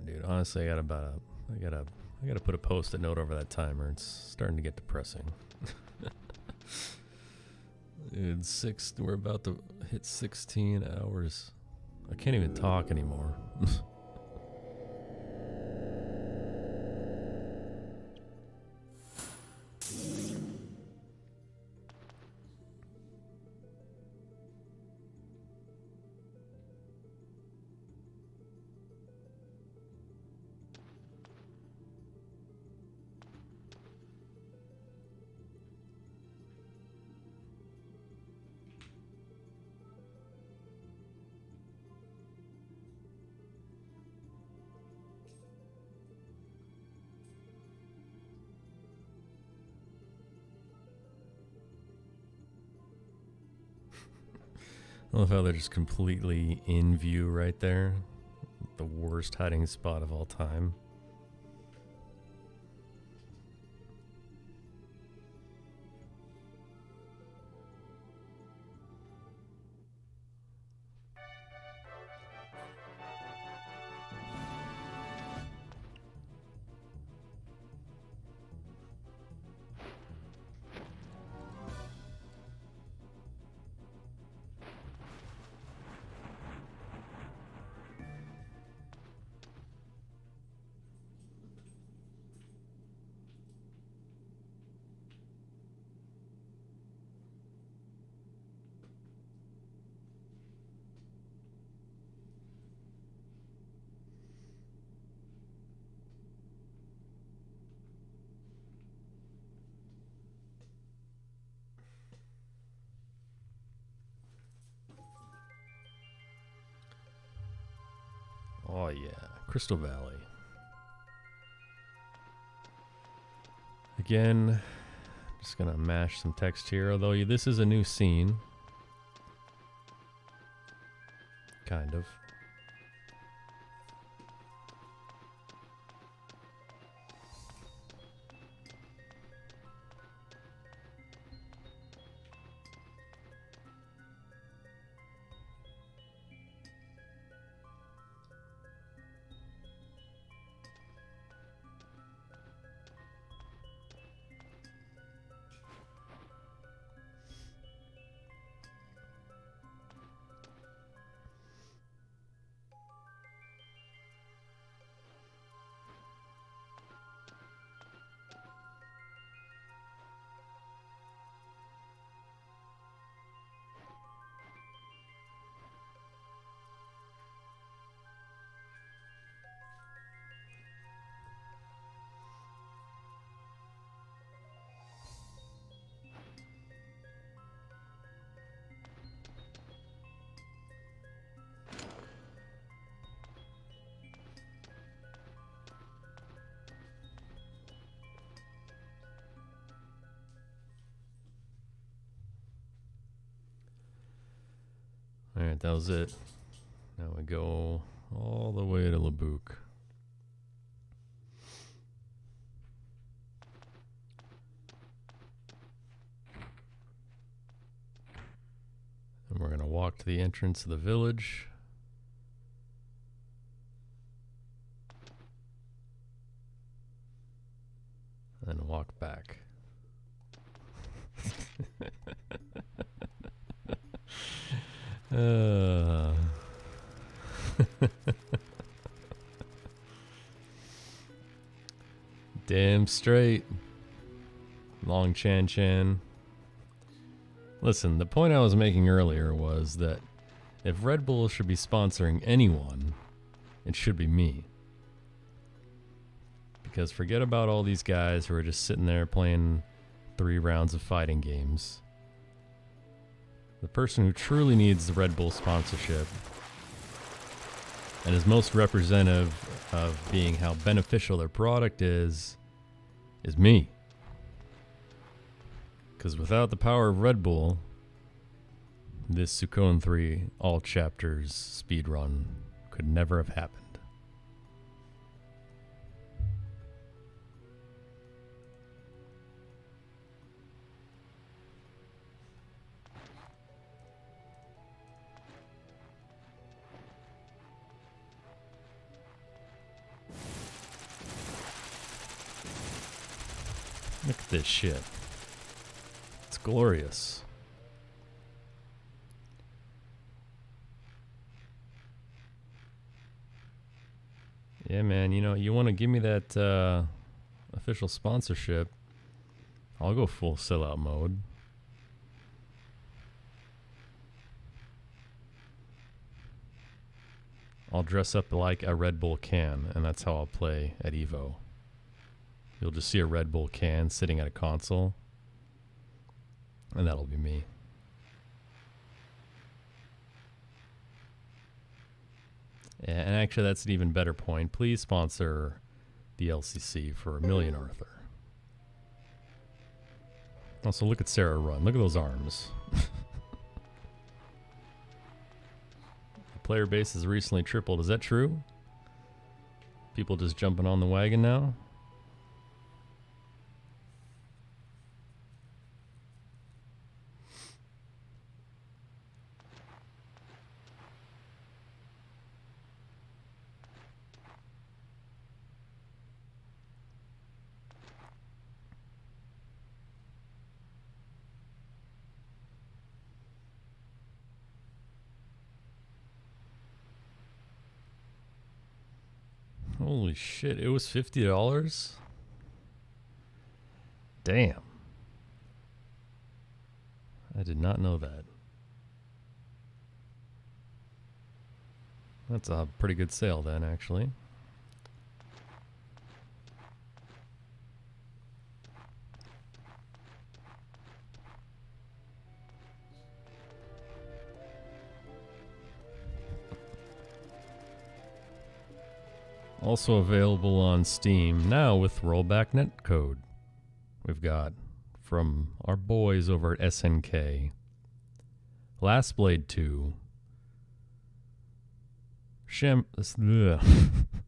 Dude, honestly, I got about I gotta put a post-it note over that timer. It's starting to get depressing. We're about to hit 16 hours. I can't even talk anymore. I love how they're just completely in view right there. The worst hiding spot of all time. Oh yeah, Crystal Valley. Again, just gonna mash some text here, although this is a new scene. Kind of. Alright, that was it. Now we go all the way to Labouk. And we're going to walk to the entrance of the village. And walk back. Damn straight. Long Chan Chan. Listen, the point I was making earlier was that if Red Bull should be sponsoring anyone, it should be me. Because forget about all these guys who are just sitting there playing 3 rounds of fighting games. The person who truly needs the Red Bull sponsorship and is most representative of being how beneficial their product is me. Because without the power of Red Bull, this Suikoden 3 all chapters speedrun could never have happened. Look at this shit. It's glorious. Yeah, man, you know, you want to give me that official sponsorship, I'll go full sellout mode. I'll dress up like a Red Bull can, and that's how I'll play at Evo. You'll just see a Red Bull can sitting at a console, and that'll be me. Yeah, and actually, that's an even better point. Please sponsor the LCC for $1 million, Arthur. Also, look at Sarah run. Look at those arms. Player base has recently tripled. Is that true? People just jumping on the wagon now? Holy shit, it was $50? Damn. I did not know that. That's a pretty good sale then, actually. Also available on Steam now with rollback netcode. We've got from our boys over at SNK, Last Blade 2,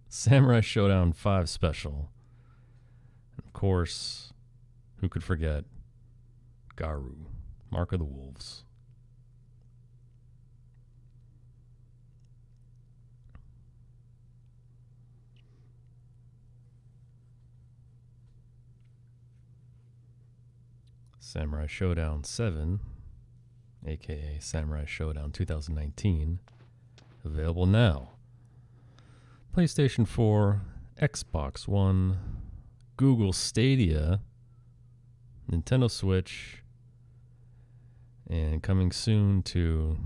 Samurai Showdown 5 Special, and of course, who could forget Garu, Mark of the Wolves. Samurai Showdown 7, aka Samurai Showdown 2019, available now. PlayStation 4, Xbox One, Google Stadia, Nintendo Switch, and coming soon to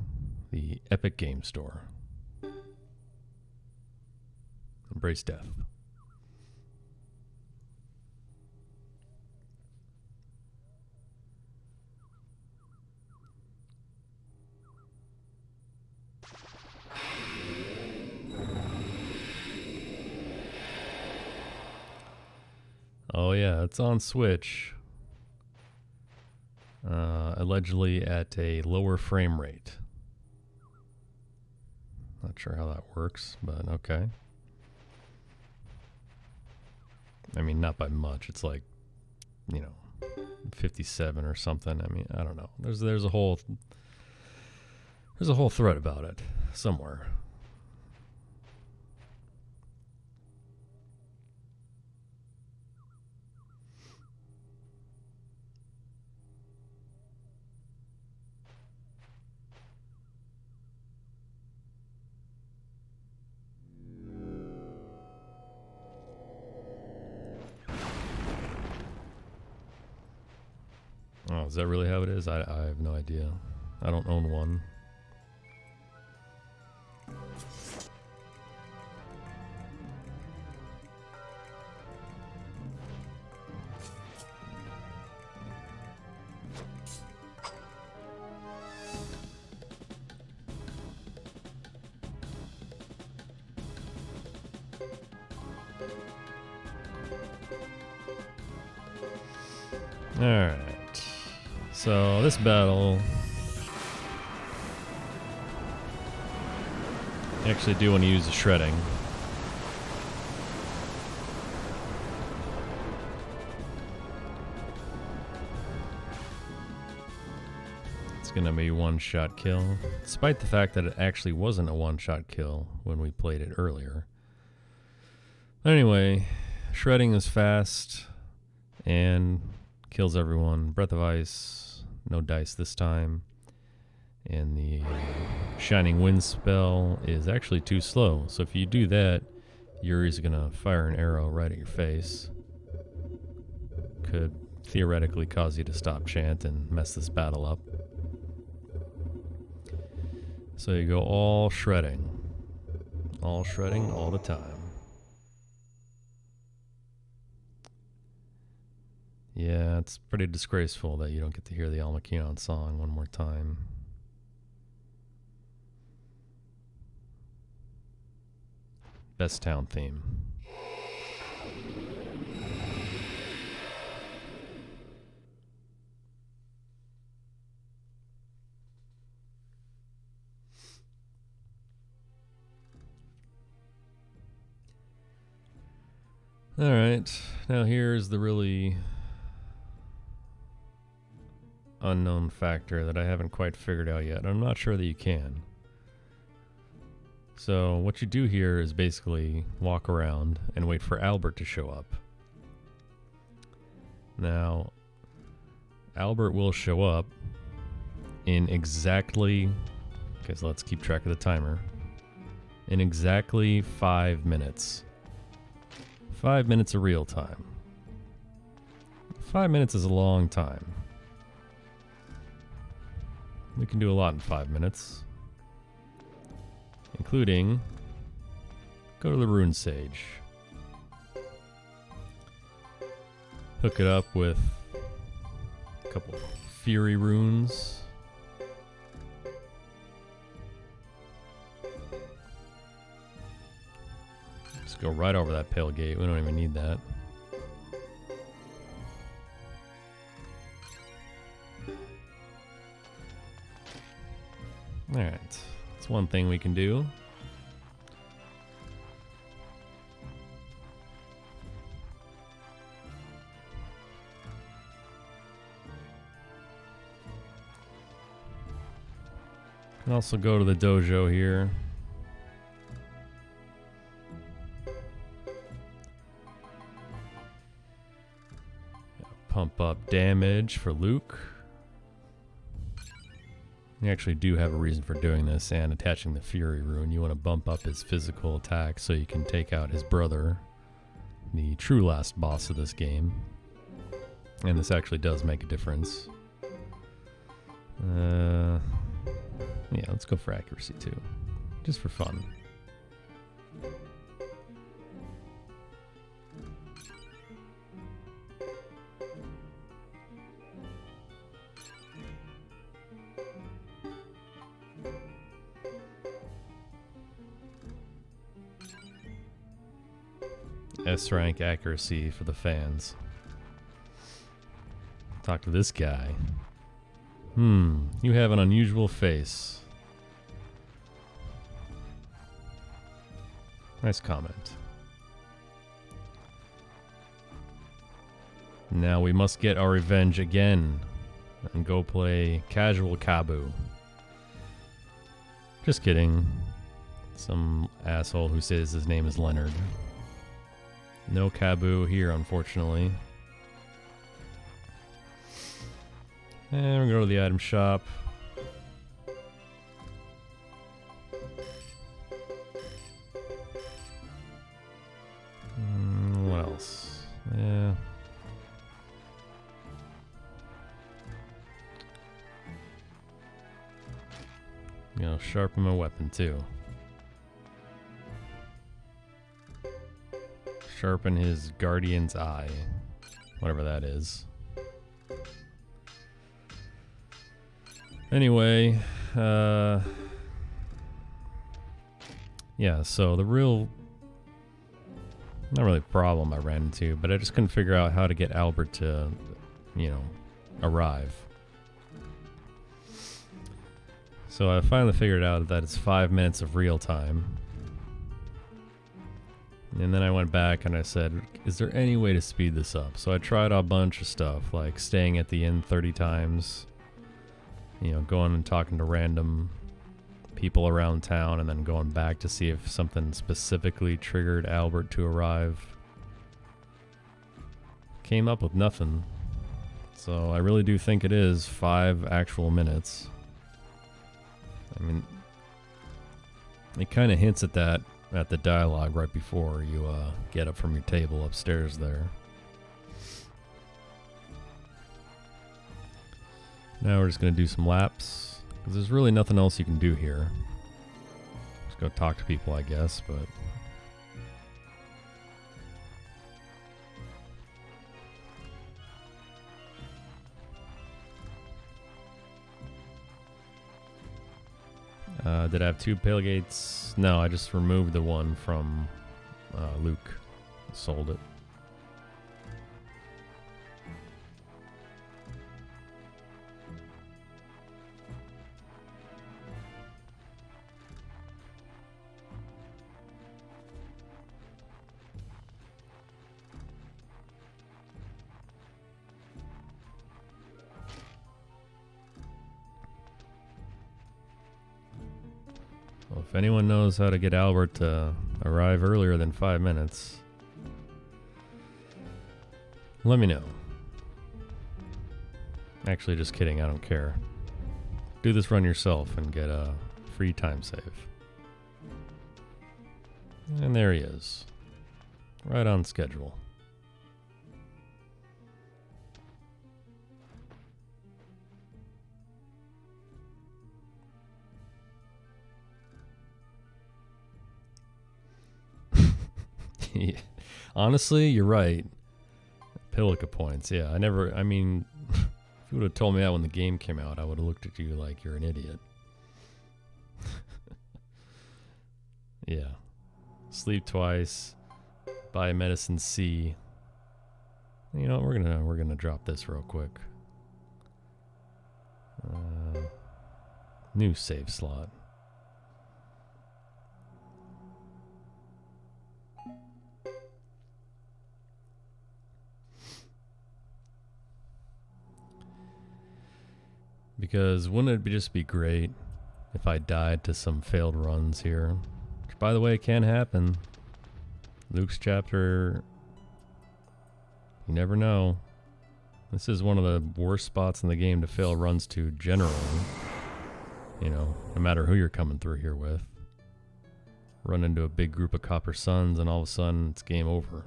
the Epic Game Store. Embrace death. Oh yeah, it's on Switch. Allegedly at a lower frame rate. Not sure how that works, but okay. I mean, not by much. It's like, 57 or something. I mean, I don't know. There's a whole thread about it somewhere. Oh, is that really how it is? I have no idea. I don't own one. Alright. So this battle, I actually do want to use the shredding. It's going to be one-shot kill, despite the fact that it actually wasn't a one-shot kill when we played it earlier. Anyway, shredding is fast, and kills everyone. Breath of Ice, no dice this time. And the Shining Wind spell is actually too slow. So if you do that, Yuri's gonna fire an arrow right at your face. Could theoretically cause you to stop chant and mess this battle up. So you go all shredding. All shredding all the time. Yeah, it's pretty disgraceful that you don't get to hear the Almakeon song one more time. Best town theme. Alright, now here's the really unknown factor that I haven't quite figured out yet. I'm not sure that you can. So what you do here is basically walk around and wait for Albert to show up. Now, Albert will show up in exactly, okay, so let's keep track of the timer, in exactly 5 minutes. 5 minutes of real time. 5 minutes is a long time. We can do a lot in 5 minutes. Including, go to the Rune Sage. Hook it up with a couple of Fury runes. Just go right over that pale gate. We don't even need that. Alright. That's one thing we can do. Can also go to the dojo here. Pump up damage for Luke. You actually do have a reason for doing this and attaching the Fury rune. You want to bump up his physical attack so you can take out his brother, the true last boss of this game. And this actually does make a difference. Yeah, let's go for accuracy too. Just for fun. S rank accuracy for the fans. Talk to this guy. You have an unusual face. Nice comment. Now we must get our revenge again and go play casual Kabu. Just kidding. Some asshole who says his name is Leonard. No Kabu here, unfortunately. And we're going to go to the item shop. What else? Yeah. Sharpen my weapon too. Sharpen his guardian's eye. Whatever that is. Anyway, yeah, so the real, not really problem I ran into, but I just couldn't figure out how to get Albert to, arrive. So I finally figured out that it's 5 minutes of real time. And then I went back and I said, is there any way to speed this up? So I tried a bunch of stuff, like staying at the inn 30 times, going and talking to random people around town, and then going back to see if something specifically triggered Albert to arrive. Came up with nothing. So I really do think it is 5 actual minutes. I mean, it kind of hints at that at the dialogue right before you get up from your table upstairs there. Now we're just going to do some laps, because there's really nothing else you can do here. Just go talk to people, I guess, but... did I have 2 tailgates? No, I just removed the one from Luke. Sold it. Well, if anyone knows how to get Albert to arrive earlier than 5 minutes, let me know. Actually, just kidding, I don't care. Do this run yourself and get a free time save. And there he is. Right on schedule. Yeah. Honestly, you're right. Pilica points, yeah. I mean, if you would have told me that when the game came out, I would have looked at you like you're an idiot. Yeah. Sleep twice. Buy medicine C. You know, we're gonna drop this real quick. New save slot. Because wouldn't it just be great if I died to some failed runs here? Which, by the way, can happen. Luke's chapter, you never know. This is one of the worst spots in the game to fail runs to generally. You know, no matter who you're coming through here with. Run into a big group of Copper Suns and all of a sudden it's game over.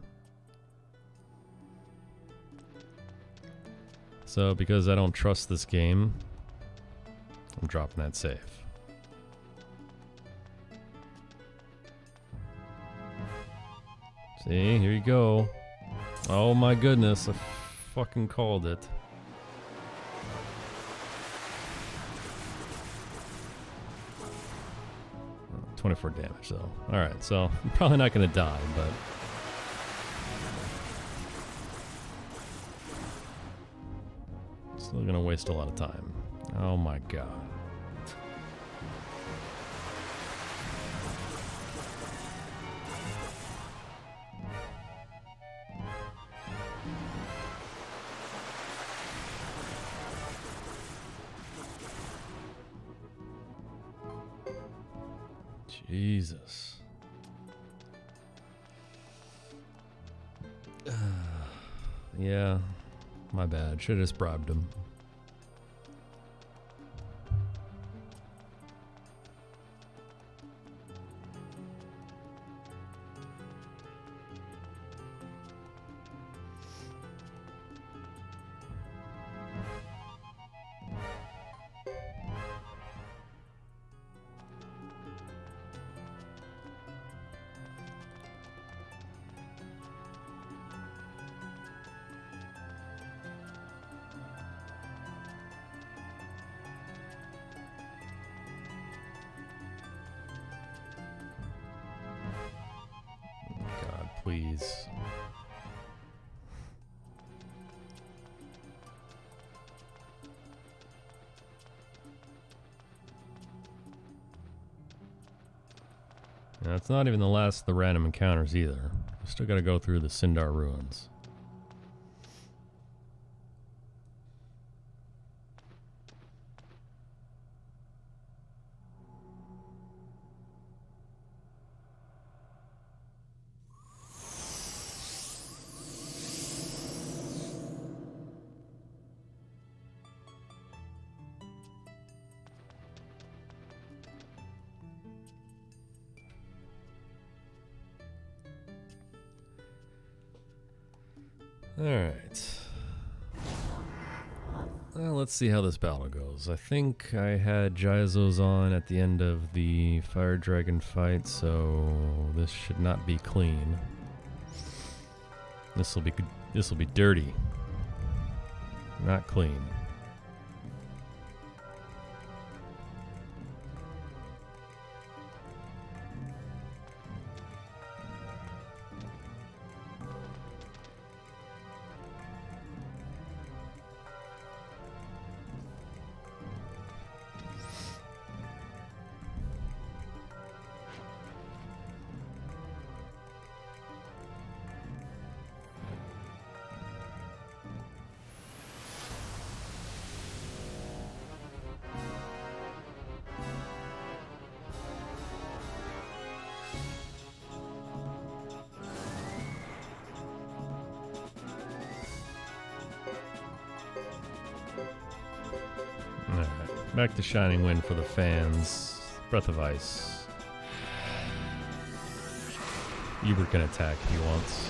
So because I don't trust this game, I'm dropping that save. See, here you go. Oh my goodness, I fucking called it. Oh, 24 damage though. Alright, so I'm probably not gonna die, but... still gonna waste a lot of time. Oh my god. Jesus. Yeah, my bad. Should have just bribed him. Please. Now, it's not even the last of the random encounters either. We still gotta go through the Sindar ruins. Alright. Well, let's see how this battle goes. I think I had Jaizo's on at the end of the Fire Dragon fight, so this should not be clean. This will be dirty. Not clean. Alright, back to Shining Wind for the fans. Breath of Ice. Hubert can attack if he wants.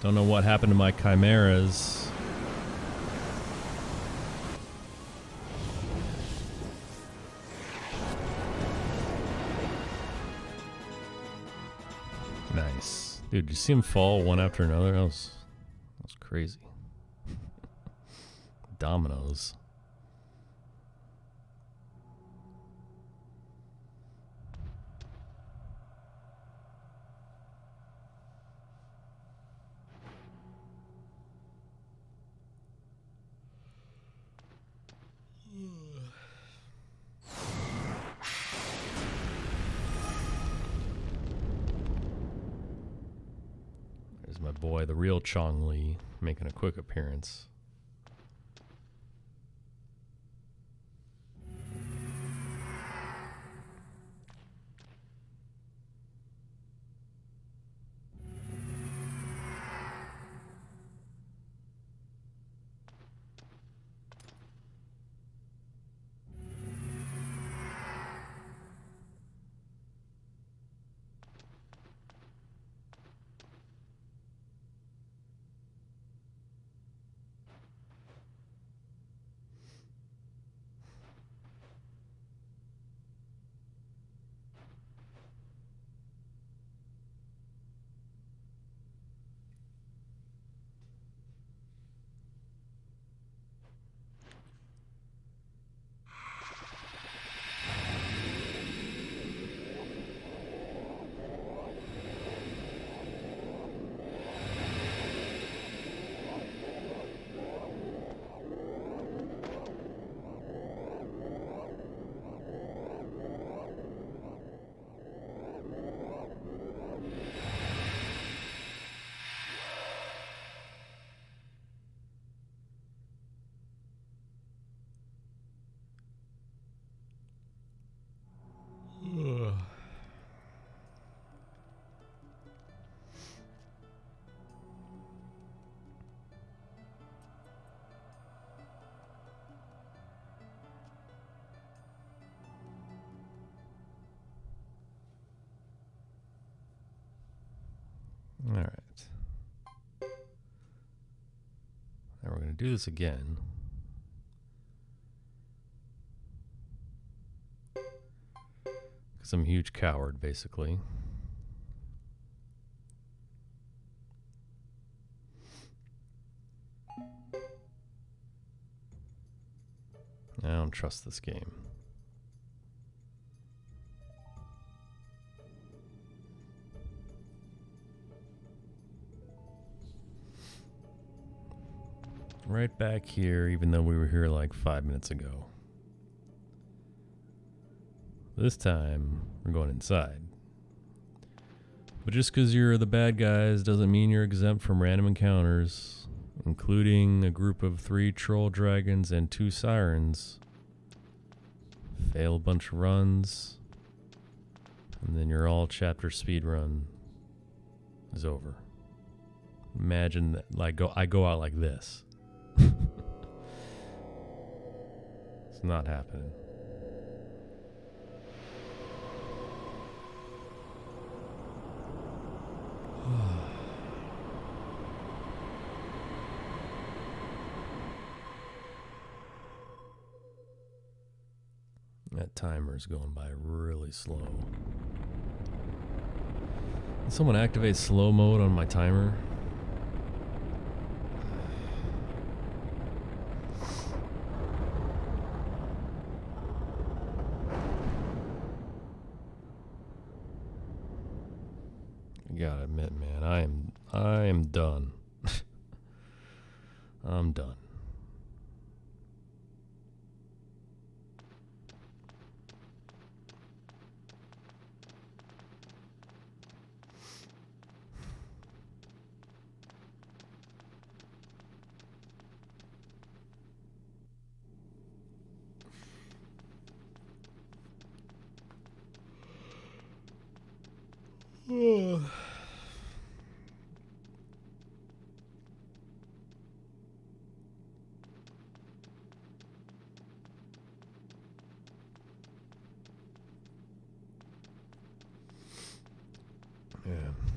Don't know what happened to my chimeras. Nice. Dude, did you see him fall one after another? That was crazy. Dominoes. There's my boy, the real Chong Li, making a quick appearance. All right. Now we're going to do this again. Because I'm a huge coward, basically. I don't trust this game. Right back here, even though we were here like 5 minutes ago. This time, we're going inside. But just because you're the bad guys doesn't mean you're exempt from random encounters, including a group of 3 troll dragons and 2 sirens. Fail a bunch of runs, and then your all chapter speedrun is over. Imagine that, like I go out like this. It's not happening. That timer's going by really slow. Can someone activate slow mode on my timer? You gotta admit, man, I am done. I'm done. Yeah.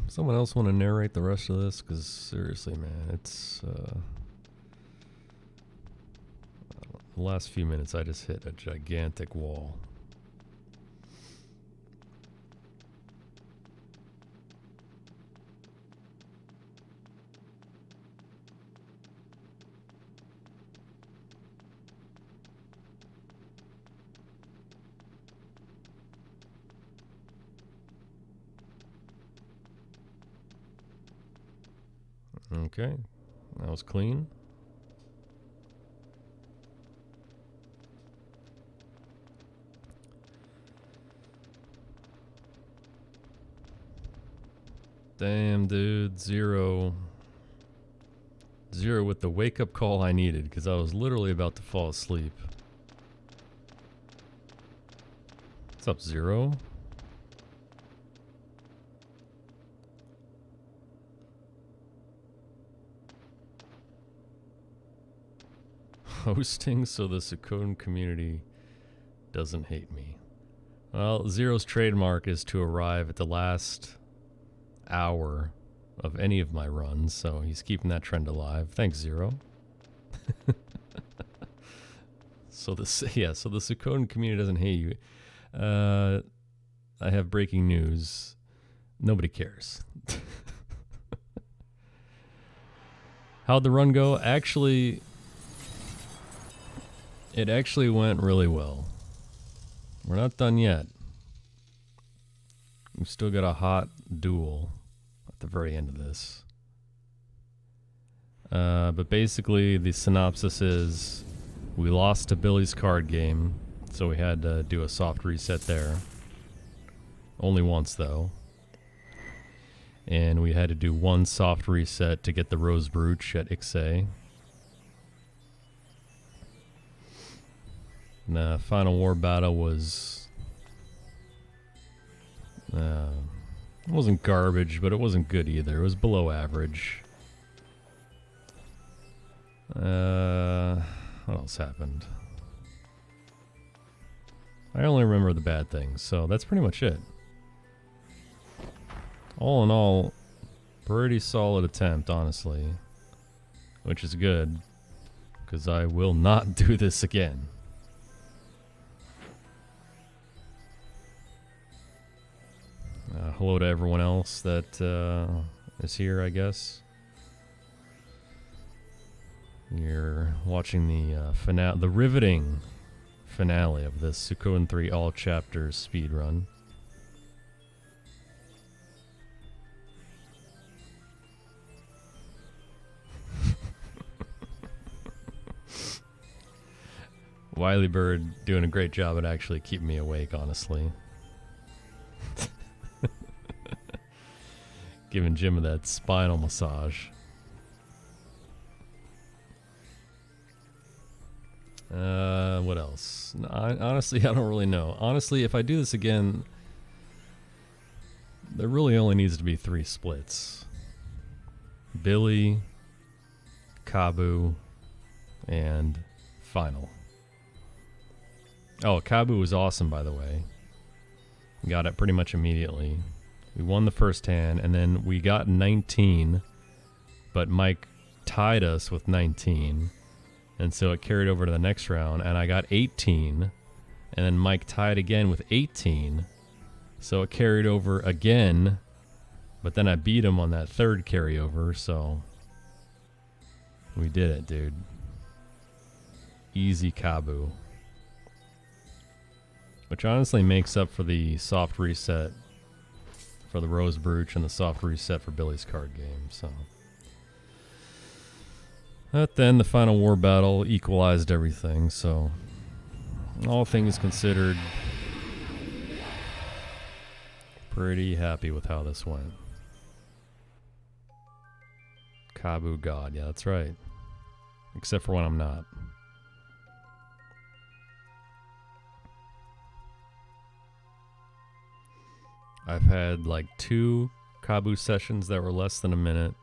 Someone else want to narrate the rest of this? Because seriously, man, it's the last few minutes I just hit a gigantic wall. Okay, that was clean. Damn, dude, zero with the wake-up call I needed, because I was literally about to fall asleep. What's up, Zero? Hosting so the Suikoden community doesn't hate me. Well, Zero's trademark is to arrive at the last hour of any of my runs, so he's keeping that trend alive. Thanks, Zero. So the Suikoden community doesn't hate you. I have breaking news. Nobody cares. How'd the run go? Actually, it actually went really well. We're not done yet. We've still got a hot duel at the very end of this. But basically, the synopsis is we lost to Billy's card game, so we had to do a soft reset there. Only once, though. And we had to do one soft reset to get the Rose Brooch at Ixay. And the final war battle was... it wasn't garbage, but it wasn't good either. It was below average. What else happened? I only remember the bad things, so that's pretty much it. All in all, pretty solid attempt, honestly. Which is good, because I will not do this again. Hello to everyone else that is here, I guess. You're watching the the riveting finale of this Suikoden 3 all chapters speedrun. Wily Bird doing a great job at actually keeping me awake, honestly. Giving Jim that spinal massage. What else? Honestly, I don't really know. Honestly, if I do this again, there really only needs to be 3 splits. Billy, Kabu, and Final. Oh, Kabu was awesome, by the way. Got it pretty much immediately. We won the first hand, and then we got 19, but Mike tied us with 19, and so it carried over to the next round, and I got 18, and then Mike tied again with 18, so it carried over again, but then I beat him on that third carryover, so we did it, dude. Easy Kabu. Which honestly makes up for the soft reset for the Rose Brooch and the soft reset for Billy's card game, so. But then the final war battle equalized everything, so all things considered, pretty happy with how this went. Kabu God, yeah, that's right. Except for when I'm not. I've had like 2 Kabu sessions that were less than a minute.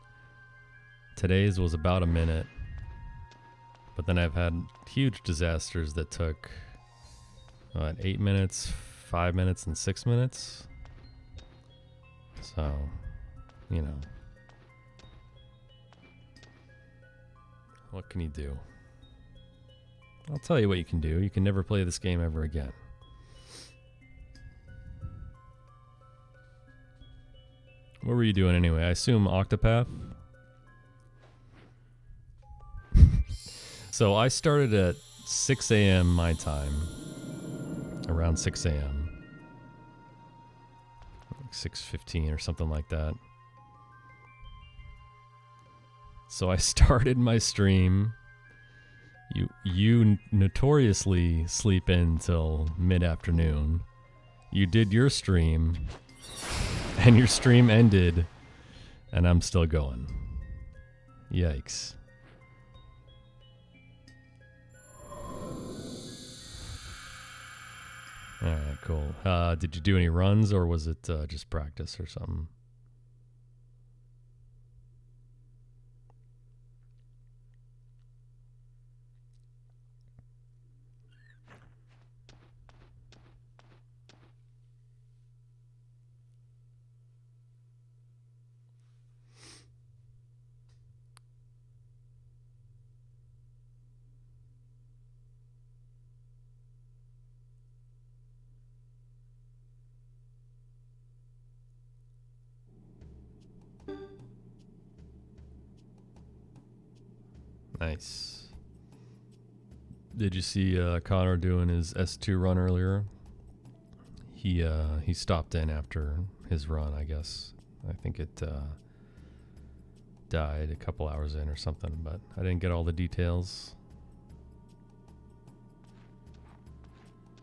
Today's was about a minute. But then I've had huge disasters that took 8 minutes, 5 minutes, and 6 minutes. So, you know. What can you do? I'll tell you what you can do. You can never play this game ever again. What were you doing anyway? I assume Octopath? So I started at 6 a.m. my time. Around 6 a.m. Like 6:15 or something like that. So I started my stream. You notoriously sleep in till mid-afternoon. You did your stream. And your stream ended, and I'm still going. Yikes. Alright, cool. Did you do any runs, or was it just practice or something? Nice. Did you see Connor doing his S2 run earlier? He stopped in after his run, I guess. I think it died a couple hours in or something, but I didn't get all the details.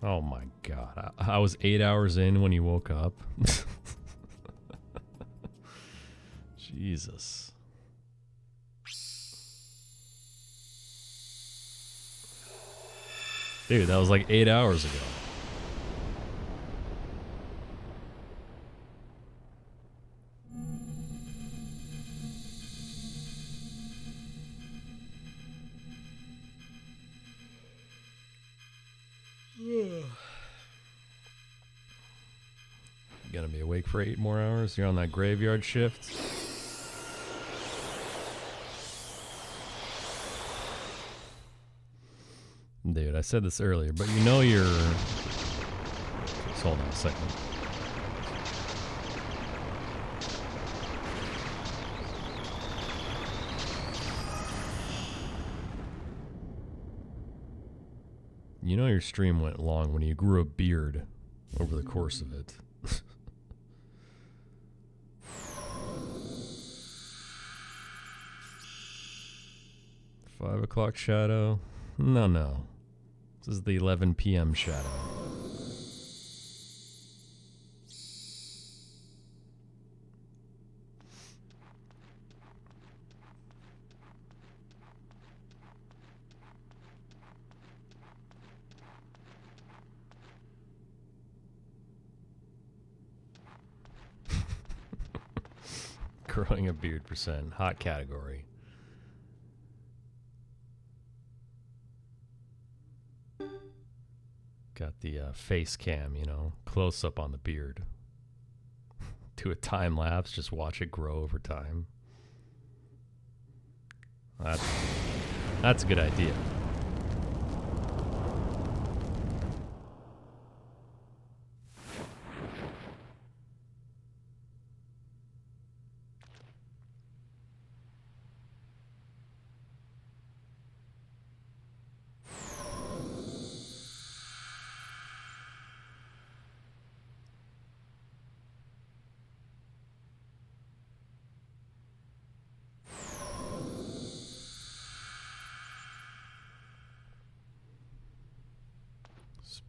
Oh my god. I was 8 hours in when you woke up. Jesus. Dude, that was like 8 hours ago. Gonna be awake for 8 more hours? You're on that graveyard shift? Dude, I said this earlier, but you know you're... Just hold on a second. You know your stream went long when you grew a beard over the course of it. 5 o'clock shadow? No. This is the 11 p.m. shadow. Growing a beard %. Hot category. Got the face cam, you know, close up on the beard. Do a time lapse, just watch it grow over time. That's a good idea.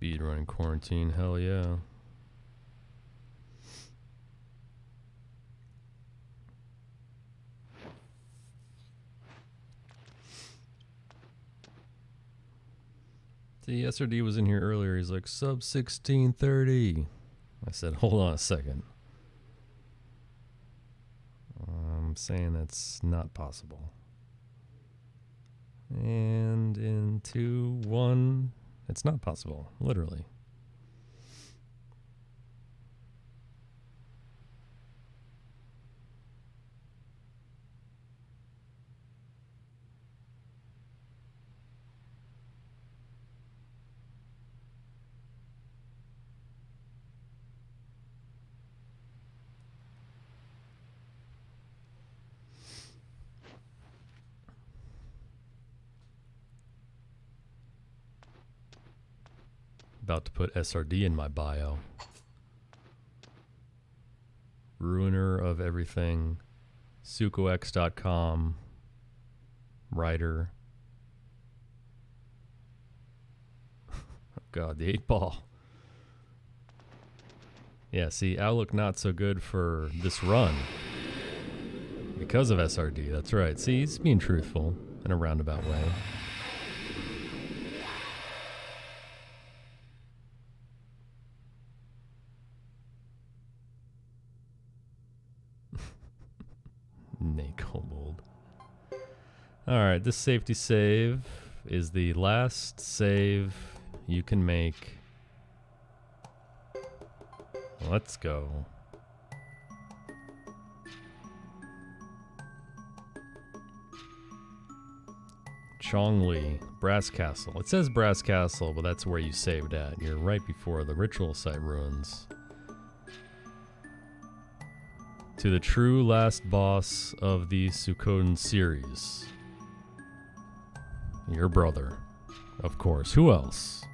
Speedrun quarantine, hell yeah. See, SRD was in here earlier. He's like, sub 1630. I said, hold on a second. I'm saying that's not possible. And in 2, 1... It's not possible, literally. About to put SRD in my bio. Ruiner of everything. Suikox.com. Writer. Oh God, the 8 ball. Yeah, see, outlook not so good for this run. Because of SRD, that's right. See, he's being truthful in a roundabout way. Kobold. Alright, this safety save is the last save you can make. Let's go. Chongli, Brass Castle. It says Brass Castle, but that's where you saved at. You're right before the ritual site ruins. To the true last boss of the Suikoden series. Your brother. Of course. Who else?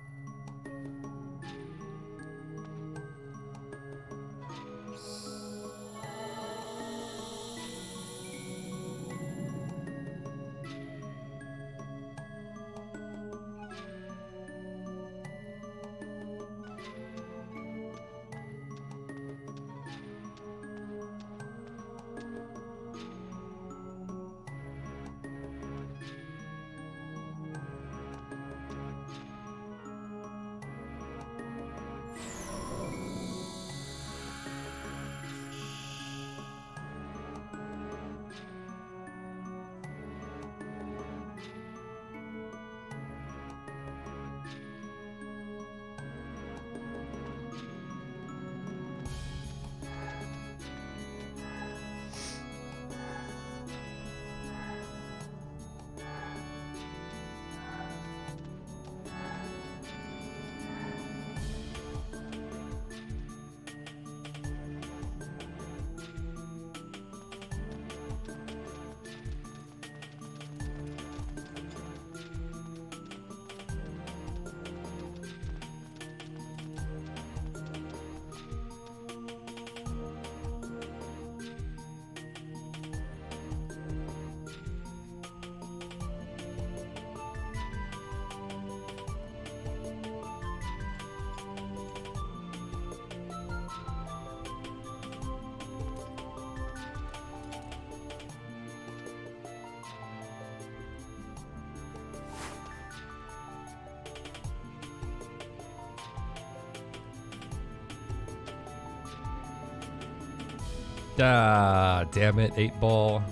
Ah, damn it, 8 ball.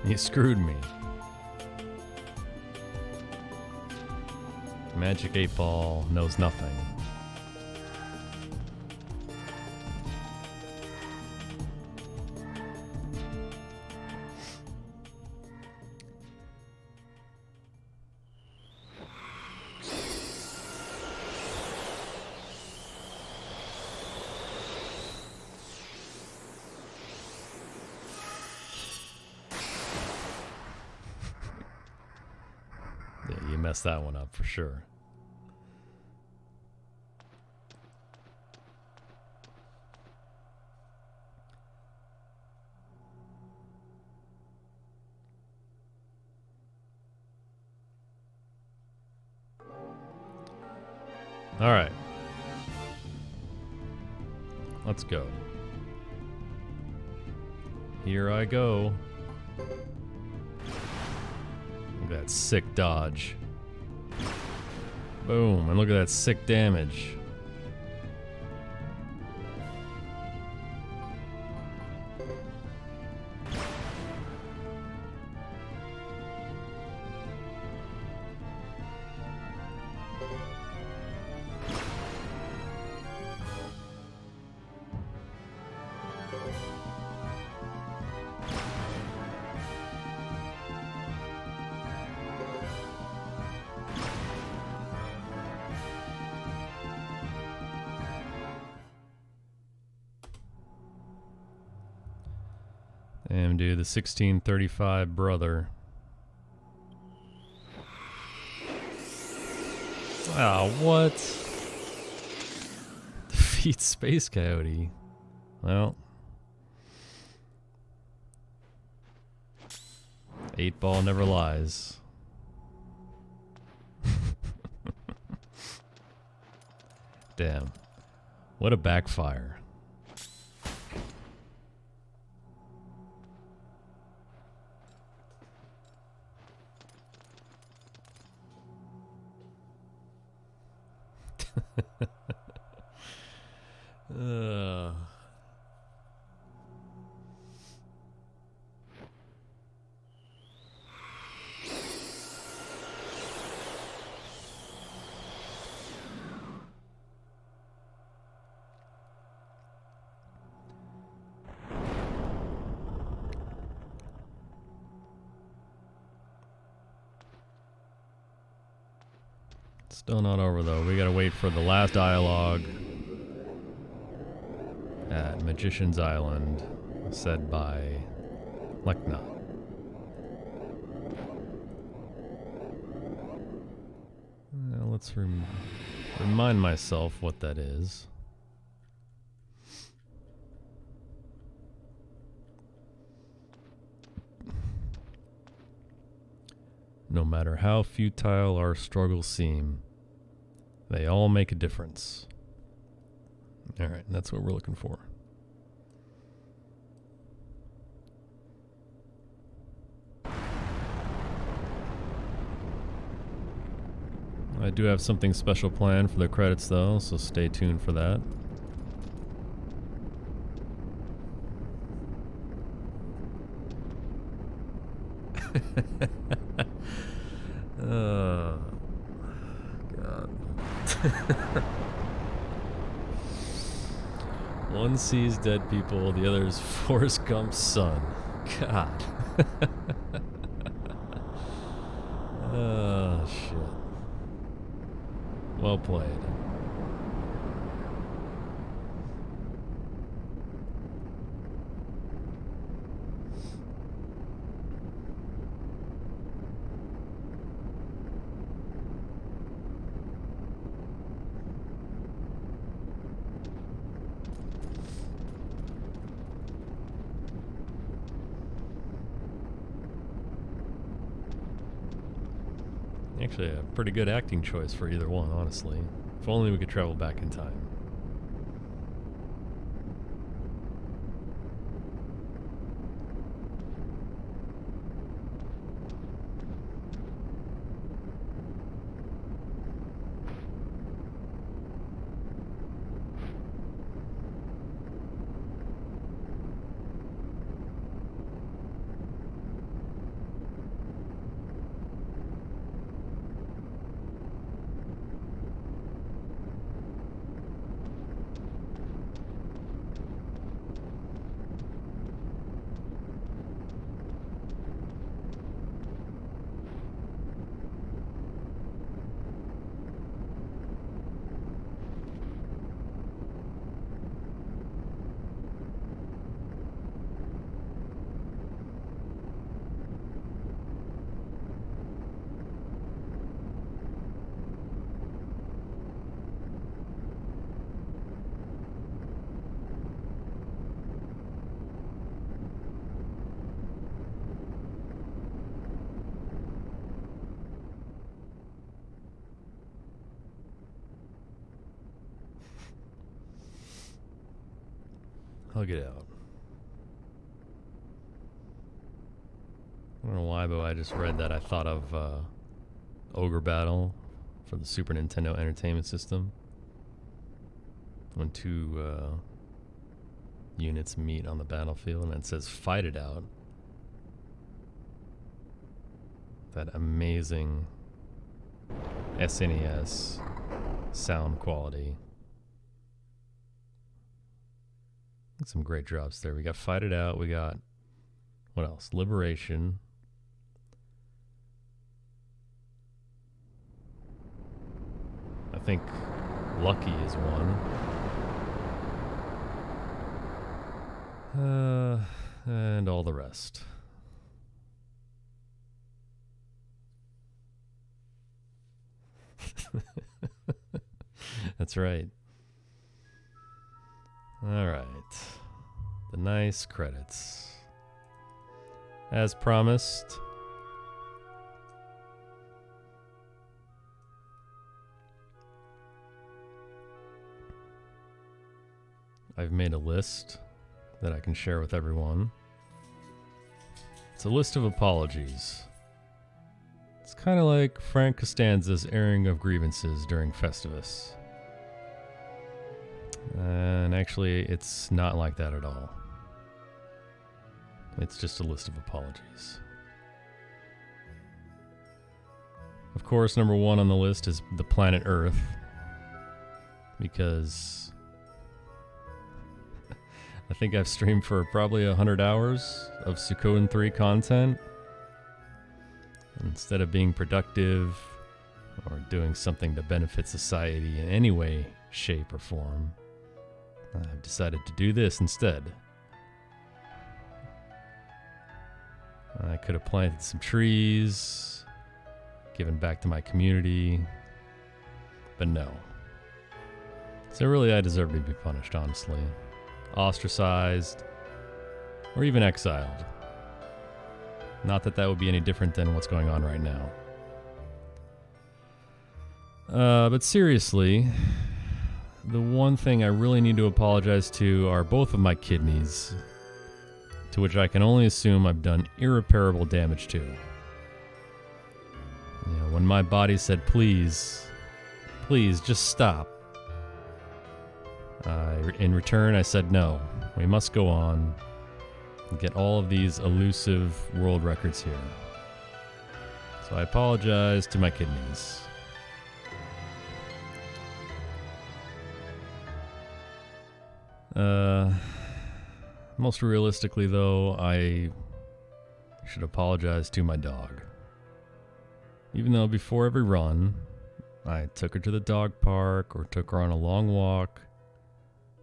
You screwed me. Magic 8 Ball knows nothing. Yeah, you messed that one up for sure. All right. Let's go. Here I go. Look at that sick dodge. Boom, and look at that sick damage. And do the 1635 brother. Ah, what? Defeat Space Coyote. Well. 8 Ball never lies. Damn. What a backfire. Still not over though. We gotta wait for the last dialogue at Magician's Island, said by Lekna. Now let's remind myself what that is. No matter how futile our struggles seem, they all make a difference. Alright, that's what we're looking for. I do have something special planned for the credits though, so stay tuned for that. Oh, God. One sees dead people, the other is Forrest Gump's son. God. Oh, shit. Well played. Actually, a pretty good acting choice for either one, honestly. If only we could travel back in time. Hug it out. I don't know why, but I just read that. I thought of Ogre Battle for the Super Nintendo Entertainment System. When two units meet on the battlefield and it says fight it out. That amazing SNES sound quality. Some great drops there. We got fight it out. We got, what else? Liberation. I think Lucky is one. And all the rest. That's right. All right. The nice credits. As promised. I've made a list that I can share with everyone. It's a list of apologies. It's kind of like Frank Costanza's airing of grievances during Festivus. And actually, it's not like that at all. It's just a list of apologies. Of course, number one on the list is the planet Earth. Because I think I've streamed for probably 100 hours of Suikoden 3 content. Instead of being productive or doing something to benefit society in any way, shape, or form, I've decided to do this instead. I could have planted some trees, given back to my community, but no. So really I deserve to be punished, honestly. Ostracized, or even exiled. Not that that would be any different than what's going on right now. But seriously, the one thing I really need to apologize to are both of my kidneys, to which I can only assume I've done irreparable damage to. You know, when my body said, please, just stop. In return, I said, no, we must go on and get all of these elusive world records here. So I apologize to my kidneys. Most realistically, though, I should apologize to my dog. Even though before every run, I took her to the dog park or took her on a long walk,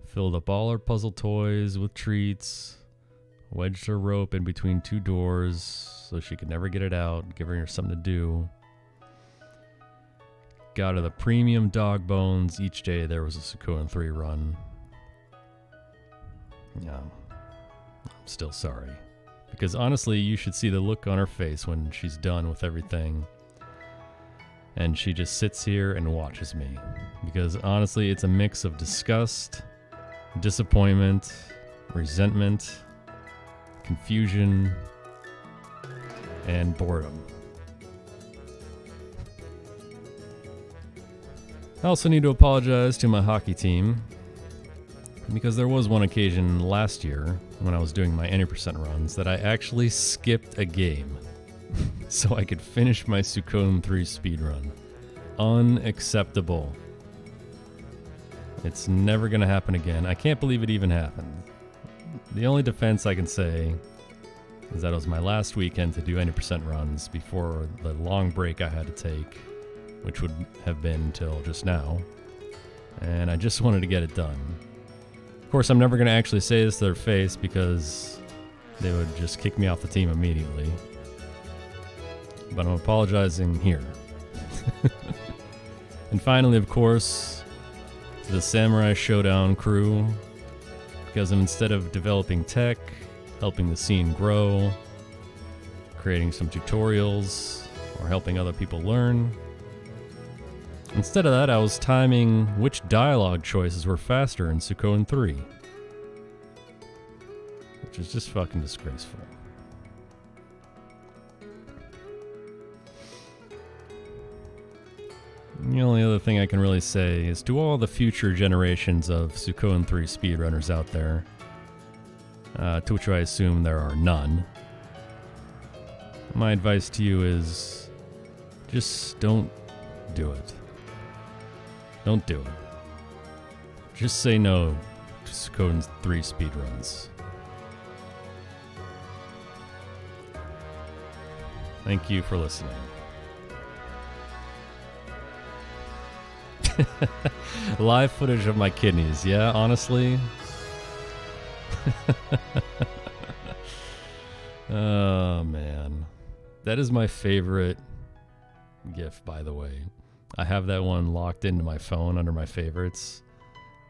filled up all her puzzle toys with treats, wedged her rope in between two doors so she could never get it out, giving her something to do. Got her the premium dog bones each day there was a Suikoden 3 run. Yeah, I'm still sorry. Because honestly, you should see the look on her face when she's done with everything. And she just sits here and watches me. Because honestly, it's a mix of disgust, disappointment, resentment, confusion, and boredom. I also need to apologize to my hockey team, because there was one occasion last year when I was doing my 80% runs that I actually skipped a game so I could finish my Suikoden 3 speedrun. Unacceptable. It's never going to happen again. I can't believe it even happened. The only defense I can say is that it was my last weekend to do 80% runs before the long break I had to take, which would have been until just now. And I just wanted to get it done. Of course, I'm never going to actually say this to their face because they would just kick me off the team immediately. But I'm apologizing here. And finally, of course, to the Samurai Showdown crew, because instead of developing tech, helping the scene grow, creating some tutorials, or helping other people learn, instead of that, I was timing which dialogue choices were faster in Suikoden 3. which is just fucking disgraceful. The only other thing I can really say is to all the future generations of Suikoden 3 speedrunners out there, to which I assume there are none, my advice to you is just don't do it. Don't do it. Just say no to Suikoden 3 speedruns. Thank you for listening. Live footage of my kidneys. Yeah, honestly. Oh, man. That is my favorite GIF, by the way. I have that one locked into my phone under my favorites.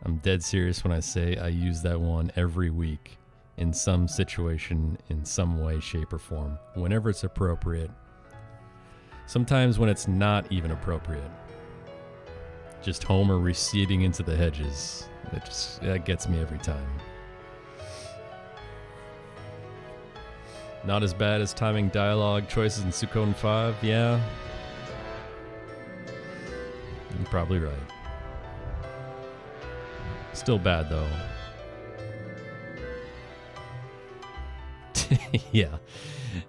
I'm dead serious when I say I use that one every week in some situation, in some way, shape, or form, whenever it's appropriate. Sometimes when it's not even appropriate. Just Homer receding into the hedges. That gets me every time. Not as bad as timing dialogue choices in Suikoden 5, yeah. You're probably right. Still bad, though. Yeah.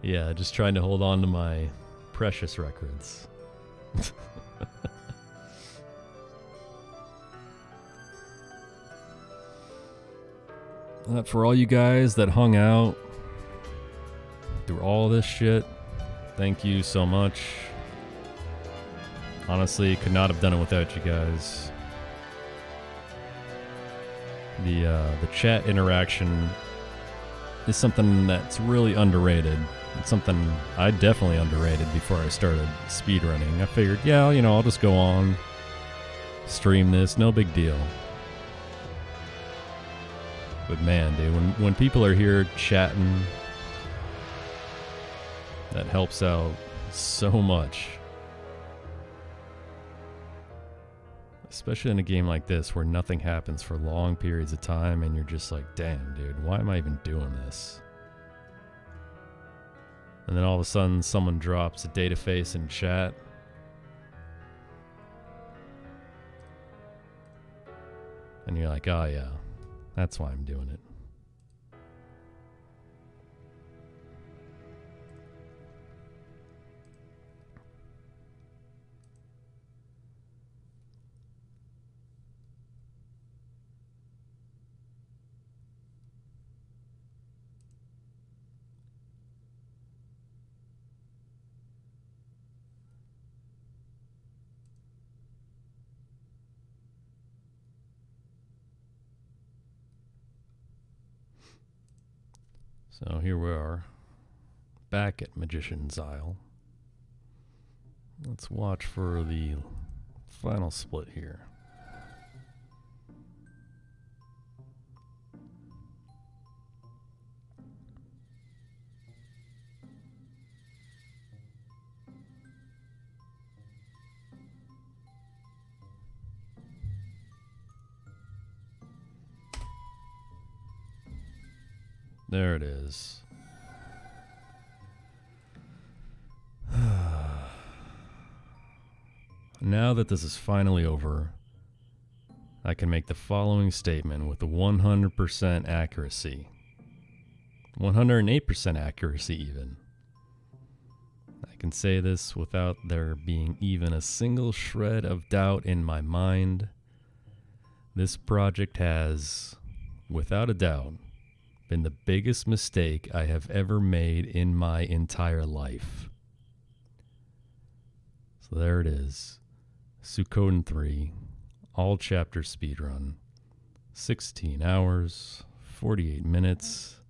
Yeah, just trying to hold on to my precious records. For all you guys that hung out through all this shit, thank you so much. Honestly, could not have done it without you guys. The chat interaction is something that's really underrated. It's something I definitely underrated before I started speedrunning. I figured, yeah, you know, I'll just go on, stream this, no big deal. But man, dude, when people are here chatting, that helps out so much. Especially in a game like this where nothing happens for long periods of time and you're just like, damn, dude, why am I even doing this? And then all of a sudden someone drops a data face in chat. And you're like, oh yeah, that's why I'm doing it. So here we are, back at Magician's Isle. Let's watch for the final split here. There it is. Now that this is finally over, I can make the following statement with 100% accuracy. 108% accuracy even. I can say this without there being even a single shred of doubt in my mind. This project has, without a doubt, been the biggest mistake I have ever made in my entire life. So there it is. Suikoden 3, all chapters speedrun. 16 hours, 48 minutes,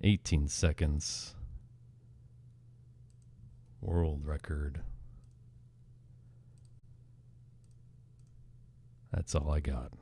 18 seconds. World record. That's all I got.